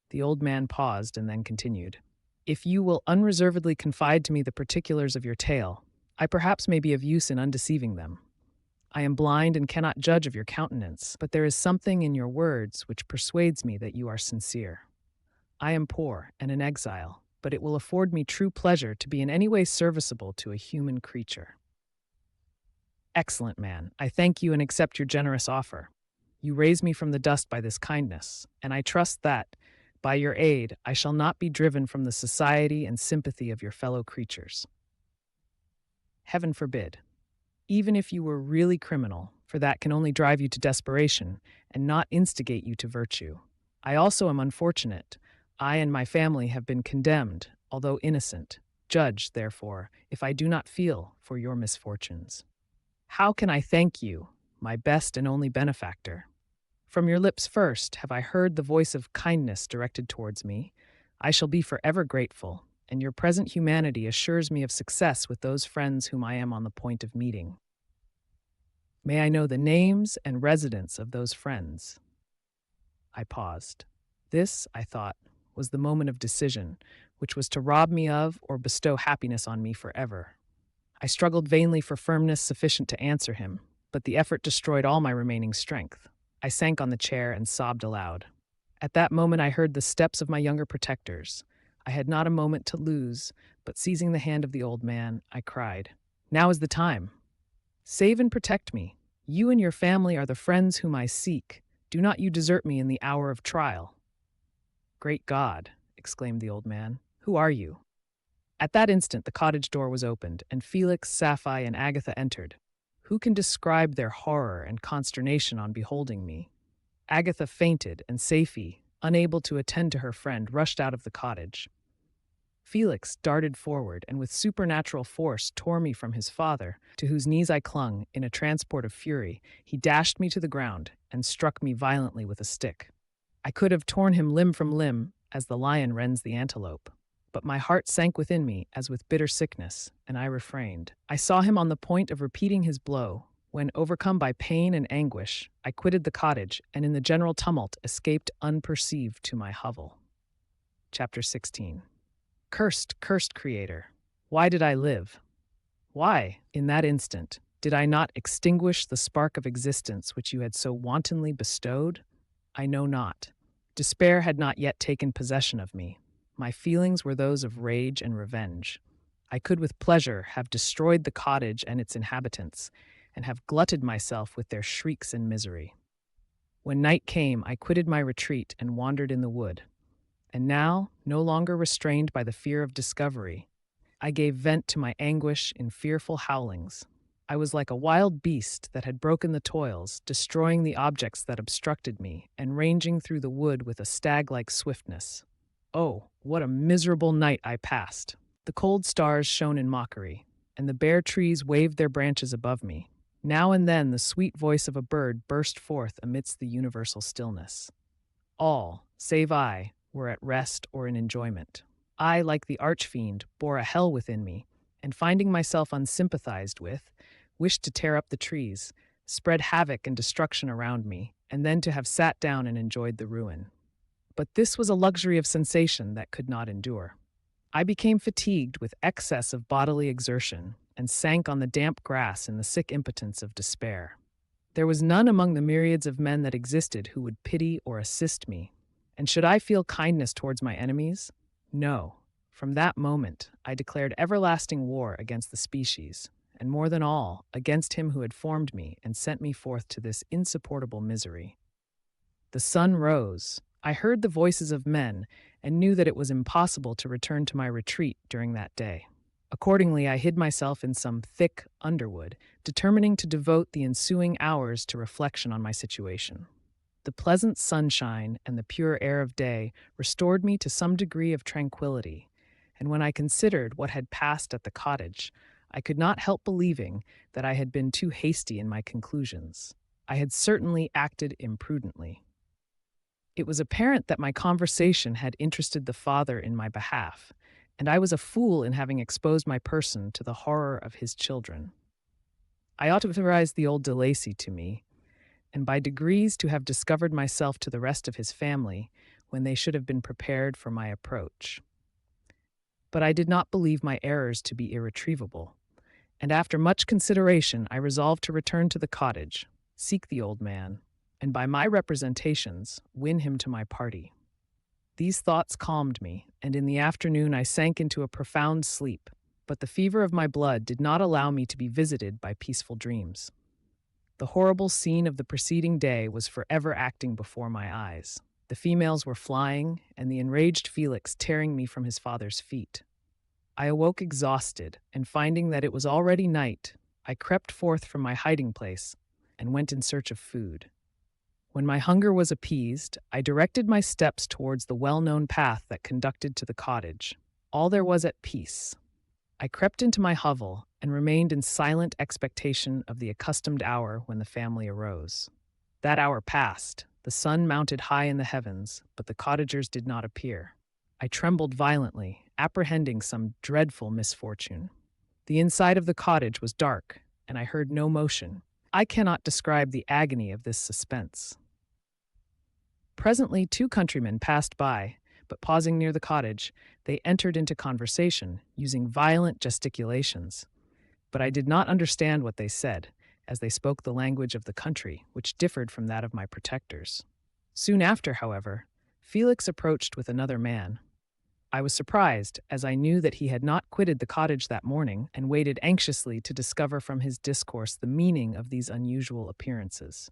[SPEAKER 1] The old man paused and then continued. If you will unreservedly confide to me the particulars of your tale, I perhaps may be of use in undeceiving them. I am blind and cannot judge of your countenance, but there is something in your words which persuades me that you are sincere. I am poor and an exile, but it will afford me true pleasure to be in any way serviceable to a human creature." "Excellent man, I thank you and accept your generous offer. You raise me from the dust by this kindness, and I trust that, by your aid, I shall not be driven from the society and sympathy of your fellow creatures." "Heaven forbid. Even if you were really criminal, for that can only drive you to desperation and not instigate you to virtue. I also am unfortunate. I and my family have been condemned, although innocent. Judge, therefore, if I do not feel for your misfortunes. How can I thank you, my best and only benefactor? From your lips first have I heard the voice of kindness directed towards me. I shall be forever grateful, and your present humanity assures me of success with those friends whom I am on the point of meeting. May I know the names and residence of those friends?" I paused. This, I thought, was the moment of decision, which was to rob me of or bestow happiness on me forever. I struggled vainly for firmness sufficient to answer him, but the effort destroyed all my remaining strength. I sank on the chair and sobbed aloud. At that moment I heard the steps of my younger protectors. I had not a moment to lose, but seizing the hand of the old man, I cried, "Now is the time. Save and protect me. You and your family are the friends whom I seek. Do not you desert me in the hour of trial." "Great God!" exclaimed the old man. "Who are you?" At that instant, the cottage door was opened, and Felix, Sapphire, and Agatha entered. Who can describe their horror and consternation on beholding me? Agatha fainted, and Sapphire, unable to attend to her friend, rushed out of the cottage. Felix darted forward and with supernatural force tore me from his father, to whose knees I clung. In a transport of fury, he dashed me to the ground and struck me violently with a stick. I could have torn him limb from limb, as the lion rends the antelope. But my heart sank within me as with bitter sickness, and I refrained. I saw him on the point of repeating his blow, when, overcome by pain and anguish, I quitted the cottage and in the general tumult escaped unperceived to my hovel. Chapter 16. Cursed, cursed Creator, why did I live? Why, in that instant, did I not extinguish the spark of existence which you had so wantonly bestowed? I know not. Despair had not yet taken possession of me. My feelings were those of rage and revenge. I could with pleasure have destroyed the cottage and its inhabitants, and have glutted myself with their shrieks and misery. When night came, I quitted my retreat and wandered in the wood. And now, no longer restrained by the fear of discovery, I gave vent to my anguish in fearful howlings. I was like a wild beast that had broken the toils, destroying the objects that obstructed me, and ranging through the wood with a stag-like swiftness. Oh, what a miserable night I passed! The cold stars shone in mockery, and the bare trees waved their branches above me. Now and then the sweet voice of a bird burst forth amidst the universal stillness. All, save I, were at rest or in enjoyment. I, like the archfiend, bore a hell within me, and finding myself unsympathized with, wished to tear up the trees, spread havoc and destruction around me, and then to have sat down and enjoyed the ruin. But this was a luxury of sensation that could not endure. I became fatigued with excess of bodily exertion, and sank on the damp grass in the sick impotence of despair. There was none among the myriads of men that existed who would pity or assist me. And should I feel kindness towards my enemies? No. From that moment, I declared everlasting war against the species, and more than all, against him who had formed me and sent me forth to this insupportable misery. The sun rose. I heard the voices of men, and knew that it was impossible to return to my retreat during that day. Accordingly, I hid myself in some thick underwood, determining to devote the ensuing hours to reflection on my situation. The pleasant sunshine and the pure air of day restored me to some degree of tranquility, and when I considered what had passed at the cottage, I could not help believing that I had been too hasty in my conclusions. I had certainly acted imprudently. It was apparent that my conversation had interested the father in my behalf, and I was a fool in having exposed my person to the horror of his children. I authorized the old de Lacy to me, and by degrees to have discovered myself to the rest of his family, when they should have been prepared for my approach. But I did not believe my errors to be irretrievable, and after much consideration I resolved to return to the cottage, seek the old man, and by my representations win him to my party. These thoughts calmed me, and in the afternoon I sank into a profound sleep, but the fever of my blood did not allow me to be visited by peaceful dreams. The horrible scene of the preceding day was forever acting before my eyes. The females were flying, and the enraged Felix tearing me from his father's feet. I awoke exhausted, and finding that it was already night, I crept forth from my hiding place and went in search of food. When my hunger was appeased, I directed my steps towards the well-known path that conducted to the cottage. All there was at peace. I crept into my hovel and remained in silent expectation of the accustomed hour when the family arose. That hour passed. The sun mounted high in the heavens, but the cottagers did not appear. I trembled violently, apprehending some dreadful misfortune. The inside of the cottage was dark, and I heard no motion. I cannot describe the agony of this suspense. Presently 2 countrymen passed by, but pausing near the cottage, they entered into conversation, using violent gesticulations. But I did not understand what they said, as they spoke the language of the country, which differed from that of my protectors. Soon after, however, Felix approached with another man. I was surprised, as I knew that he had not quitted the cottage that morning, and waited anxiously to discover from his discourse the meaning of these unusual appearances.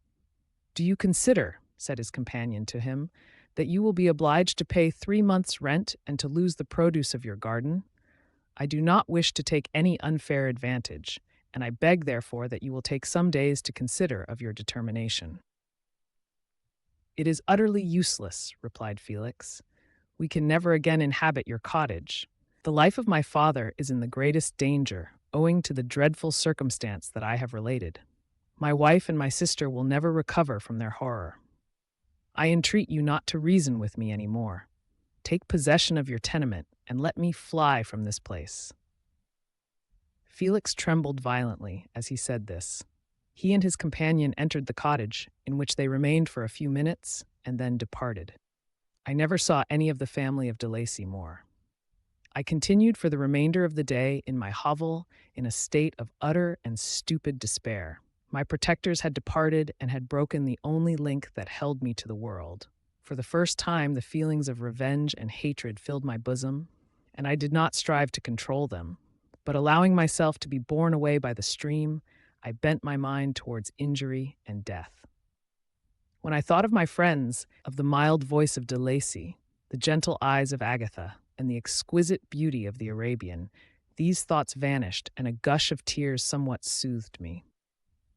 [SPEAKER 1] "Do you consider," said his companion to him, "that you will be obliged to pay 3 months' rent and to lose the produce of your garden?" I do not wish to take any unfair advantage, and I beg, therefore, that you will take some days to consider of your determination." "It is utterly useless," replied Felix. "We can never again inhabit your cottage. The life of my father is in the greatest danger, owing to the dreadful circumstance that I have related. My wife and my sister will never recover from their horror. I entreat you not to reason with me any more. Take possession of your tenement, and let me fly from this place." Felix trembled violently as he said this. He and his companion entered the cottage, in which they remained for a few minutes and then departed. I never saw any of the family of de Lacy more. I continued for the remainder of the day in my hovel in a state of utter and stupid despair. My protectors had departed and had broken the only link that held me to the world. For the first time, the feelings of revenge and hatred filled my bosom, and I did not strive to control them, but allowing myself to be borne away by the stream, I bent my mind towards injury and death. When I thought of my friends, of the mild voice of de Lacy, the gentle eyes of Agatha, and the exquisite beauty of the Arabian, these thoughts vanished, and a gush of tears somewhat soothed me.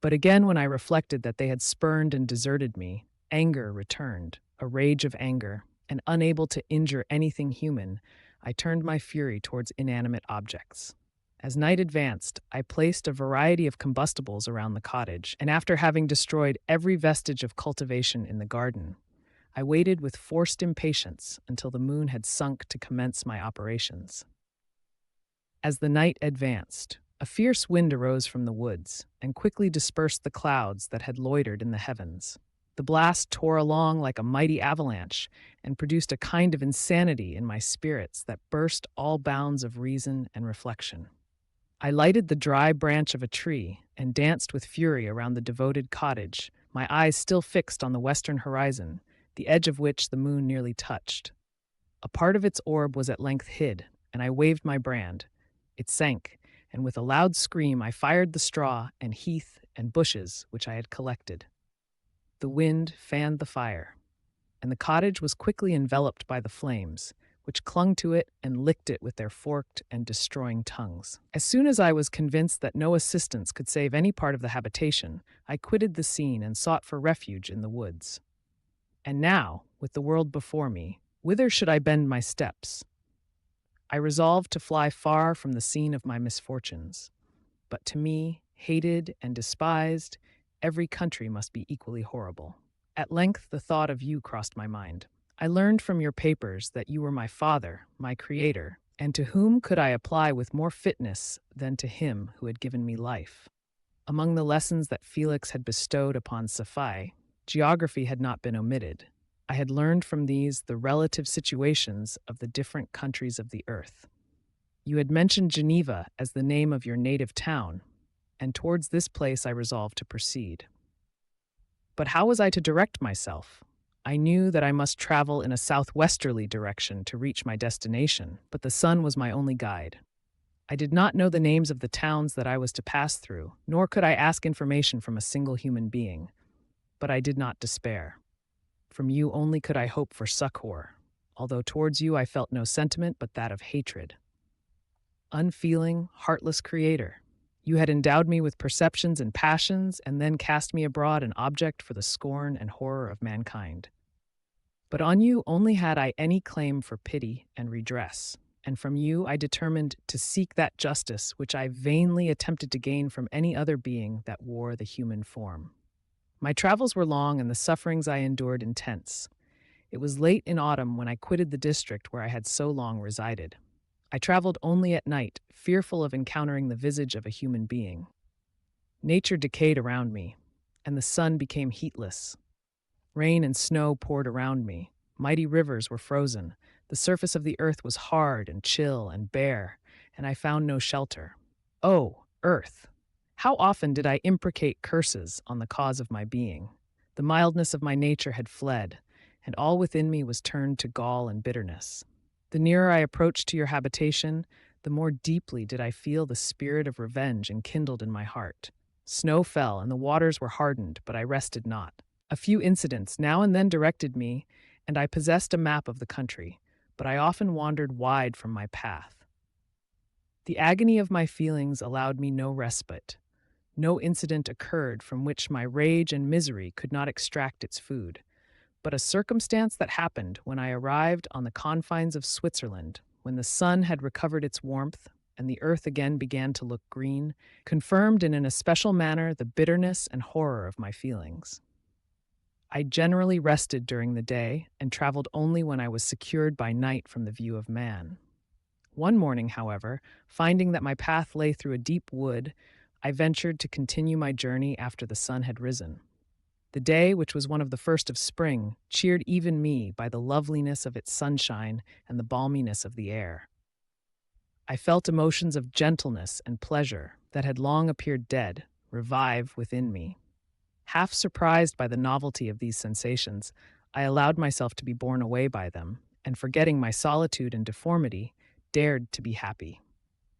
[SPEAKER 1] But again, when I reflected that they had spurned and deserted me, anger returned, a rage of anger, and unable to injure anything human, I turned my fury towards inanimate objects. As night advanced, I placed a variety of combustibles around the cottage, and after having destroyed every vestige of cultivation in the garden, I waited with forced impatience until the moon had sunk to commence my operations. As the night advanced, a fierce wind arose from the woods and quickly dispersed the clouds that had loitered in the heavens. The blast tore along like a mighty avalanche and produced a kind of insanity in my spirits that burst all bounds of reason and reflection. I lighted the dry branch of a tree and danced with fury around the devoted cottage, my eyes still fixed on the western horizon, the edge of which the moon nearly touched. A part of its orb was at length hid, and I waved my brand. It sank, and with a loud scream I fired the straw and heath and bushes which I had collected. The wind fanned the fire, and the cottage was quickly enveloped by the flames, which clung to it and licked it with their forked and destroying tongues. As soon as I was convinced that no assistance could save any part of the habitation, I quitted the scene and sought for refuge in the woods. And now, with the world before me, whither should I bend my steps? I resolved to fly far from the scene of my misfortunes. But to me, hated and despised, every country must be equally horrible. At length the thought of you crossed my mind. I learned from your papers that you were my father, my creator, and to whom could I apply with more fitness than to him who had given me life? Among the lessons that Felix had bestowed upon Sapphai, geography had not been omitted. I had learned from these the relative situations of the different countries of the earth. You had mentioned Geneva as the name of your native town, and towards this place I resolved to proceed. But how was I to direct myself? I knew that I must travel in a southwesterly direction to reach my destination, but the sun was my only guide. I did not know the names of the towns that I was to pass through, nor could I ask information from a single human being. But I did not despair. From you only could I hope for succor, although towards you I felt no sentiment but that of hatred. Unfeeling, heartless creator, you had endowed me with perceptions and passions, and then cast me abroad an object for the scorn and horror of mankind. But on you only had I any claim for pity and redress, and from you I determined to seek that justice which I vainly attempted to gain from any other being that wore the human form. My travels were long and the sufferings I endured intense. It was late in autumn when I quitted the district where I had so long resided. I traveled only at night, fearful of encountering the visage of a human being. Nature decayed around me, and the sun became heatless. Rain and snow poured around me. Mighty rivers were frozen. The surface of the earth was hard and chill and bare, and I found no shelter. Oh, earth! How often did I imprecate curses on the cause of my being? The mildness of my nature had fled, and all within me was turned to gall and bitterness. The nearer I approached to your habitation, the more deeply did I feel the spirit of revenge enkindled in my heart. Snow fell, and the waters were hardened, but I rested not. A few incidents now and then directed me, and I possessed a map of the country, but I often wandered wide from my path. The agony of my feelings allowed me no respite. No incident occurred from which my rage and misery could not extract its food, but a circumstance that happened when I arrived on the confines of Switzerland, when the sun had recovered its warmth and the earth again began to look green, confirmed in an especial manner the bitterness and horror of my feelings. I generally rested during the day and traveled only when I was secured by night from the view of man. One morning, however, finding that my path lay through a deep wood, I ventured to continue my journey after the sun had risen. The day, which was one of the first of spring, cheered even me by the loveliness of its sunshine and the balminess of the air. I felt emotions of gentleness and pleasure that had long appeared dead revive within me. Half surprised by the novelty of these sensations, I allowed myself to be borne away by them, and forgetting my solitude and deformity, dared to be happy.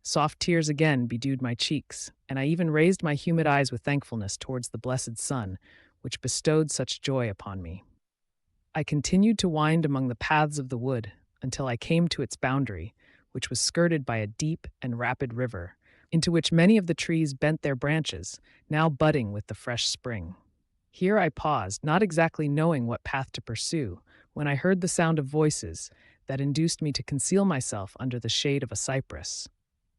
[SPEAKER 1] Soft tears again bedewed my cheeks, and I even raised my humid eyes with thankfulness towards the blessed sun, which bestowed such joy upon me. I continued to wind among the paths of the wood until I came to its boundary, which was skirted by a deep and rapid river, into which many of the trees bent their branches, now budding with the fresh spring. Here I paused, not exactly knowing what path to pursue, when I heard the sound of voices that induced me to conceal myself under the shade of a cypress.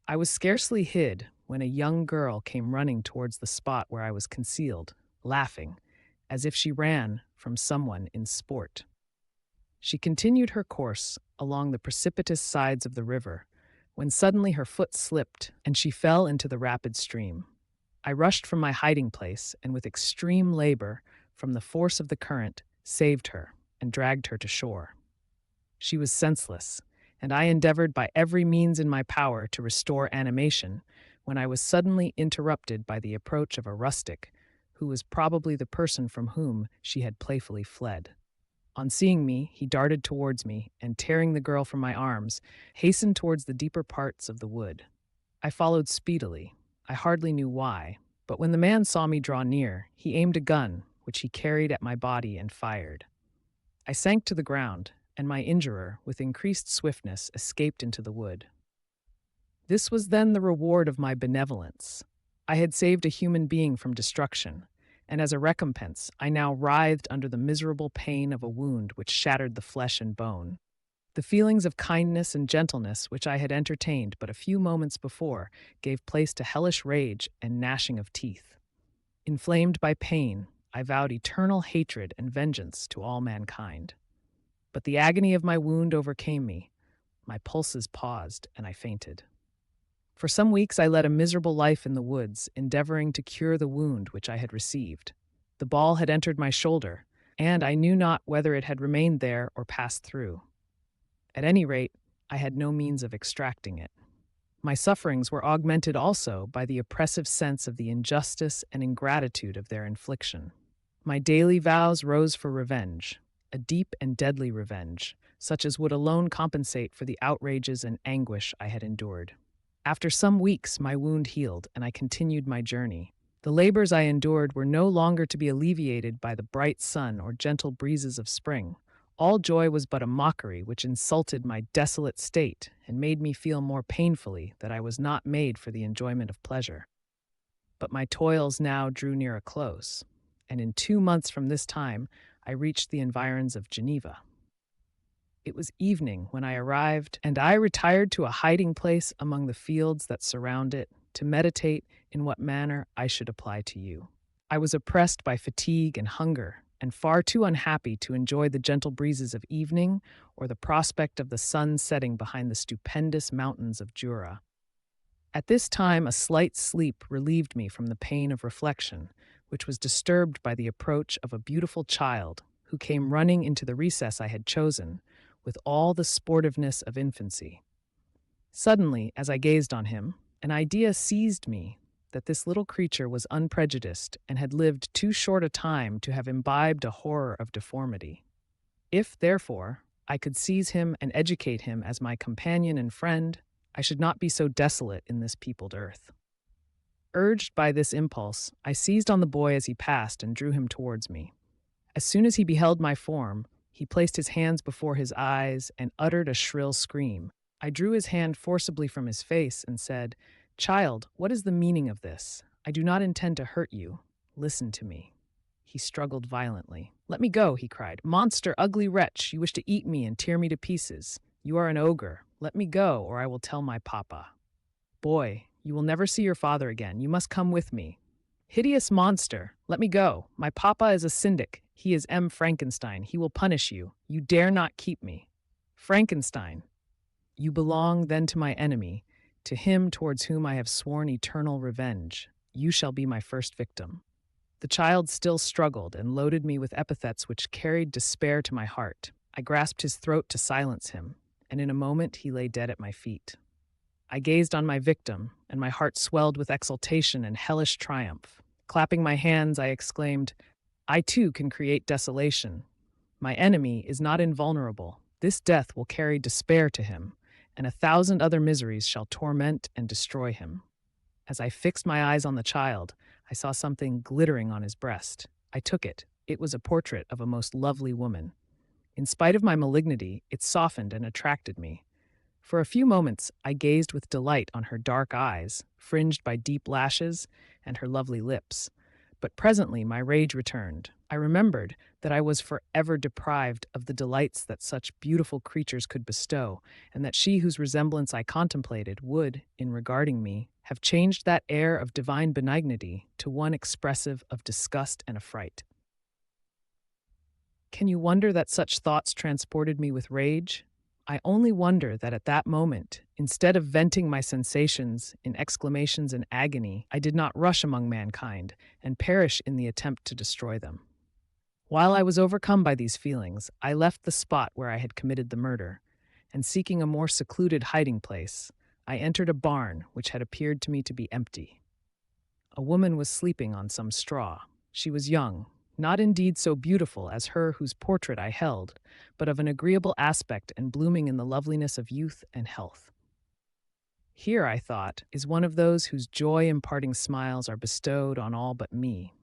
[SPEAKER 1] I was scarcely hid when a young girl came running towards the spot where I was concealed, laughing, as if she ran from someone in sport. She continued her course along the precipitous sides of the river, when suddenly her foot slipped and she fell into the rapid stream. I rushed from my hiding place and with extreme labor, from the force of the current, saved her and dragged her to shore. She was senseless, and I endeavored by every means in my power to restore animation, when I was suddenly interrupted by the approach of a rustic, who was probably the person from whom she had playfully fled. On seeing me, he darted towards me, and tearing the girl from my arms, hastened towards the deeper parts of the wood. I followed speedily. I hardly knew why, but when the man saw me draw near, he aimed a gun, which he carried at my body, and fired. I sank to the ground, and my injurer, with increased swiftness, escaped into the wood. This was then the reward of my benevolence. I had saved a human being from destruction, and as a recompense, I now writhed under the miserable pain of a wound which shattered the flesh and bone. The feelings of kindness and gentleness which I had entertained but a few moments before gave place to hellish rage and gnashing of teeth. Inflamed by pain, I vowed eternal hatred and vengeance to all mankind. But the agony of my wound overcame me. My pulses paused, and I fainted. For some weeks I led a miserable life in the woods, endeavoring to cure the wound which I had received. The ball had entered my shoulder, and I knew not whether it had remained there or passed through. At any rate, I had no means of extracting it. My sufferings were augmented also by the oppressive sense of the injustice and ingratitude of their infliction. My daily vows rose for revenge, a deep and deadly revenge, such as would alone compensate for the outrages and anguish I had endured. After some weeks, my wound healed, and I continued my journey. The labors I endured were no longer to be alleviated by the bright sun or gentle breezes of spring. All joy was but a mockery which insulted my desolate state and made me feel more painfully that I was not made for the enjoyment of pleasure. But my toils now drew near a close, and in 2 months from this time I reached the environs of Geneva. It was evening when I arrived, and I retired to a hiding place among the fields that surround it to meditate in what manner I should apply to you. I was oppressed by fatigue and hunger, and far too unhappy to enjoy the gentle breezes of evening or the prospect of the sun setting behind the stupendous mountains of Jura. At this time a slight sleep relieved me from the pain of reflection, which was disturbed by the approach of a beautiful child who came running into the recess I had chosen, with all the sportiveness of infancy. Suddenly, as I gazed on him, an idea seized me that this little creature was unprejudiced and had lived too short a time to have imbibed a horror of deformity. If, therefore, I could seize him and educate him as my companion and friend, I should not be so desolate in this peopled earth. Urged by this impulse, I seized on the boy as he passed and drew him towards me. As soon as he beheld my form, he placed his hands before his eyes and uttered a shrill scream. I drew his hand forcibly from his face and said, "Child, what is the meaning of this? I do not intend to hurt you. Listen to me." He struggled violently. "Let me go," he cried. "Monster, ugly wretch, you wish to eat me and tear me to pieces. You are an ogre. Let me go, or I will tell my papa." "Boy, you will never see your father again. You must come with me." "Hideous monster, let me go. My papa is a syndic. He is M. Frankenstein. He will punish you. You dare not keep me." "Frankenstein, you belong then to my enemy, to him towards whom I have sworn eternal revenge. You shall be my first victim." The child still struggled and loaded me with epithets which carried despair to my heart. I grasped his throat to silence him, and in a moment he lay dead at my feet. I gazed on my victim, and my heart swelled with exultation and hellish triumph. Clapping my hands, I exclaimed, "I too can create desolation. My enemy is not invulnerable. This death will carry despair to him, and 1,000 other miseries shall torment and destroy him." As I fixed my eyes on the child, I saw something glittering on his breast. I took it. It was a portrait of a most lovely woman. In spite of my malignity, it softened and attracted me. For a few moments, I gazed with delight on her dark eyes, fringed by deep lashes, and her lovely lips. But presently my rage returned. I remembered that I was forever deprived of the delights that such beautiful creatures could bestow, and that she whose resemblance I contemplated would, in regarding me, have changed that air of divine benignity to one expressive of disgust and affright. Can you wonder that such thoughts transported me with rage? I only wonder that at that moment, instead of venting my sensations in exclamations and agony, I did not rush among mankind and perish in the attempt to destroy them. While I was overcome by these feelings, I left the spot where I had committed the murder, and seeking a more secluded hiding place, I entered a barn which had appeared to me to be empty. A woman was sleeping on some straw. She was young, not indeed so beautiful as her whose portrait I held, but of an agreeable aspect and blooming in the loveliness of youth and health. Here, I thought, is one of those whose joy-imparting smiles are bestowed on all but me.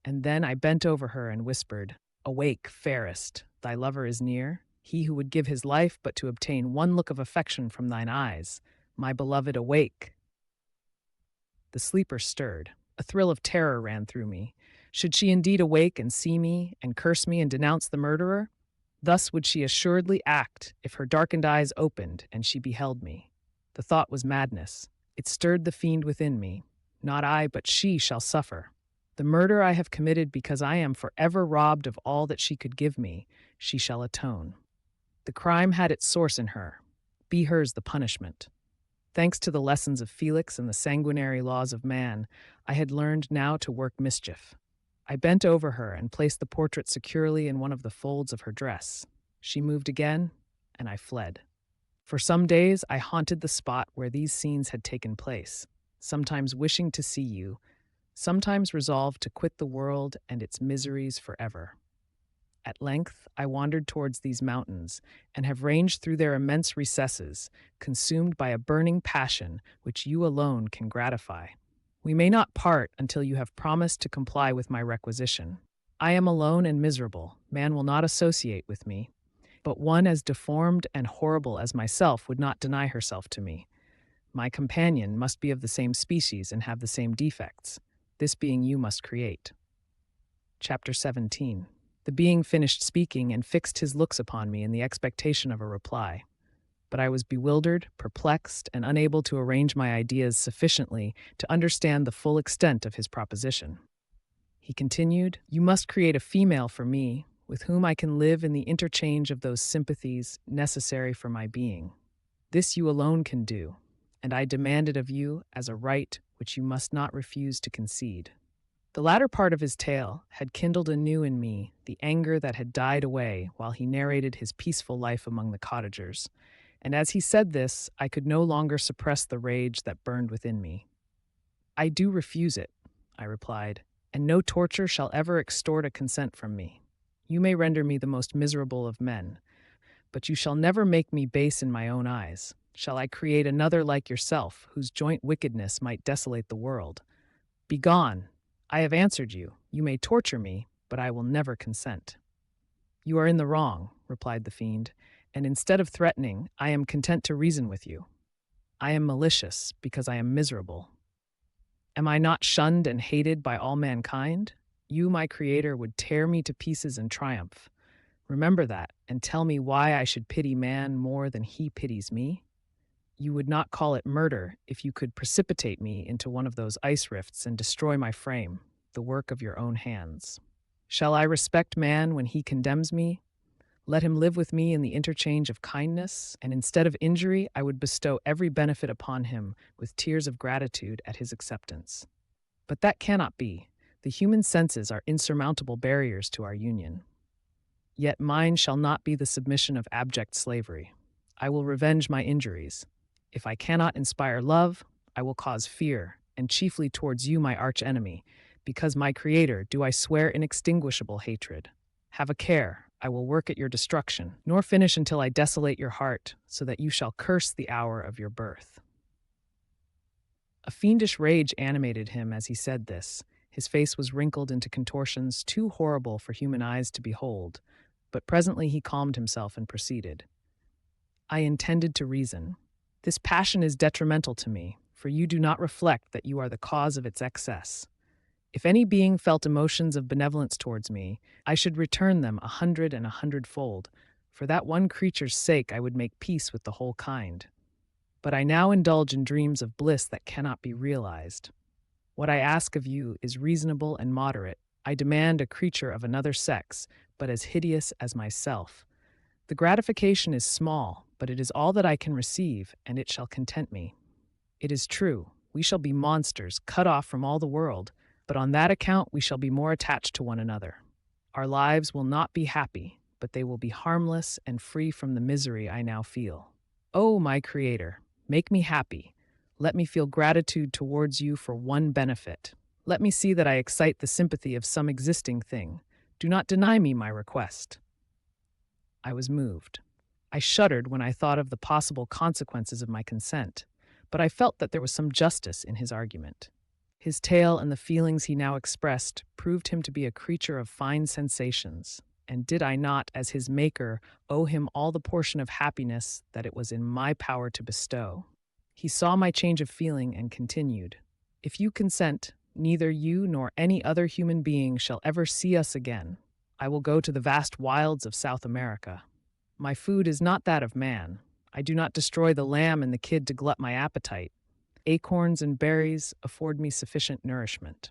[SPEAKER 1] And then I bent over her and whispered, "Awake, fairest, thy lover is near, he who would give his life but to obtain one look of affection from thine eyes. My beloved, awake." The sleeper stirred. A thrill of terror ran through me. Should she indeed awake and see me, and curse me and denounce the murderer? Thus would she assuredly act if her darkened eyes opened and she beheld me. The thought was madness. It stirred the fiend within me. Not I, but she shall suffer. The murder I have committed because I am forever robbed of all that she could give me, she shall atone. The crime had its source in her. Be hers the punishment. Thanks to the lessons of Felix and the sanguinary laws of man, I had learned now to work mischief. I bent over her and placed the portrait securely in one of the folds of her dress. She moved again, and I fled. For some days I haunted the spot where these scenes had taken place, sometimes wishing to see you, sometimes resolved to quit the world and its miseries forever. At length I wandered towards these mountains, and have ranged through their immense recesses, consumed by a burning passion which you alone can gratify. We may not part until you have promised to comply with my requisition. I am alone and miserable. Man will not associate with me. But one as deformed and horrible as myself would not deny herself to me. My companion must be of the same species and have the same defects. This being you must create. Chapter 17. The being finished speaking and fixed his looks upon me in the expectation of a reply. But I was bewildered, perplexed, and unable to arrange my ideas sufficiently to understand the full extent of his proposition. He continued, "You must create a female for me, with whom I can live in the interchange of those sympathies necessary for my being. This you alone can do, and I demand it of you as a right which you must not refuse to concede." The latter part of his tale had kindled anew in me the anger that had died away while he narrated his peaceful life among the cottagers, and as he said this, I could no longer suppress the rage that burned within me. "I do refuse it," I replied, "and no torture shall ever extort a consent from me. You may render me the most miserable of men, but you shall never make me base in my own eyes. Shall I create another like yourself, whose joint wickedness might desolate the world? Begone! I have answered you. You may torture me, but I will never consent." "You are in the wrong," replied the fiend, and instead of threatening, I am content to reason with you. I am malicious because I am miserable. Am I not shunned and hated by all mankind? You, my creator, would tear me to pieces in triumph. Remember that, and tell me why I should pity man more than he pities me. You would not call it murder if you could precipitate me into one of those ice rifts and destroy my frame, the work of your own hands. Shall I respect man when he condemns me? Let him live with me in the interchange of kindness, and instead of injury, I would bestow every benefit upon him with tears of gratitude at his acceptance. But that cannot be. The human senses are insurmountable barriers to our union. Yet mine shall not be the submission of abject slavery. I will revenge my injuries. If I cannot inspire love, I will cause fear, and chiefly towards you, my arch-enemy, because my Creator do I swear inextinguishable hatred. Have a care, I will work at your destruction, nor finish until I desolate your heart, so that you shall curse the hour of your birth. A fiendish rage animated him as he said this. His face was wrinkled into contortions too horrible for human eyes to behold, but presently he calmed himself and proceeded. I intended to reason. This passion is detrimental to me, for you do not reflect that you are the cause of its excess. If any being felt emotions of benevolence towards me, I should return them 100 and 100-fold. For that one creature's sake I would make peace with the whole kind. But I now indulge in dreams of bliss that cannot be realized. What I ask of you is reasonable and moderate. I demand a creature of another sex, but as hideous as myself. The gratification is small, but it is all that I can receive, and it shall content me. It is true, we shall be monsters, cut off from all the world, but on that account we shall be more attached to one another. Our lives will not be happy, but they will be harmless and free from the misery I now feel. Oh, my Creator, make me happy. Let me feel gratitude towards you for one benefit. Let me see that I excite the sympathy of some existing thing. Do not deny me my request. I was moved. I shuddered when I thought of the possible consequences of my consent, but I felt that there was some justice in his argument. His tale and the feelings he now expressed proved him to be a creature of fine sensations, and did I not, as his maker, owe him all the portion of happiness that it was in my power to bestow? He saw my change of feeling and continued, If you consent, neither you nor any other human being shall ever see us again. I will go to the vast wilds of South America. My food is not that of man. I do not destroy the lamb and the kid to glut my appetite. Acorns and berries afford me sufficient nourishment.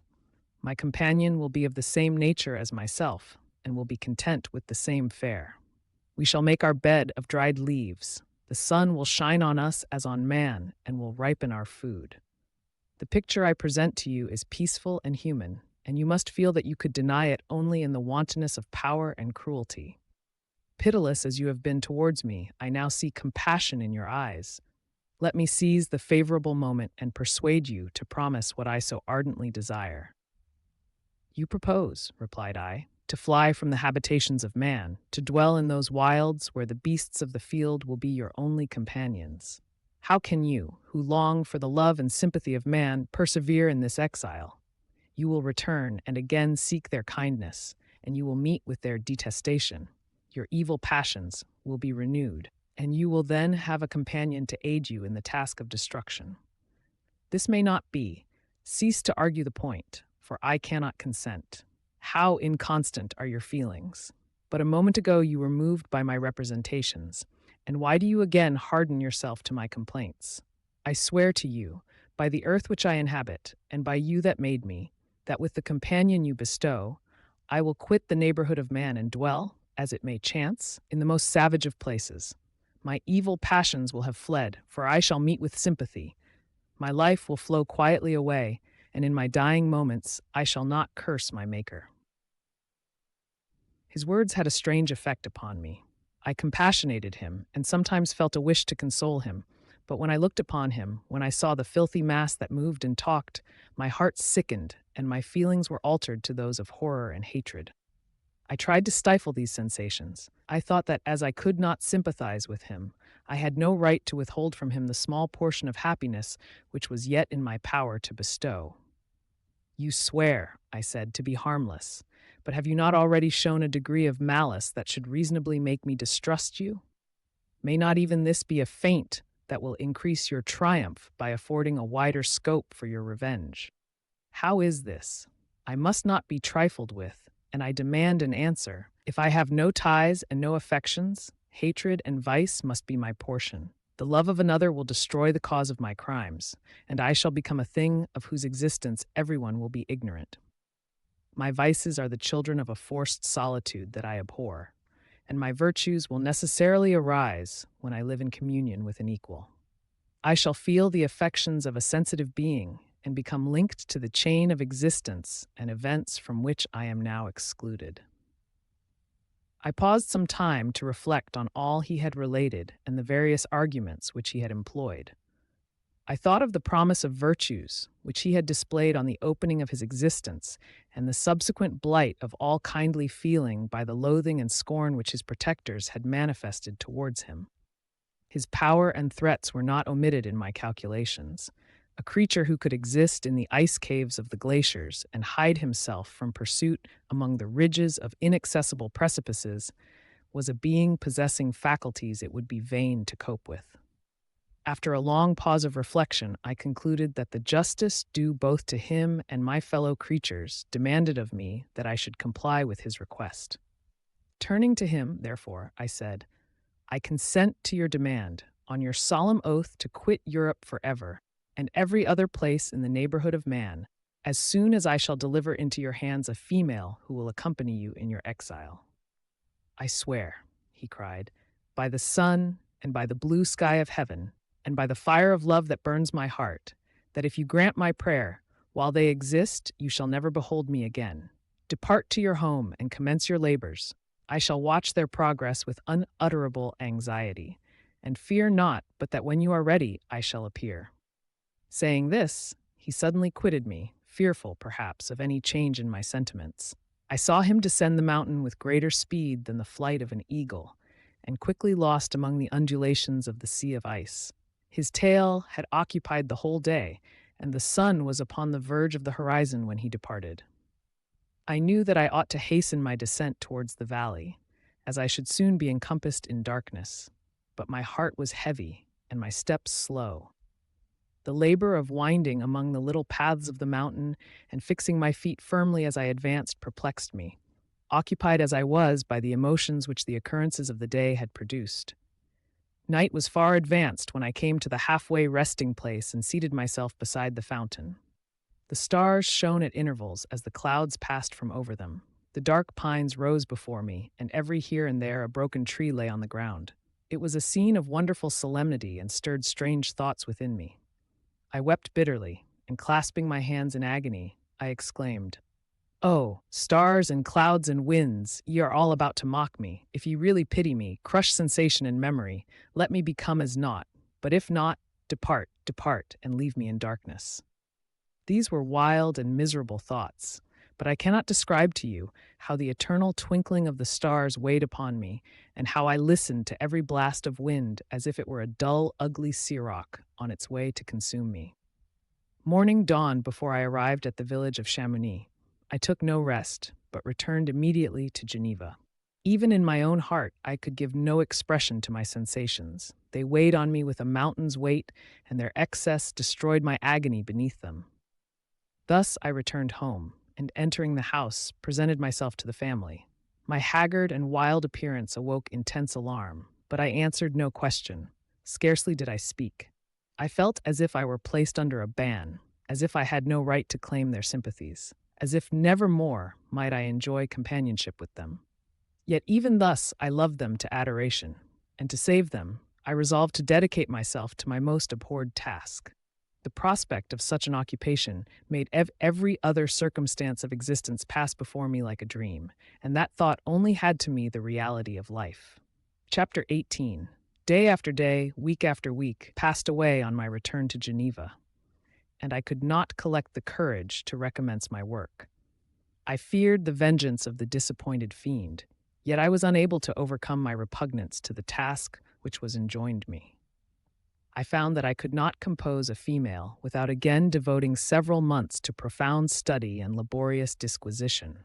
[SPEAKER 1] My companion will be of the same nature as myself, and will be content with the same fare. We shall make our bed of dried leaves. The sun will shine on us as on man, and will ripen our food. The picture I present to you is peaceful and human, and you must feel that you could deny it only in the wantonness of power and cruelty. Pitiless as you have been towards me, I now see compassion in your eyes. Let me seize the favorable moment and persuade you to promise what I so ardently desire. You propose, replied I, to fly from the habitations of man, to dwell in those wilds where the beasts of the field will be your only companions. How can you, who long for the love and sympathy of man, persevere in this exile? You will return and again seek their kindness, and you will meet with their detestation. Your evil passions will be renewed, and you will then have a companion to aid you in the task of destruction. This may not be. Cease to argue the point, for I cannot consent. How inconstant are your feelings? But a moment ago you were moved by my representations, and why do you again harden yourself to my complaints? I swear to you, by the earth which I inhabit, and by you that made me, that with the companion you bestow, I will quit the neighborhood of man and dwell, as it may chance, in the most savage of places. My evil passions will have fled, for I shall meet with sympathy. My life will flow quietly away, and in my dying moments I shall not curse my Maker. His words had a strange effect upon me. I compassionated him, and sometimes felt a wish to console him, but when I looked upon him, when I saw the filthy mass that moved and talked, my heart sickened, and my feelings were altered to those of horror and hatred. I tried to stifle these sensations. I thought that as I could not sympathize with him, I had no right to withhold from him the small portion of happiness which was yet in my power to bestow. You swear, I said, to be harmless, but have you not already shown a degree of malice that should reasonably make me distrust you? May not even this be a feint that will increase your triumph by affording a wider scope for your revenge? How is this? I must not be trifled with, and I demand an answer. If I have no ties and no affections, hatred and vice must be my portion. The love of another will destroy the cause of my crimes, and I shall become a thing of whose existence everyone will be ignorant. My vices are the children of a forced solitude that I abhor, and my virtues will necessarily arise when I live in communion with an equal. I shall feel the affections of a sensitive being and become linked to the chain of existence and events from which I am now excluded. I paused some time to reflect on all he had related and the various arguments which he had employed. I thought of the promise of virtues which he had displayed on the opening of his existence, and the subsequent blight of all kindly feeling by the loathing and scorn which his protectors had manifested towards him. His power and threats were not omitted in my calculations. A creature who could exist in the ice caves of the glaciers and hide himself from pursuit among the ridges of inaccessible precipices was a being possessing faculties it would be vain to cope with. After a long pause of reflection, I concluded that the justice due both to him and my fellow creatures demanded of me that I should comply with his request. Turning to him, therefore, I said, I consent to your demand, on your solemn oath to quit Europe forever, and every other place in the neighborhood of man, as soon as I shall deliver into your hands a female who will accompany you in your exile. I swear, he cried, by the sun and by the blue sky of heaven, and by the fire of love that burns my heart, that if you grant my prayer, while they exist, you shall never behold me again. Depart to your home and commence your labors. I shall watch their progress with unutterable anxiety, and fear not but that when you are ready, I shall appear. Saying this, he suddenly quitted me, fearful, perhaps, of any change in my sentiments. I saw him descend the mountain with greater speed than the flight of an eagle, and quickly lost among the undulations of the sea of ice. His tale had occupied the whole day, and the sun was upon the verge of the horizon when he departed. I knew that I ought to hasten my descent towards the valley, as I should soon be encompassed in darkness, but my heart was heavy and my steps slow. The labor of winding among the little paths of the mountain and fixing my feet firmly as I advanced perplexed me, occupied as I was by the emotions which the occurrences of the day had produced. Night was far advanced when I came to the halfway resting place and seated myself beside the fountain. The stars shone at intervals as the clouds passed from over them. The dark pines rose before me, and every here and there a broken tree lay on the ground. It was a scene of wonderful solemnity and stirred strange thoughts within me. I wept bitterly, and clasping my hands in agony, I exclaimed, Oh, stars and clouds and winds, ye are all about to mock me. If ye really pity me, crush sensation and memory, let me become as naught. But if not, depart, depart, and leave me in darkness. These were wild and miserable thoughts, but I cannot describe to you how the eternal twinkling of the stars weighed upon me, and how I listened to every blast of wind as if it were a dull, ugly siroc on its way to consume me. Morning dawned before I arrived at the village of Chamonix. I took no rest, but returned immediately to Geneva. Even in my own heart, I could give no expression to my sensations. They weighed on me with a mountain's weight, and their excess destroyed my agony beneath them. Thus I returned home, and entering the house, presented myself to the family. My haggard and wild appearance awoke intense alarm, but I answered no question. Scarcely did I speak. I felt as if I were placed under a ban, as if I had no right to claim their sympathies, as if never more might I enjoy companionship with them. Yet even thus I loved them to adoration, and to save them, I resolved to dedicate myself to my most abhorred task. The prospect of such an occupation made every other circumstance of existence pass before me like a dream, and that thought only had to me the reality of life. Chapter 18. Day after day, week after week, passed away on my return to Geneva, and I could not collect the courage to recommence my work. I feared the vengeance of the disappointed fiend, yet I was unable to overcome my repugnance to the task which was enjoined me. I found that I could not compose a female without again devoting several months to profound study and laborious disquisition.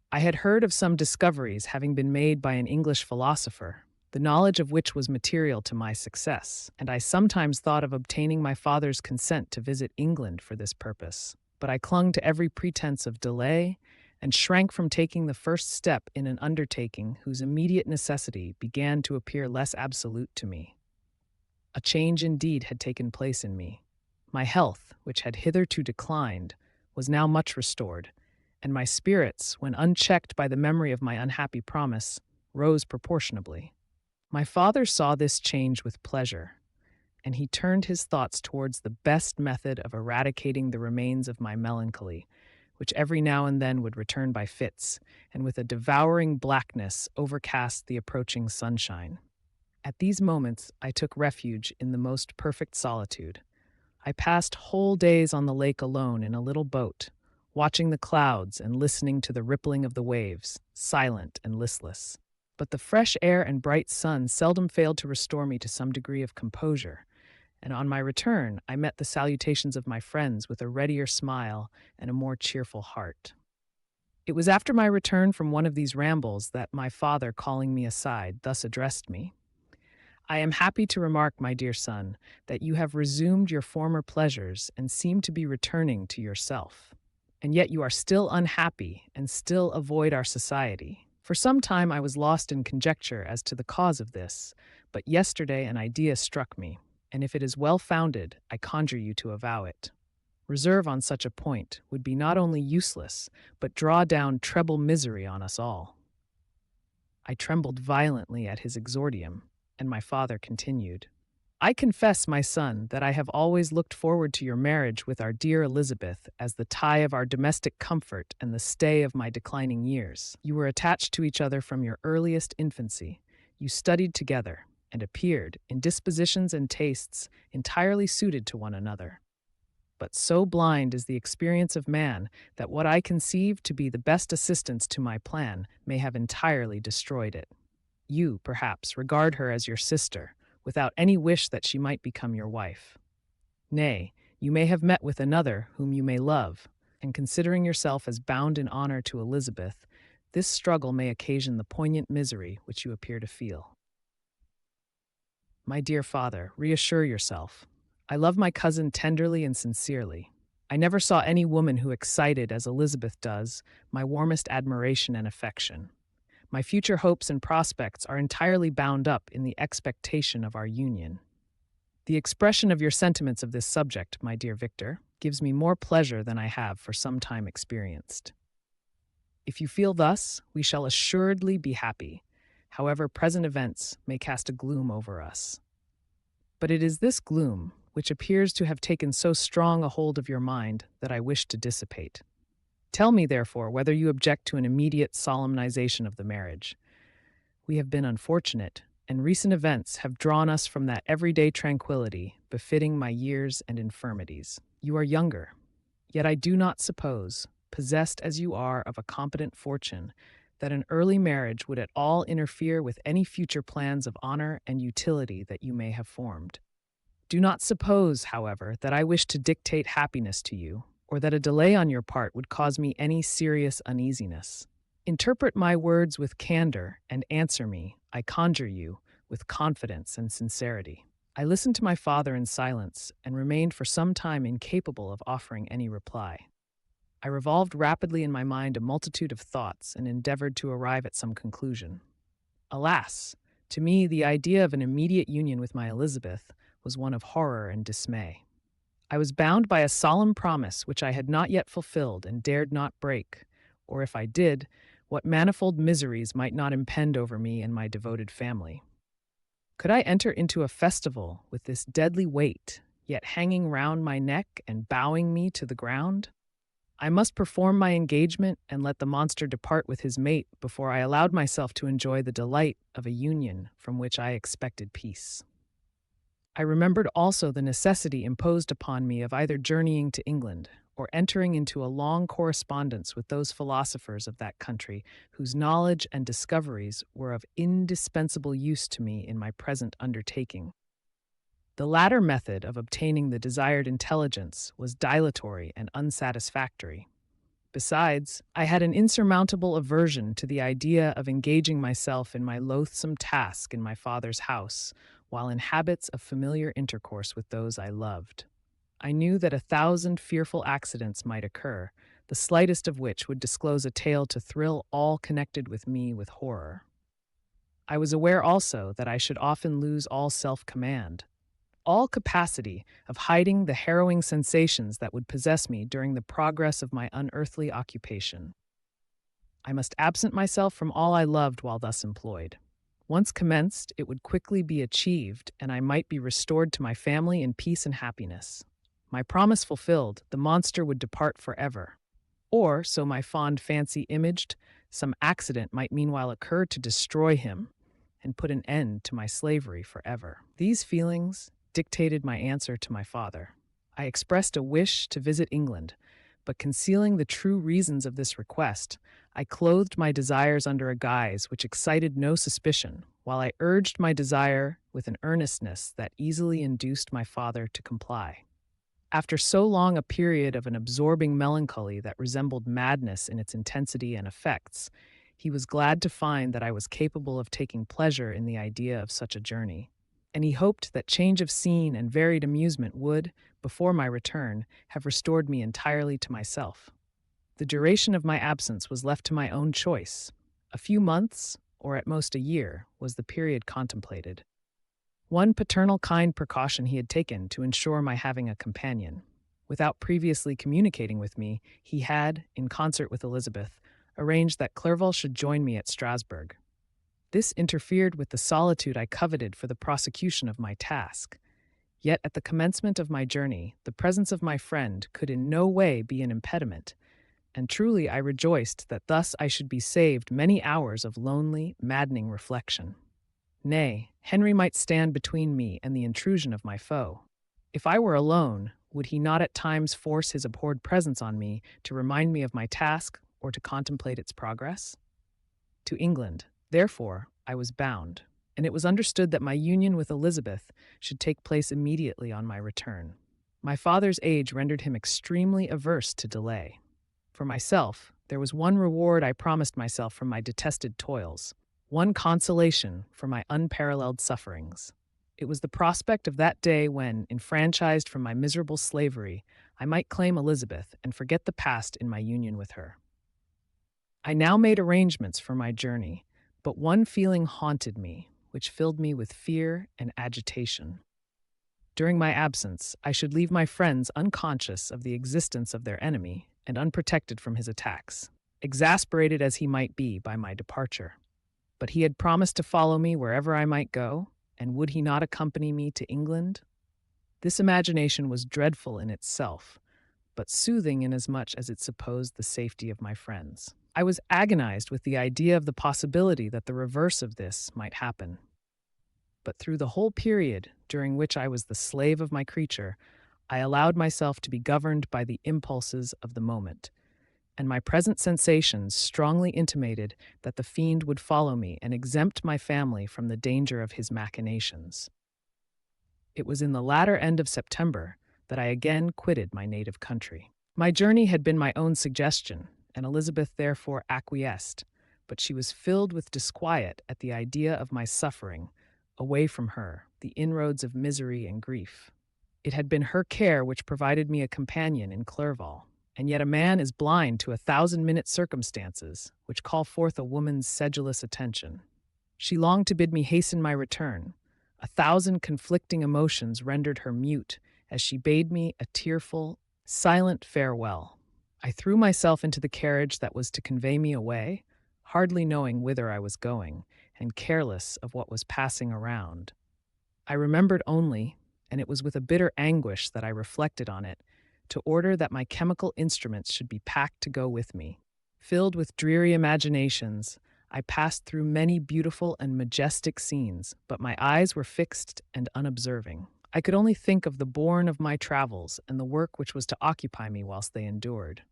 [SPEAKER 1] I had heard of some discoveries having been made by an English philosopher, the knowledge of which was material to my success, and I sometimes thought of obtaining my father's consent to visit England for this purpose. But I clung to every pretense of delay and shrank from taking the first step in an undertaking whose immediate necessity began to appear less absolute to me. A change indeed had taken place in me. My health, which had hitherto declined, was now much restored, and my spirits, when unchecked by the memory of my unhappy promise, rose proportionably. My father saw this change with pleasure, and he turned his thoughts towards the best method of eradicating the remains of my melancholy, which every now and then would return by fits, and with a devouring blackness overcast the approaching sunshine. At these moments I took refuge in the most perfect solitude. I passed whole days on the lake alone in a little boat, watching the clouds and listening to the rippling of the waves, silent and listless. But the fresh air and bright sun seldom failed to restore me to some degree of composure, and on my return I met the salutations of my friends with a readier smile and a more cheerful heart. It was after my return from one of these rambles that my father, calling me aside, thus addressed me. "I am happy to remark, my dear son, that you have resumed your former pleasures and seem to be returning to yourself. And yet you are still unhappy and still avoid our society. For some time I was lost in conjecture as to the cause of this, but yesterday an idea struck me, and if it is well founded, I conjure you to avow it. Reserve on such a point would be not only useless, but draw down treble misery on us all." I trembled violently at his exordium, and my father continued, "I confess, my son, that I have always looked forward to your marriage with our dear Elizabeth as the tie of our domestic comfort and the stay of my declining years. You were attached to each other from your earliest infancy. You studied together, and appeared, in dispositions and tastes, entirely suited to one another. But so blind is the experience of man that what I conceive to be the best assistance to my plan may have entirely destroyed it. You, perhaps, regard her as your sister, without any wish that she might become your wife. Nay, you may have met with another whom you may love, and considering yourself as bound in honor to Elizabeth, this struggle may occasion the poignant misery which you appear to feel. My dear father, reassure yourself. I love my cousin tenderly and sincerely. I never saw any woman who excited, as Elizabeth does, my warmest admiration and affection. My future hopes and prospects are entirely bound up in the expectation of our union. The expression of your sentiments of this subject, my dear Victor, gives me more pleasure than I have for some time experienced. If you feel thus, we shall assuredly be happy, however present events may cast a gloom over us. But it is this gloom, which appears to have taken so strong a hold of your mind, that I wish to dissipate. Tell me, therefore, whether you object to an immediate solemnization of the marriage. We have been unfortunate, and recent events have drawn us from that everyday tranquility befitting my years and infirmities. You are younger, yet I do not suppose, possessed as you are of a competent fortune, that an early marriage would at all interfere with any future plans of honor and utility that you may have formed. Do not suppose, however, that I wish to dictate happiness to you, or that a delay on your part would cause me any serious uneasiness. Interpret my words with candor and answer me, I conjure you, with confidence and sincerity. I listened to my father in silence and remained for some time incapable of offering any reply. I revolved rapidly in my mind a multitude of thoughts and endeavored to arrive at some conclusion. Alas, to me the idea of an immediate union with my Elizabeth was one of horror and dismay. I was bound by a solemn promise which I had not yet fulfilled and dared not break, or if I did, what manifold miseries might not impend over me and my devoted family. Could I enter into a festival with this deadly weight, yet hanging round my neck and bowing me to the ground? I must perform my engagement and let the monster depart with his mate before I allowed myself to enjoy the delight of a union from which I expected peace. I remembered also the necessity imposed upon me of either journeying to England or entering into a long correspondence with those philosophers of that country whose knowledge and discoveries were of indispensable use to me in my present undertaking. The latter method of obtaining the desired intelligence was dilatory and unsatisfactory, Besides, I had an insurmountable aversion to the idea of engaging myself in my loathsome task in my father's house, while in habits of familiar intercourse with those I loved. I knew that 1,000 fearful accidents might occur, the slightest of which would disclose a tale to thrill all connected with me with horror. I was aware also that I should often lose all self-command, all capacity of hiding the harrowing sensations that would possess me during the progress of my unearthly occupation. I must absent myself from all I loved while thus employed. Once commenced, it would quickly be achieved, and I might be restored to my family in peace and happiness. My promise fulfilled, the monster would depart forever. Or, so my fond fancy imaged, some accident might meanwhile occur to destroy him and put an end to my slavery forever. These feelings dictated my answer to my father. I expressed a wish to visit England, but concealing the true reasons of this request, I clothed my desires under a guise which excited no suspicion, while I urged my desire with an earnestness that easily induced my father to comply. After so long a period of an absorbing melancholy that resembled madness in its intensity and effects, he was glad to find that I was capable of taking pleasure in the idea of such a journey, and he hoped that change of scene and varied amusement would, before my return, have restored me entirely to myself. The duration of my absence was left to my own choice. A few months, or at most a year, was the period contemplated. One paternal kind precaution he had taken to ensure my having a companion. Without previously communicating with me, he had, in concert with Elizabeth, arranged that Clerval should join me at Strasbourg. This interfered with the solitude I coveted for the prosecution of my task. Yet at the commencement of my journey, the presence of my friend could in no way be an impediment, and truly I rejoiced that thus I should be saved many hours of lonely, maddening reflection. Nay, Henry might stand between me and the intrusion of my foe. If I were alone, would he not at times force his abhorred presence on me to remind me of my task or to contemplate its progress? To England, therefore, I was bound, and it was understood that my union with Elizabeth should take place immediately on my return. My father's age rendered him extremely averse to delay. For myself, there was one reward I promised myself from my detested toils, one consolation for my unparalleled sufferings. It was the prospect of that day when, enfranchised from my miserable slavery, I might claim Elizabeth and forget the past in my union with her. I now made arrangements for my journey, but one feeling haunted me, which filled me with fear and agitation. During my absence, I should leave my friends unconscious of the existence of their enemy and unprotected from his attacks, exasperated as he might be by my departure. But he had promised to follow me wherever I might go, and would he not accompany me to England? This imagination was dreadful in itself, but soothing inasmuch as it supposed the safety of my friends. I was agonized with the idea of the possibility that the reverse of this might happen. But through the whole period during which I was the slave of my creature, I allowed myself to be governed by the impulses of the moment, and my present sensations strongly intimated that the fiend would follow me and exempt my family from the danger of his machinations. It was in the latter end of September that I again quitted my native country. My journey had been my own suggestion, and Elizabeth therefore acquiesced, but she was filled with disquiet at the idea of my suffering, away from her, the inroads of misery and grief. It had been her care which provided me a companion in Clerval, and yet a man is blind to 1,000-minute circumstances which call forth a woman's sedulous attention. She longed to bid me hasten my return. 1,000 conflicting emotions rendered her mute as she bade me a tearful, silent farewell. I threw myself into the carriage that was to convey me away, hardly knowing whither I was going, and careless of what was passing around. I remembered only, and it was with a bitter anguish that I reflected on it, to order that my chemical instruments should be packed to go with me. Filled with dreary imaginations, I passed through many beautiful and majestic scenes, but my eyes were fixed and unobserving. I could only think of the bourne of my travels and the work which was to occupy me whilst they endured.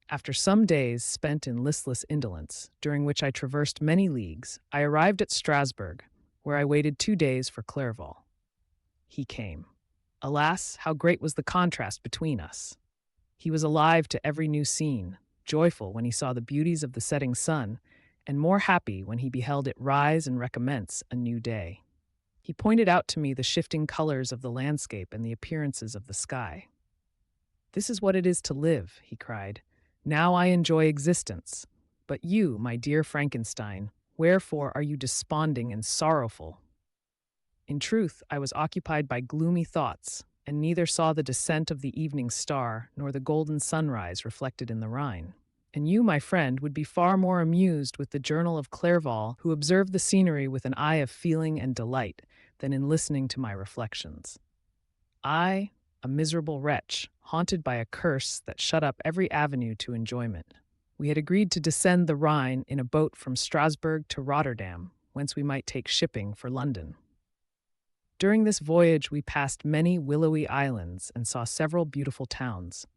[SPEAKER 1] After some days spent in listless indolence, during which I traversed many leagues, I arrived at Strasbourg, where I waited 2 days for Clerval. He came. Alas, how great was the contrast between us! He was alive to every new scene, joyful when he saw the beauties of the setting sun, and more happy when he beheld it rise and recommence a new day. He pointed out to me the shifting colors of the landscape and the appearances of the sky. "This is what it is to live," he cried. "Now I enjoy existence. But you, my dear Frankenstein, wherefore are you desponding and sorrowful?" In truth, I was occupied by gloomy thoughts, and neither saw the descent of the evening star nor the golden sunrise reflected in the Rhine. And you, my friend, would be far more amused with the journal of Clerval, who observed the scenery with an eye of feeling and delight, than in listening to my reflections. I, a miserable wretch, haunted by a curse that shut up every avenue to enjoyment. We had agreed to descend the Rhine in a boat from Strasbourg to Rotterdam, whence we might take shipping for London. During this voyage we passed many willowy islands and saw several beautiful towns.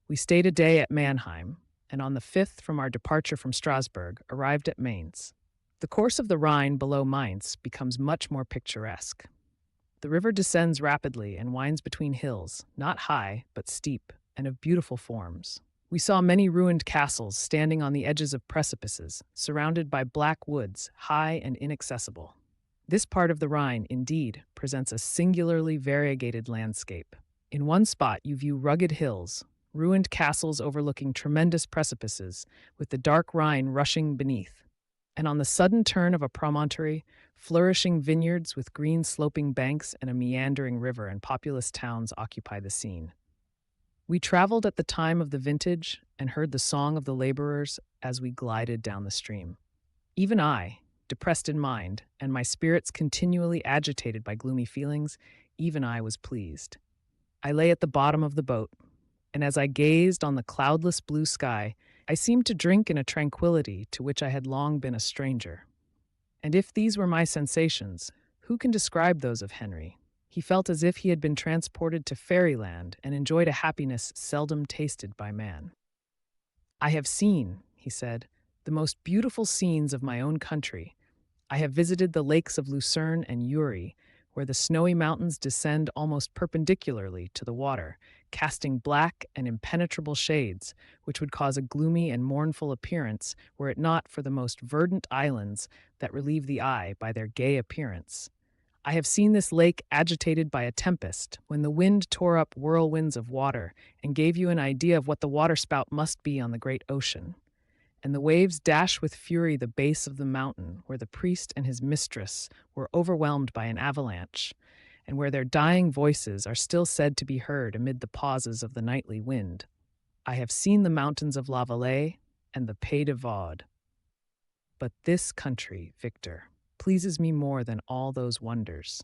[SPEAKER 1] We stayed a day at Mannheim, and on the 5th from our departure from Strasbourg arrived at Mainz. The course of the Rhine below Mainz becomes much more picturesque. The river descends rapidly and winds between hills, not high, but steep, and of beautiful forms. We saw many ruined castles standing on the edges of precipices, surrounded by black woods, high and inaccessible. This part of the Rhine, indeed, presents a singularly variegated landscape. In one spot you view rugged hills, ruined castles overlooking tremendous precipices, with the dark Rhine rushing beneath. And on the sudden turn of a promontory, flourishing vineyards with green sloping banks and a meandering river and populous towns occupy the scene. We traveled at the time of the vintage and heard the song of the laborers as we glided down the stream. Even I, depressed in mind, and my spirits continually agitated by gloomy feelings, even I was pleased. I lay at the bottom of the boat, and as I gazed on the cloudless blue sky, I seemed to drink in a tranquility to which I had long been a stranger. And if these were my sensations, who can describe those of Henry? He felt as if he had been transported to fairyland and enjoyed a happiness seldom tasted by man. "I have seen," he said, "the most beautiful scenes of my own country. I have visited the lakes of Lucerne and Uri, where the snowy mountains descend almost perpendicularly to the water, casting black and impenetrable shades, which would cause a gloomy and mournful appearance were it not for the most verdant islands that relieve the eye by their gay appearance. I have seen this lake agitated by a tempest, when the wind tore up whirlwinds of water and gave you an idea of what the waterspout must be on the great ocean. And the waves dash with fury the base of the mountain, where the priest and his mistress were overwhelmed by an avalanche, and where their dying voices are still said to be heard amid the pauses of the nightly wind. I have seen the mountains of La Valais and the Pays de Vaud. But this country, Victor, pleases me more than all those wonders.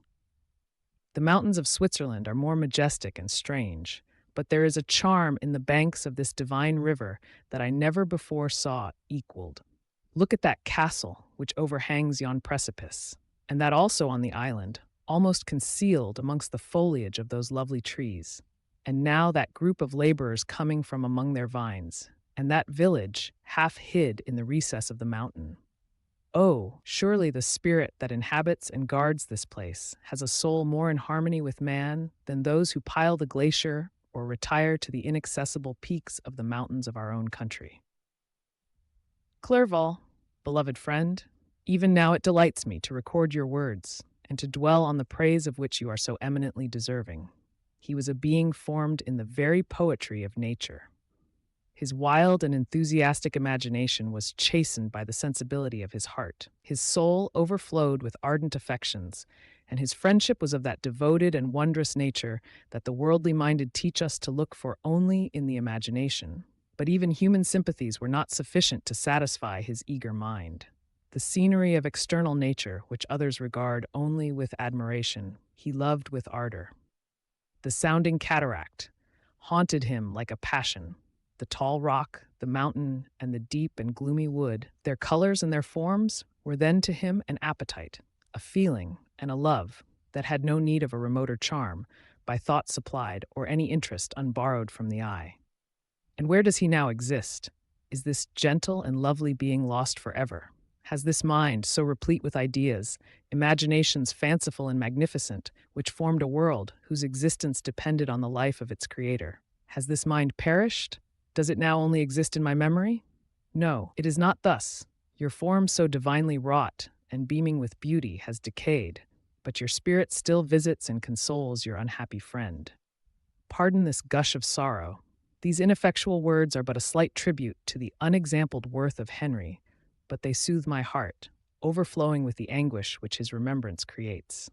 [SPEAKER 1] The mountains of Switzerland are more majestic and strange, but there is a charm in the banks of this divine river that I never before saw equaled. Look at that castle which overhangs yon precipice, and that also on the island, almost concealed amongst the foliage of those lovely trees. And now that group of laborers coming from among their vines, and that village half hid in the recess of the mountain. Oh, surely the spirit that inhabits and guards this place has a soul more in harmony with man than those who pile the glacier or retire to the inaccessible peaks of the mountains of our own country. Clerval, beloved friend, even now it delights me to record your words and to dwell on the praise of which you are so eminently deserving. He was a being formed in the very poetry of nature. His wild and enthusiastic imagination was chastened by the sensibility of his heart. His soul overflowed with ardent affections, and his friendship was of that devoted and wondrous nature that the worldly minded teach us to look for only in the imagination. But even human sympathies were not sufficient to satisfy his eager mind. The scenery of external nature, which others regard only with admiration, he loved with ardor. The sounding cataract haunted him like a passion. The tall rock, the mountain, and the deep and gloomy wood, their colors and their forms were then to him an appetite, a feeling, and a love that had no need of a remoter charm, by thought supplied, or any interest unborrowed from the eye. And where does he now exist? Is this gentle and lovely being lost forever? Has this mind, so replete with ideas, imaginations fanciful and magnificent, which formed a world whose existence depended on the life of its creator, has this mind perished? Does it now only exist in my memory? No, it is not thus. Your form so divinely wrought and beaming with beauty has decayed, but your spirit still visits and consoles your unhappy friend. Pardon this gush of sorrow. These ineffectual words are but a slight tribute to the unexampled worth of Henry, but they soothe my heart, overflowing with the anguish which his remembrance creates.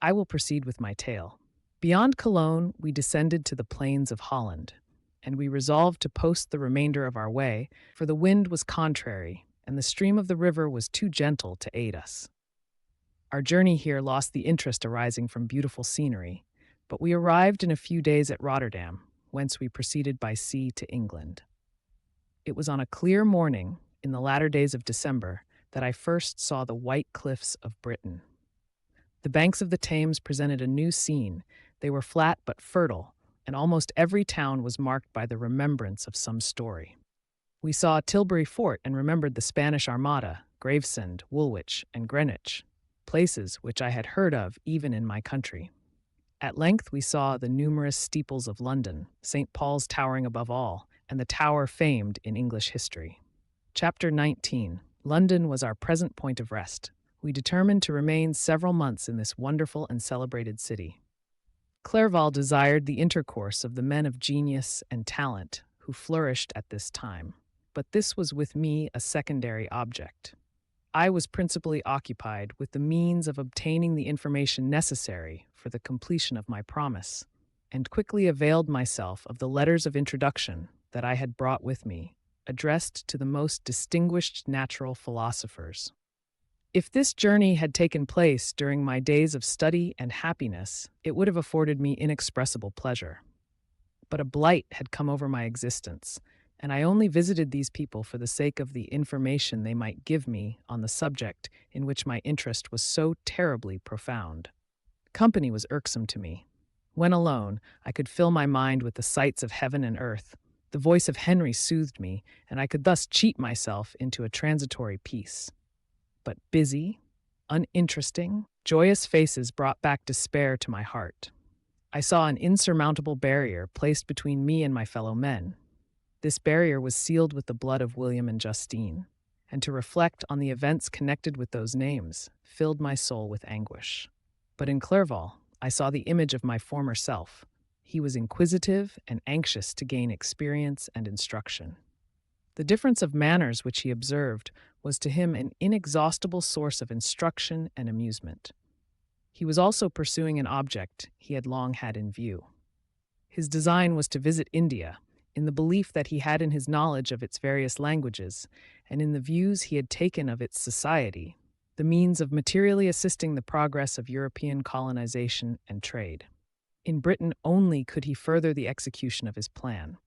[SPEAKER 1] I will proceed with my tale. Beyond Cologne, we descended to the plains of Holland, and we resolved to post the remainder of our way, for the wind was contrary, and the stream of the river was too gentle to aid us. Our journey here lost the interest arising from beautiful scenery, but we arrived in a few days at Rotterdam, whence we proceeded by sea to England. It was on a clear morning, in the latter days of December, that I first saw the white cliffs of Britain. The banks of the Thames presented a new scene. They were flat but fertile, and almost every town was marked by the remembrance of some story. We saw Tilbury Fort and remembered the Spanish Armada, Gravesend, Woolwich, and Greenwich, places which I had heard of even in my country. At length we saw the numerous steeples of London, St. Paul's towering above all, and the tower famed in English history. Chapter 19. London was our present point of rest. We determined to remain several months in this wonderful and celebrated city. Clerval desired the intercourse of the men of genius and talent who flourished at this time, but this was with me a secondary object. I was principally occupied with the means of obtaining the information necessary for the completion of my promise, and quickly availed myself of the letters of introduction that I had brought with me, addressed to the most distinguished natural philosophers. If this journey had taken place during my days of study and happiness, it would have afforded me inexpressible pleasure. But a blight had come over my existence, and I only visited these people for the sake of the information they might give me on the subject in which my interest was so terribly profound. Company was irksome to me. When alone, I could fill my mind with the sights of heaven and earth. The voice of Henry soothed me, and I could thus cheat myself into a transitory peace. But busy, uninteresting, joyous faces brought back despair to my heart. I saw an insurmountable barrier placed between me and my fellow men. This barrier was sealed with the blood of William and Justine, and to reflect on the events connected with those names filled my soul with anguish. But in Clerval, I saw the image of my former self. He was inquisitive and anxious to gain experience and instruction. The difference of manners which he observed was to him an inexhaustible source of instruction and amusement. He was also pursuing an object he had long had in view. His design was to visit India, in the belief that he had in his knowledge of its various languages, and in the views he had taken of its society, the means of materially assisting the progress of European colonization and trade. In Britain only could he further the execution of his plan.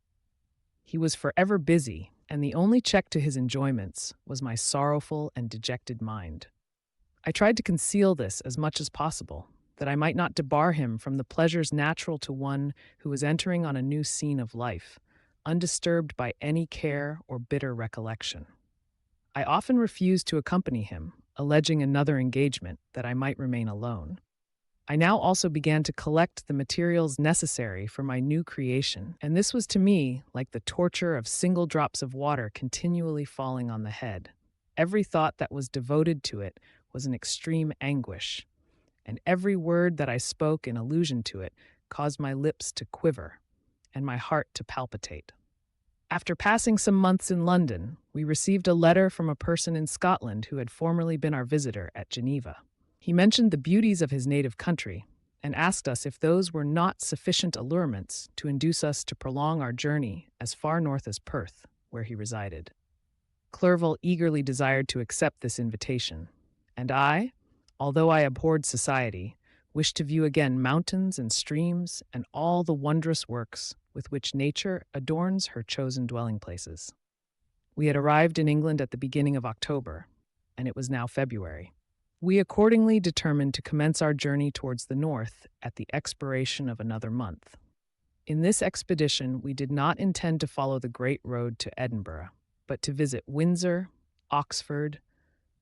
[SPEAKER 1] He was forever busy, and the only check to his enjoyments was my sorrowful and dejected mind. I tried to conceal this as much as possible, that I might not debar him from the pleasures natural to one who was entering on a new scene of life, undisturbed by any care or bitter recollection. I often refused to accompany him, alleging another engagement that I might remain alone. I now also began to collect the materials necessary for my new creation, and this was to me like the torture of single drops of water continually falling on the head. Every thought that was devoted to it was an extreme anguish, and every word that I spoke in allusion to it caused my lips to quiver and my heart to palpitate. After passing some months in London, we received a letter from a person in Scotland who had formerly been our visitor at Geneva. He mentioned the beauties of his native country and asked us if those were not sufficient allurements to induce us to prolong our journey as far north as Perth, where he resided. Clerval eagerly desired to accept this invitation, and I, although I abhorred society, wished to view again mountains and streams and all the wondrous works with which nature adorns her chosen dwelling places. We had arrived in England at the beginning of October, and it was now February. We accordingly determined to commence our journey towards the north at the expiration of another month. In this expedition, we did not intend to follow the great road to Edinburgh, but to visit Windsor, Oxford,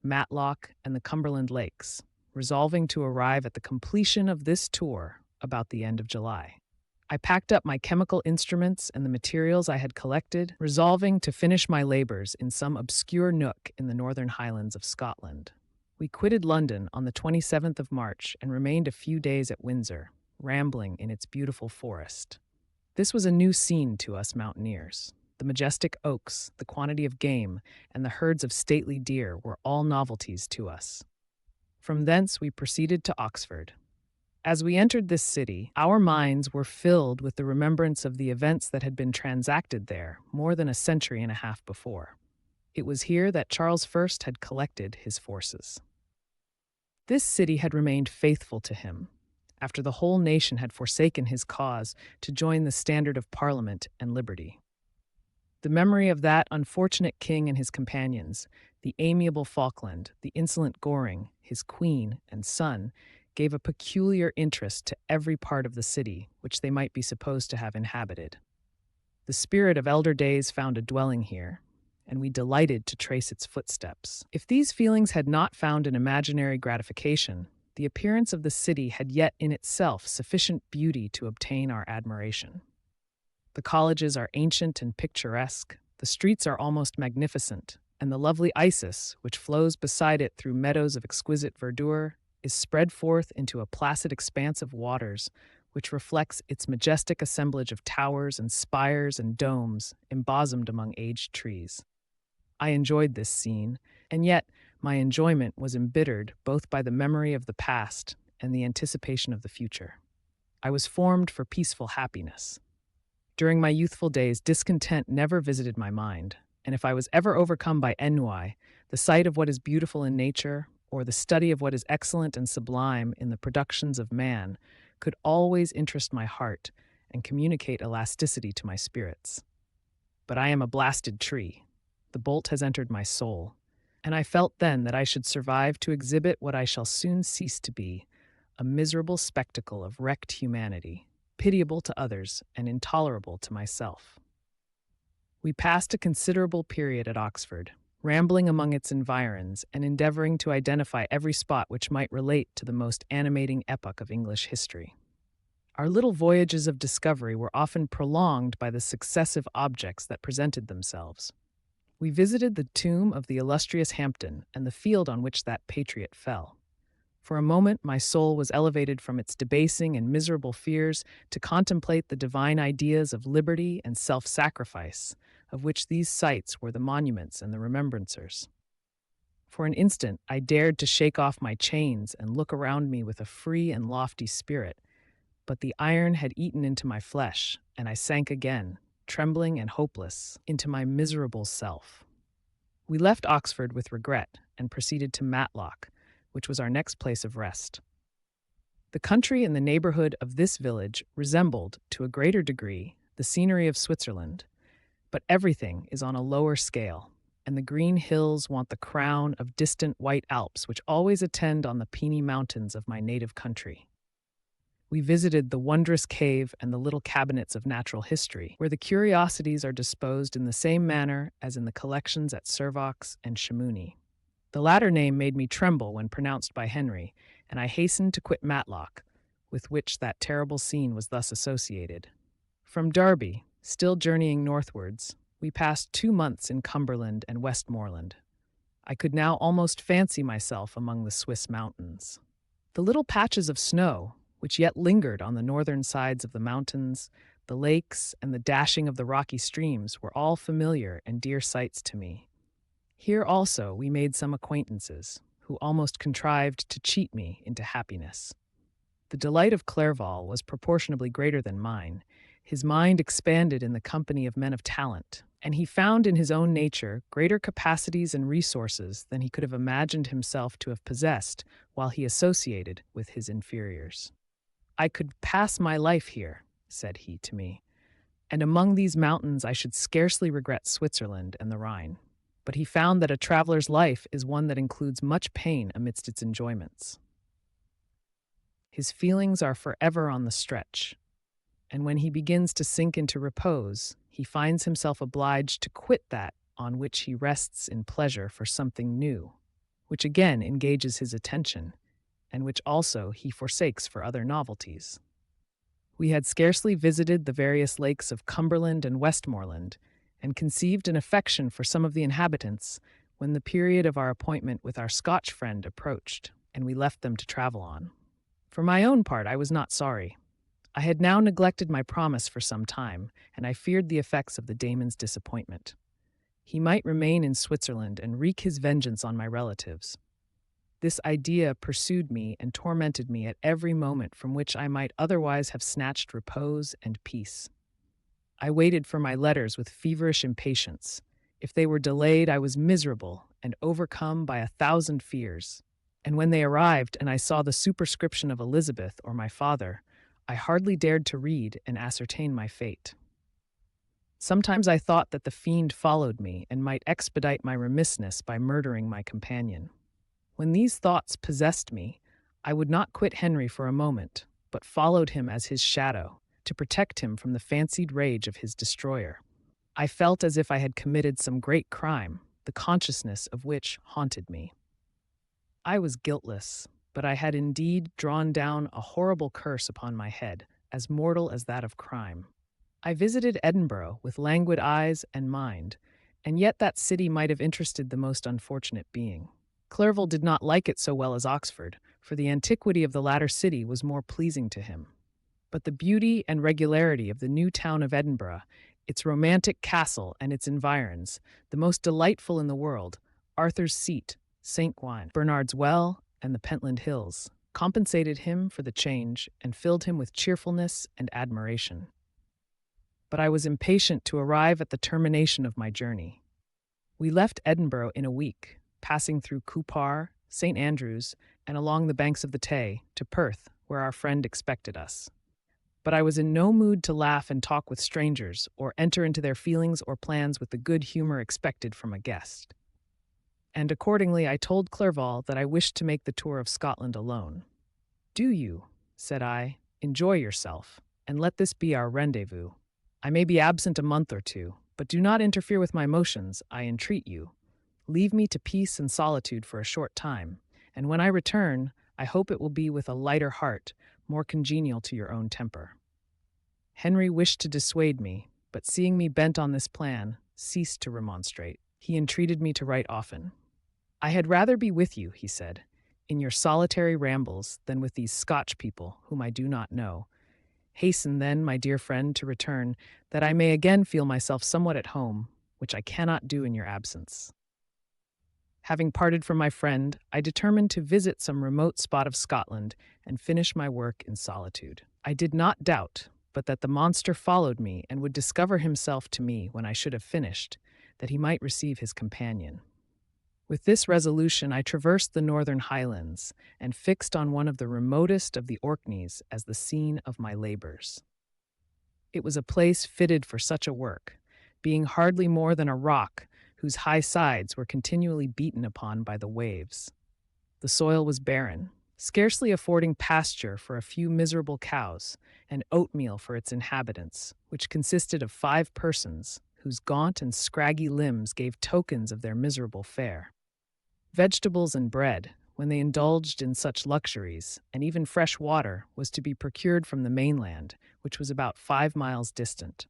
[SPEAKER 1] Matlock, and the Cumberland Lakes, resolving to arrive at the completion of this tour about the end of July. I packed up my chemical instruments and the materials I had collected, resolving to finish my labors in some obscure nook in the northern highlands of Scotland. We quitted London on the 27th of March and remained a few days at Windsor, rambling in its beautiful forest. This was a new scene to us mountaineers. The majestic oaks, the quantity of game, and the herds of stately deer were all novelties to us. From thence we proceeded to Oxford. As we entered this city, our minds were filled with the remembrance of the events that had been transacted there more than a century and a half before. It was here that Charles I had collected his forces. This city had remained faithful to him, after the whole nation had forsaken his cause to join the standard of Parliament and liberty. The memory of that unfortunate king and his companions, the amiable Falkland, the insolent Goring, his queen and son, gave a peculiar interest to every part of the city which they might be supposed to have inhabited. The spirit of elder days found a dwelling here, and we delighted to trace its footsteps. If these feelings had not found an imaginary gratification, the appearance of the city had yet in itself sufficient beauty to obtain our admiration. The colleges are ancient and picturesque, the streets are almost magnificent, and the lovely Isis, which flows beside it through meadows of exquisite verdure, is spread forth into a placid expanse of waters, which reflects its majestic assemblage of towers and spires and domes embosomed among aged trees. I enjoyed this scene, and yet my enjoyment was embittered both by the memory of the past and the anticipation of the future. I was formed for peaceful happiness. During my youthful days, discontent never visited my mind, and if I was ever overcome by ennui, the sight of what is beautiful in nature, or the study of what is excellent and sublime in the productions of man, could always interest my heart and communicate elasticity to my spirits. But I am a blasted tree. The bolt has entered my soul, and I felt then that I should survive to exhibit what I shall soon cease to be, a miserable spectacle of wrecked humanity, pitiable to others and intolerable to myself. We passed a considerable period at Oxford, rambling among its environs and endeavoring to identify every spot which might relate to the most animating epoch of English history. Our little voyages of discovery were often prolonged by the successive objects that presented themselves. We visited the tomb of the illustrious Hampden and the field on which that patriot fell. For a moment my soul was elevated from its debasing and miserable fears to contemplate the divine ideas of liberty and self-sacrifice, of which these sites were the monuments and the remembrancers. For an instant I dared to shake off my chains and look around me with a free and lofty spirit, but the iron had eaten into my flesh, and I sank again, trembling and hopeless, into my miserable self. We left Oxford with regret and proceeded to Matlock, which was our next place of rest. The country in the neighborhood of this village resembled, to a greater degree, the scenery of Switzerland, but everything is on a lower scale, and the green hills want the crown of distant white Alps which always attend on the peony mountains of my native country. We visited the wondrous cave and the little cabinets of natural history, where the curiosities are disposed in the same manner as in the collections at Servox and Chamouni. The latter name made me tremble when pronounced by Henry, and I hastened to quit Matlock, with which that terrible scene was thus associated. From Derby, still journeying northwards, we passed 2 months in Cumberland and Westmoreland. I could now almost fancy myself among the Swiss mountains. The little patches of snow, which yet lingered on the northern sides of the mountains, the lakes, and the dashing of the rocky streams were all familiar and dear sights to me. Here also we made some acquaintances, who almost contrived to cheat me into happiness. The delight of Clerval was proportionably greater than mine. His mind expanded in the company of men of talent, and he found in his own nature greater capacities and resources than he could have imagined himself to have possessed while he associated with his inferiors. "I could pass my life here," said he to me, "and among these mountains I should scarcely regret Switzerland and the Rhine." But he found that a traveler's life is one that includes much pain amidst its enjoyments. His feelings are forever on the stretch, and when he begins to sink into repose, he finds himself obliged to quit that on which he rests in pleasure for something new, which again engages his attention, and which also he forsakes for other novelties. We had scarcely visited the various lakes of Cumberland and Westmoreland, and conceived an affection for some of the inhabitants, when the period of our appointment with our Scotch friend approached, and we left them to travel on. For my own part, I was not sorry. I had now neglected my promise for some time, and I feared the effects of the daemon's disappointment. He might remain in Switzerland and wreak his vengeance on my relatives. This idea pursued me and tormented me at every moment from which I might otherwise have snatched repose and peace. I waited for my letters with feverish impatience. If they were delayed, I was miserable and overcome by 1,000 fears. And when they arrived and I saw the superscription of Elizabeth or my father, I hardly dared to read and ascertain my fate. Sometimes I thought that the fiend followed me and might expedite my remissness by murdering my companion. When these thoughts possessed me, I would not quit Henry for a moment, but followed him as his shadow, to protect him from the fancied rage of his destroyer. I felt as if I had committed some great crime, the consciousness of which haunted me. I was guiltless, but I had indeed drawn down a horrible curse upon my head, as mortal as that of crime. I visited Edinburgh with languid eyes and mind, and yet that city might have interested the most unfortunate being. Clerval did not like it so well as Oxford, for the antiquity of the latter city was more pleasing to him. But the beauty and regularity of the new town of Edinburgh, its romantic castle and its environs, the most delightful in the world, Arthur's Seat, St. Gwan, Bernard's Well, and the Pentland Hills, compensated him for the change and filled him with cheerfulness and admiration. But I was impatient to arrive at the termination of my journey. We left Edinburgh in a week, passing through Coupar, St. Andrews, and along the banks of the Tay, to Perth, where our friend expected us. But I was in no mood to laugh and talk with strangers, or enter into their feelings or plans with the good humor expected from a guest. And accordingly I told Clerval that I wished to make the tour of Scotland alone. "Do you," said I, "enjoy yourself, and let this be our rendezvous. I may be absent a month or two, but do not interfere with my motions, I entreat you. Leave me to peace and solitude for a short time, and when I return, I hope it will be with a lighter heart, more congenial to your own temper." Henry wished to dissuade me, but seeing me bent on this plan, ceased to remonstrate. He entreated me to write often. "I had rather be with you," he said, "in your solitary rambles than with these Scotch people, whom I do not know. Hasten then, my dear friend, to return, that I may again feel myself somewhat at home, which I cannot do in your absence." Having parted from my friend, I determined to visit some remote spot of Scotland and finish my work in solitude. I did not doubt but that the monster followed me and would discover himself to me when I should have finished, that he might receive his companion. With this resolution, I traversed the northern highlands and fixed on one of the remotest of the Orkneys as the scene of my labors. It was a place fitted for such a work, being hardly more than a rock whose high sides were continually beaten upon by the waves. The soil was barren, scarcely affording pasture for a few miserable cows, and oatmeal for its inhabitants, which consisted of 5 persons, whose gaunt and scraggy limbs gave tokens of their miserable fare. Vegetables and bread, when they indulged in such luxuries, and even fresh water, was to be procured from the mainland, which was about 5 miles distant.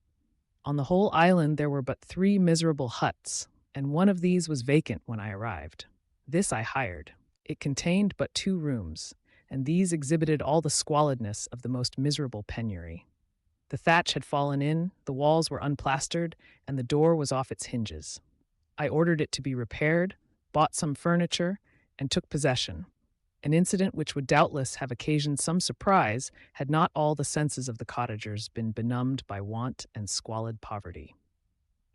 [SPEAKER 1] On the whole island there were but 3 miserable huts, and one of these was vacant when I arrived. This I hired. It contained but 2 rooms, and these exhibited all the squalidness of the most miserable penury. The thatch had fallen in, the walls were unplastered, and the door was off its hinges. I ordered it to be repaired, bought some furniture, and took possession, an incident which would doubtless have occasioned some surprise had not all the senses of the cottagers been benumbed by want and squalid poverty.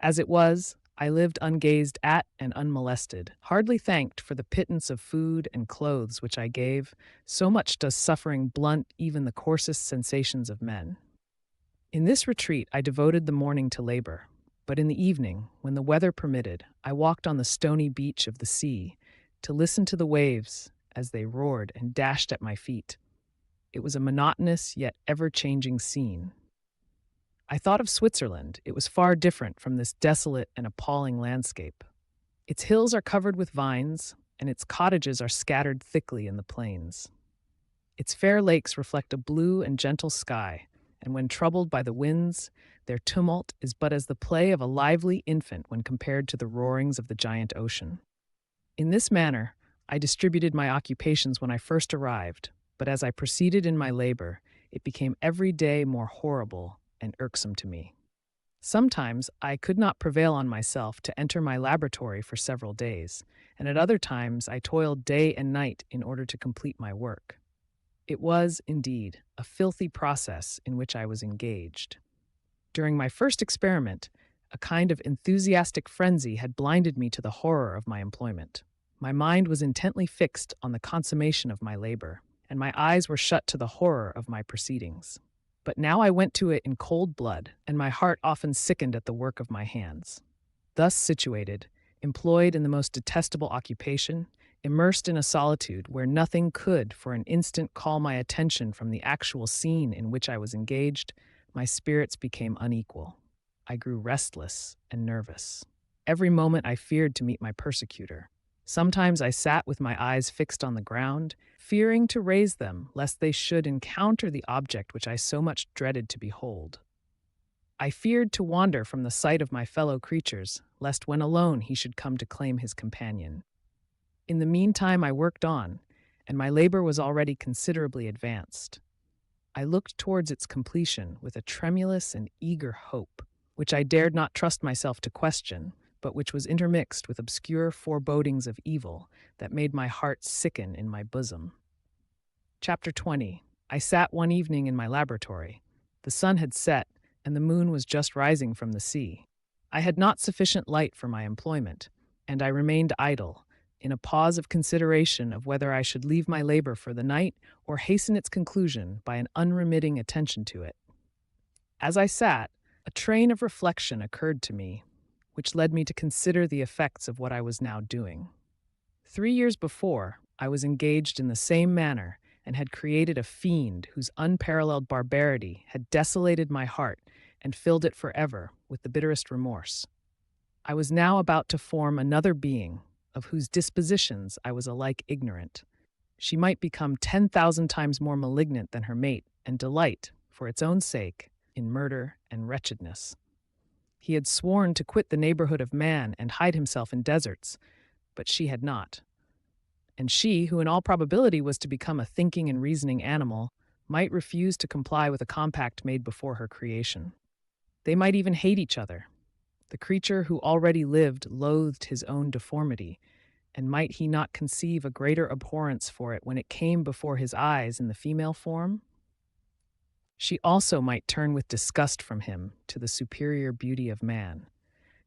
[SPEAKER 1] As it was, I lived ungazed at and unmolested, hardly thanked for the pittance of food and clothes which I gave, so much does suffering blunt even the coarsest sensations of men. In this retreat I devoted the morning to labor, but in the evening, when the weather permitted, I walked on the stony beach of the sea to listen to the waves as they roared and dashed at my feet. It was a monotonous yet ever-changing scene. I thought of Switzerland. It was far different from this desolate and appalling landscape. Its hills are covered with vines, and its cottages are scattered thickly in the plains. Its fair lakes reflect a blue and gentle sky, and when troubled by the winds, their tumult is but as the play of a lively infant when compared to the roarings of the giant ocean. In this manner, I distributed my occupations when I first arrived, but as I proceeded in my labor, it became every day more horrible and irksome to me. Sometimes I could not prevail on myself to enter my laboratory for several days, and at other times I toiled day and night in order to complete my work. It was, indeed, a filthy process in which I was engaged. During my first experiment, a kind of enthusiastic frenzy had blinded me to the horror of my employment. My mind was intently fixed on the consummation of my labor, and my eyes were shut to the horror of my proceedings. But now I went to it in cold blood, and my heart often sickened at the work of my hands. Thus situated, employed in the most detestable occupation, immersed in a solitude where nothing could for an instant call my attention from the actual scene in which I was engaged, my spirits became unequal. I grew restless and nervous. Every moment I feared to meet my persecutor. Sometimes I sat with my eyes fixed on the ground, fearing to raise them lest they should encounter the object which I so much dreaded to behold. I feared to wander from the sight of my fellow creatures, lest when alone he should come to claim his companion. In the meantime I worked on, and my labor was already considerably advanced. I looked towards its completion with a tremulous and eager hope, which I dared not trust myself to question, but which was intermixed with obscure forebodings of evil that made my heart sicken in my bosom. Chapter 20. I sat one evening in my laboratory. The sun had set, and the moon was just rising from the sea. I had not sufficient light for my employment, and I remained idle, in a pause of consideration of whether I should leave my labor for the night or hasten its conclusion by an unremitting attention to it. As I sat, a train of reflection occurred to me, which led me to consider the effects of what I was now doing. 3 years before, I was engaged in the same manner and had created a fiend whose unparalleled barbarity had desolated my heart and filled it forever with the bitterest remorse. I was now about to form another being, of whose dispositions I was alike ignorant. She might become 10,000 times more malignant than her mate and delight, for its own sake, in murder and wretchedness. He had sworn to quit the neighborhood of man and hide himself in deserts, but she had not. And she, who in all probability was to become a thinking and reasoning animal, might refuse to comply with a compact made before her creation. They might even hate each other. The creature who already lived loathed his own deformity, and might he not conceive a greater abhorrence for it when it came before his eyes in the female form? She also might turn with disgust from him to the superior beauty of man.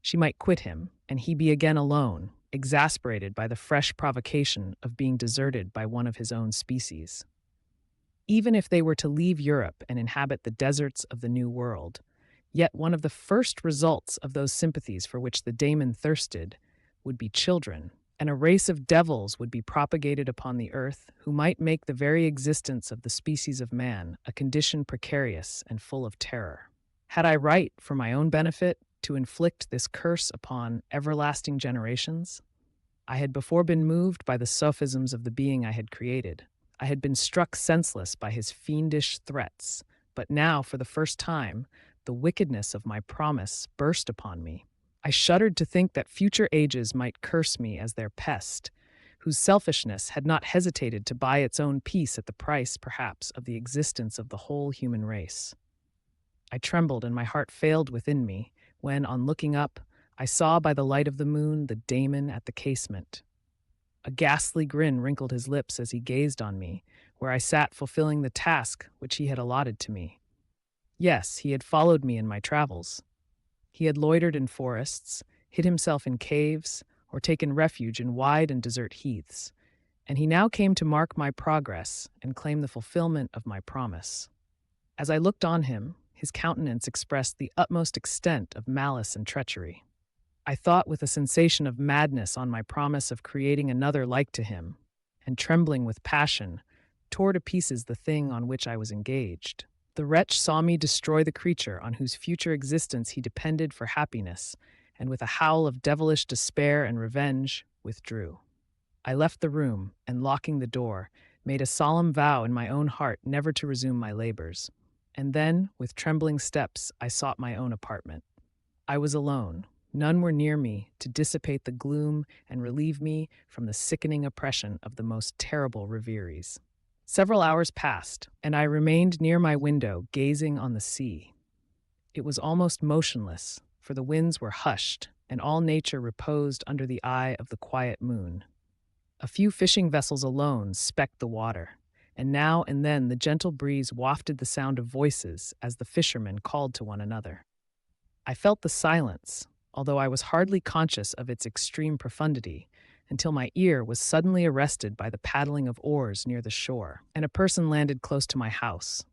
[SPEAKER 1] She might quit him, and he be again alone, exasperated by the fresh provocation of being deserted by one of his own species. Even if they were to leave Europe and inhabit the deserts of the New World, yet one of the first results of those sympathies for which the daemon thirsted would be children, and a race of devils would be propagated upon the earth who might make the very existence of the species of man a condition precarious and full of terror. Had I right, for my own benefit, to inflict this curse upon everlasting generations? I had before been moved by the sophisms of the being I had created. I had been struck senseless by his fiendish threats, but now, for the first time, the wickedness of my promise burst upon me. I shuddered to think that future ages might curse me as their pest, whose selfishness had not hesitated to buy its own peace at the price, perhaps, of the existence of the whole human race. I trembled and my heart failed within me when, on looking up, I saw by the light of the moon the daemon at the casement. A ghastly grin wrinkled his lips as he gazed on me, where I sat fulfilling the task which he had allotted to me. Yes, he had followed me in my travels. He had loitered in forests, hid himself in caves, or taken refuge in wide and desert heaths, and he now came to mark my progress and claim the fulfillment of my promise. As I looked on him, his countenance expressed the utmost extent of malice and treachery. I thought with a sensation of madness on my promise of creating another like to him, and trembling with passion, tore to pieces the thing on which I was engaged. The wretch saw me destroy the creature on whose future existence he depended for happiness, and with a howl of devilish despair and revenge, withdrew. I left the room, and locking the door, made a solemn vow in my own heart never to resume my labors. And then, with trembling steps, I sought my own apartment. I was alone. None were near me to dissipate the gloom and relieve me from the sickening oppression of the most terrible reveries. Several hours passed, and I remained near my window, gazing on the sea. It was almost motionless, for the winds were hushed, and all nature reposed under the eye of the quiet moon. A few fishing vessels alone specked the water, and now and then the gentle breeze wafted the sound of voices as the fishermen called to one another. I felt the silence, although I was hardly conscious of its extreme profundity, until my ear was suddenly arrested by the paddling of oars near the shore, and a person landed close to my house.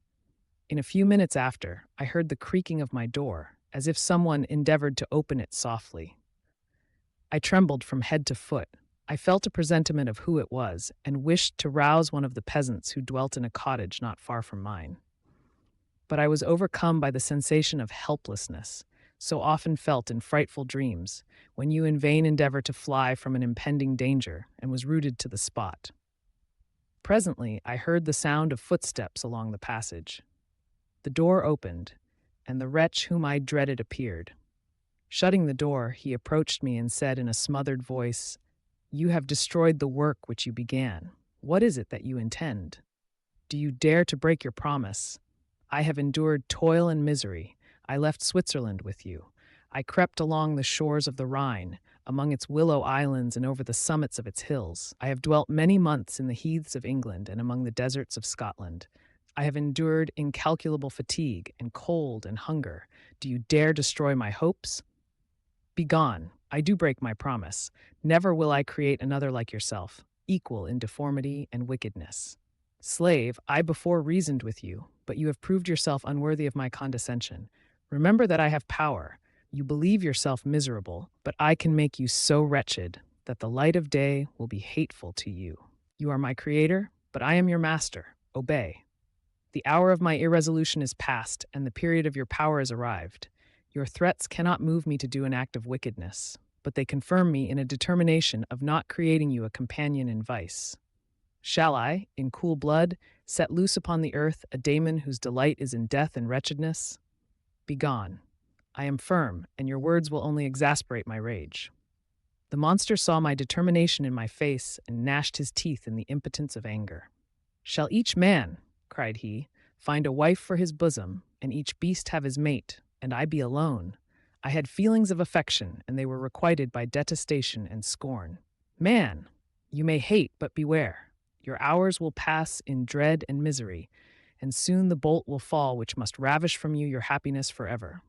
[SPEAKER 1] In a few minutes after, I heard the creaking of my door, as if someone endeavored to open it softly. I trembled from head to foot. I felt a presentiment of who it was, and wished to rouse one of the peasants who dwelt in a cottage not far from mine. But I was overcome by the sensation of helplessness, so often felt in frightful dreams, when you in vain endeavor to fly from an impending danger, and was rooted to the spot. Presently, I heard the sound of footsteps along the passage. The door opened, and the wretch whom I dreaded appeared. Shutting the door, he approached me and said in a smothered voice, "You have destroyed the work which you began. What is it that you intend? Do you dare to break your promise? I have endured toil and misery. I left Switzerland with you. I crept along the shores of the Rhine, among its willow islands and over the summits of its hills. I have dwelt many months in the heaths of England and among the deserts of Scotland. I have endured incalculable fatigue and cold and hunger. Do you dare destroy my hopes? Begone, I do break my promise. Never will I create another like yourself, equal in deformity and wickedness. Slave, I before reasoned with you, but you have proved yourself unworthy of my condescension. Remember that I have power. You believe yourself miserable, but I can make you so wretched that the light of day will be hateful to you. You are my creator, but I am your master. Obey. The hour of my irresolution is past, and the period of your power is arrived. Your threats cannot move me to do an act of wickedness, but they confirm me in a determination of not creating you a companion in vice. Shall I, in cool blood, set loose upon the earth a daemon whose delight is in death and wretchedness? Begone. I am firm, and your words will only exasperate my rage." The monster saw my determination in my face and gnashed his teeth in the impotence of anger. "Shall each man," cried he, "find a wife for his bosom, and each beast have his mate, and I be alone? I had feelings of affection, and they were requited by detestation and scorn. Man, you may hate, but beware. Your hours will pass in dread and misery, and soon the bolt will fall which must ravish from you your happiness forever.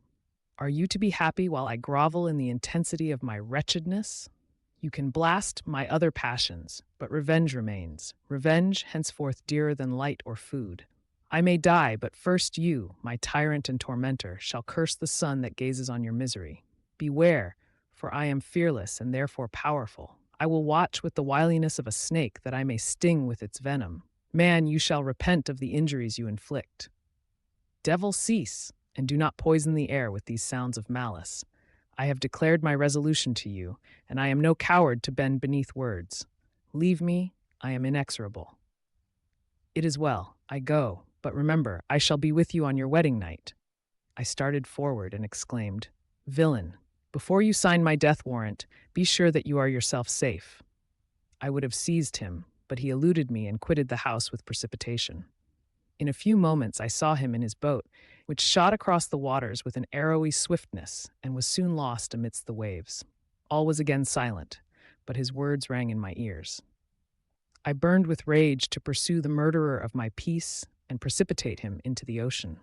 [SPEAKER 1] Are you to be happy while I grovel in the intensity of my wretchedness? You can blast my other passions, but revenge remains, revenge henceforth dearer than light or food. I may die, but first you, my tyrant and tormentor, shall curse the sun that gazes on your misery. Beware, for I am fearless and therefore powerful. I will watch with the wiliness of a snake that I may sting with its venom. Man, you shall repent of the injuries you inflict. Devil, cease, and do not poison the air with these sounds of malice. I have declared my resolution to you, and I am no coward to bend beneath words. Leave me, I am inexorable. It is well, I go, but remember, I shall be with you on your wedding night." I started forward and exclaimed, "Villain, before you sign my death warrant, be sure that you are yourself safe." I would have seized him, but he eluded me and quitted the house with precipitation. In a few moments I saw him in his boat, which shot across the waters with an arrowy swiftness and was soon lost amidst the waves. All was again silent, but his words rang in my ears. I burned with rage to pursue the murderer of my peace and precipitate him into the ocean.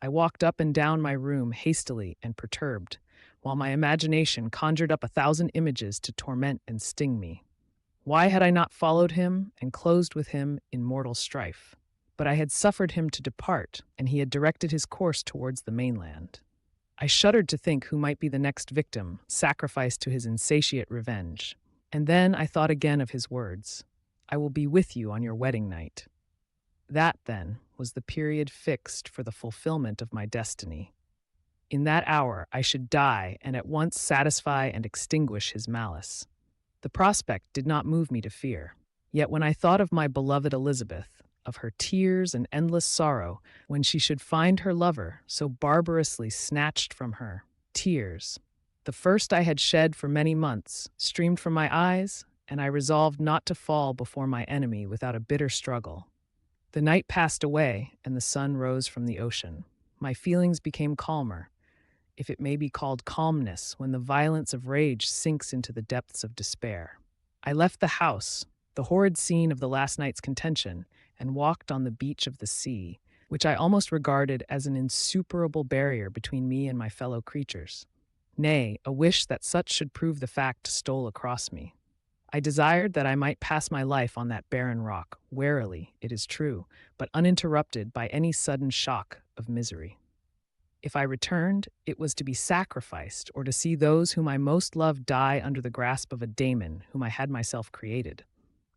[SPEAKER 1] I walked up and down my room hastily and perturbed, while my imagination conjured up 1,000 images to torment and sting me. Why had I not followed him and closed with him in mortal strife? But I had suffered him to depart, and he had directed his course towards the mainland. I shuddered to think who might be the next victim, sacrificed to his insatiate revenge. And then I thought again of his words, "I will be with you on your wedding night." That, then, was the period fixed for the fulfillment of my destiny. In that hour I should die and at once satisfy and extinguish his malice. The prospect did not move me to fear. Yet when I thought of my beloved Elizabeth, of her tears and endless sorrow when she should find her lover so barbarously snatched from her. Tears, the first I had shed for many months, streamed from my eyes, and I resolved not to fall before my enemy without a bitter struggle. The night passed away, and the sun rose from the ocean. My feelings became calmer, if it may be called calmness, when the violence of rage sinks into the depths of despair. I left the house, the horrid scene of the last night's contention, and walked on the beach of the sea, which I almost regarded as an insuperable barrier between me and my fellow creatures. Nay, a wish that such should prove the fact stole across me. I desired that I might pass my life on that barren rock, warily, it is true, but uninterrupted by any sudden shock of misery. If I returned, it was to be sacrificed or to see those whom I most loved die under the grasp of a daemon whom I had myself created.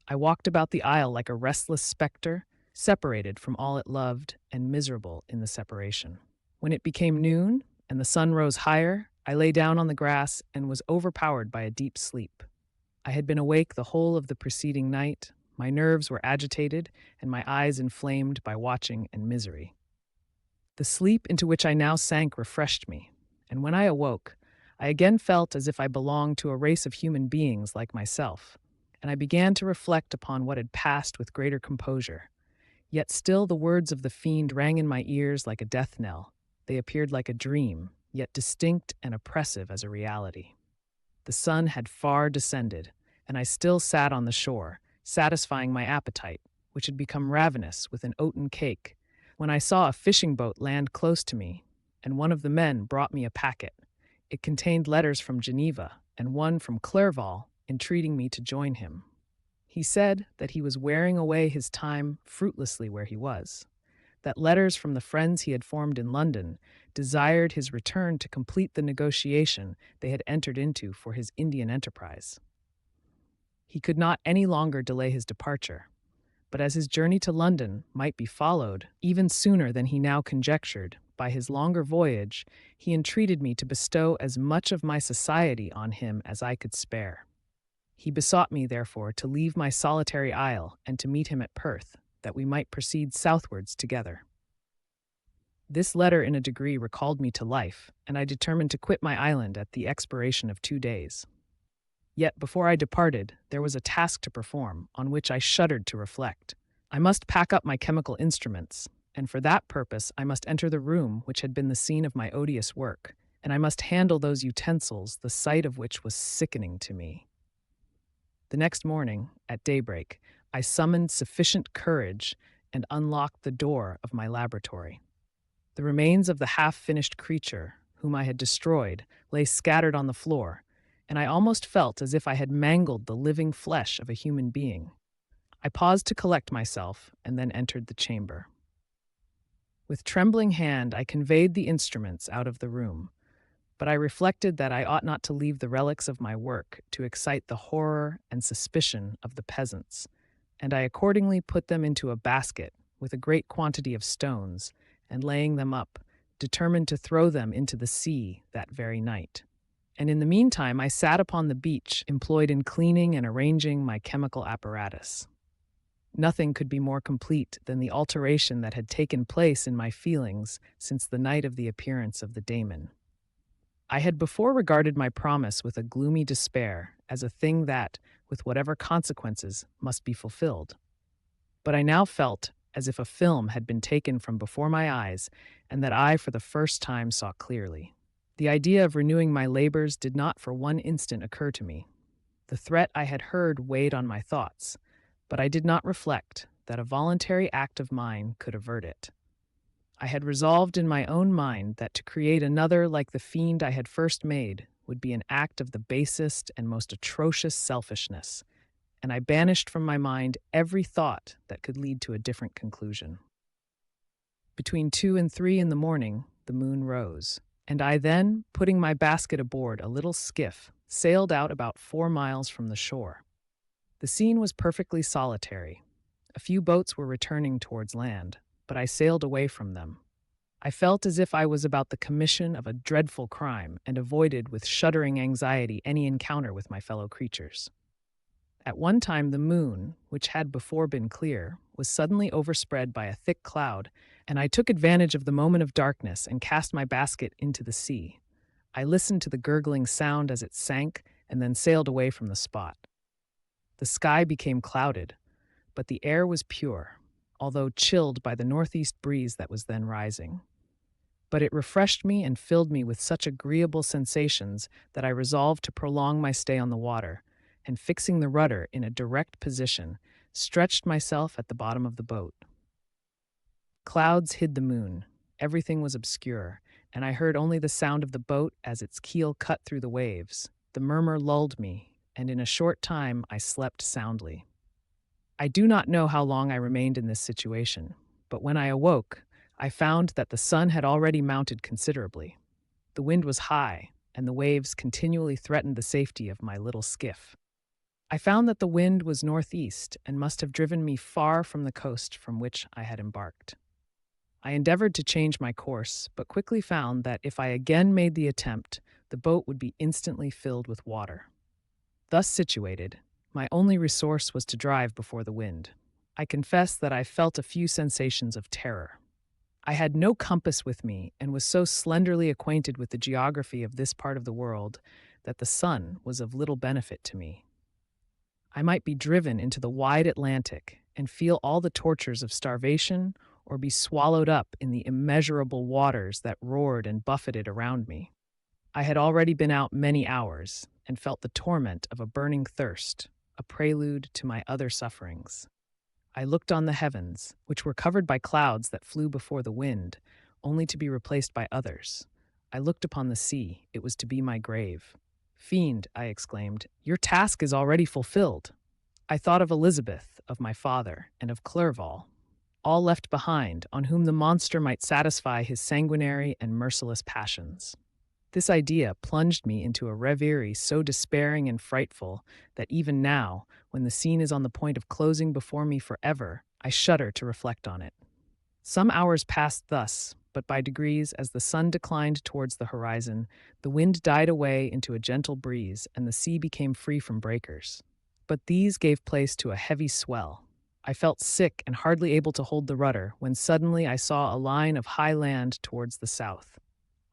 [SPEAKER 1] I walked about the isle like a restless spectre, separated from all it loved and miserable in the separation. When it became noon and the sun rose higher, I lay down on the grass and was overpowered by a deep sleep. I had been awake the whole of the preceding night, my nerves were agitated, and my eyes inflamed by watching and misery. The sleep into which I now sank refreshed me, and when I awoke, I again felt as if I belonged to a race of human beings like myself, and I began to reflect upon what had passed with greater composure. Yet still the words of the fiend rang in my ears like a death knell. They appeared like a dream, yet distinct and oppressive as a reality. The sun had far descended, and I still sat on the shore, satisfying my appetite, which had become ravenous with an oaten cake, when I saw a fishing boat land close to me, and one of the men brought me a packet. It contained letters from Geneva and one from Clerval, entreating me to join him. He said that he was wearing away his time fruitlessly where he was, that letters from the friends he had formed in London desired his return to complete the negotiation they had entered into for his Indian enterprise. He could not any longer delay his departure, but as his journey to London might be followed, even sooner than he now conjectured, by his longer voyage, he entreated me to bestow as much of my society on him as I could spare. He besought me, therefore, to leave my solitary isle and to meet him at Perth, that we might proceed southwards together. This letter in a degree recalled me to life, and I determined to quit my island at the expiration of 2 days. Yet before I departed, there was a task to perform, on which I shuddered to reflect. I must pack up my chemical instruments, and for that purpose I must enter the room which had been the scene of my odious work, and I must handle those utensils, the sight of which was sickening to me. The next morning, at daybreak, I summoned sufficient courage and unlocked the door of my laboratory. The remains of the half-finished creature, whom I had destroyed, lay scattered on the floor, and I almost felt as if I had mangled the living flesh of a human being. I paused to collect myself, and then entered the chamber. With trembling hand, I conveyed the instruments out of the room, but I reflected that I ought not to leave the relics of my work to excite the horror and suspicion of the peasants, and I accordingly put them into a basket with a great quantity of stones, and laying them up, determined to throw them into the sea that very night. And in the meantime I sat upon the beach, employed in cleaning and arranging my chemical apparatus. Nothing could be more complete than the alteration that had taken place in my feelings since the night of the appearance of the daemon. I had before regarded my promise with a gloomy despair as a thing that, with whatever consequences, must be fulfilled. But I now felt as if a film had been taken from before my eyes, and that I for the first time saw clearly. The idea of renewing my labors did not for one instant occur to me. The threat I had heard weighed on my thoughts, but I did not reflect that a voluntary act of mine could avert it. I had resolved in my own mind that to create another like the fiend I had first made would be an act of the basest and most atrocious selfishness, and I banished from my mind every thought that could lead to a different conclusion. Between 2 and 3 in the morning, the moon rose, and I then, putting my basket aboard a little skiff, sailed out about 4 miles from the shore. The scene was perfectly solitary. A few boats were returning towards land, but I sailed away from them. I felt as if I was about the commission of a dreadful crime and avoided with shuddering anxiety any encounter with my fellow creatures. At one time, the moon, which had before been clear, was suddenly overspread by a thick cloud, and I took advantage of the moment of darkness and cast my basket into the sea. I listened to the gurgling sound as it sank and then sailed away from the spot. The sky became clouded, but the air was pure, although chilled by the northeast breeze that was then rising. But it refreshed me and filled me with such agreeable sensations that I resolved to prolong my stay on the water, and fixing the rudder in a direct position, stretched myself at the bottom of the boat. Clouds hid the moon, everything was obscure, and I heard only the sound of the boat as its keel cut through the waves. The murmur lulled me, and in a short time I slept soundly. I do not know how long I remained in this situation, but when I awoke, I found that the sun had already mounted considerably. The wind was high, and the waves continually threatened the safety of my little skiff. I found that the wind was northeast and must have driven me far from the coast from which I had embarked. I endeavored to change my course, but quickly found that if I again made the attempt, the boat would be instantly filled with water. Thus situated, my only resource was to drive before the wind. I confess that I felt a few sensations of terror. I had no compass with me and was so slenderly acquainted with the geography of this part of the world that the sun was of little benefit to me. I might be driven into the wide Atlantic and feel all the tortures of starvation, or be swallowed up in the immeasurable waters that roared and buffeted around me. I had already been out many hours and felt the torment of a burning thirst, a prelude to my other sufferings. I looked on the heavens, which were covered by clouds that flew before the wind, only to be replaced by others. I looked upon the sea, it was to be my grave. "Fiend," I exclaimed, "your task is already fulfilled." I thought of Elizabeth, of my father, and of Clerval, all left behind, on whom the monster might satisfy his sanguinary and merciless passions. This idea plunged me into a reverie so despairing and frightful that even now, when the scene is on the point of closing before me forever, I shudder to reflect on it. Some hours passed thus, but by degrees, as the sun declined towards the horizon, the wind died away into a gentle breeze, and the sea became free from breakers. But these gave place to a heavy swell. I felt sick and hardly able to hold the rudder, when suddenly I saw a line of high land towards the south.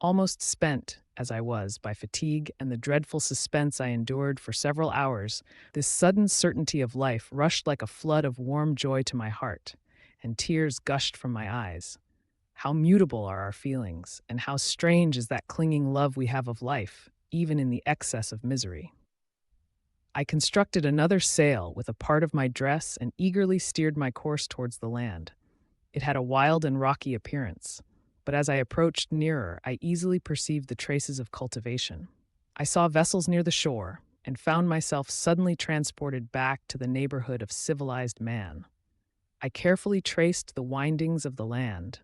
[SPEAKER 1] Almost spent, as I was, by fatigue and the dreadful suspense I endured for several hours, this sudden certainty of life rushed like a flood of warm joy to my heart, and tears gushed from my eyes. How mutable are our feelings, and how strange is that clinging love we have of life, even in the excess of misery. I constructed another sail with a part of my dress and eagerly steered my course towards the land. It had a wild and rocky appearance, but as I approached nearer, I easily perceived the traces of cultivation. I saw vessels near the shore, and found myself suddenly transported back to the neighborhood of civilized man. I carefully traced the windings of the land,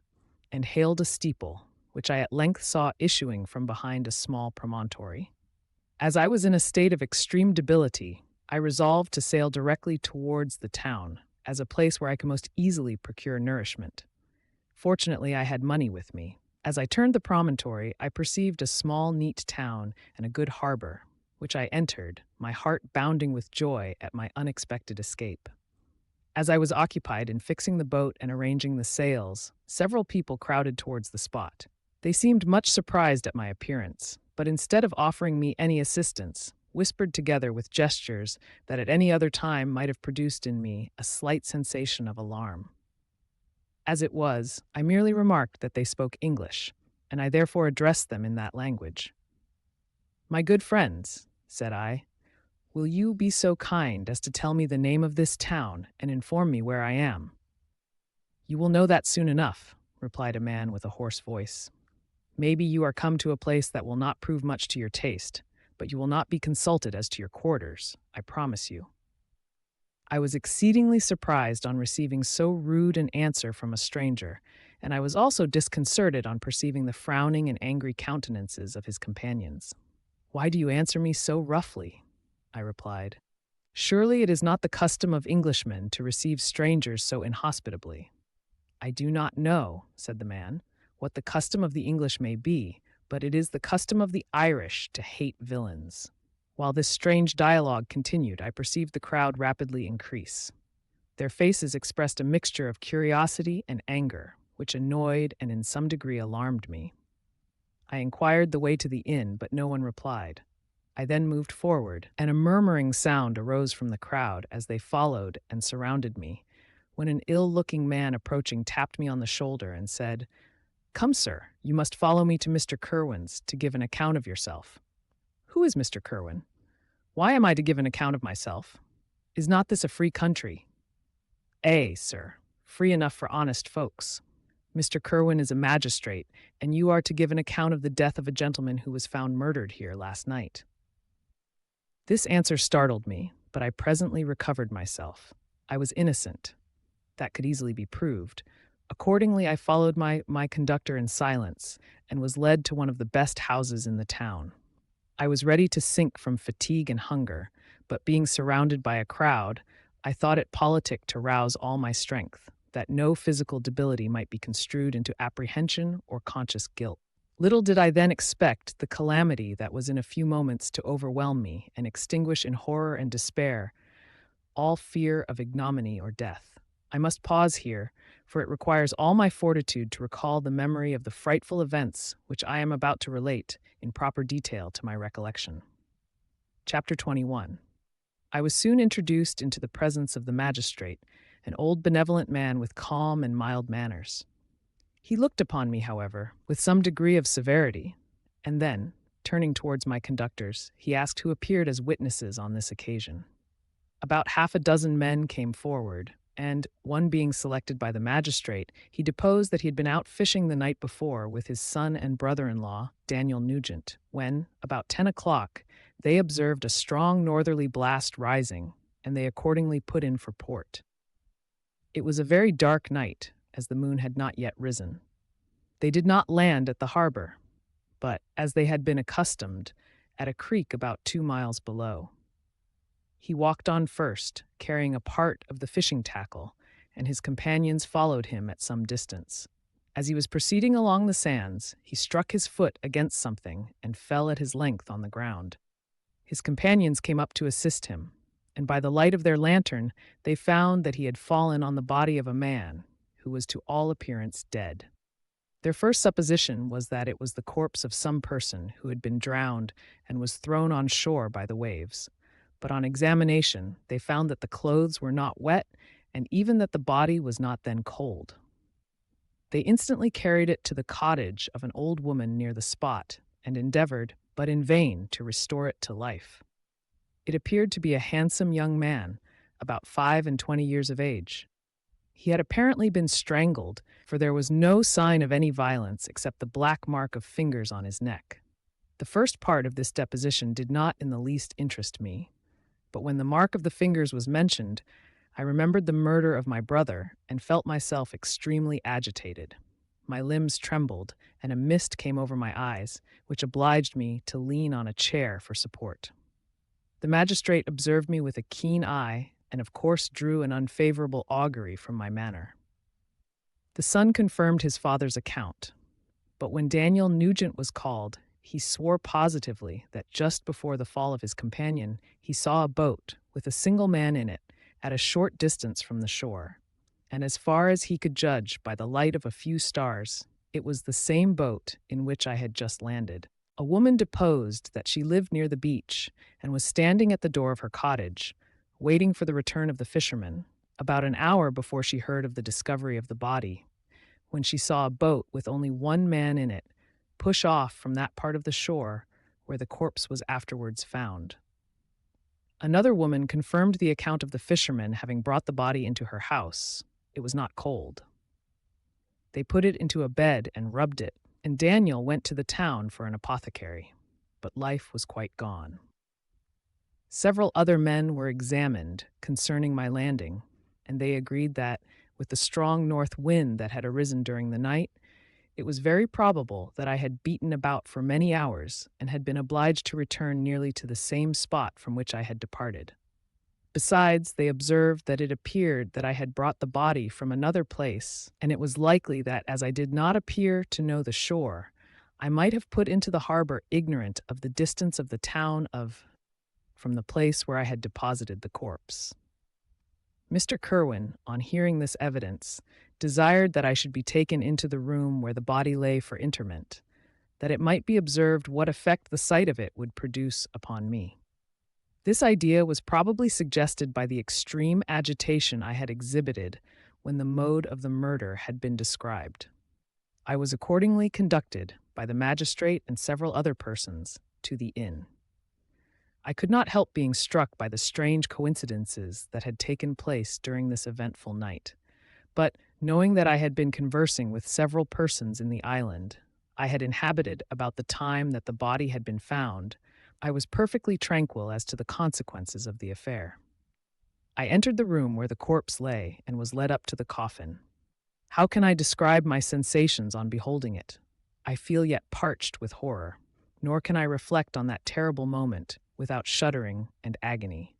[SPEAKER 1] and hailed a steeple, which I at length saw issuing from behind a small promontory. As I was in a state of extreme debility, I resolved to sail directly towards the town, as a place where I could most easily procure nourishment. Fortunately, I had money with me. As I turned the promontory, I perceived a small, neat town and a good harbor, which I entered, my heart bounding with joy at my unexpected escape. As I was occupied in fixing the boat and arranging the sails, several people crowded towards the spot. They seemed much surprised at my appearance, but instead of offering me any assistance, whispered together with gestures that at any other time might have produced in me a slight sensation of alarm. As it was, I merely remarked that they spoke English, and I therefore addressed them in that language. "My good friends," said I, "will you be so kind as to tell me the name of this town and inform me where I am?" "You will know that soon enough," replied a man with a hoarse voice. "Maybe you are come to a place that will not prove much to your taste, but you will not be consulted as to your quarters, I promise you." I was exceedingly surprised on receiving so rude an answer from a stranger, and I was also disconcerted on perceiving the frowning and angry countenances of his companions. "Why do you answer me so roughly?" I replied. "Surely it is not the custom of Englishmen to receive strangers so inhospitably." "I do not know," said the man, "what the custom of the English may be, but it is the custom of the Irish to hate villains. While this strange dialogue continued, I perceived the crowd rapidly increase. Their faces expressed a mixture of curiosity and anger, which annoyed and in some degree alarmed me. I inquired the way to the inn, but no one replied. I then moved forward, and a murmuring sound arose from the crowd as they followed and surrounded me, when an ill-looking man approaching tapped me on the shoulder and said, "Come, sir, you must follow me to Mr. Kerwin's to give an account of yourself." "Who is Mr. Kerwin? Why am I to give an account of myself? Is not this a free country?" "Ay, sir, free enough for honest folks. Mr. Kerwin is a magistrate, and you are to give an account of the death of a gentleman who was found murdered here last night." This answer startled me, but I presently recovered myself. I was innocent. That could easily be proved. Accordingly, I followed my conductor in silence and was led to one of the best houses in the town. I was ready to sink from fatigue and hunger, but being surrounded by a crowd, I thought it politic to rouse all my strength, that no physical debility might be construed into apprehension or conscious guilt. Little did I then expect the calamity that was in a few moments to overwhelm me and extinguish in horror and despair all fear of ignominy or death. I must pause here, for it requires all my fortitude to recall the memory of the frightful events which I am about to relate in proper detail to my recollection. Chapter 21. I was soon introduced into the presence of the magistrate, an old benevolent man with calm and mild manners. He looked upon me, however, with some degree of severity, and then, turning towards my conductors, he asked who appeared as witnesses on this occasion. About half a dozen men came forward, and, one being selected by the magistrate, he deposed that he had been out fishing the night before with his son and brother-in-law, Daniel Nugent, when, about 10 o'clock, they observed a strong northerly blast rising, and they accordingly put in for port. It was a very dark night, as the moon had not yet risen. They did not land at the harbor, but, as they had been accustomed, at a creek about 2 miles below. He walked on first, carrying a part of the fishing tackle, and his companions followed him at some distance. As he was proceeding along the sands, he struck his foot against something and fell at his length on the ground. His companions came up to assist him, and by the light of their lantern, they found that he had fallen on the body of a man, who was to all appearance dead. Their first supposition was that it was the corpse of some person who had been drowned and was thrown on shore by the waves. But on examination, they found that the clothes were not wet and even that the body was not then cold. They instantly carried it to the cottage of an old woman near the spot and endeavored, but in vain, to restore it to life. It appeared to be a handsome young man, about 25 years of age. He had apparently been strangled, for there was no sign of any violence except the black mark of fingers on his neck. The first part of this deposition did not in the least interest me, but when the mark of the fingers was mentioned, I remembered the murder of my brother and felt myself extremely agitated. My limbs trembled, and a mist came over my eyes, which obliged me to lean on a chair for support. The magistrate observed me with a keen eye, and of course drew an unfavorable augury from my manner. The son confirmed his father's account, but when Daniel Nugent was called, he swore positively that just before the fall of his companion, he saw a boat with a single man in it at a short distance from the shore, and as far as he could judge by the light of a few stars, it was the same boat in which I had just landed. A woman deposed that she lived near the beach and was standing at the door of her cottage, waiting for the return of the fisherman, about an hour before she heard of the discovery of the body, when she saw a boat with only one man in it push off from that part of the shore where the corpse was afterwards found. Another woman confirmed the account of the fisherman having brought the body into her house. It was not cold. They put it into a bed and rubbed it, and Daniel went to the town for an apothecary, but life was quite gone. Several other men were examined concerning my landing, and they agreed that, with the strong north wind that had arisen during the night, it was very probable that I had beaten about for many hours and had been obliged to return nearly to the same spot from which I had departed. Besides, they observed that it appeared that I had brought the body from another place, and it was likely that, as I did not appear to know the shore, I might have put into the harbor ignorant of the distance of the town of from the place where I had deposited the corpse. Mr. Kerwin, on hearing this evidence, desired that I should be taken into the room where the body lay for interment, that it might be observed what effect the sight of it would produce upon me. This idea was probably suggested by the extreme agitation I had exhibited when the mode of the murder had been described. I was accordingly conducted by the magistrate and several other persons to the inn. I could not help being struck by the strange coincidences that had taken place during this eventful night, but knowing that I had been conversing with several persons in the island I had inhabited about the time that the body had been found, I was perfectly tranquil as to the consequences of the affair. I entered the room where the corpse lay and was led up to the coffin. How can I describe my sensations on beholding it? I feel yet parched with horror, nor can I reflect on that terrible moment without shuddering and agony.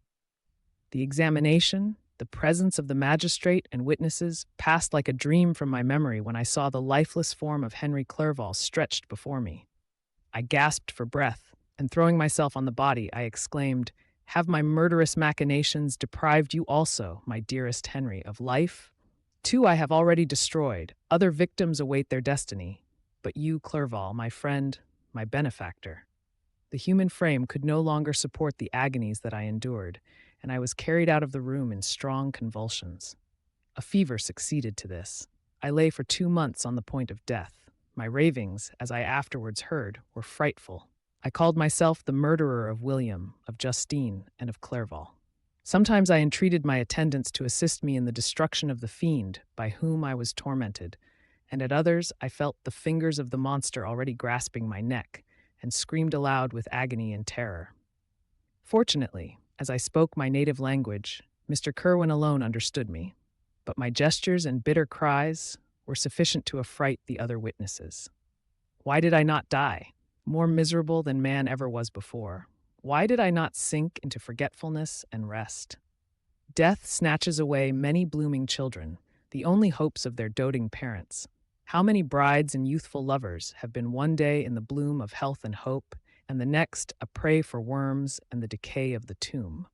[SPEAKER 1] The examination, the presence of the magistrate and witnesses passed like a dream from my memory when I saw the lifeless form of Henry Clerval stretched before me. I gasped for breath, and throwing myself on the body, I exclaimed, "Have my murderous machinations deprived you also, my dearest Henry, of life? Two I have already destroyed, other victims await their destiny, but you, Clerval, my friend, my benefactor." The human frame could no longer support the agonies that I endured, and I was carried out of the room in strong convulsions. A fever succeeded to this. I lay for 2 months on the point of death. My ravings, as I afterwards heard, were frightful. I called myself the murderer of William, of Justine, and of Clerval. Sometimes I entreated my attendants to assist me in the destruction of the fiend by whom I was tormented, and at others I felt the fingers of the monster already grasping my neck, and screamed aloud with agony and terror. Fortunately, as I spoke my native language, Mr. Kerwin alone understood me, but my gestures and bitter cries were sufficient to affright the other witnesses. Why did I not die, more miserable than man ever was before? Why did I not sink into forgetfulness and rest? Death snatches away many blooming children, the only hopes of their doting parents. How many brides and youthful lovers have been one day in the bloom of health and hope, and the next a prey for worms and the decay of the tomb?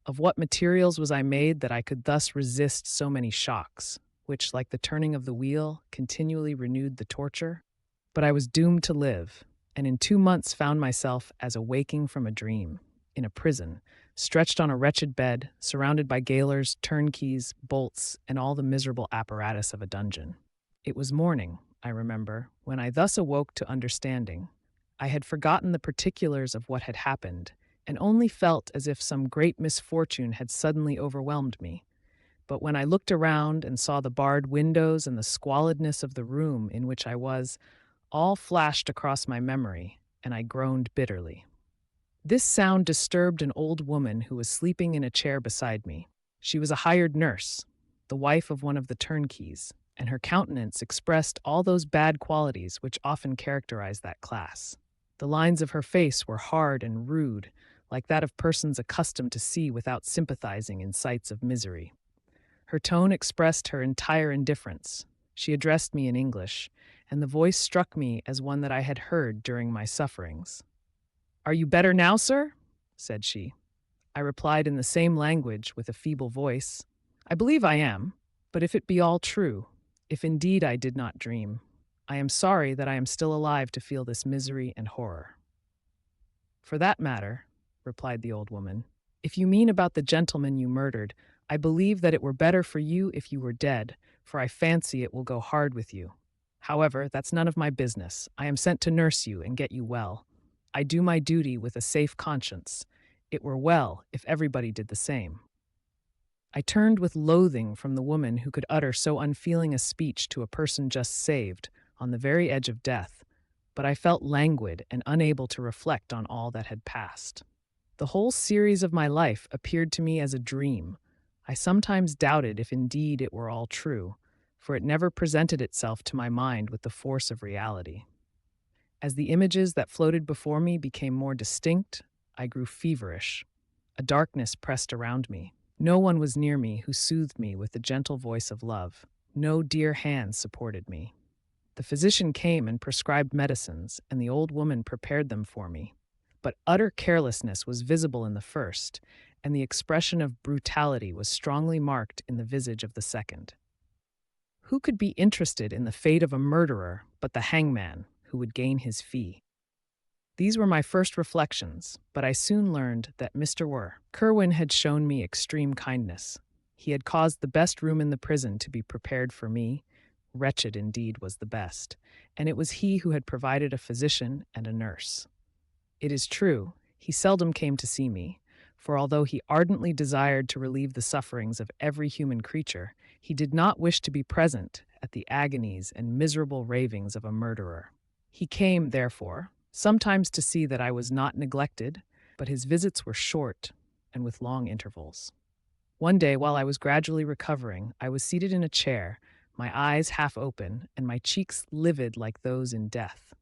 [SPEAKER 1] Of what materials was I made that I could thus resist so many shocks, which, like the turning of the wheel, continually renewed the torture? But I was doomed to live, and in 2 months found myself as awaking from a dream, in a prison, stretched on a wretched bed, surrounded by gaolers, turnkeys, bolts, and all the miserable apparatus of a dungeon. It was morning, I remember, when I thus awoke to understanding. I had forgotten the particulars of what had happened, and only felt as if some great misfortune had suddenly overwhelmed me. But when I looked around and saw the barred windows and the squalidness of the room in which I was, all flashed across my memory, and I groaned bitterly. This sound disturbed an old woman who was sleeping in a chair beside me. She was a hired nurse, the wife of one of the turnkeys, and her countenance expressed all those bad qualities which often characterize that class. The lines of her face were hard and rude, like that of persons accustomed to see without sympathizing in sights of misery. Her tone expressed her entire indifference. She addressed me in English, and the voice struck me as one that I had heard during my sufferings. "Are you better now, sir?" said she. I replied in the same language with a feeble voice, "I believe I am, but if it be all true, if indeed I did not dream, I am sorry that I am still alive to feel this misery and horror." "For that matter," replied the old woman, "if you mean about the gentleman you murdered, I believe that it were better for you if you were dead, for I fancy it will go hard with you. However, that's none of my business. I am sent to nurse you and get you well. I do my duty with a safe conscience. It were well if everybody did the same." I turned with loathing from the woman who could utter so unfeeling a speech to a person just saved, on the very edge of death, but I felt languid and unable to reflect on all that had passed. The whole series of my life appeared to me as a dream. I sometimes doubted if indeed it were all true, for it never presented itself to my mind with the force of reality. As the images that floated before me became more distinct, I grew feverish. A darkness pressed around me. No one was near me who soothed me with the gentle voice of love. No dear hand supported me. The physician came and prescribed medicines, and the old woman prepared them for me. but utter carelessness was visible in the first, and the expression of brutality was strongly marked in the visage of the second. Who could be interested in the fate of a murderer but the hangman, who would gain his fee? These were my first reflections, but I soon learned that Mr. Kerwin had shown me extreme kindness. He had caused the best room in the prison to be prepared for me. Wretched indeed was the best, and it was he who had provided a physician and a nurse. It is true, he seldom came to see me, for although he ardently desired to relieve the sufferings of every human creature, he did not wish to be present at the agonies and miserable ravings of a murderer. He came, therefore, sometimes to see that I was not neglected, but his visits were short and with long intervals. One day, while I was gradually recovering, I was seated in a chair, my eyes half open and my cheeks livid like those in death.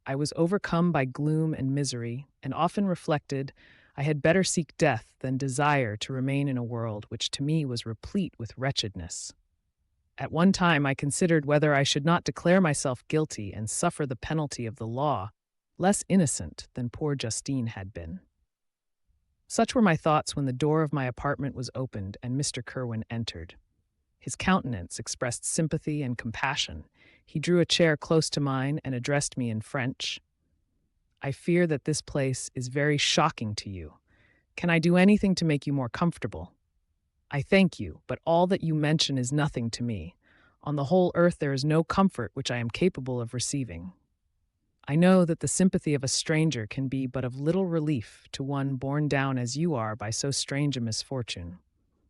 [SPEAKER 1] I was overcome by gloom and misery, and often reflected I had better seek death than desire to remain in a world which to me was replete with wretchedness. At one time I considered whether I should not declare myself guilty and suffer the penalty of the law, less innocent than poor Justine had been. Such were my thoughts when the door of my apartment was opened and Mr. Kerwin entered. His countenance expressed sympathy and compassion. He drew a chair close to mine and addressed me in French. "I fear that this place is very shocking to you. Can I do anything to make you more comfortable? I thank you, but all that you mention is nothing to me. On the whole earth there is no comfort which I am capable of receiving. I know that the sympathy of a stranger can be but of little relief to one borne down as you are by so strange a misfortune.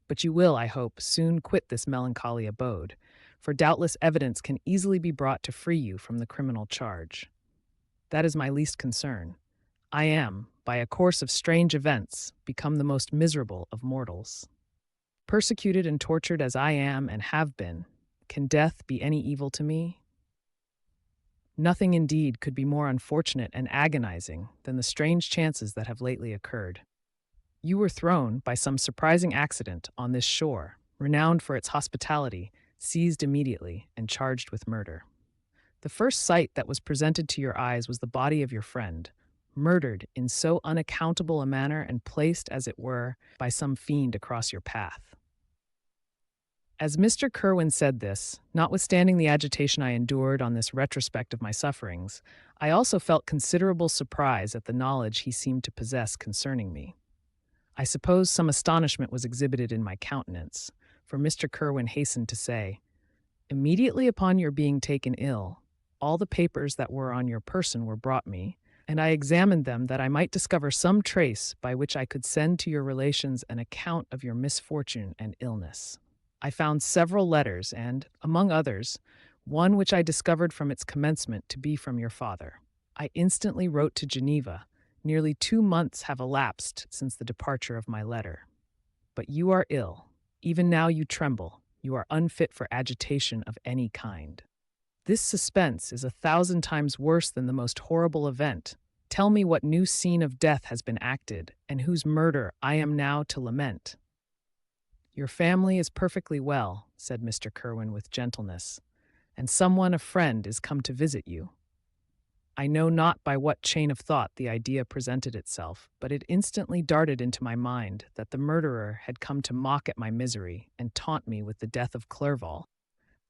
[SPEAKER 1] But you will, I hope, soon quit this melancholy abode, for doubtless evidence can easily be brought to free you from the criminal charge. That is my least concern. I am, by a course of strange events, become the most miserable of mortals. Persecuted and tortured as I am and have been, can death be any evil to me? Nothing indeed could be more unfortunate and agonizing than the strange chances that have lately occurred. You were thrown, by some surprising accident, on this shore, renowned for its hospitality, seized immediately, and charged with murder. The first sight that was presented to your eyes was the body of your friend, murdered in so unaccountable a manner and placed, as it were, by some fiend across your path. As Mr. Kerwin said this, notwithstanding the agitation I endured on this retrospect of my sufferings, I also felt considerable surprise at the knowledge he seemed to possess concerning me. I suppose some astonishment was exhibited in my countenance, for Mr. Kerwin hastened to say, "Immediately upon your being taken ill, all the papers that were on your person were brought me, and I examined them that I might discover some trace by which I could send to your relations an account of your misfortune and illness. I found several letters and, among others, one which I discovered from its commencement to be from your father. I instantly wrote to Geneva. Nearly 2 months have elapsed since the departure of my letter. But you are ill. Even now you tremble. You are unfit for agitation of any kind. This suspense is 1,000 times worse than the most horrible event. Tell me what new scene of death has been acted, and whose murder I am now to lament." "Your family is perfectly well," said Mr. Kerwin with gentleness, "and someone, a friend, is come to visit you." I know not by what chain of thought the idea presented itself, but it instantly darted into my mind that the murderer had come to mock at my misery and taunt me with the death of Clerval,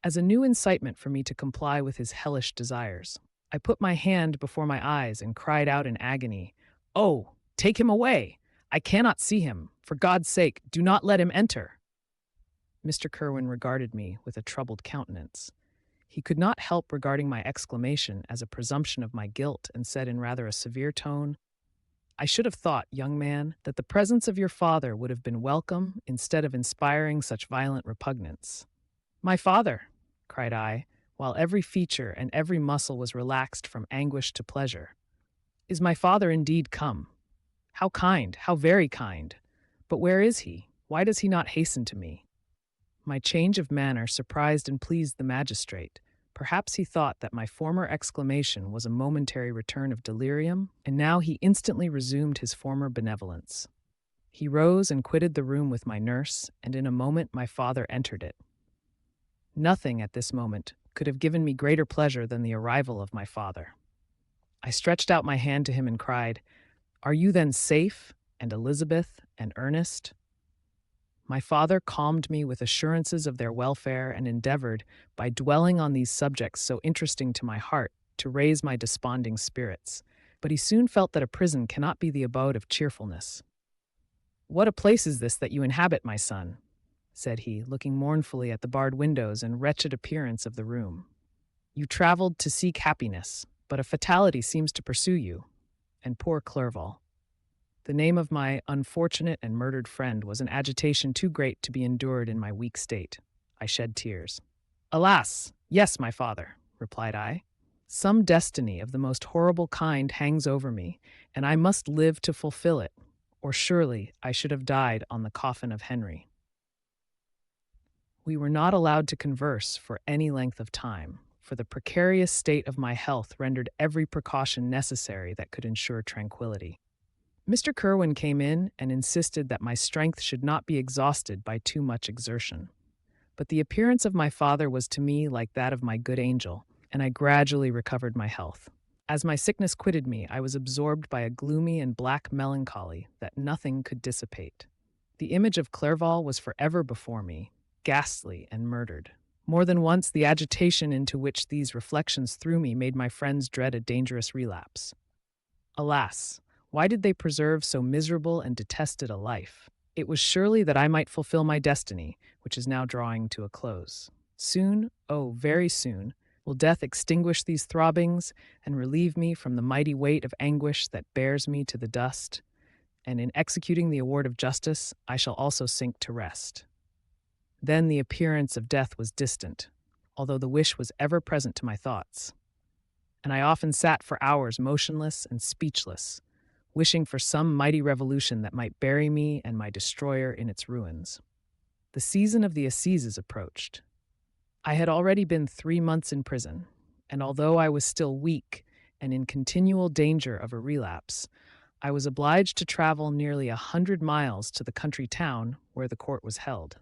[SPEAKER 1] as a new incitement for me to comply with his hellish desires. I put my hand before my eyes and cried out in agony, "Oh, take him away! I cannot see him. For God's sake, do not let him enter." Mr. Kerwin regarded me with a troubled countenance. He could not help regarding my exclamation as a presumption of my guilt, and said in rather a severe tone, "I should have thought, young man, that the presence of your father would have been welcome instead of inspiring such violent repugnance." "My father!" cried I, while every feature and every muscle was relaxed from anguish to pleasure. "Is my father indeed come? How kind, how very kind! But where is he? Why does he not hasten to me?" My change of manner surprised and pleased the magistrate. Perhaps he thought that my former exclamation was a momentary return of delirium, and now he instantly resumed his former benevolence. He rose and quitted the room with my nurse, and in a moment my father entered it. Nothing at this moment could have given me greater pleasure than the arrival of my father. I stretched out my hand to him and cried, Are you then safe, and Elizabeth, and Ernest?" My father calmed me with assurances of their welfare and endeavored, by dwelling on these subjects so interesting to my heart, to raise my desponding spirits. But he soon felt that a prison cannot be the abode of cheerfulness. "What a place is this that you inhabit, my son?" said he, looking mournfully at the barred windows and wretched appearance of the room. "You traveled to seek happiness, but a fatality seems to pursue you. And poor Clerval." The name of my unfortunate and murdered friend was an agitation too great to be endured in my weak state. I shed tears. "Alas, yes, my father," replied I. "Some destiny of the most horrible kind hangs over me, and I must live to fulfill it, or surely I should have died on the coffin of Henry." We were not allowed to converse for any length of time, for the precarious state of my health rendered every precaution necessary that could ensure tranquility. Mr. Kerwin came in and insisted that my strength should not be exhausted by too much exertion. But the appearance of my father was to me like that of my good angel, and I gradually recovered my health. As my sickness quitted me, I was absorbed by a gloomy and black melancholy that nothing could dissipate. The image of Clerval was forever before me, ghastly and murdered. More than once, the agitation into which these reflections threw me made my friends dread a dangerous relapse. Alas! Why did they preserve so miserable and detested a life? It was surely that I might fulfill my destiny, which is now drawing to a close. Soon, oh, very soon, will death extinguish these throbbings and relieve me from the mighty weight of anguish that bears me to the dust, and in executing the award of justice, I shall also sink to rest. Then the appearance of death was distant, although the wish was ever present to my thoughts, and I often sat for hours motionless and speechless, wishing for some mighty revolution that might bury me and my destroyer in its ruins. The season of the assizes approached. I had already been 3 months in prison, and although I was still weak and in continual danger of a relapse, I was obliged to travel nearly 100 miles to the country town where the court was held.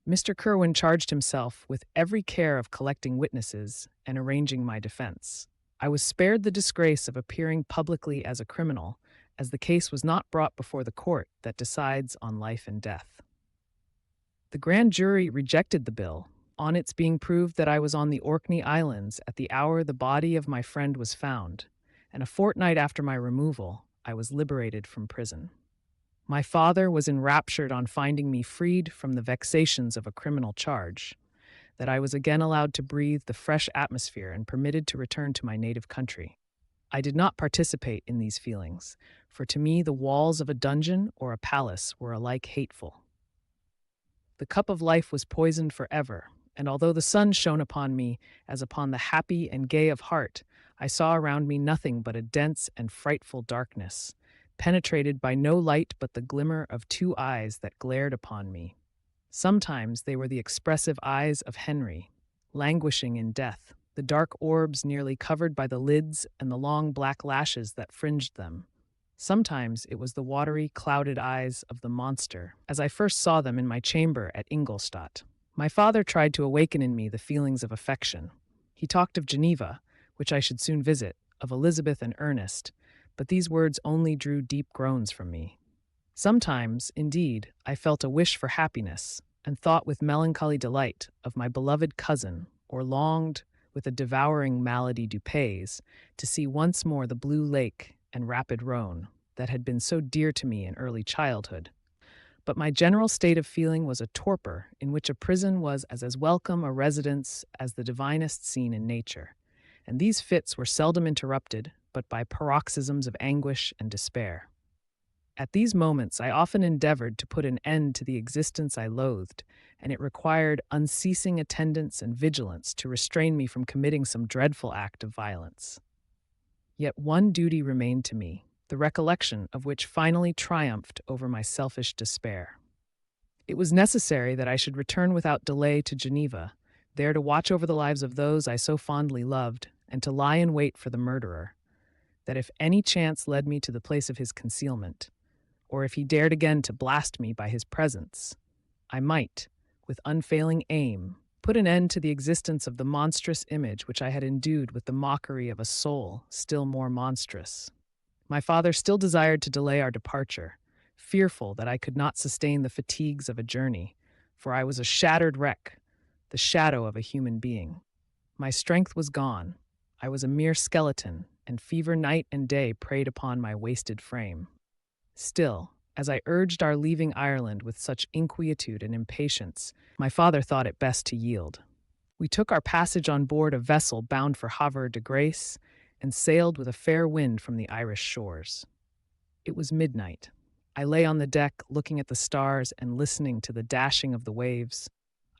[SPEAKER 1] Mr. Kerwin charged himself with every care of collecting witnesses and arranging my defense. I was spared the disgrace of appearing publicly as a criminal, as the case was not brought before the court that decides on life and death. The grand jury rejected the bill, on its being proved that I was on the Orkney Islands at the hour the body of my friend was found, and a fortnight after my removal, I was liberated from prison. My father was enraptured on finding me freed from the vexations of a criminal charge, that I was again allowed to breathe the fresh atmosphere and permitted to return to my native country. I did not participate in these feelings, for to me the walls of a dungeon or a palace were alike hateful. The cup of life was poisoned forever, and although the sun shone upon me as upon the happy and gay of heart, I saw around me nothing but a dense and frightful darkness, penetrated by no light but the glimmer of 2 eyes that glared upon me. Sometimes they were the expressive eyes of Henry, languishing in death, the dark orbs nearly covered by the lids and the long black lashes that fringed them. Sometimes it was the watery, clouded eyes of the monster, as I first saw them in my chamber at Ingolstadt. My father tried to awaken in me the feelings of affection. He talked of Geneva, which I should soon visit, of Elizabeth and Ernest, but these words only drew deep groans from me. Sometimes, indeed, I felt a wish for happiness, and thought with melancholy delight of my beloved cousin, or longed, with a devouring malady du pays, to see once more the blue lake and rapid Rhone that had been so dear to me in early childhood. But my general state of feeling was a torpor in which a prison was as welcome a residence as the divinest scene in nature, and these fits were seldom interrupted but by paroxysms of anguish and despair. At these moments I often endeavored to put an end to the existence I loathed, and it required unceasing attendance and vigilance to restrain me from committing some dreadful act of violence. Yet one duty remained to me, the recollection of which finally triumphed over my selfish despair. It was necessary that I should return without delay to Geneva, there to watch over the lives of those I so fondly loved, and to lie in wait for the murderer, that if any chance led me to the place of his concealment, or if he dared again to blast me by his presence, I might, with unfailing aim, put an end to the existence of the monstrous image which I had endued with the mockery of a soul still more monstrous. My father still desired to delay our departure, fearful that I could not sustain the fatigues of a journey, for I was a shattered wreck, the shadow of a human being. My strength was gone. I was a mere skeleton, and fever night and day preyed upon my wasted frame. Still, as I urged our leaving Ireland with such inquietude and impatience, my father thought it best to yield. We took our passage on board a vessel bound for Havre de Grace and sailed with a fair wind from the Irish shores. It was midnight. I lay on the deck looking at the stars and listening to the dashing of the waves.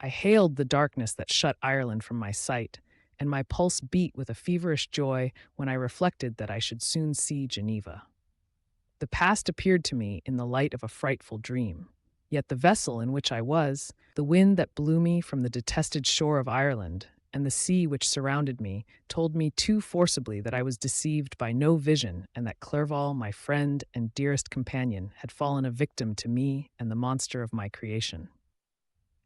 [SPEAKER 1] I hailed the darkness that shut Ireland from my sight, and my pulse beat with a feverish joy when I reflected that I should soon see Geneva. The past appeared to me in the light of a frightful dream. Yet the vessel in which I was, the wind that blew me from the detested shore of Ireland, and the sea which surrounded me, told me too forcibly that I was deceived by no vision, and that Clerval, my friend and dearest companion, had fallen a victim to me and the monster of my creation.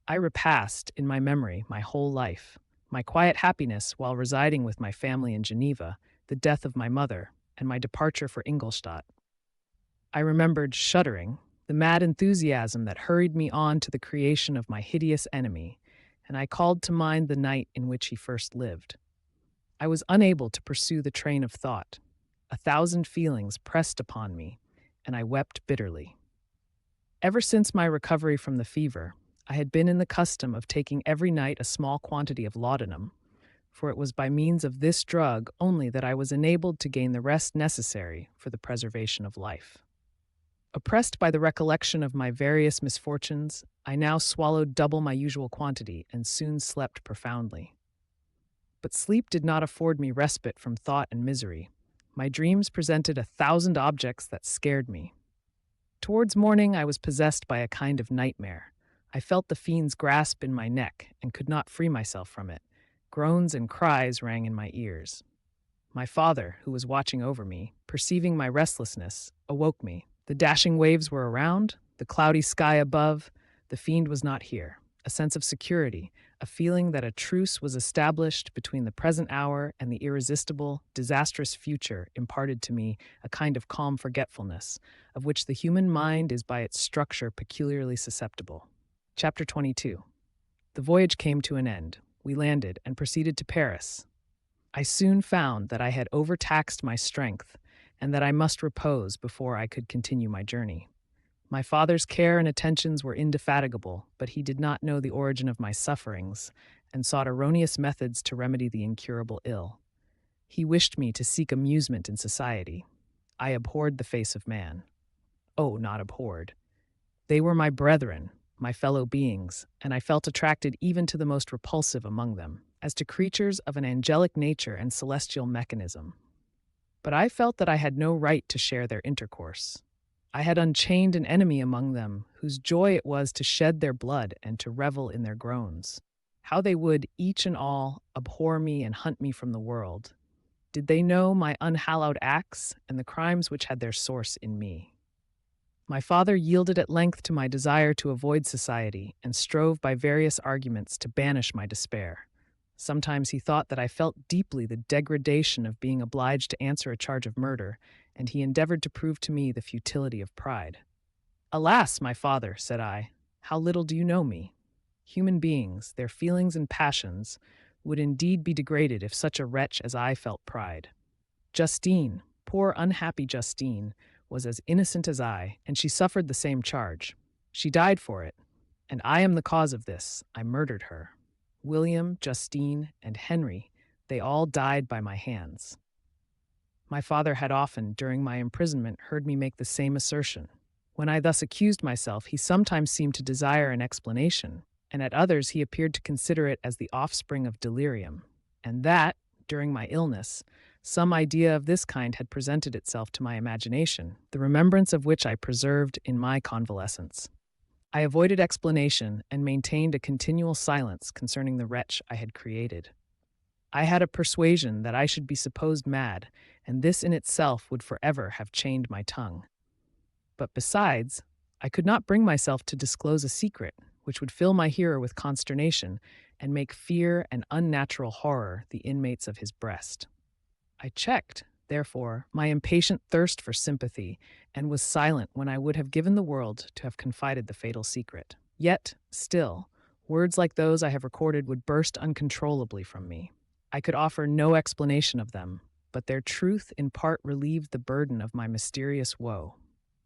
[SPEAKER 1] I repassed, in my memory, my whole life, my quiet happiness while residing with my family in Geneva, the death of my mother, and my departure for Ingolstadt. I remembered, shuddering, the mad enthusiasm that hurried me on to the creation of my hideous enemy, and I called to mind the night in which he first lived. I was unable to pursue the train of thought. 1,000 feelings pressed upon me, and I wept bitterly. Ever since my recovery from the fever, I had been in the custom of taking every night a small quantity of laudanum, for it was by means of this drug only that I was enabled to gain the rest necessary for the preservation of life. Oppressed by the recollection of my various misfortunes, I now swallowed double my usual quantity and soon slept profoundly. But sleep did not afford me respite from thought and misery. My dreams presented 1,000 objects that scared me. Towards morning, I was possessed by a kind of nightmare. I felt the fiend's grasp in my neck and could not free myself from it. Groans and cries rang in my ears. My father, who was watching over me, perceiving my restlessness, awoke me. The dashing waves were around, the cloudy sky above. The fiend was not here. A sense of security, a feeling that a truce was established between the present hour and the irresistible, disastrous future imparted to me a kind of calm forgetfulness, of which the human mind is by its structure peculiarly susceptible. Chapter 22. The voyage came to an end. We landed and proceeded to Paris. I soon found that I had overtaxed my strength and that I must repose before I could continue my journey. My father's care and attentions were indefatigable, but he did not know the origin of my sufferings and sought erroneous methods to remedy the incurable ill. He wished me to seek amusement in society. I abhorred the face of man. Oh, not abhorred. They were my brethren, my fellow beings, and I felt attracted even to the most repulsive among them, as to creatures of an angelic nature and celestial mechanism. But I felt that I had no right to share their intercourse. I had unchained an enemy among them, whose joy it was to shed their blood and to revel in their groans. How they would, each and all, abhor me and hunt me from the world. Did they know my unhallowed acts and the crimes which had their source in me? My father yielded at length to my desire to avoid society and strove by various arguments to banish my despair. Sometimes he thought that I felt deeply the degradation of being obliged to answer a charge of murder, and he endeavored to prove to me the futility of pride. "Alas, my father," said I, "how little do you know me? Human beings, their feelings and passions, would indeed be degraded if such a wretch as I felt pride. Justine, poor unhappy Justine, was as innocent as I, and she suffered the same charge. She died for it, and I am the cause of this. I murdered her. William, Justine, and Henry, they all died by my hands." My father had often, during my imprisonment, heard me make the same assertion. When I thus accused myself, he sometimes seemed to desire an explanation, and at others he appeared to consider it as the offspring of delirium, and that, during my illness, some idea of this kind had presented itself to my imagination, the remembrance of which I preserved in my convalescence. I avoided explanation and maintained a continual silence concerning the wretch I had created. I had a persuasion that I should be supposed mad, and this in itself would forever have chained my tongue. But besides, I could not bring myself to disclose a secret which would fill my hearer with consternation and make fear and unnatural horror the inmates of his breast. I checked therefore, my impatient thirst for sympathy, and was silent when I would have given the world to have confided the fatal secret. Yet, still, words like those I have recorded would burst uncontrollably from me. I could offer no explanation of them, but their truth in part relieved the burden of my mysterious woe.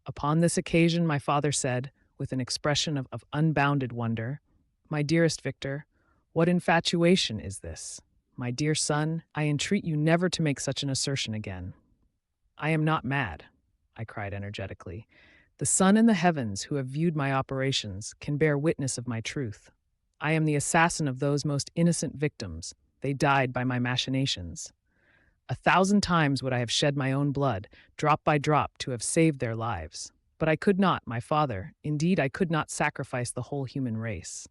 [SPEAKER 1] Upon this occasion, my father said, with an expression of unbounded wonder, "My dearest Victor, what infatuation is this? My dear son, I entreat you never to make such an assertion again." "I am not mad," I cried energetically. "The sun and the heavens, who have viewed my operations, can bear witness of my truth. I am the assassin of those most innocent victims. They died by my machinations. 1,000 times would I have shed my own blood, drop by drop, to have saved their lives. But I could not, my father, indeed I could not sacrifice the whole human race."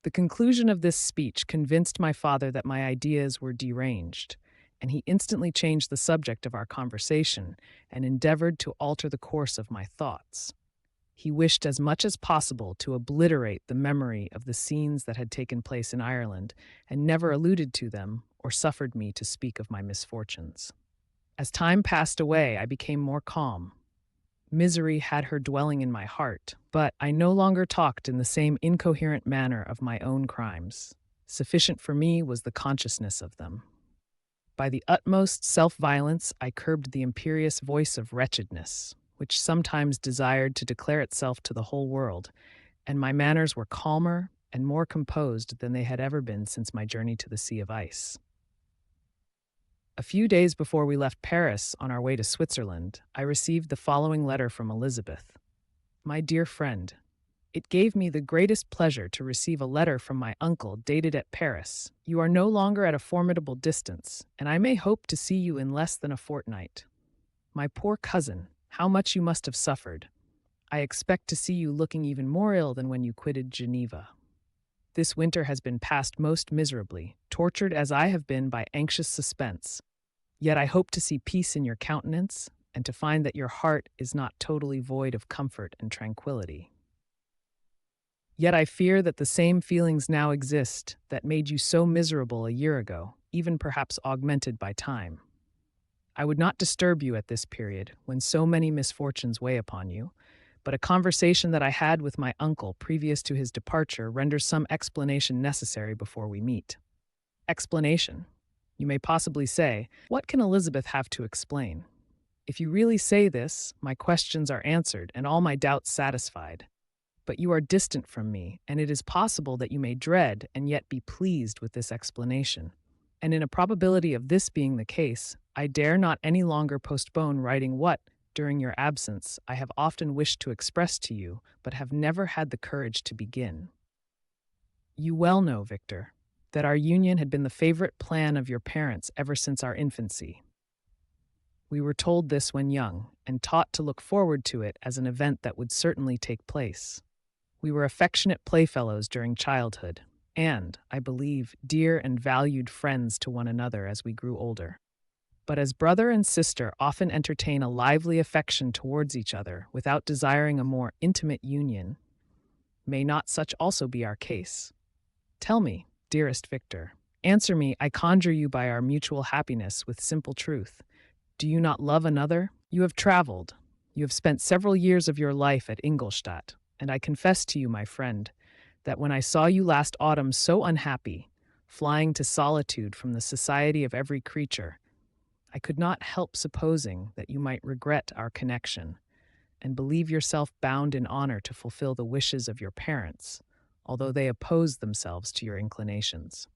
[SPEAKER 1] The conclusion of this speech convinced my father that my ideas were deranged, and he instantly changed the subject of our conversation and endeavored to alter the course of my thoughts. He wished as much as possible to obliterate the memory of the scenes that had taken place in Ireland, and never alluded to them or suffered me to speak of my misfortunes. As time passed away, I became more calm. Misery had her dwelling in my heart, but I no longer talked in the same incoherent manner of my own crimes. Sufficient for me was the consciousness of them. By the utmost self-violence, I curbed the imperious voice of wretchedness, which sometimes desired to declare itself to the whole world, and my manners were calmer and more composed than they had ever been since my journey to the Sea of Ice. A few days before we left Paris on our way to Switzerland, I received the following letter from Elizabeth. "My dear friend, it gave me the greatest pleasure to receive a letter from my uncle dated at Paris. You are no longer at a formidable distance, and I may hope to see you in less than a fortnight. My poor cousin, how much you must have suffered. I expect to see you looking even more ill than when you quitted Geneva. This winter has been passed most miserably, tortured as I have been by anxious suspense. Yet I hope to see peace in your countenance, and to find that your heart is not totally void of comfort and tranquility. Yet I fear that the same feelings now exist that made you so miserable a year ago, even perhaps augmented by time. I would not disturb you at this period, when so many misfortunes weigh upon you, but a conversation that I had with my uncle previous to his departure renders some explanation necessary before we meet." Explanation. You may possibly say, what can Elizabeth have to explain? If you really say this, my questions are answered and all my doubts satisfied. But you are distant from me, and it is possible that you may dread and yet be pleased with this explanation. And in a probability of this being the case, I dare not any longer postpone writing what, during your absence, I have often wished to express to you, but have never had the courage to begin. You well know, Victor, that our union had been the favorite plan of your parents ever since our infancy. We were told this when young, and taught to look forward to it as an event that would certainly take place. We were affectionate playfellows during childhood, and, I believe, dear and valued friends to one another as we grew older. But as brother and sister often entertain a lively affection towards each other without desiring a more intimate union, may not such also be our case? Tell me, dearest Victor, answer me, I conjure you by our mutual happiness, with simple truth. Do you not love another? You have traveled. You have spent several years of your life at Ingolstadt, and I confess to you, my friend, that when I saw you last autumn so unhappy, flying to solitude from the society of every creature, I could not help supposing that you might regret our connection, and believe yourself bound in honor to fulfill the wishes of your parents, although they oppose themselves to your inclinations.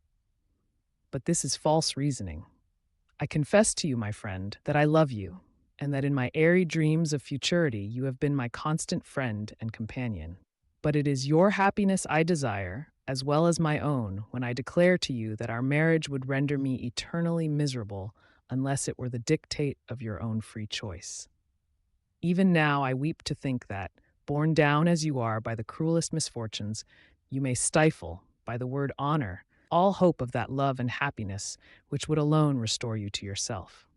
[SPEAKER 1] But this is false reasoning. I confess to you, my friend, that I love you, and that in my airy dreams of futurity you have been my constant friend and companion. But it is your happiness I desire, as well as my own, when I declare to you that our marriage would render me eternally miserable unless it were the dictate of your own free choice. Even now I weep to think that, borne down as you are by the cruelest misfortunes, you may stifle, by the word honor, all hope of that love and happiness which would alone restore you to yourself.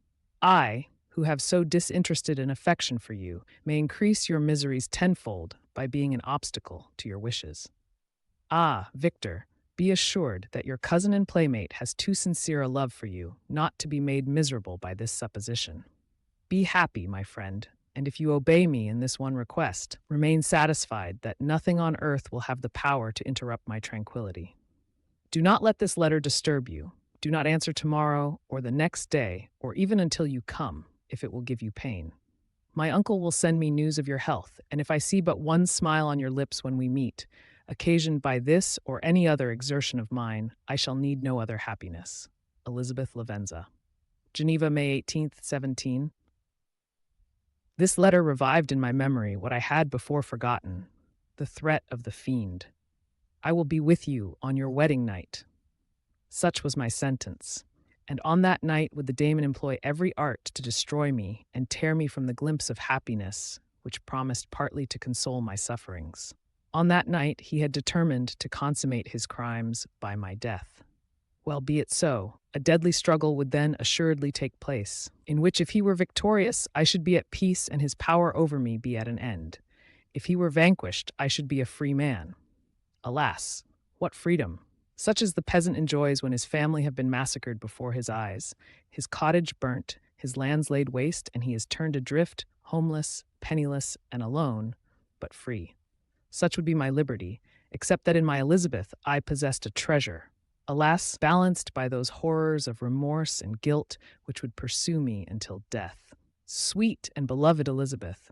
[SPEAKER 1] I, who have so disinterested an affection for you, may increase your miseries tenfold by being an obstacle to your wishes. Ah, Victor, Be assured that your cousin and playmate has too sincere a love for you not to be made miserable by this supposition. Be happy, my friend, and if you obey me in this one request, remain satisfied that nothing on earth will have the power to interrupt my tranquility. Do not let this letter disturb you. Do not answer tomorrow or the next day or even until you come, if it will give you pain. My uncle will send me news of your health, and if I see but one smile on your lips when we meet, occasioned by this or any other exertion of mine, I shall need no other happiness. Elizabeth Lavenza. Geneva, May 18th, 17. This letter revived in my memory what I had before forgotten, the threat of the fiend. I will be with you on your wedding night. Such was my sentence, and on that night would the daemon employ every art to destroy me and tear me from the glimpse of happiness which promised partly to console my sufferings. On that night he had determined to consummate his crimes by my death. Well, be it so. A deadly struggle would then assuredly take place, in which if he were victorious, I should be at peace and his power over me be at an end. If he were vanquished, I should be a free man. Alas, what freedom! Such as the peasant enjoys when his family have been massacred before his eyes, his cottage burnt, his lands laid waste, and he is turned adrift, homeless, penniless, and alone, but free. Such would be my liberty, except that in my Elizabeth I possessed a treasure, alas, balanced by those horrors of remorse and guilt which would pursue me until death. Sweet and beloved Elizabeth!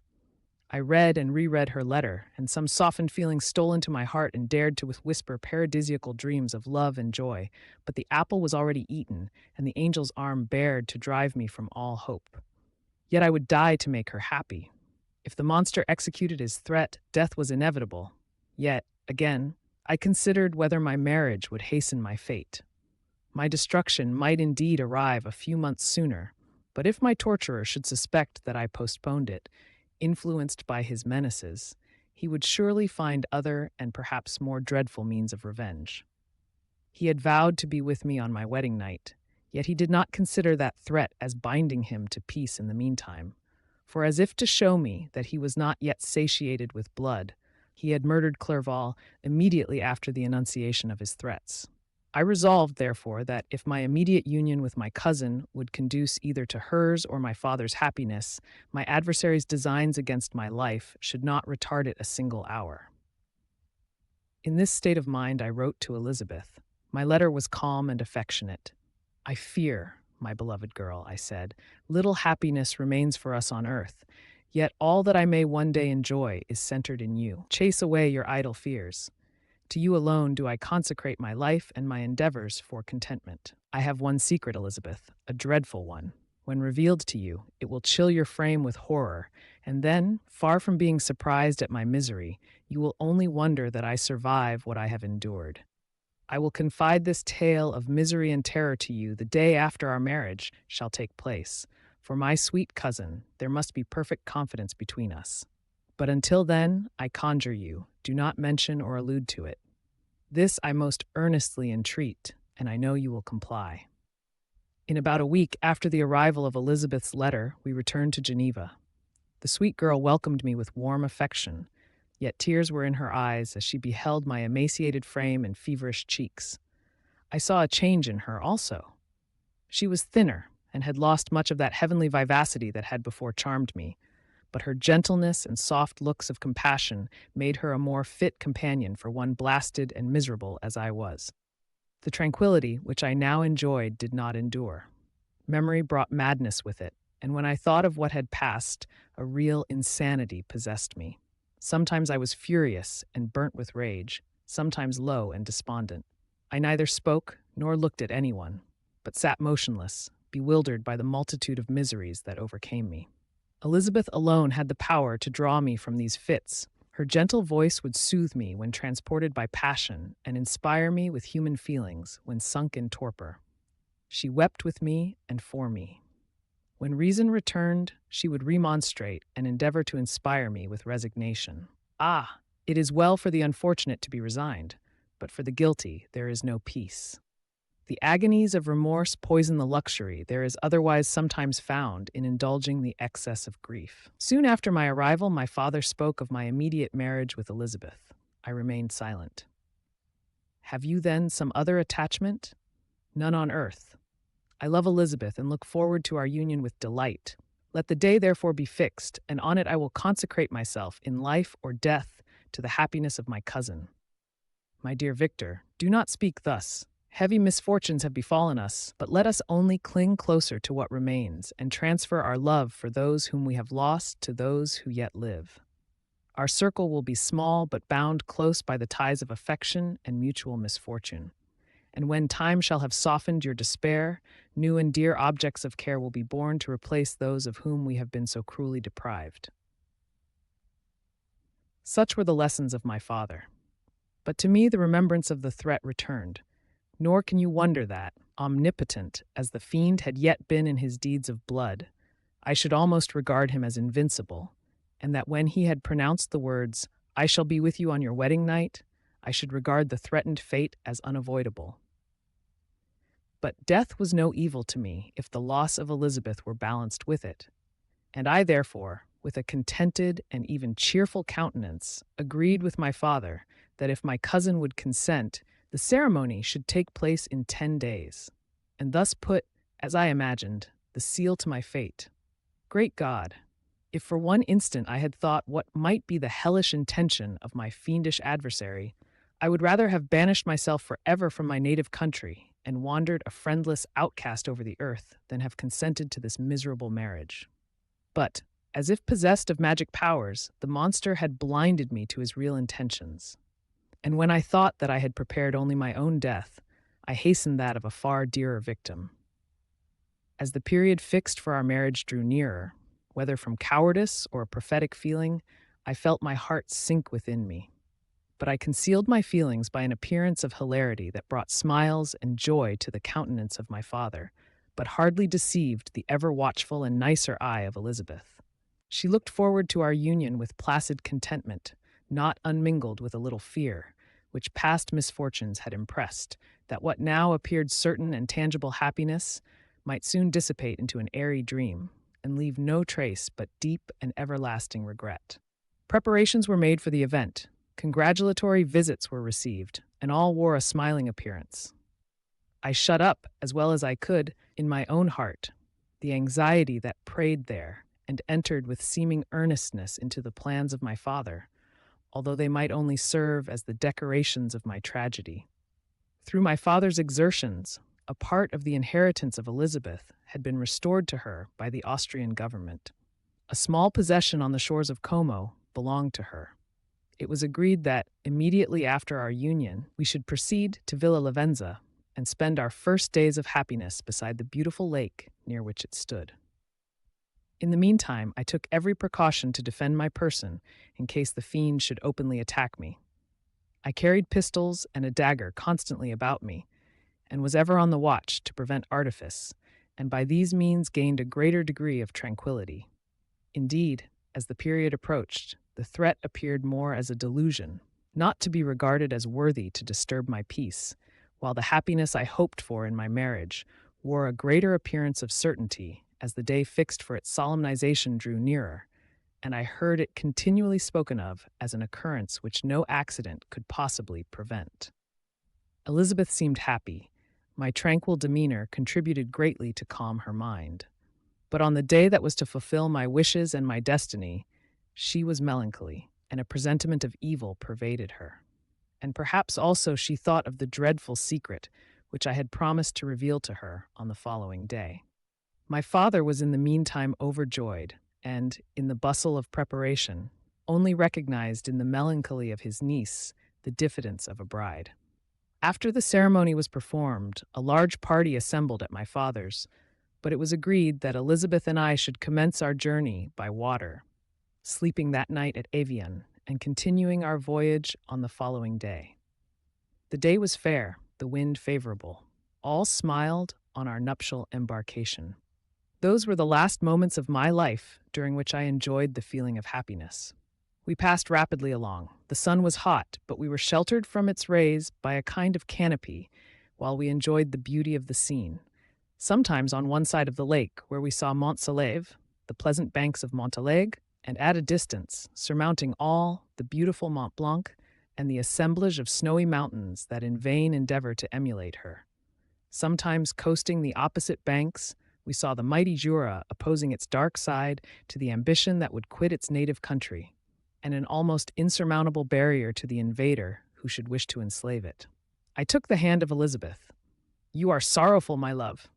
[SPEAKER 1] I read and reread her letter, and some softened feeling stole into my heart and dared to whisper paradisiacal dreams of love and joy, but the apple was already eaten, and the angel's arm bared to drive me from all hope. Yet I would die to make her happy. If the monster executed his threat, death was inevitable. Yet, again, I considered whether my marriage would hasten my fate. My destruction might indeed arrive a few months sooner, but if my torturer should suspect that I postponed it, influenced by his menaces, he would surely find other and perhaps more dreadful means of revenge. He had vowed to be with me on my wedding night, yet he did not consider that threat as binding him to peace in the meantime, for as if to show me that he was not yet satiated with blood, he had murdered Clerval immediately after the enunciation of his threats. I resolved, therefore, that if my immediate union with my cousin would conduce either to hers or my father's happiness, my adversary's designs against my life should not retard it a single hour. In this state of mind I wrote to Elizabeth. My letter was calm and affectionate. I fear, my beloved girl, I said, little happiness remains for us on earth, yet all that I may one day enjoy is centered in you. Chase away your idle fears. To you alone do I consecrate my life and my endeavors for contentment. I have one secret, Elizabeth, a dreadful one. When revealed to you, it will chill your frame with horror, and then, far from being surprised at my misery, you will only wonder that I survive what I have endured. I will confide this tale of misery and terror to you the day after our marriage shall take place. For my sweet cousin, there must be perfect confidence between us. But until then, I conjure you, do not mention or allude to it. This I most earnestly entreat, and I know you will comply. In about a week after the arrival of Elizabeth's letter, we returned to Geneva. The sweet girl welcomed me with warm affection, yet tears were in her eyes as she beheld my emaciated frame and feverish cheeks. I saw a change in her also. She was thinner and had lost much of that heavenly vivacity that had before charmed me, but her gentleness and soft looks of compassion made her a more fit companion for one blasted and miserable as I was. The tranquility which I now enjoyed did not endure. Memory brought madness with it, and when I thought of what had passed, a real insanity possessed me. Sometimes I was furious and burnt with rage, sometimes low and despondent. I neither spoke nor looked at anyone, but sat motionless, bewildered by the multitude of miseries that overcame me. Elizabeth alone had the power to draw me from these fits. Her gentle voice would soothe me when transported by passion and inspire me with human feelings when sunk in torpor. She wept with me and for me. When reason returned, she would remonstrate and endeavor to inspire me with resignation. Ah, it is well for the unfortunate to be resigned, but for the guilty there is no peace. The agonies of remorse poison the luxury there is otherwise sometimes found in indulging the excess of grief. Soon after my arrival, my father spoke of my immediate marriage with Elizabeth. I remained silent. Have you then some other attachment? None on earth. I love Elizabeth and look forward to our union with delight. Let the day therefore be fixed, and on it I will consecrate myself in life or death to the happiness of my cousin. My dear Victor, do not speak thus. Heavy misfortunes have befallen us, but let us only cling closer to what remains and transfer our love for those whom we have lost to those who yet live. Our circle will be small but bound close by the ties of affection and mutual misfortune. And when time shall have softened your despair, new and dear objects of care will be born to replace those of whom we have been so cruelly deprived. Such were the lessons of my father. But to me the remembrance of the threat returned, nor can you wonder that, omnipotent as the fiend had yet been in his deeds of blood, I should almost regard him as invincible, and that when he had pronounced the words, "I shall be with you on your wedding night," I should regard the threatened fate as unavoidable. But death was no evil to me if the loss of Elizabeth were balanced with it, and I therefore, with a contented and even cheerful countenance, agreed with my father that if my cousin would consent, the ceremony should take place in 10 days, and thus put, as I imagined, the seal to my fate. Great God! If for one instant I had thought what might be the hellish intention of my fiendish adversary, I would rather have banished myself forever from my native country and wandered a friendless outcast over the earth than have consented to this miserable marriage. But, as if possessed of magic powers, the monster had blinded me to his real intentions. And when I thought that I had prepared only my own death, I hastened that of a far dearer victim. As the period fixed for our marriage drew nearer, whether from cowardice or a prophetic feeling, I felt my heart sink within me. But I concealed my feelings by an appearance of hilarity that brought smiles and joy to the countenance of my father, but hardly deceived the ever-watchful and nicer eye of Elizabeth. She looked forward to our union with placid contentment, not unmingled with a little fear, which past misfortunes had impressed, that what now appeared certain and tangible happiness might soon dissipate into an airy dream, and leave no trace but deep and everlasting regret. Preparations were made for the event, congratulatory visits were received, and all wore a smiling appearance. I shut up, as well as I could, in my own heart, the anxiety that preyed there, and entered with seeming earnestness into the plans of my father, although they might only serve as the decorations of my tragedy. Through my father's exertions, a part of the inheritance of Elizabeth had been restored to her by the Austrian government. A small possession on the shores of Como belonged to her. It was agreed that, immediately after our union, we should proceed to Villa Lavenza and spend our first days of happiness beside the beautiful lake near which it stood. In the meantime, I took every precaution to defend my person in case the fiend should openly attack me. I carried pistols and a dagger constantly about me, and was ever on the watch to prevent artifice, and by these means gained a greater degree of tranquillity. Indeed, as the period approached, the threat appeared more as a delusion, not to be regarded as worthy to disturb my peace, while the happiness I hoped for in my marriage wore a greater appearance of certainty as the day fixed for its solemnization drew nearer, and I heard it continually spoken of as an occurrence which no accident could possibly prevent. Elizabeth seemed happy. My tranquil demeanor contributed greatly to calm her mind. But on the day that was to fulfill my wishes and my destiny, she was melancholy, and a presentiment of evil pervaded her. And perhaps also she thought of the dreadful secret which I had promised to reveal to her on the following day. My father was in the meantime overjoyed, and, in the bustle of preparation, only recognized in the melancholy of his niece the diffidence of a bride. After the ceremony was performed, a large party assembled at my father's, but it was agreed that Elizabeth and I should commence our journey by water, sleeping that night at Evian, and continuing our voyage on the following day. The day was fair, the wind favorable. All smiled on our nuptial embarkation. Those were the last moments of my life during which I enjoyed the feeling of happiness. We passed rapidly along. The sun was hot, but we were sheltered from its rays by a kind of canopy while we enjoyed the beauty of the scene. Sometimes on one side of the lake, where we saw Mont Salève, the pleasant banks of Montalegre, and at a distance, surmounting all, the beautiful Mont Blanc and the assemblage of snowy mountains that in vain endeavor to emulate her. Sometimes coasting the opposite banks, we saw the mighty Jura opposing its dark side to the ambition that would quit its native country, and an almost insurmountable barrier to the invader who should wish to enslave it. I took the hand of Elizabeth. "You are sorrowful, my love.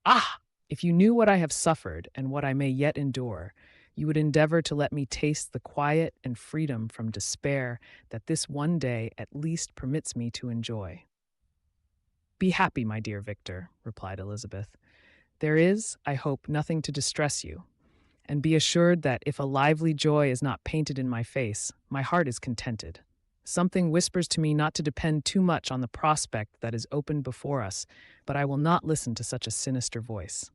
[SPEAKER 1] Ah! If you knew what I have suffered and what I may yet endure, you would endeavor to let me taste the quiet and freedom from despair that this one day at least permits me to enjoy." "Be happy, my dear Victor," replied Elizabeth. "There is, I hope, nothing to distress you, and be assured that if a lively joy is not painted in my face, my heart is contented. Something whispers to me not to depend too much on the prospect that is opened before us, but I will not listen to such a sinister voice.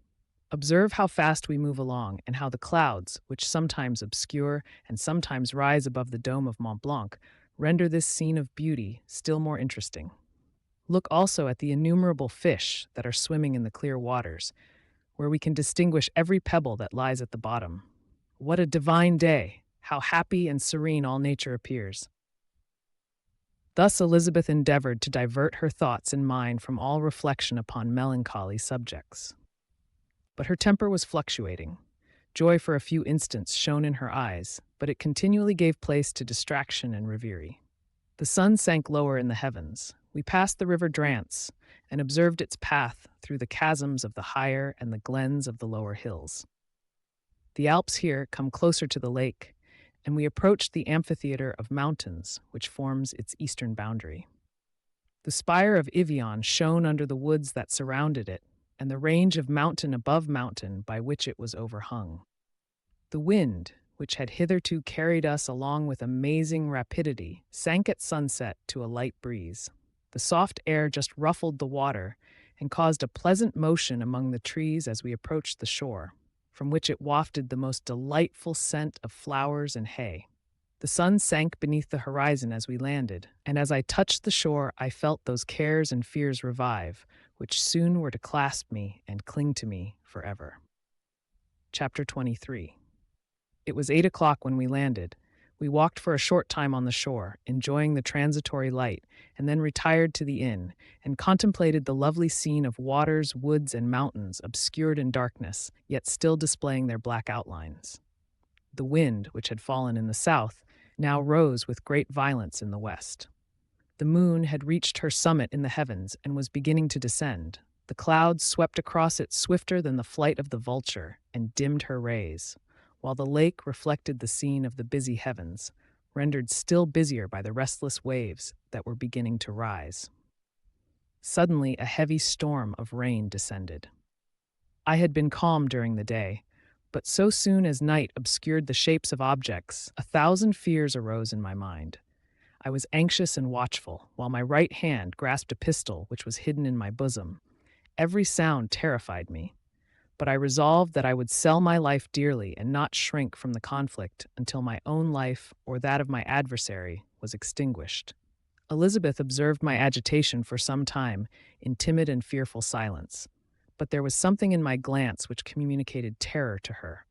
[SPEAKER 1] Observe how fast we move along, and how the clouds, which sometimes obscure and sometimes rise above the dome of Mont Blanc, render this scene of beauty still more interesting. Look also at the innumerable fish that are swimming in the clear waters, where we can distinguish every pebble that lies at the bottom. What a divine day! How happy and serene all nature appears." Thus Elizabeth endeavored to divert her thoughts and mind from all reflection upon melancholy subjects. But her temper was fluctuating. Joy for a few instants shone in her eyes, but it continually gave place to distraction and reverie. The sun sank lower in the heavens. We passed the river Drance and observed its path through the chasms of the higher and the glens of the lower hills. The Alps here come closer to the lake, and we approached the amphitheater of mountains which forms its eastern boundary. The spire of Ivion shone under the woods that surrounded it, and the range of mountain above mountain by which it was overhung. The wind, which had hitherto carried us along with amazing rapidity, sank at sunset to a light breeze. The soft air just ruffled the water and caused a pleasant motion among the trees as we approached the shore, from which it wafted the most delightful scent of flowers and hay. The sun sank beneath the horizon as we landed, and as I touched the shore I felt those cares and fears revive, which soon were to clasp me and cling to me forever. Chapter 23. It was 8 o'clock when we landed. We walked for a short time on the shore, enjoying the transitory light, and then retired to the inn, and contemplated the lovely scene of waters, woods, and mountains, obscured in darkness, yet still displaying their black outlines. The wind, which had fallen in the south, now rose with great violence in the west. The moon had reached her summit in the heavens and was beginning to descend. The clouds swept across it swifter than the flight of the vulture and dimmed her rays, while the lake reflected the scene of the busy heavens, rendered still busier by the restless waves that were beginning to rise. Suddenly, a heavy storm of rain descended. I had been calm during the day, but so soon as night obscured the shapes of objects, 1,000 fears arose in my mind. I was anxious and watchful, while my right hand grasped a pistol which was hidden in my bosom. Every sound terrified me, but I resolved that I would sell my life dearly and not shrink from the conflict until my own life or that of my adversary was extinguished. Elizabeth observed my agitation for some time in timid and fearful silence, but there was something in my glance which communicated terror to her,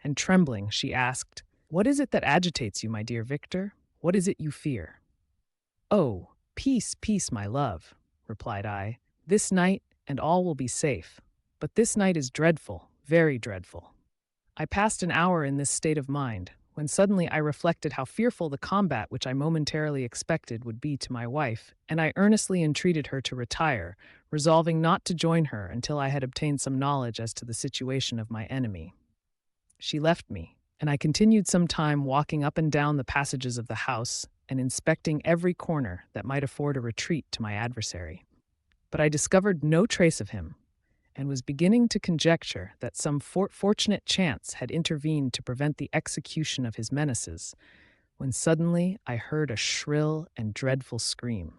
[SPEAKER 1] and trembling, she asked, "What is it that agitates you, my dear Victor? What is it you fear?" "Oh, peace, peace, my love," replied I. "This night, and all will be safe. But this night is dreadful, very dreadful." I passed an hour in this state of mind, when suddenly I reflected how fearful the combat which I momentarily expected would be to my wife, and I earnestly entreated her to retire, resolving not to join her until I had obtained some knowledge as to the situation of my enemy. She left me, and I continued some time walking up and down the passages of the house and inspecting every corner that might afford a retreat to my adversary. But I discovered no trace of him, and was beginning to conjecture that some fortunate chance had intervened to prevent the execution of his menaces, when suddenly I heard a shrill and dreadful scream.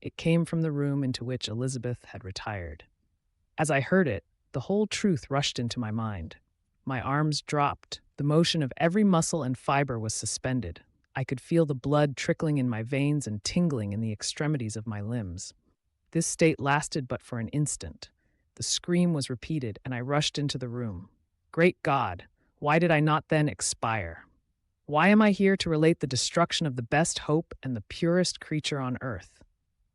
[SPEAKER 1] It came from the room into which Elizabeth had retired. As I heard it, the whole truth rushed into my mind. My arms dropped. The motion of every muscle and fiber was suspended. I could feel the blood trickling in my veins and tingling in the extremities of my limbs. This state lasted but for an instant. The scream was repeated, and I rushed into the room. Great God! Why did I not then expire? Why am I here to relate the destruction of the best hope and the purest creature on earth?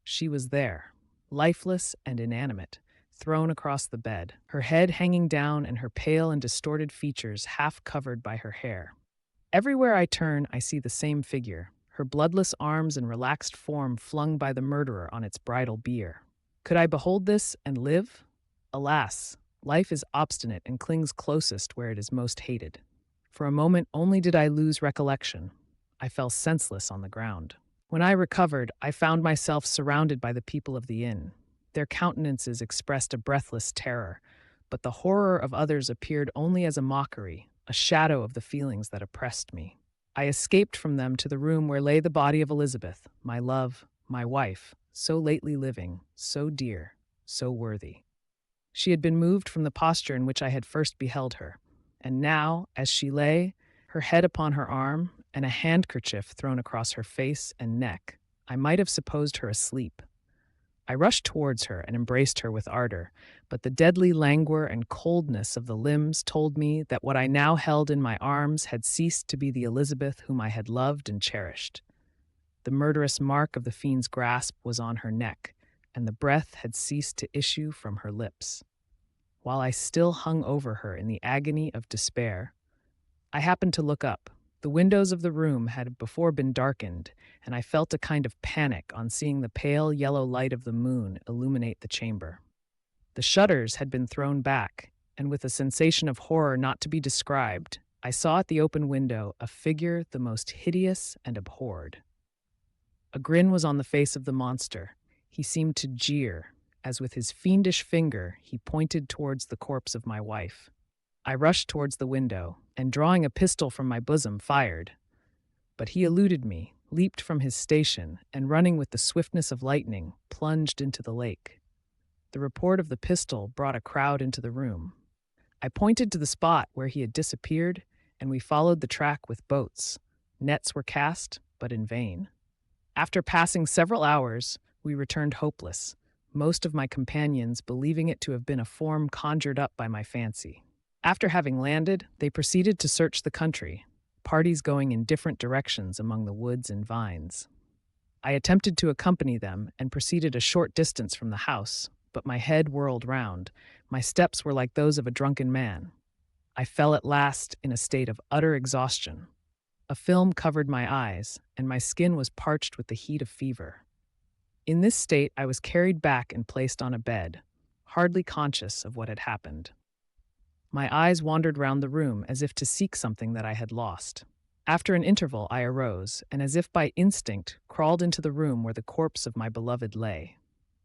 [SPEAKER 1] She was there, lifeless and inanimate, thrown across the bed, her head hanging down and her pale and distorted features half covered by her hair. Everywhere I turn, I see the same figure, her bloodless arms and relaxed form flung by the murderer on its bridal bier. Could I behold this and live? Alas, life is obstinate and clings closest where it is most hated. For a moment only did I lose recollection. I fell senseless on the ground. When I recovered, I found myself surrounded by the people of the inn. Their countenances expressed a breathless terror, but the horror of others appeared only as a mockery, a shadow of the feelings that oppressed me. I escaped from them to the room where lay the body of Elizabeth, my love, my wife, so lately living, so dear, so worthy. She had been moved from the posture in which I had first beheld her, and now, as she lay, her head upon her arm, and a handkerchief thrown across her face and neck, I might have supposed her asleep. I rushed towards her and embraced her with ardor, but the deadly languor and coldness of the limbs told me that what I now held in my arms had ceased to be the Elizabeth whom I had loved and cherished. The murderous mark of the fiend's grasp was on her neck, and the breath had ceased to issue from her lips. While I still hung over her in the agony of despair, I happened to look up. The windows of the room had before been darkened, and I felt a kind of panic on seeing the pale yellow light of the moon illuminate the chamber. The shutters had been thrown back, and with a sensation of horror not to be described, I saw at the open window a figure the most hideous and abhorred. A grin was on the face of the monster. He seemed to jeer, as with his fiendish finger he pointed towards the corpse of my wife. I rushed towards the window, and drawing a pistol from my bosom, fired. But he eluded me, leaped from his station, and running with the swiftness of lightning, plunged into the lake. The report of the pistol brought a crowd into the room. I pointed to the spot where he had disappeared, and we followed the track with boats. Nets were cast, but in vain. After passing several hours, we returned hopeless, most of my companions believing it to have been a form conjured up by my fancy. After having landed, they proceeded to search the country, parties going in different directions among the woods and vines. I attempted to accompany them and proceeded a short distance from the house, but my head whirled round. My steps were like those of a drunken man. I fell at last in a state of utter exhaustion. A film covered my eyes, and my skin was parched with the heat of fever. In this state, I was carried back and placed on a bed, hardly conscious of what had happened. My eyes wandered round the room as if to seek something that I had lost. After an interval, I arose, and as if by instinct, crawled into the room where the corpse of my beloved lay.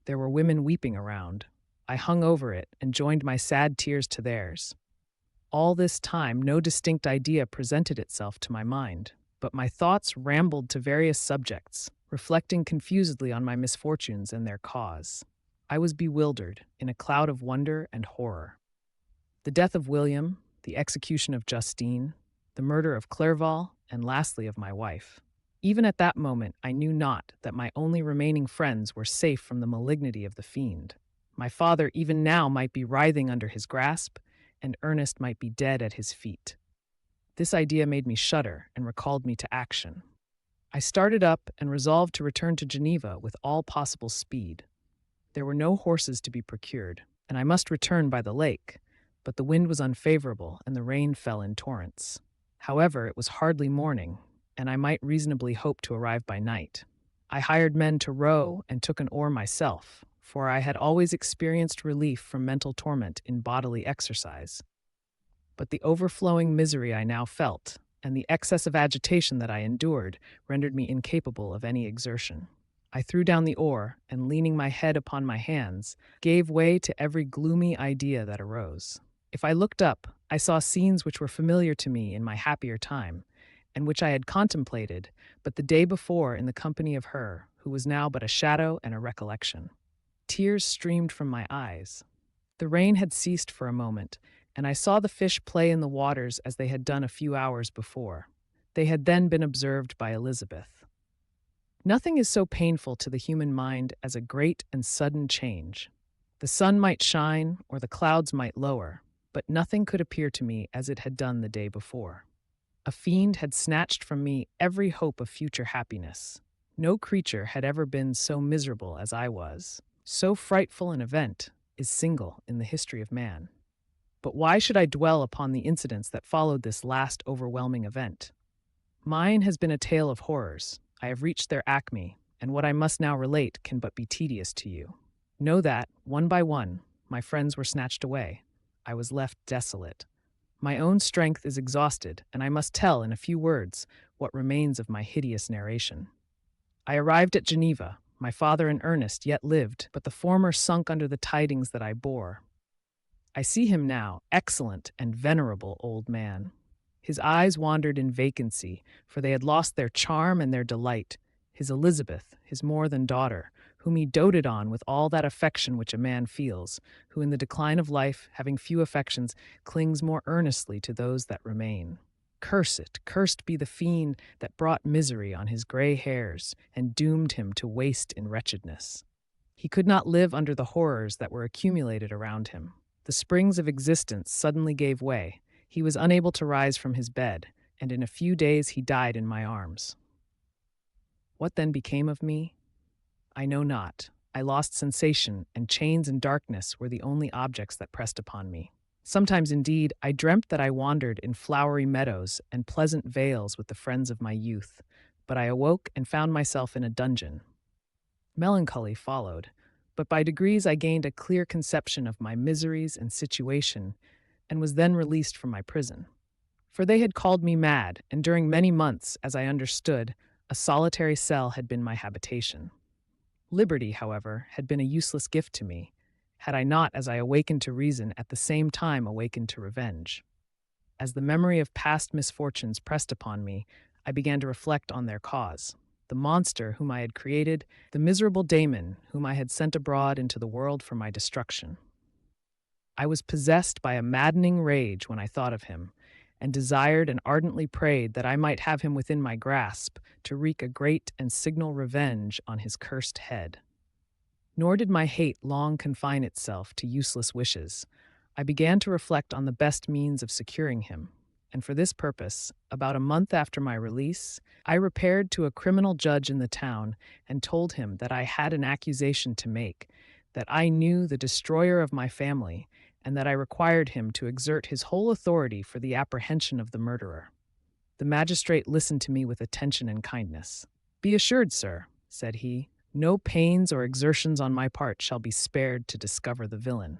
[SPEAKER 1] There were women weeping around. I hung over it and joined my sad tears to theirs. All this time, no distinct idea presented itself to my mind, but my thoughts rambled to various subjects, reflecting confusedly on my misfortunes and their cause. I was bewildered, in a cloud of wonder and horror. The death of William, the execution of Justine, the murder of Clerval, and lastly of my wife. Even at that moment, I knew not that my only remaining friends were safe from the malignity of the fiend. My father even now might be writhing under his grasp, and Ernest might be dead at his feet. This idea made me shudder and recalled me to action. I started up and resolved to return to Geneva with all possible speed. There were no horses to be procured, and I must return by the lake, but the wind was unfavorable and the rain fell in torrents. However, it was hardly morning, and I might reasonably hope to arrive by night. I hired men to row and took an oar myself, for I had always experienced relief from mental torment in bodily exercise. But the overflowing misery I now felt, and the excess of agitation that I endured, rendered me incapable of any exertion. I threw down the oar, and leaning my head upon my hands, gave way to every gloomy idea that arose. If I looked up, I saw scenes which were familiar to me in my happier time, and which I had contemplated but the day before in the company of her who was now but a shadow and a recollection. Tears streamed from my eyes. The rain had ceased for a moment, and I saw the fish play in the waters as they had done a few hours before. They had then been observed by Elizabeth. Nothing is so painful to the human mind as a great and sudden change. The sun might shine or the clouds might lower, but nothing could appear to me as it had done the day before. A fiend had snatched from me every hope of future happiness. No creature had ever been so miserable as I was. So frightful an event is single in the history of man. But why should I dwell upon the incidents that followed this last overwhelming event? Mine has been a tale of horrors. I have reached their acme, and what I must now relate can but be tedious to you. Know that, one by one, my friends were snatched away. I was left desolate. My own strength is exhausted, and I must tell in a few words what remains of my hideous narration. I arrived at Geneva. My father and Ernest yet lived, but the former sunk under the tidings that I bore. I see him now, excellent and venerable old man. His eyes wandered in vacancy, for they had lost their charm and their delight. His Elizabeth, his more than daughter, whom he doted on with all that affection which a man feels, who in the decline of life, having few affections, clings more earnestly to those that remain. Cursed be the fiend that brought misery on his gray hairs and doomed him to waste in wretchedness. He could not live under the horrors that were accumulated around him. The springs of existence suddenly gave way. He was unable to rise from his bed, and in a few days he died in my arms. What then became of me? I know not. I lost sensation, and chains and darkness were the only objects that pressed upon me. Sometimes, indeed, I dreamt that I wandered in flowery meadows and pleasant vales with the friends of my youth, but I awoke and found myself in a dungeon. Melancholy followed, but by degrees I gained a clear conception of my miseries and situation, and was then released from my prison. For they had called me mad, and during many months, as I understood, a solitary cell had been my habitation. Liberty, however, had been a useless gift to me, had I not, as I awakened to reason, at the same time awakened to revenge. As the memory of past misfortunes pressed upon me, I began to reflect on their cause. The monster whom I had created, the miserable Damon whom I had sent abroad into the world for my destruction. I was possessed by a maddening rage when I thought of him, and desired and ardently prayed that I might have him within my grasp to wreak a great and signal revenge on his cursed head. Nor did my hate long confine itself to useless wishes. I began to reflect on the best means of securing him, and for this purpose, about a month after my release, I repaired to a criminal judge in the town and told him that I had an accusation to make, that I knew the destroyer of my family, and that I required him to exert his whole authority for the apprehension of the murderer. The magistrate listened to me with attention and kindness. "Be assured, sir," said he, "no pains or exertions on my part shall be spared to discover the villain."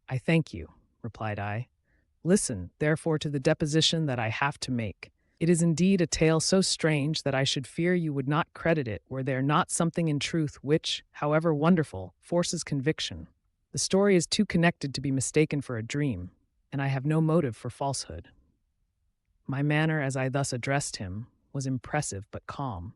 [SPEAKER 1] "I thank you," replied I. "Listen, therefore, to the deposition that I have to make. It is indeed a tale so strange that I should fear you would not credit it were there not something in truth which, however wonderful, forces conviction. The story is too connected to be mistaken for a dream, and I have no motive for falsehood." My manner as I thus addressed him was impressive but calm.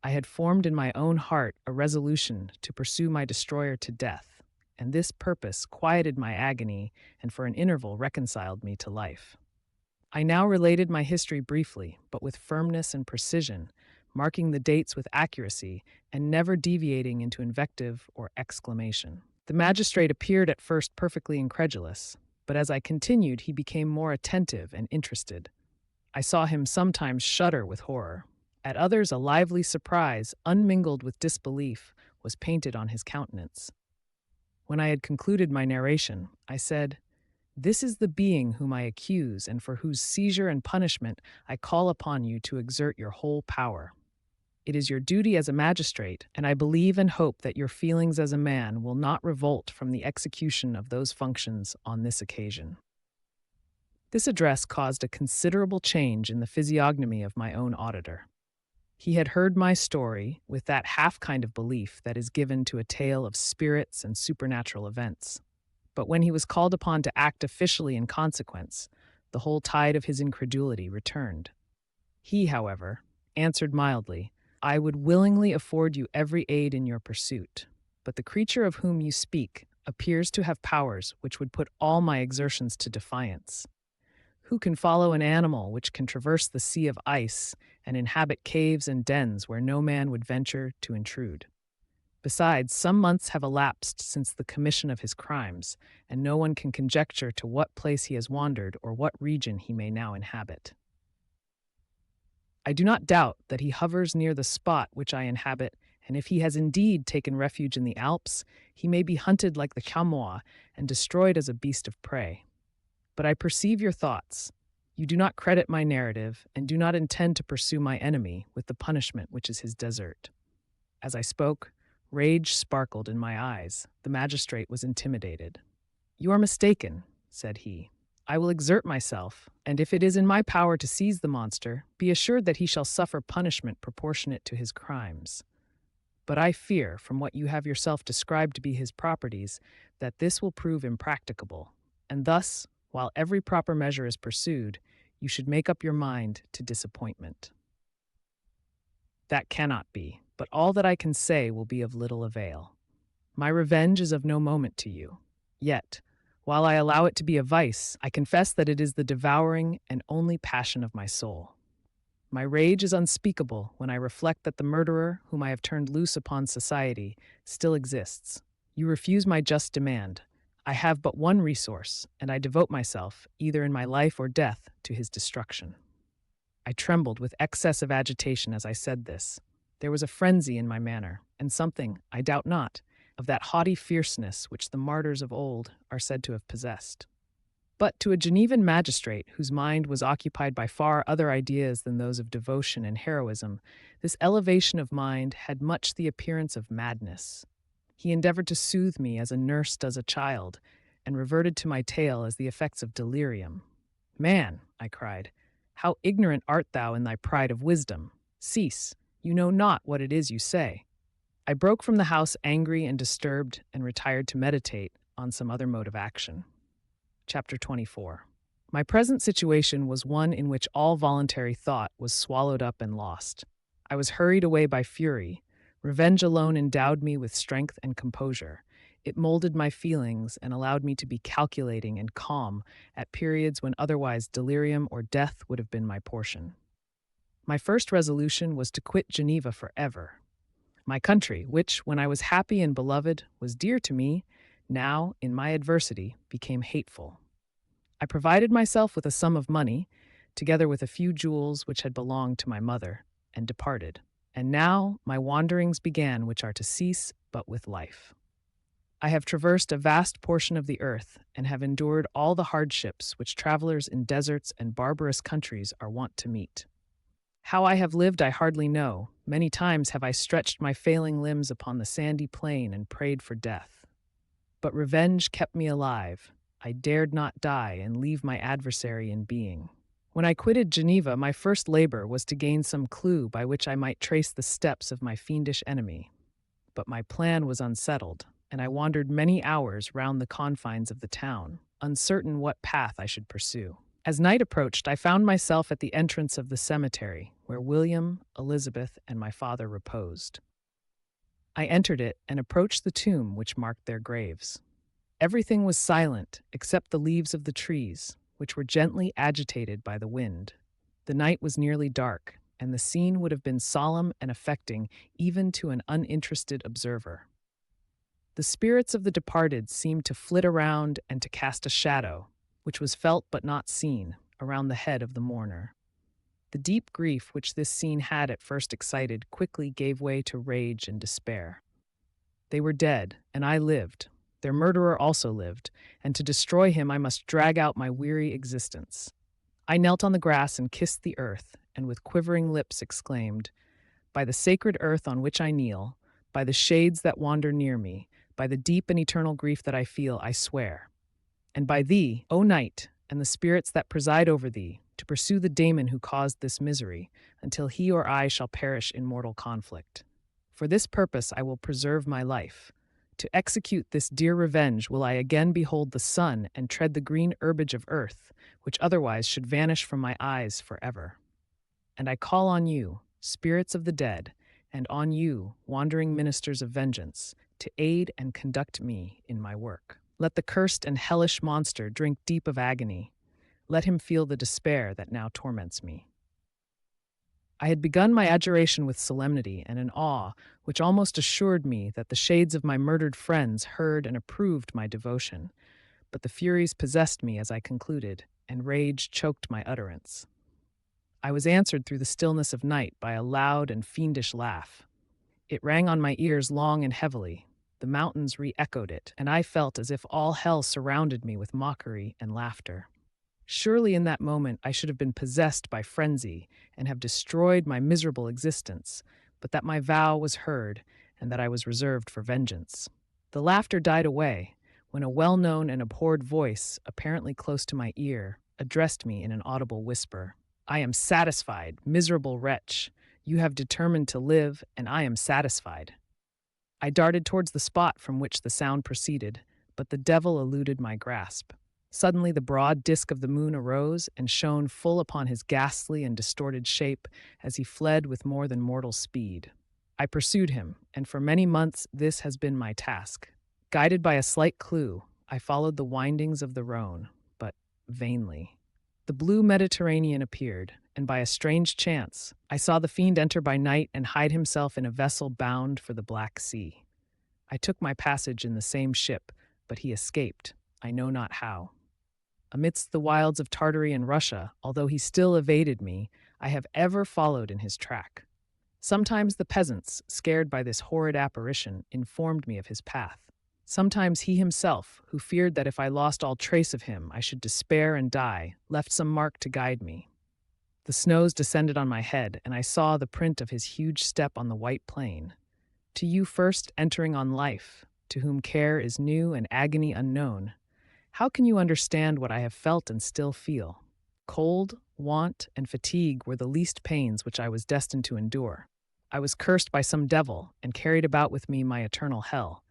[SPEAKER 1] I had formed in my own heart a resolution to pursue my destroyer to death, and this purpose quieted my agony and for an interval reconciled me to life. I now related my history briefly, but with firmness and precision, marking the dates with accuracy and never deviating into invective or exclamation. The magistrate appeared at first perfectly incredulous, but as I continued, he became more attentive and interested. I saw him sometimes shudder with horror. At others, a lively surprise, unmingled with disbelief, was painted on his countenance. When I had concluded my narration, I said, "This is the being whom I accuse and for whose seizure and punishment I call upon you to exert your whole power. It is your duty as a magistrate, and I believe and hope that your feelings as a man will not revolt from the execution of those functions on this occasion." This address caused a considerable change in the physiognomy of my own auditor. He had heard my story with that half kind of belief that is given to a tale of spirits and supernatural events. But when he was called upon to act officially in consequence, the whole tide of his incredulity returned. He, however, answered mildly, "I would willingly afford you every aid in your pursuit, but the creature of whom you speak appears to have powers which would put all my exertions to defiance. Who can follow an animal which can traverse the sea of ice and inhabit caves and dens where no man would venture to intrude? Besides, some months have elapsed since the commission of his crimes, and no one can conjecture to what place he has wandered or what region he may now inhabit." I do not doubt that he hovers near the spot which I inhabit, and if he has indeed taken refuge in the Alps, he may be hunted like the chamois and destroyed as a beast of prey. But I perceive your thoughts. You do not credit my narrative, and do not intend to pursue my enemy with the punishment which is his desert. As I spoke, rage sparkled in my eyes. The magistrate was intimidated. You are mistaken, said he. I will exert myself, and if it is in my power to seize the monster, be assured that he shall suffer punishment proportionate to his crimes. But I fear, from what you have yourself described to be his properties, that this will prove impracticable, and thus, while every proper measure is pursued, you should make up your mind to disappointment. That cannot be, but all that I can say will be of little avail. My revenge is of no moment to you. Yet, while I allow it to be a vice, I confess that it is the devouring and only passion of my soul. My rage is unspeakable when I reflect that the murderer, whom I have turned loose upon society, still exists. You refuse my just demand. I have but one resource, and I devote myself, either in my life or death, to his destruction. I trembled with excess of agitation as I said this. There was a frenzy in my manner, and something, I doubt not, of that haughty fierceness which the martyrs of old are said to have possessed. But to a Genevan magistrate whose mind was occupied by far other ideas than those of devotion and heroism, this elevation of mind had much the appearance of madness. He endeavored to soothe me as a nurse does a child, and reverted to my tale as the effects of delirium. Man, I cried, how ignorant art thou in thy pride of wisdom! Cease, you know not what it is you say. I broke from the house angry and disturbed, and retired to meditate on some other mode of action. Chapter 24. My present situation was one in which all voluntary thought was swallowed up and lost. I was hurried away by fury. Revenge alone endowed me with strength and composure. It molded my feelings and allowed me to be calculating and calm at periods when otherwise delirium or death would have been my portion. My first resolution was to quit Geneva forever. My country, which, when I was happy and beloved, was dear to me, now, in my adversity, became hateful. I provided myself with a sum of money, together with a few jewels which had belonged to my mother, and departed. And now my wanderings began, which are to cease but with life. I have traversed a vast portion of the earth, and have endured all the hardships which travelers in deserts and barbarous countries are wont to meet. How I have lived I hardly know. Many times have I stretched my failing limbs upon the sandy plain and prayed for death. But revenge kept me alive. I dared not die and leave my adversary in being. When I quitted Geneva, my first labor was to gain some clue by which I might trace the steps of my fiendish enemy. But my plan was unsettled, and I wandered many hours round the confines of the town, uncertain what path I should pursue. As night approached, I found myself at the entrance of the cemetery, where William, Elizabeth, and my father reposed. I entered it and approached the tomb which marked their graves. Everything was silent except the leaves of the trees, which were gently agitated by the wind. The night was nearly dark, and the scene would have been solemn and affecting even to an uninterested observer. The spirits of the departed seemed to flit around and to cast a shadow, which was felt but not seen, around the head of the mourner. The deep grief which this scene had at first excited quickly gave way to rage and despair. They were dead, and I lived. Their murderer also lived, and to destroy him I must drag out my weary existence. I knelt on the grass and kissed the earth, and with quivering lips exclaimed, "By the sacred earth on which I kneel, by the shades that wander near me, by the deep and eternal grief that I feel, I swear. And by thee, O night, and the spirits that preside over thee, to pursue the daemon who caused this misery, until he or I shall perish in mortal conflict. For this purpose I will preserve my life. To execute this dear revenge will I again behold the sun and tread the green herbage of earth, which otherwise should vanish from my eyes forever. And I call on you, spirits of the dead, and on you, wandering ministers of vengeance, to aid and conduct me in my work. Let the cursed and hellish monster drink deep of agony. Let him feel the despair that now torments me." I had begun my adjuration with solemnity and an awe which almost assured me that the shades of my murdered friends heard and approved my devotion, but the furies possessed me as I concluded, and rage choked my utterance. I was answered through the stillness of night by a loud and fiendish laugh. It rang on my ears long and heavily. The mountains re-echoed it, and I felt as if all hell surrounded me with mockery and laughter. Surely in that moment I should have been possessed by frenzy and have destroyed my miserable existence, but that my vow was heard and that I was reserved for vengeance. The laughter died away when a well-known and abhorred voice, apparently close to my ear, addressed me in an audible whisper. "I am satisfied, miserable wretch. You have determined to live, and I am satisfied." I darted towards the spot from which the sound proceeded, but the devil eluded my grasp. Suddenly the broad disk of the moon arose and shone full upon his ghastly and distorted shape as he fled with more than mortal speed. I pursued him, and for many months this has been my task. Guided by a slight clue, I followed the windings of the Rhone, but vainly. The blue Mediterranean appeared, and by a strange chance, I saw the fiend enter by night and hide himself in a vessel bound for the Black Sea. I took my passage in the same ship, but he escaped, I know not how. Amidst the wilds of Tartary and Russia, although he still evaded me, I have ever followed in his track. Sometimes the peasants, scared by this horrid apparition, informed me of his path. Sometimes he himself, who feared that if I lost all trace of him I should despair and die, left some mark to guide me. The snows descended on my head, and I saw the print of his huge step on the white plain. To you first entering on life, to whom care is new and agony unknown, how can you understand what I have felt and still feel? Cold, want, and fatigue were the least pains which I was destined to endure. I was cursed by some devil, and carried about with me my eternal hell.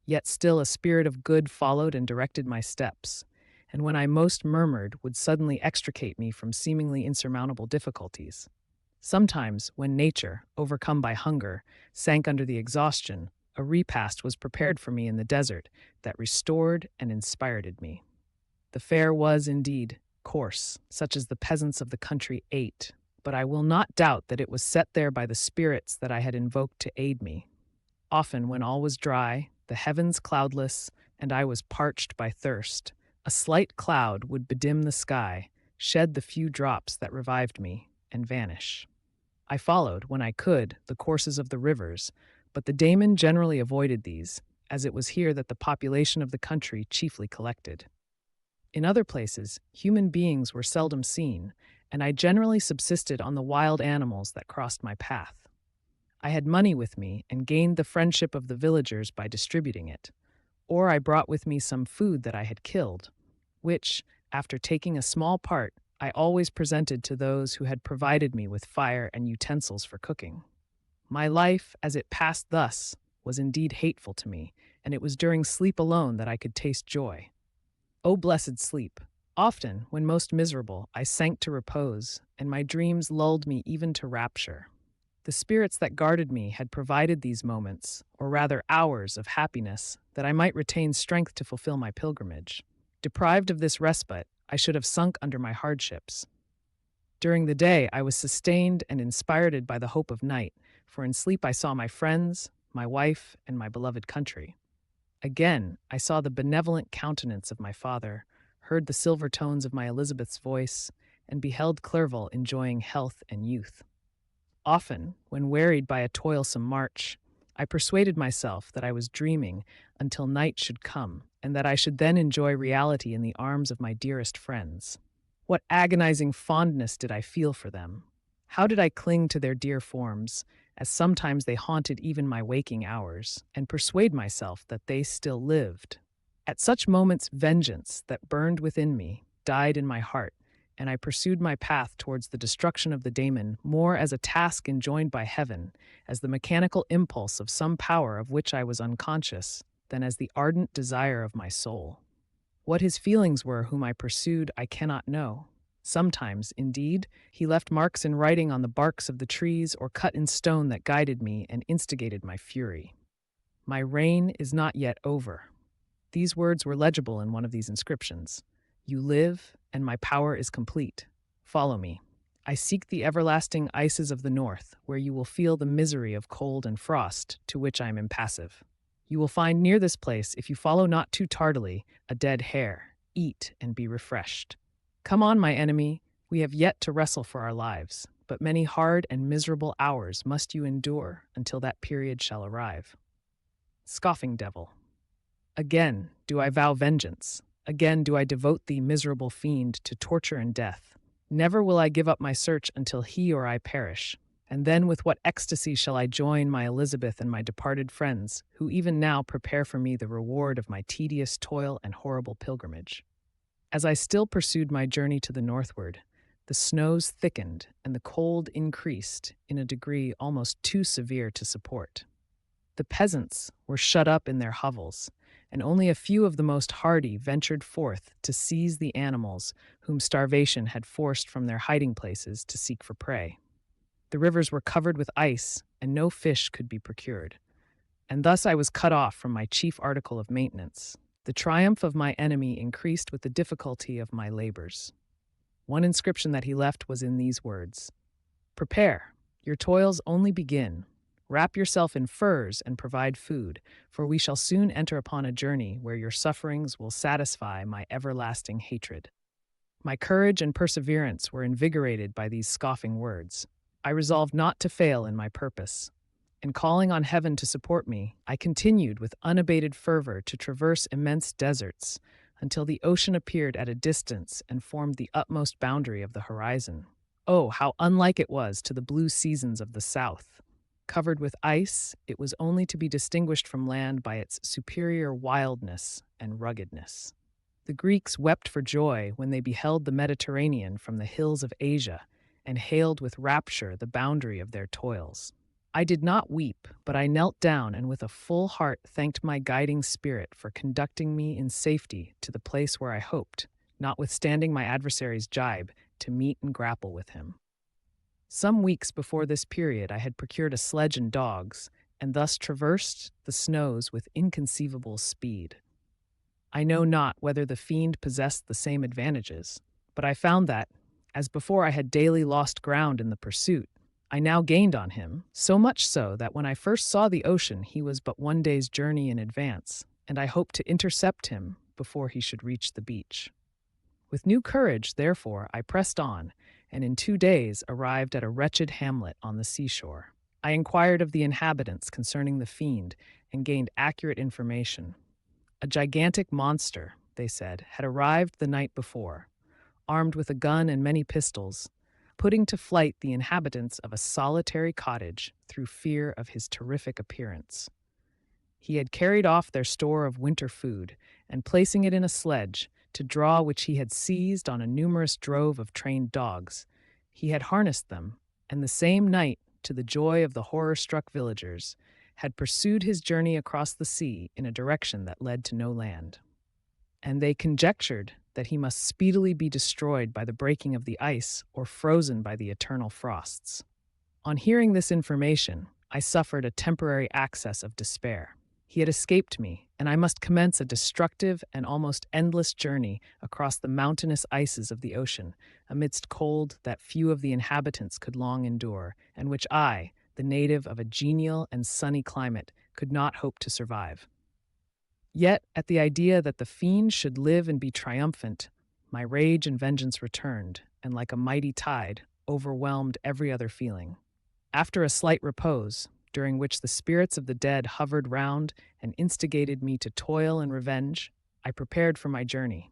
[SPEAKER 1] Yet still a spirit of good followed and directed my steps, and when I most murmured would suddenly extricate me from seemingly insurmountable difficulties. Sometimes, when nature, overcome by hunger, sank under the exhaustion, a repast was prepared for me in the desert that restored and inspired me. The fare was, indeed, coarse, such as the peasants of the country ate, but I will not doubt that it was set there by the spirits that I had invoked to aid me. Often, when all was dry, the heavens cloudless, and I was parched by thirst, a slight cloud would bedim the sky, shed the few drops that revived me, and vanish. I followed, when I could, the courses of the rivers, but the daemon generally avoided these, as it was here that the population of the country chiefly collected. In other places, human beings were seldom seen, and I generally subsisted on the wild animals that crossed my path. I had money with me and gained the friendship of the villagers by distributing it, or I brought with me some food that I had killed, which, after taking a small part, I always presented to those who had provided me with fire and utensils for cooking. My life, as it passed thus, was indeed hateful to me, and it was during sleep alone that I could taste joy. O blessed sleep! Often, when most miserable, I sank to repose, and my dreams lulled me even to rapture. The spirits that guarded me had provided these moments, or rather hours, of happiness, that I might retain strength to fulfill my pilgrimage. Deprived of this respite, I should have sunk under my hardships. During the day, I was sustained and inspired by the hope of night, for in sleep I saw my friends, my wife, and my beloved country. Again, I saw the benevolent countenance of my father, heard the silver tones of my Elizabeth's voice, and beheld Clerval enjoying health and youth. Often, when wearied by a toilsome march, I persuaded myself that I was dreaming until night should come, and that I should then enjoy reality in the arms of my dearest friends. What agonizing fondness did I feel for them! How did I cling to their dear forms, as sometimes they haunted even my waking hours, and persuade myself that they still lived. At such moments, vengeance that burned within me died in my heart, and I pursued my path towards the destruction of the daemon more as a task enjoined by heaven, as the mechanical impulse of some power of which I was unconscious, than as the ardent desire of my soul. What his feelings were whom I pursued I cannot know. Sometimes, indeed, he left marks in writing on the barks of the trees or cut in stone that guided me and instigated my fury. My reign is not yet over. These words were legible in one of these inscriptions. You live, and my power is complete. Follow me. I seek the everlasting ices of the north, where you will feel the misery of cold and frost, to which I am impassive. You will find near this place, if you follow not too tardily, a dead hare. Eat and be refreshed. Come on, my enemy. We have yet to wrestle for our lives, but many hard and miserable hours must you endure until that period shall arrive. Scoffing devil. Again do I vow vengeance. Again do I devote thee, miserable fiend, to torture and death. Never will I give up my search until he or I perish. And then with what ecstasy shall I join my Elizabeth and my departed friends, who even now prepare for me the reward of my tedious toil and horrible pilgrimage. As I still pursued my journey to the northward, the snows thickened and the cold increased in a degree almost too severe to support. The peasants were shut up in their hovels, and only a few of the most hardy ventured forth to seize the animals whom starvation had forced from their hiding places to seek for prey. The rivers were covered with ice, and no fish could be procured. And thus I was cut off from my chief article of maintenance. The triumph of my enemy increased with the difficulty of my labors. One inscription that he left was in these words: "Prepare, your toils only begin. Wrap yourself in furs and provide food, for we shall soon enter upon a journey where your sufferings will satisfy my everlasting hatred." My courage and perseverance were invigorated by these scoffing words. I resolved not to fail in my purpose, and calling on heaven to support me, I continued with unabated fervor to traverse immense deserts until the ocean appeared at a distance and formed the utmost boundary of the horizon. Oh, how unlike it was to the blue seasons of the south! Covered with ice, it was only to be distinguished from land by its superior wildness and ruggedness. The Greeks wept for joy when they beheld the Mediterranean from the hills of Asia and hailed with rapture the boundary of their toils. I did not weep, but I knelt down and with a full heart thanked my guiding spirit for conducting me in safety to the place where I hoped, notwithstanding my adversary's jibe, to meet and grapple with him. Some weeks before this period I had procured a sledge and dogs, and thus traversed the snows with inconceivable speed. I know not whether the fiend possessed the same advantages, but I found that, as before I had daily lost ground in the pursuit, I now gained on him, so much so that when I first saw the ocean he was but one day's journey in advance, and I hoped to intercept him before he should reach the beach. With new courage, therefore, I pressed on, and in 2 days arrived at a wretched hamlet on the seashore. I inquired of the inhabitants concerning the fiend, and gained accurate information. A gigantic monster, they said, had arrived the night before, armed with a gun and many pistols, putting to flight the inhabitants of a solitary cottage through fear of his terrific appearance. He had carried off their store of winter food, and placing it in a sledge, to draw which he had seized on a numerous drove of trained dogs, he had harnessed them, and the same night, to the joy of the horror-struck villagers, had pursued his journey across the sea in a direction that led to no land. And they conjectured that he must speedily be destroyed by the breaking of the ice or frozen by the eternal frosts. On hearing this information, I suffered a temporary access of despair. He had escaped me, and I must commence a destructive and almost endless journey across the mountainous ices of the ocean, amidst cold that few of the inhabitants could long endure, and which I, the native of a genial and sunny climate, could not hope to survive. Yet, at the idea that the fiend should live and be triumphant, my rage and vengeance returned, and like a mighty tide, overwhelmed every other feeling. After a slight repose, during which the spirits of the dead hovered round and instigated me to toil and revenge, I prepared for my journey.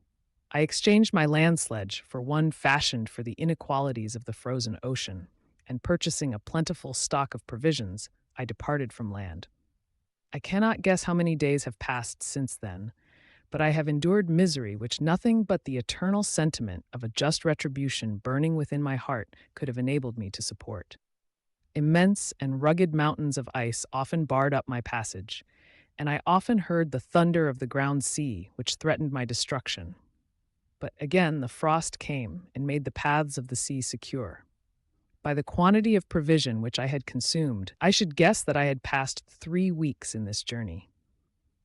[SPEAKER 1] I exchanged my land sledge for one fashioned for the inequalities of the frozen ocean, and purchasing a plentiful stock of provisions, I departed from land. I cannot guess how many days have passed since then, but I have endured misery which nothing but the eternal sentiment of a just retribution burning within my heart could have enabled me to support. Immense and rugged mountains of ice often barred up my passage, and I often heard the thunder of the ground sea, which threatened my destruction. But again the frost came and made the paths of the sea secure. By the quantity of provision which I had consumed, I should guess that I had passed 3 weeks in this journey,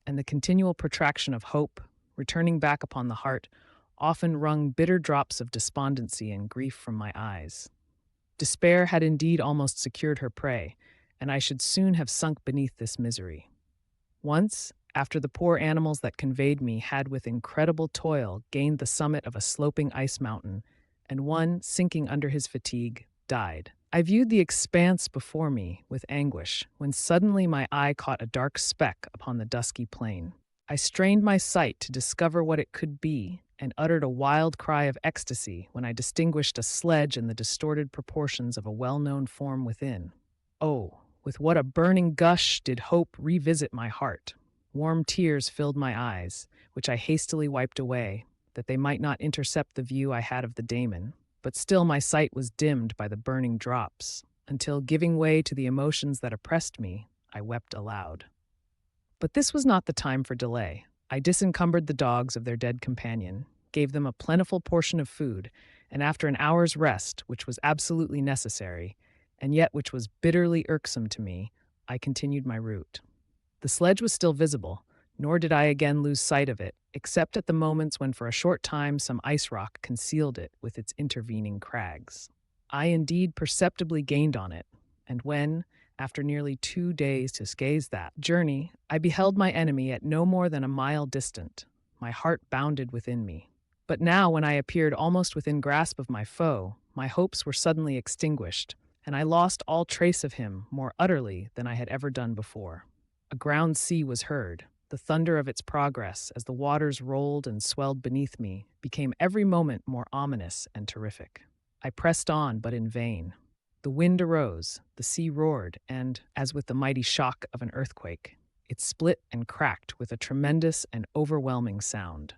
[SPEAKER 1] and the continual protraction of hope, returning back upon the heart, often wrung bitter drops of despondency and grief from my eyes. Despair had indeed almost secured her prey, and I should soon have sunk beneath this misery. Once, after the poor animals that conveyed me had with incredible toil gained the summit of a sloping ice mountain, and one, sinking under his fatigue, died. I viewed the expanse before me with anguish when suddenly my eye caught a dark speck upon the dusky plain. I strained my sight to discover what it could be and uttered a wild cry of ecstasy when I distinguished a sledge in the distorted proportions of a well-known form within. Oh, with what a burning gush did hope revisit my heart! Warm tears filled my eyes, which I hastily wiped away, that they might not intercept the view I had of the daemon. But still my sight was dimmed by the burning drops, until, giving way to the emotions that oppressed me, I wept aloud. But this was not the time for delay. I disencumbered the dogs of their dead companion, gave them a plentiful portion of food, and after an hour's rest, which was absolutely necessary, and yet which was bitterly irksome to me, I continued my route. The sledge was still visible, nor did I again lose sight of it, except at the moments when for a short time some ice rock concealed it with its intervening crags. I indeed perceptibly gained on it, and when, after nearly 2 days to scaze that journey, I beheld my enemy at no more than a mile distant, my heart bounded within me. But now, when I appeared almost within grasp of my foe, my hopes were suddenly extinguished, and I lost all trace of him more utterly than I had ever done before. A ground sea was heard. The thunder of its progress, as the waters rolled and swelled beneath me, became every moment more ominous and terrific. I pressed on, but in vain. The wind arose, the sea roared, and, as with the mighty shock of an earthquake, it split and cracked with a tremendous and overwhelming sound.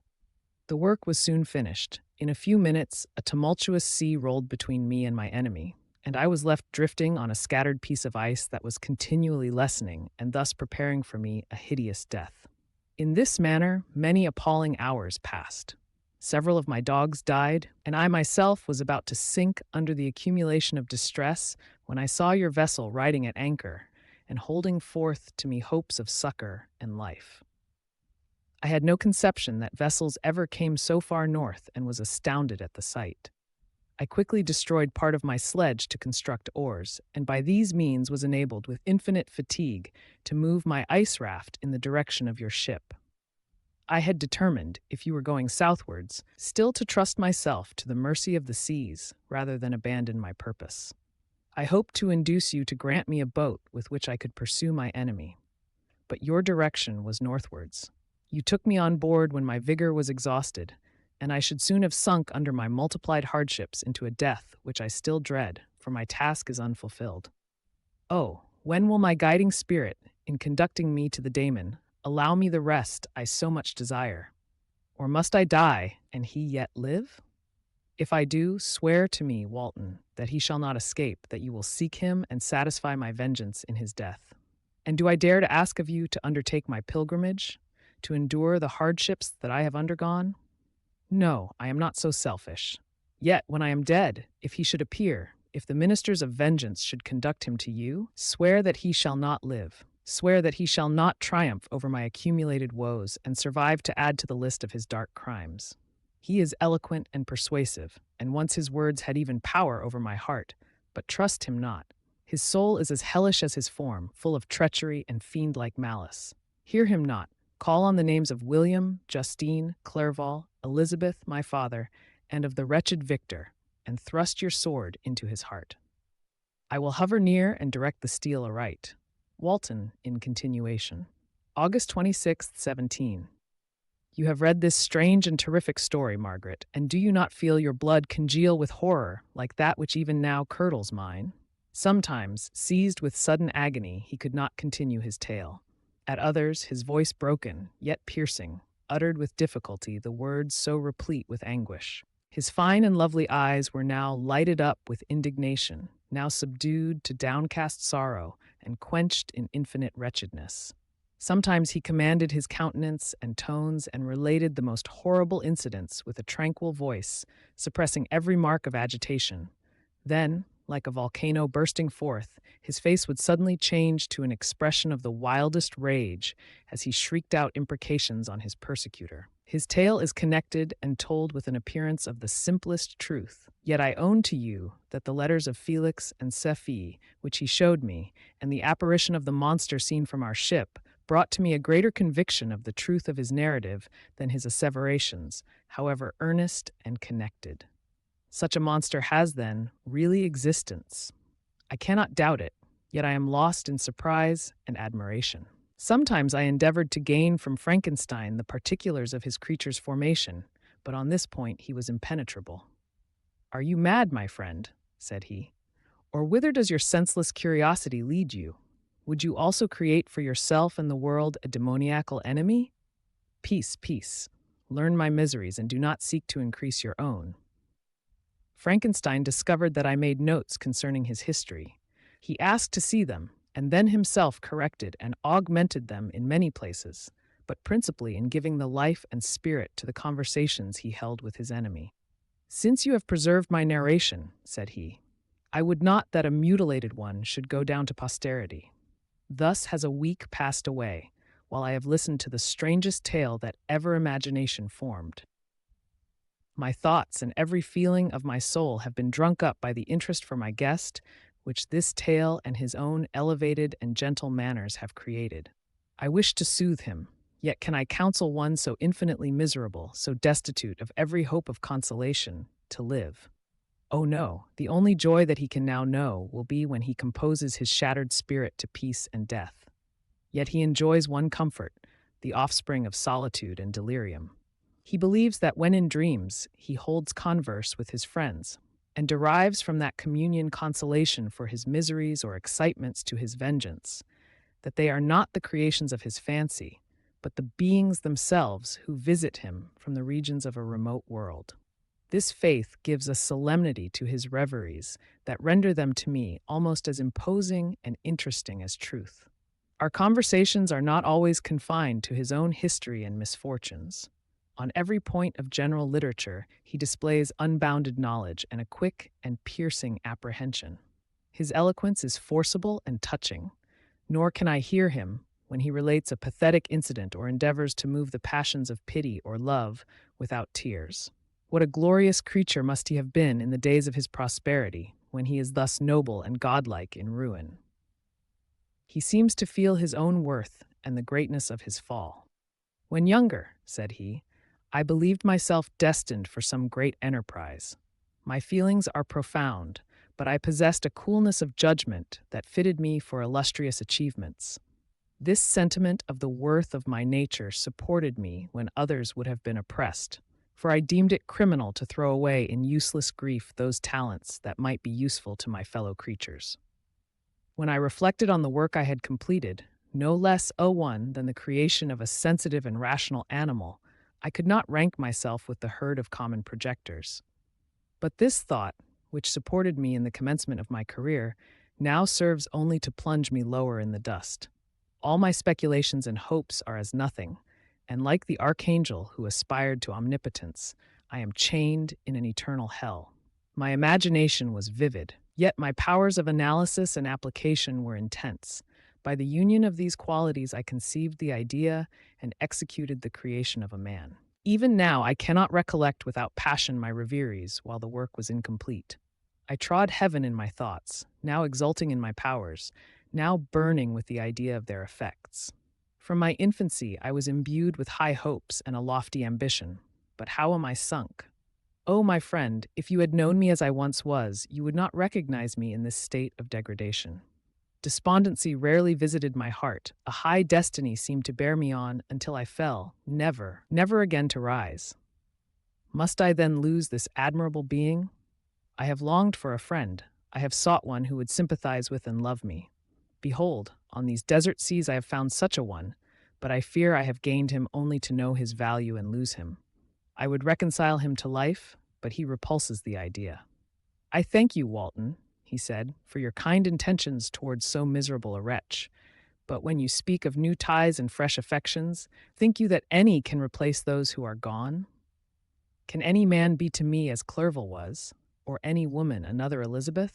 [SPEAKER 1] The work was soon finished. In a few minutes, a tumultuous sea rolled between me and my enemy, and I was left drifting on a scattered piece of ice that was continually lessening and thus preparing for me a hideous death. In this manner, many appalling hours passed. Several of my dogs died, and I myself was about to sink under the accumulation of distress when I saw your vessel riding at anchor and holding forth to me hopes of succor and life. I had no conception that vessels ever came so far north and was astounded at the sight. I quickly destroyed part of my sledge to construct oars, and by these means was enabled with infinite fatigue to move my ice raft in the direction of your ship. I had determined, if you were going southwards, still to trust myself to the mercy of the seas rather than abandon my purpose. I hoped to induce you to grant me a boat with which I could pursue my enemy. But your direction was northwards. You took me on board when my vigor was exhausted, and I should soon have sunk under my multiplied hardships into a death which I still dread, for my task is unfulfilled. Oh, when will my guiding spirit, in conducting me to the daemon, allow me the rest I so much desire? Or must I die, and he yet live? If I do, swear to me, Walton, that he shall not escape, that you will seek him and satisfy my vengeance in his death. And do I dare to ask of you to undertake my pilgrimage, to endure the hardships that I have undergone? No, I am not so selfish. Yet, when I am dead, if he should appear, if the ministers of vengeance should conduct him to you, swear that he shall not live. Swear that he shall not triumph over my accumulated woes and survive to add to the list of his dark crimes. He is eloquent and persuasive, and once his words had even power over my heart, but trust him not. His soul is as hellish as his form, full of treachery and fiend-like malice. Hear him not. Call on the names of William, Justine, Clerval, Elizabeth, my father, and of the wretched Victor, and thrust your sword into his heart. I will hover near and direct the steel aright. Walton, in continuation. August 26th, 17. You have read this strange and terrific story, Margaret, and do you not feel your blood congeal with horror, like that which even now curdles mine? Sometimes, seized with sudden agony, he could not continue his tale. At others, his voice broken, yet piercing, uttered with difficulty the words so replete with anguish. His fine and lovely eyes were now lighted up with indignation, now subdued to downcast sorrow, and quenched in infinite wretchedness. Sometimes he commanded his countenance and tones and related the most horrible incidents with a tranquil voice, suppressing every mark of agitation. Then, like a volcano bursting forth, his face would suddenly change to an expression of the wildest rage as he shrieked out imprecations on his persecutor. His tale is connected and told with an appearance of the simplest truth. Yet I own to you that the letters of Felix and Sephi, which he showed me, and the apparition of the monster seen from our ship, brought to me a greater conviction of the truth of his narrative than his asseverations, however earnest and connected. Such a monster has, then, really existence. I cannot doubt it, yet I am lost in surprise and admiration. Sometimes I endeavored to gain from Frankenstein the particulars of his creature's formation, but on this point he was impenetrable. "Are you mad, my friend?" said he. "Or whither does your senseless curiosity lead you? Would you also create for yourself and the world a demoniacal enemy? Peace, peace. Learn my miseries and do not seek to increase your own." Frankenstein discovered that I made notes concerning his history. He asked to see them, and then himself corrected and augmented them in many places, but principally in giving the life and spirit to the conversations he held with his enemy. "Since you have preserved my narration," said he, "I would not that a mutilated one should go down to posterity. Thus has a week passed away, while I have listened to the strangest tale that ever imagination formed. My thoughts and every feeling of my soul have been drunk up by the interest for my guest, which this tale and his own elevated and gentle manners have created. I wish to soothe him, yet can I counsel one so infinitely miserable, so destitute of every hope of consolation, to live? Oh no, the only joy that he can now know will be when he composes his shattered spirit to peace and death. Yet he enjoys one comfort, the offspring of solitude and delirium. He believes that when in dreams, he holds converse with his friends, and derives from that communion consolation for his miseries or excitements to his vengeance, that they are not the creations of his fancy, but the beings themselves who visit him from the regions of a remote world. This faith gives a solemnity to his reveries that render them to me almost as imposing and interesting as truth. Our conversations are not always confined to his own history and misfortunes. On every point of general literature, he displays unbounded knowledge and a quick and piercing apprehension. His eloquence is forcible and touching, nor can I hear him, when he relates a pathetic incident or endeavors to move the passions of pity or love, without tears. What a glorious creature must he have been in the days of his prosperity, when he is thus noble and godlike in ruin. He seems to feel his own worth and the greatness of his fall. "When younger," said he, "I believed myself destined for some great enterprise. My feelings are profound, but I possessed a coolness of judgment that fitted me for illustrious achievements. This sentiment of the worth of my nature supported me when others would have been oppressed, for I deemed it criminal to throw away in useless grief those talents that might be useful to my fellow creatures. When I reflected on the work I had completed, no less a one than the creation of a sensitive and rational animal, I could not rank myself with the herd of common projectors. But this thought, which supported me in the commencement of my career, now serves only to plunge me lower in the dust. All my speculations and hopes are as nothing, and like the archangel who aspired to omnipotence, I am chained in an eternal hell. My imagination was vivid, yet my powers of analysis and application were intense. By the union of these qualities I conceived the idea and executed the creation of a man. Even now I cannot recollect without passion my reveries while the work was incomplete. I trod heaven in my thoughts, now exulting in my powers, now burning with the idea of their effects. From my infancy I was imbued with high hopes and a lofty ambition, but how am I sunk? Oh, my friend, if you had known me as I once was, you would not recognize me in this state of degradation. Despondency rarely visited my heart. A high destiny seemed to bear me on until I fell, never, never again to rise. Must I then lose this admirable being? I have longed for a friend. I have sought one who would sympathize with and love me. Behold, on these desert seas I have found such a one, but I fear I have gained him only to know his value and lose him. I would reconcile him to life, but he repulses the idea. I thank you, Walton, he said, for your kind intentions towards so miserable a wretch. But when you speak of new ties and fresh affections, think you that any can replace those who are gone? Can any man be to me as Clerval was, or any woman another Elizabeth?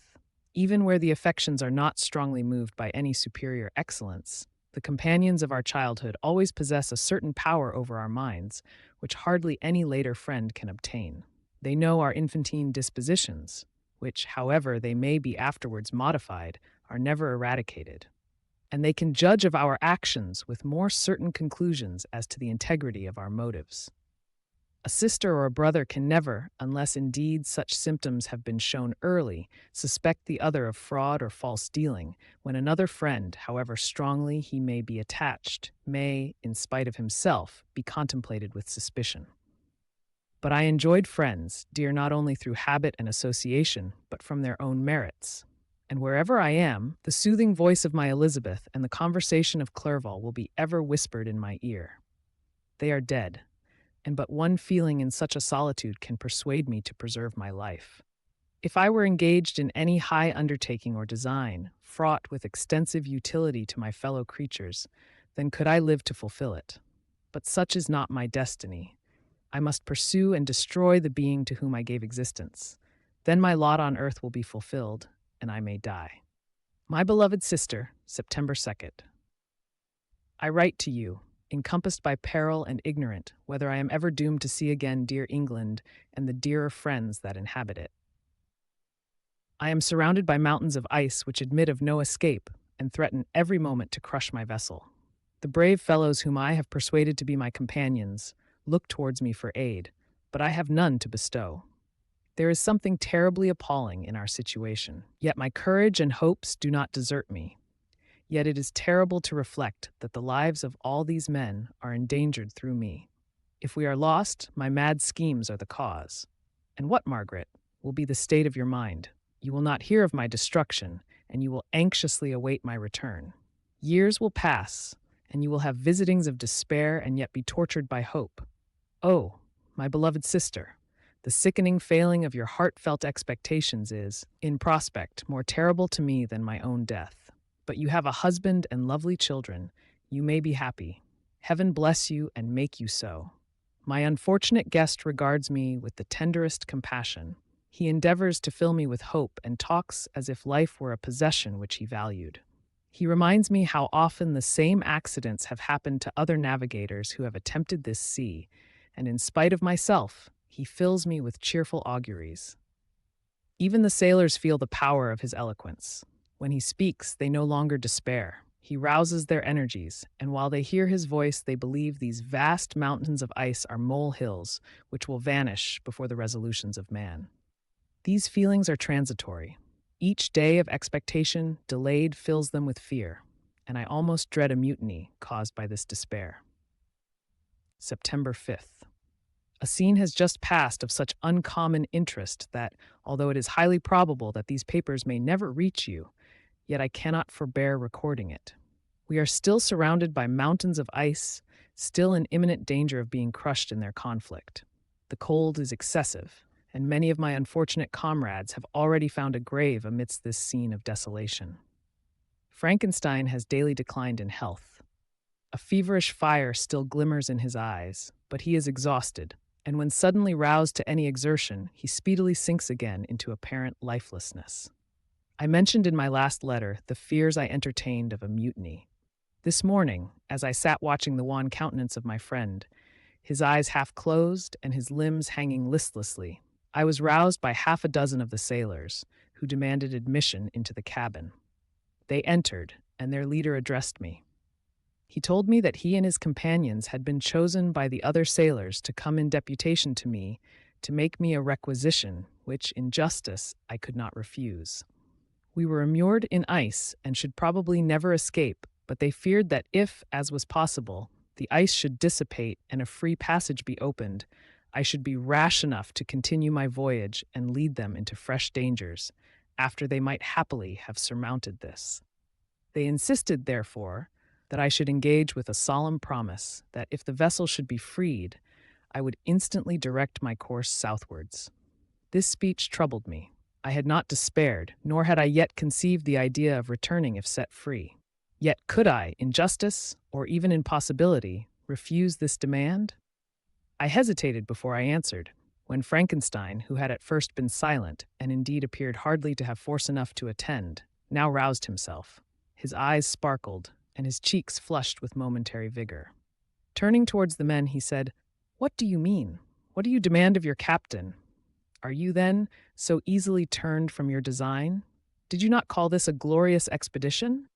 [SPEAKER 1] Even where the affections are not strongly moved by any superior excellence, the companions of our childhood always possess a certain power over our minds, which hardly any later friend can obtain. They know our infantine dispositions, which, however they may be afterwards modified, are never eradicated. And they can judge of our actions with more certain conclusions as to the integrity of our motives. A sister or a brother can never, unless indeed such symptoms have been shown early, suspect the other of fraud or false dealing, when another friend, however strongly he may be attached, may, in spite of himself, be contemplated with suspicion. But I enjoyed friends, dear not only through habit and association, but from their own merits. And wherever I am, the soothing voice of my Elizabeth and the conversation of Clerval will be ever whispered in my ear. They are dead, and but one feeling in such a solitude can persuade me to preserve my life. If I were engaged in any high undertaking or design, fraught with extensive utility to my fellow creatures, then could I live to fulfill it. But such is not my destiny. I must pursue and destroy the being to whom I gave existence. Then my lot on earth will be fulfilled, and I may die. My beloved sister, September 2nd. I write to you, encompassed by peril and ignorant whether I am ever doomed to see again dear England and the dearer friends that inhabit it. I am surrounded by mountains of ice which admit of no escape and threaten every moment to crush my vessel. The brave fellows whom I have persuaded to be my companions look towards me for aid, but I have none to bestow. There is something terribly appalling in our situation, yet my courage and hopes do not desert me. Yet it is terrible to reflect that the lives of all these men are endangered through me. If we are lost, my mad schemes are the cause. And what, Margaret, will be the state of your mind? You will not hear of my destruction, and you will anxiously await my return. Years will pass, and you will have visitings of despair and yet be tortured by hope. Oh, my beloved sister, the sickening failing of your heartfelt expectations is, in prospect, more terrible to me than my own death. But you have a husband and lovely children. You may be happy. Heaven bless you and make you so. My unfortunate guest regards me with the tenderest compassion. He endeavors to fill me with hope and talks as if life were a possession which he valued. He reminds me how often the same accidents have happened to other navigators who have attempted this sea, and in spite of myself, he fills me with cheerful auguries. Even the sailors feel the power of his eloquence. When he speaks, they no longer despair. He rouses their energies, and while they hear his voice, they believe these vast mountains of ice are molehills which will vanish before the resolutions of man. These feelings are transitory. Each day of expectation delayed fills them with fear, and I almost dread a mutiny caused by this despair. September 5th. A scene has just passed of such uncommon interest that, although it is highly probable that these papers may never reach you, yet I cannot forbear recording it. We are still surrounded by mountains of ice, still in imminent danger of being crushed in their conflict. The cold is excessive, and many of my unfortunate comrades have already found a grave amidst this scene of desolation. Frankenstein has daily declined in health. A feverish fire still glimmers in his eyes, but he is exhausted, and when suddenly roused to any exertion, he speedily sinks again into apparent lifelessness. I mentioned in my last letter the fears I entertained of a mutiny. This morning, as I sat watching the wan countenance of my friend, his eyes half closed and his limbs hanging listlessly, I was roused by half a dozen of the sailors, who demanded admission into the cabin. They entered, and their leader addressed me. He told me that he and his companions had been chosen by the other sailors to come in deputation to me to make me a requisition which, in justice, I could not refuse. We were immured in ice and should probably never escape, but they feared that if, as was possible, the ice should dissipate and a free passage be opened, I should be rash enough to continue my voyage and lead them into fresh dangers, after they might happily have surmounted this. They insisted, therefore, that I should engage with a solemn promise that if the vessel should be freed, I would instantly direct my course southwards. This speech troubled me. I had not despaired, nor had I yet conceived the idea of returning if set free. Yet could I, in justice, or even in possibility, refuse this demand? I hesitated before I answered, when Frankenstein, who had at first been silent, and indeed appeared hardly to have force enough to attend, now roused himself. His eyes sparkled, and his cheeks flushed with momentary vigor. Turning towards the men, he said, "What do you mean? What do you demand of your captain? Are you, then, so easily turned from your design? Did you not call this a glorious expedition?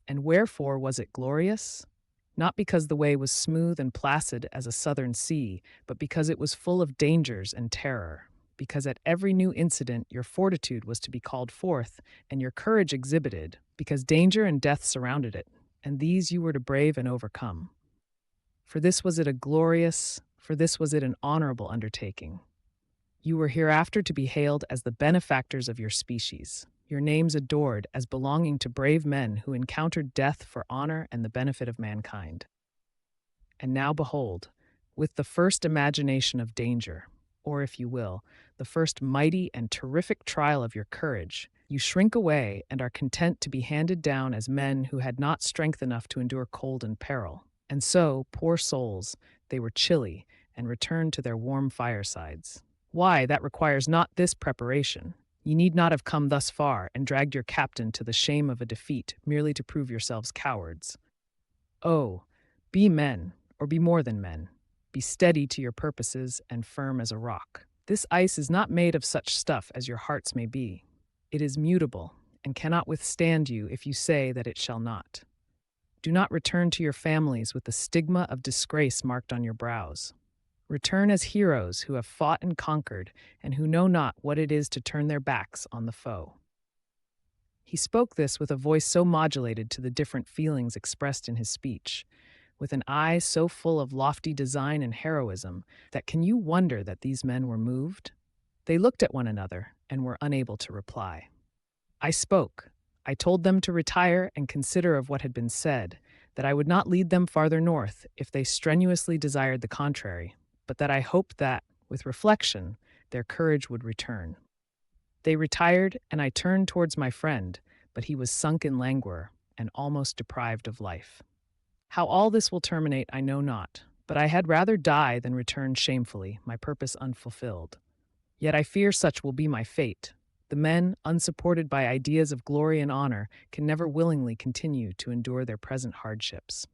[SPEAKER 1] And wherefore was it glorious? not because the way was smooth and placid as a southern sea, but because it was full of dangers and terror. Because at every new incident your fortitude was to be called forth, and your courage exhibited, because danger and death surrounded it, and these you were to brave and overcome. For this was it an honorable undertaking. You were hereafter to be hailed as the benefactors of your species, your names adored as belonging to brave men who encountered death for honor and the benefit of mankind. And now behold, with the first imagination of danger, or if you will, the first mighty and terrific trial of your courage, you shrink away and are content to be handed down as men who had not strength enough to endure cold and peril. And so, poor souls, they were chilly and returned to their warm firesides. Why, that requires not this preparation. Ye need not have come thus far and dragged your captain to the shame of a defeat merely to prove yourselves cowards. Oh, be men, or be more than men. Be steady to your purposes and firm as a rock. This ice is not made of such stuff as your hearts may be. It is mutable, and cannot withstand you if you say that it shall not. Do not return to your families with the stigma of disgrace marked on your brows. Return as heroes who have fought and conquered, and who know not what it is to turn their backs on the foe. He spoke this with a voice so modulated to the different feelings expressed in his speech, with an eye so full of lofty design and heroism, that can you wonder that these men were moved? They looked at one another and were unable to reply. I spoke. I told them to retire and consider of what had been said, that I would not lead them farther north if they strenuously desired the contrary, but that I hoped that, with reflection, their courage would return. They retired, and I turned towards my friend, but he was sunk in languor and almost deprived of life. How all this will terminate I know not, but I had rather die than return shamefully, my purpose unfulfilled. Yet I fear such will be my fate. The men, unsupported by ideas of glory and honor, can never willingly continue to endure their present hardships.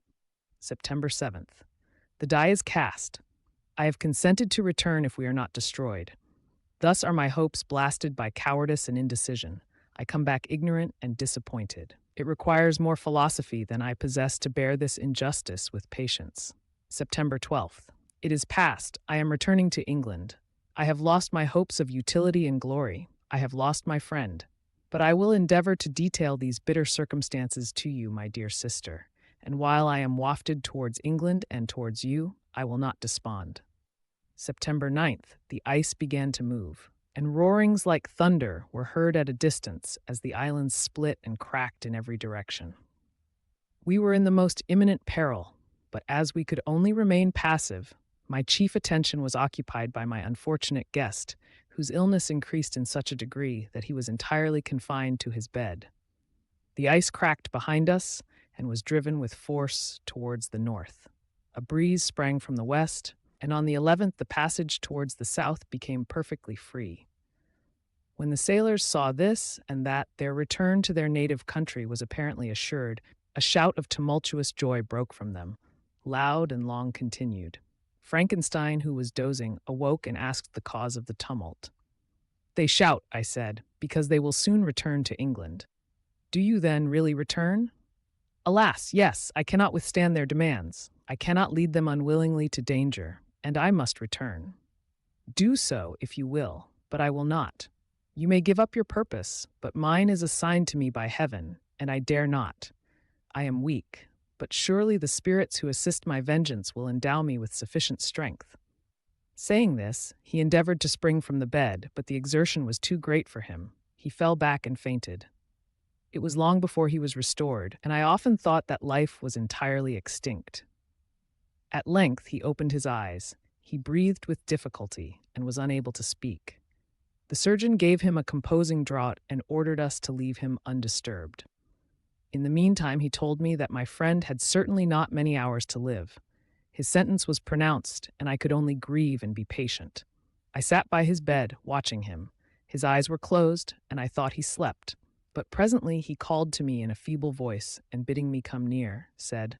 [SPEAKER 1] September 7th. The die is cast. I have consented to return if we are not destroyed. Thus are my hopes blasted by cowardice and indecision. I come back ignorant and disappointed. It requires more philosophy than I possess to bear this injustice with patience. September 12th. It is past. I am returning to England. I have lost my hopes of utility and glory. I have lost my friend. But I will endeavor to detail these bitter circumstances to you, my dear sister, and while I am wafted towards England and towards you, I will not despond. September 9th. The ice began to move, and roarings like thunder were heard at a distance as the islands split and cracked in every direction. We were in the most imminent peril, but as we could only remain passive, my chief attention was occupied by my unfortunate guest, whose illness increased in such a degree that he was entirely confined to his bed. The ice cracked behind us and was driven with force towards the north. A breeze sprang from the west, and on the 11th the passage towards the south became perfectly free. When the sailors saw this and that their return to their native country was apparently assured, a shout of tumultuous joy broke from them, loud and long continued. Frankenstein, who was dozing, awoke and asked the cause of the tumult. They shout, I said, because they will soon return to England. Do you then really return? Alas, yes, I cannot withstand their demands. I cannot lead them unwillingly to danger, and I must return. Do so, if you will, but I will not. You may give up your purpose, but mine is assigned to me by heaven, and I dare not. I am weak, but surely the spirits who assist my vengeance will endow me with sufficient strength. Saying this, he endeavored to spring from the bed, but the exertion was too great for him. He fell back and fainted. It was long before he was restored, and I often thought that life was entirely extinct. At length he opened his eyes. He breathed with difficulty and was unable to speak. The surgeon gave him a composing draught and ordered us to leave him undisturbed. In the meantime, he told me that my friend had certainly not many hours to live. His sentence was pronounced, and I could only grieve and be patient. I sat by his bed, watching him. His eyes were closed, and I thought he slept. But presently he called to me in a feeble voice, and bidding me come near, said,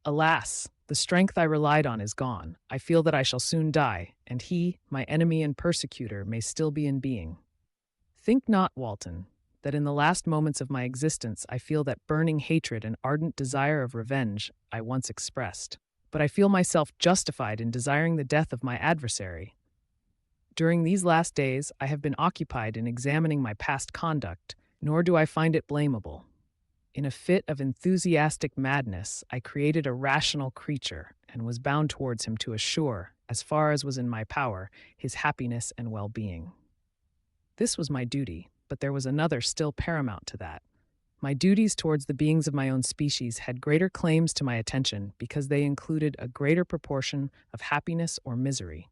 [SPEAKER 1] Alas, the strength I relied on is gone. I feel that I shall soon die, and he, my enemy and persecutor, may still be in being. Think not, Walton, that in the last moments of my existence I feel that burning hatred and ardent desire of revenge I once expressed. But I feel myself justified in desiring the death of my adversary. During these last days, I have been occupied in examining my past conduct, nor do I find it blamable. In a fit of enthusiastic madness, I created a rational creature and was bound towards him to assure, as far as was in my power, his happiness and well-being. This was my duty, but there was another still paramount to that. My duties towards the beings of my own species had greater claims to my attention because they included a greater proportion of happiness or misery.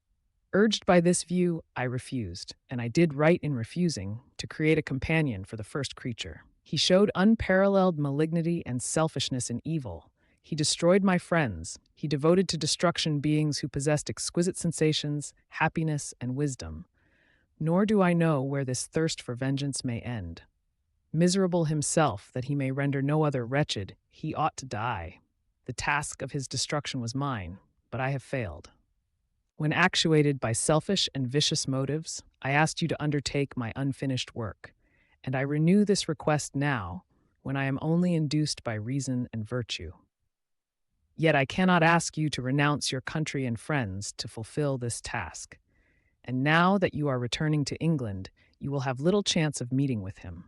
[SPEAKER 1] Urged by this view, I refused, and I did right in refusing, to create a companion for the first creature. He showed unparalleled malignity and selfishness in evil. He destroyed my friends. He devoted to destruction beings who possessed exquisite sensations, happiness, and wisdom. Nor do I know where this thirst for vengeance may end. Miserable himself, that he may render no other wretched, he ought to die. The task of his destruction was mine, but I have failed. When actuated by selfish and vicious motives, I asked you to undertake my unfinished work, and I renew this request now, when I am only induced by reason and virtue. Yet I cannot ask you to renounce your country and friends to fulfill this task, and now that you are returning to England, you will have little chance of meeting with him.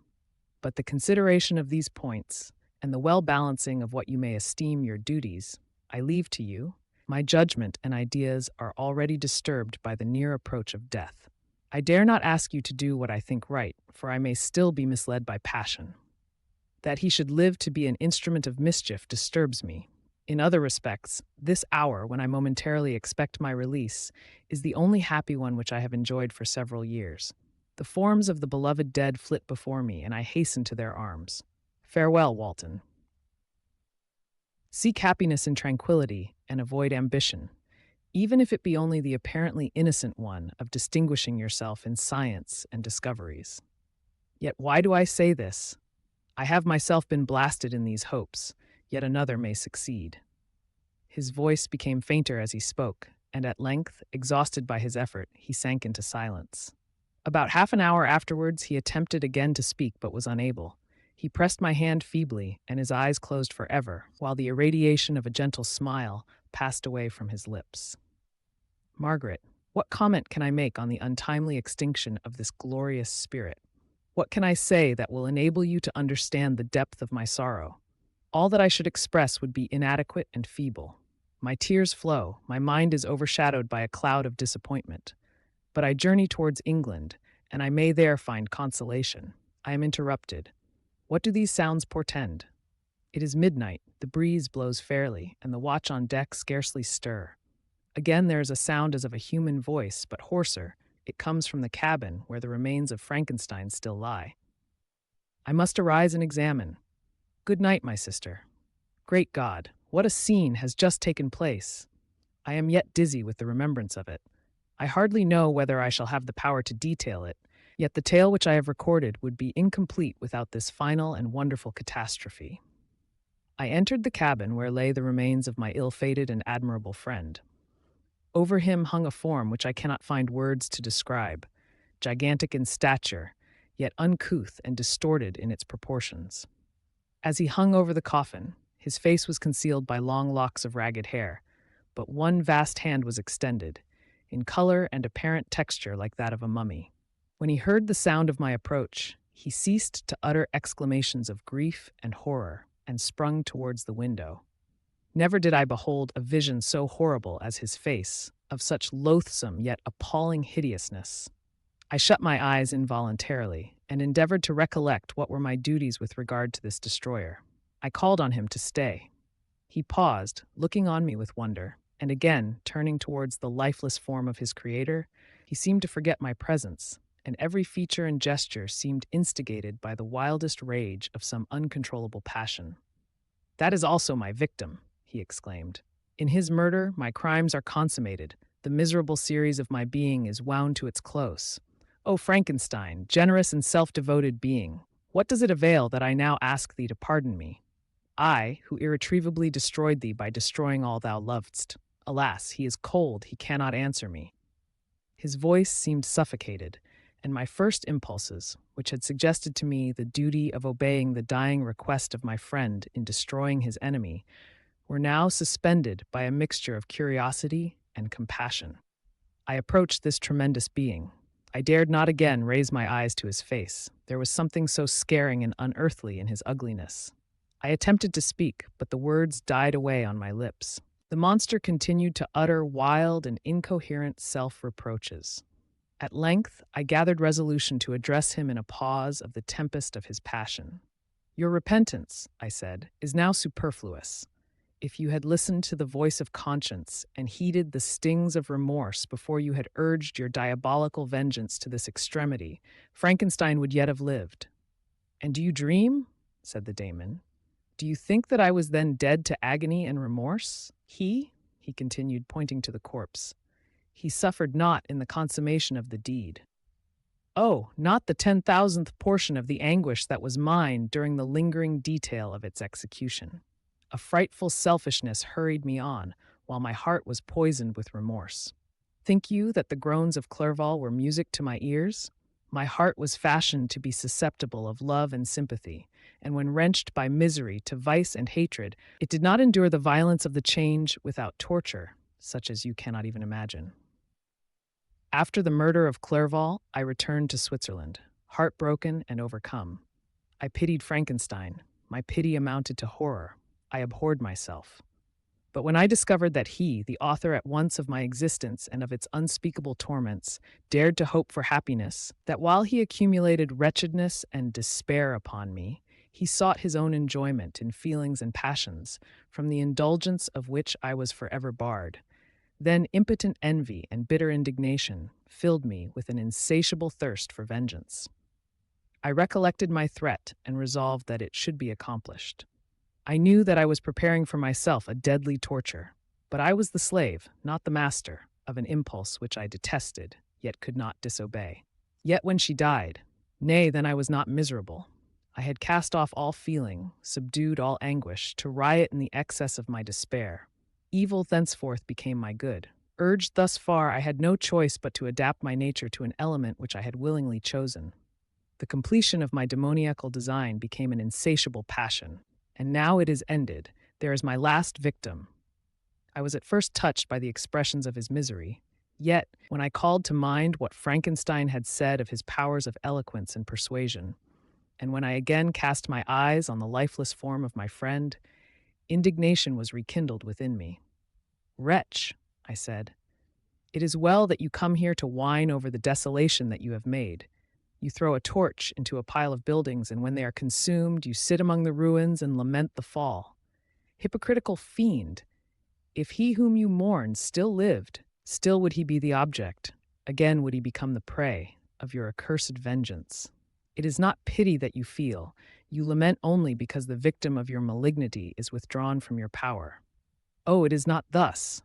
[SPEAKER 1] But the consideration of these points, and the well-balancing of what you may esteem your duties, I leave to you. My judgment and ideas are already disturbed by the near approach of death. I dare not ask you to do what I think right, for I may still be misled by passion. That he should live to be an instrument of mischief disturbs me. In other respects, this hour, when I momentarily expect my release, is the only happy one which I have enjoyed for several years. The forms of the beloved dead flit before me, and I hasten to their arms. Farewell, Walton. Seek happiness in tranquility, and avoid ambition, even if it be only the apparently innocent one of distinguishing yourself in science and discoveries. Yet why do I say this? I have myself been blasted in these hopes, yet another may succeed. His voice became fainter as he spoke, and at length, exhausted by his effort, he sank into silence. About half an hour afterwards, he attempted again to speak, but was unable. He pressed my hand feebly, and his eyes closed forever, while the irradiation of a gentle smile passed away from his lips. Margaret, what comment can I make on the untimely extinction of this glorious spirit? What can I say that will enable you to understand the depth of my sorrow? All that I should express would be inadequate and feeble. My tears flow, my mind is overshadowed by a cloud of disappointment. But I journey towards England, and I may there find consolation. I am interrupted. What do these sounds portend? It is midnight, the breeze blows fairly, and the watch on deck scarcely stir. Again there is a sound as of a human voice, but hoarser. It comes from the cabin, where the remains of Frankenstein still lie. I must arise and examine. Good night, my sister. Great God, what a scene has just taken place! I am yet dizzy with the remembrance of it. I hardly know whether I shall have the power to detail it, yet the tale which I have recorded would be incomplete without this final and wonderful catastrophe. I entered the cabin where lay the remains of my ill-fated and admirable friend. Over him hung a form which I cannot find words to describe, gigantic in stature, yet uncouth and distorted in its proportions. As he hung over the coffin, his face was concealed by long locks of ragged hair, but one vast hand was extended, in color and apparent texture like that of a mummy. When he heard the sound of my approach, he ceased to utter exclamations of grief and horror, and sprung towards the window. Never did I behold a vision so horrible as his face, of such loathsome yet appalling hideousness. I shut my eyes involuntarily, and endeavored to recollect what were my duties with regard to this destroyer. I called on him to stay. He paused, looking on me with wonder, and again, turning towards the lifeless form of his creator, he seemed to forget my presence, and every feature and gesture seemed instigated by the wildest rage of some uncontrollable passion. "That is also my victim," he exclaimed. "In his murder, my crimes are consummated. The miserable series of my being is wound to its close. O Frankenstein, generous and self-devoted being, what does it avail that I now ask thee to pardon me? I, who irretrievably destroyed thee by destroying all thou lovedst. Alas, he is cold, he cannot answer me." His voice seemed suffocated, and my first impulses, which which had suggested to me the duty of obeying the dying request of my friend in destroying his enemy, were now suspended by a mixture of curiosity and compassion. I approached this tremendous being. I dared not again raise my eyes to his face. There was something so scaring and unearthly in his ugliness. I attempted to speak, but the words died away on my lips. The monster continued to utter wild and incoherent self-reproaches. At length, I gathered resolution to address him in a pause of the tempest of his passion. "Your repentance," I said, "is now superfluous. If you had listened to the voice of conscience and heeded the stings of remorse before you had urged your diabolical vengeance to this extremity, Frankenstein would yet have lived." "And do you dream?" said the daemon. "Do you think that I was then dead to agony and remorse? He continued, pointing to the corpse, "he suffered not in the consummation of the deed. Oh, not the 10,000th portion of the anguish that was mine during the lingering detail of its execution. A frightful selfishness hurried me on, while my heart was poisoned with remorse. Think you that the groans of Clerval were music to my ears? My heart was fashioned to be susceptible of love and sympathy, and when wrenched by misery to vice and hatred, it did not endure the violence of the change without torture, such as you cannot even imagine. After the murder of Clerval, I returned to Switzerland, heartbroken and overcome. I pitied Frankenstein. My pity amounted to horror. I abhorred myself. But when I discovered that he, the author at once of my existence and of its unspeakable torments, dared to hope for happiness, that while he accumulated wretchedness and despair upon me, he sought his own enjoyment in feelings and passions, from the indulgence of which I was forever barred, then impotent envy and bitter indignation filled me with an insatiable thirst for vengeance. I recollected my threat and resolved that it should be accomplished. I knew that I was preparing for myself a deadly torture, but I was the slave, not the master, of an impulse which I detested, yet could not disobey. Yet when she died, nay, then I was not miserable. I had cast off all feeling, subdued all anguish, to riot in the excess of my despair. Evil thenceforth became my good. Urged thus far, I had no choice but to adapt my nature to an element which I had willingly chosen. The completion of my demoniacal design became an insatiable passion. And now it is ended. There is my last victim. I was at first touched by the expressions of his misery. Yet, when I called to mind what Frankenstein had said of his powers of eloquence and persuasion, and when I again cast my eyes on the lifeless form of my friend, indignation was rekindled within me. "Wretch," I said, "it is well that you come here to whine over the desolation that you have made. You throw a torch into a pile of buildings, and when they are consumed, you sit among the ruins and lament the fall. Hypocritical fiend! If he whom you mourn still lived, still would he be the object. Again would he become the prey of your accursed vengeance. It is not pity that you feel. You lament only because the victim of your malignity is withdrawn from your power." "Oh, it is not thus,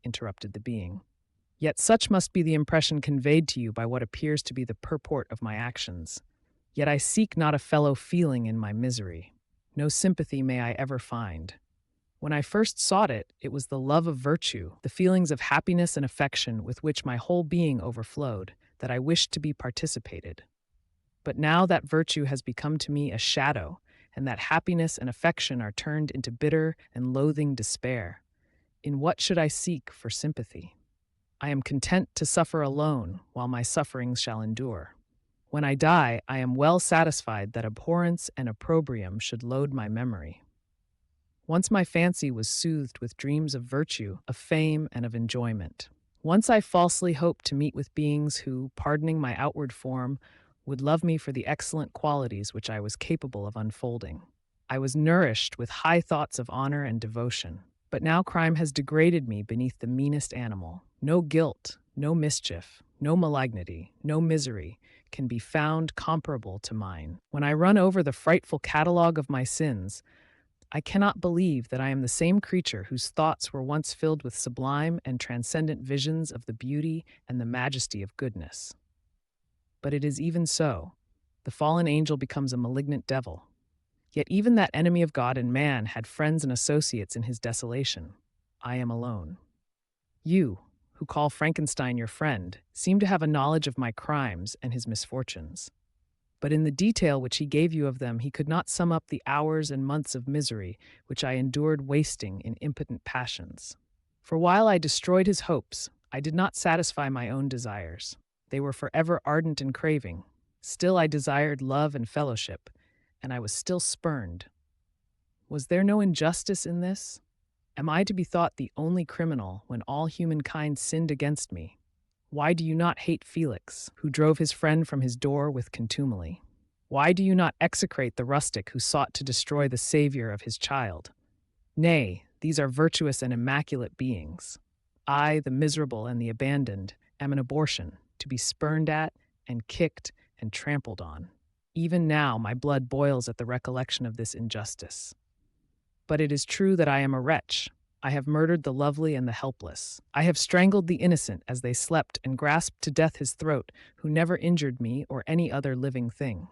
[SPEAKER 1] interrupted the being. "Yet such must be the impression conveyed to you by what appears to be the purport of my actions. Yet I seek not a fellow feeling in my misery. No sympathy may I ever find. When I first sought it, it was the love of virtue, the feelings of happiness and affection with which my whole being overflowed, that I wished to be participated. But now that virtue has become to me a shadow, and that happiness and affection are turned into bitter and loathing despair, in what should I seek for sympathy? I am content to suffer alone, while my sufferings shall endure. When I die, I am well satisfied that abhorrence and opprobrium should load my memory. Once my fancy was soothed with dreams of virtue, of fame, and of enjoyment. Once I falsely hoped to meet with beings who, pardoning my outward form, would love me for the excellent qualities which I was capable of unfolding. I was nourished with high thoughts of honor and devotion. But now crime has degraded me beneath the meanest animal. No guilt, no mischief, no malignity, no misery can be found comparable to mine. When I run over the frightful catalogue of my sins, I cannot believe that I am the same creature whose thoughts were once filled with sublime and transcendent visions of the beauty and the majesty of goodness. But it is even so. The fallen angel becomes a malignant devil. Yet even that enemy of God and man had friends and associates in his desolation. I am alone. You, who call Frankenstein your friend, seem to have a knowledge of my crimes and his misfortunes. But in the detail which he gave you of them, he could not sum up the hours and months of misery which I endured wasting in impotent passions. For while I destroyed his hopes, I did not satisfy my own desires. They were forever ardent and craving. Still I desired love and fellowship, and I was still spurned. Was there no injustice in this? Am I to be thought the only criminal when all humankind sinned against me? Why do you not hate Felix, who drove his friend from his door with contumely? Why do you not execrate the rustic who sought to destroy the savior of his child? Nay, these are virtuous and immaculate beings. I, the miserable and the abandoned, am an abortion, to be spurned at and kicked and trampled on. Even now my blood boils at the recollection of this injustice. But it is true that I am a wretch. I have murdered the lovely and the helpless. I have strangled the innocent as they slept and grasped to death his throat, who never injured me or any other living thing.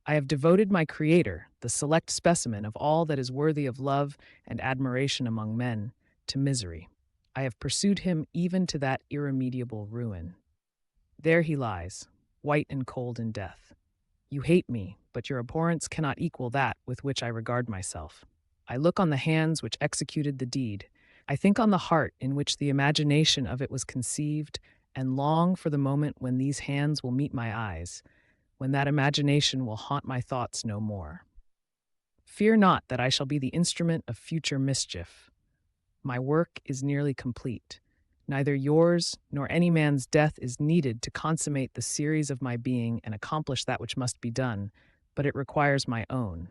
[SPEAKER 1] I have devoted my Creator, the select specimen of all that is worthy of love and admiration among men, to misery. I have pursued him even to that irremediable ruin. There he lies, white and cold in death. You hate me, but your abhorrence cannot equal that with which I regard myself. I look on the hands which executed the deed. I think on the heart in which the imagination of it was conceived, and long for the moment when these hands will meet my eyes, when that imagination will haunt my thoughts no more. Fear not that I shall be the instrument of future mischief. My work is nearly complete. Neither yours nor any man's death is needed to consummate the series of my being and accomplish that which must be done, but it requires my own.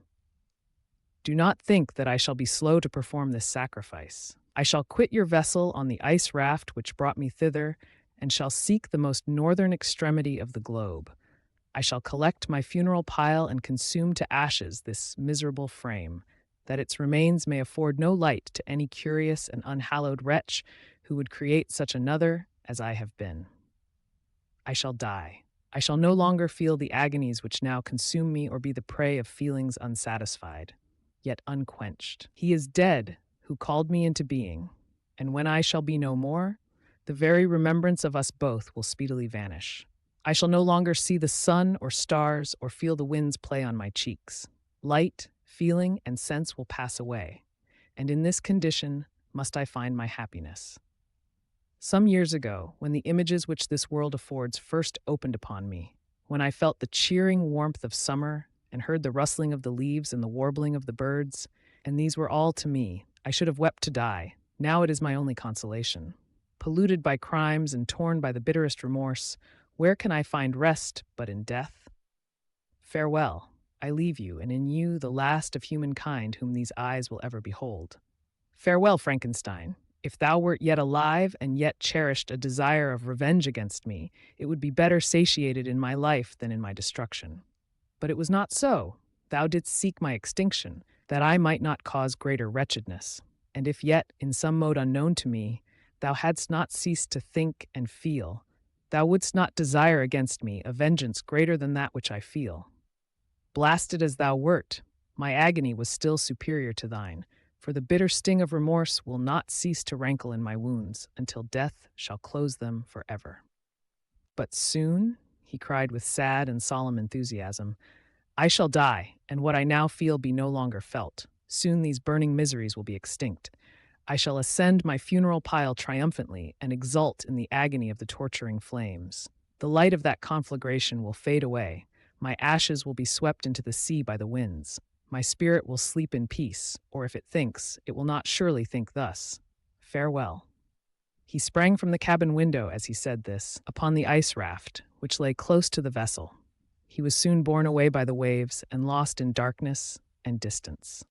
[SPEAKER 1] Do not think that I shall be slow to perform this sacrifice. I shall quit your vessel on the ice raft which brought me thither, and shall seek the most northern extremity of the globe. I shall collect my funeral pile and consume to ashes this miserable frame, that its remains may afford no light to any curious and unhallowed wretch who would create such another as I have been. I shall die. I shall no longer feel the agonies which now consume me or be the prey of feelings unsatisfied, yet unquenched. He is dead who called me into being, and when I shall be no more, the very remembrance of us both will speedily vanish. I shall no longer see the sun or stars or feel the winds play on my cheeks. Light, feeling, and sense will pass away, and in this condition must I find my happiness. Some years ago, when the images which this world affords first opened upon me, when I felt the cheering warmth of summer and heard the rustling of the leaves and the warbling of the birds, and these were all to me, I should have wept to die. Now it is my only consolation. Polluted by crimes and torn by the bitterest remorse, where can I find rest but in death? Farewell, I leave you, and in you the last of humankind whom these eyes will ever behold. Farewell, Frankenstein. If thou wert yet alive and yet cherished a desire of revenge against me, it would be better satiated in my life than in my destruction. But it was not so. Thou didst seek my extinction, that I might not cause greater wretchedness. And if yet, in some mode unknown to me, thou hadst not ceased to think and feel, thou wouldst not desire against me a vengeance greater than that which I feel. Blasted as thou wert, my agony was still superior to thine, for the bitter sting of remorse will not cease to rankle in my wounds until death shall close them forever. But soon, he cried with sad and solemn enthusiasm, I shall die, and what I now feel be no longer felt. Soon these burning miseries will be extinct. I shall ascend my funeral pile triumphantly and exult in the agony of the torturing flames. The light of that conflagration will fade away. My ashes will be swept into the sea by the winds. My spirit will sleep in peace, or if it thinks, it will not surely think thus. Farewell. He sprang from the cabin window as he said this, upon the ice raft, which lay close to the vessel. He was soon borne away by the waves and lost in darkness and distance.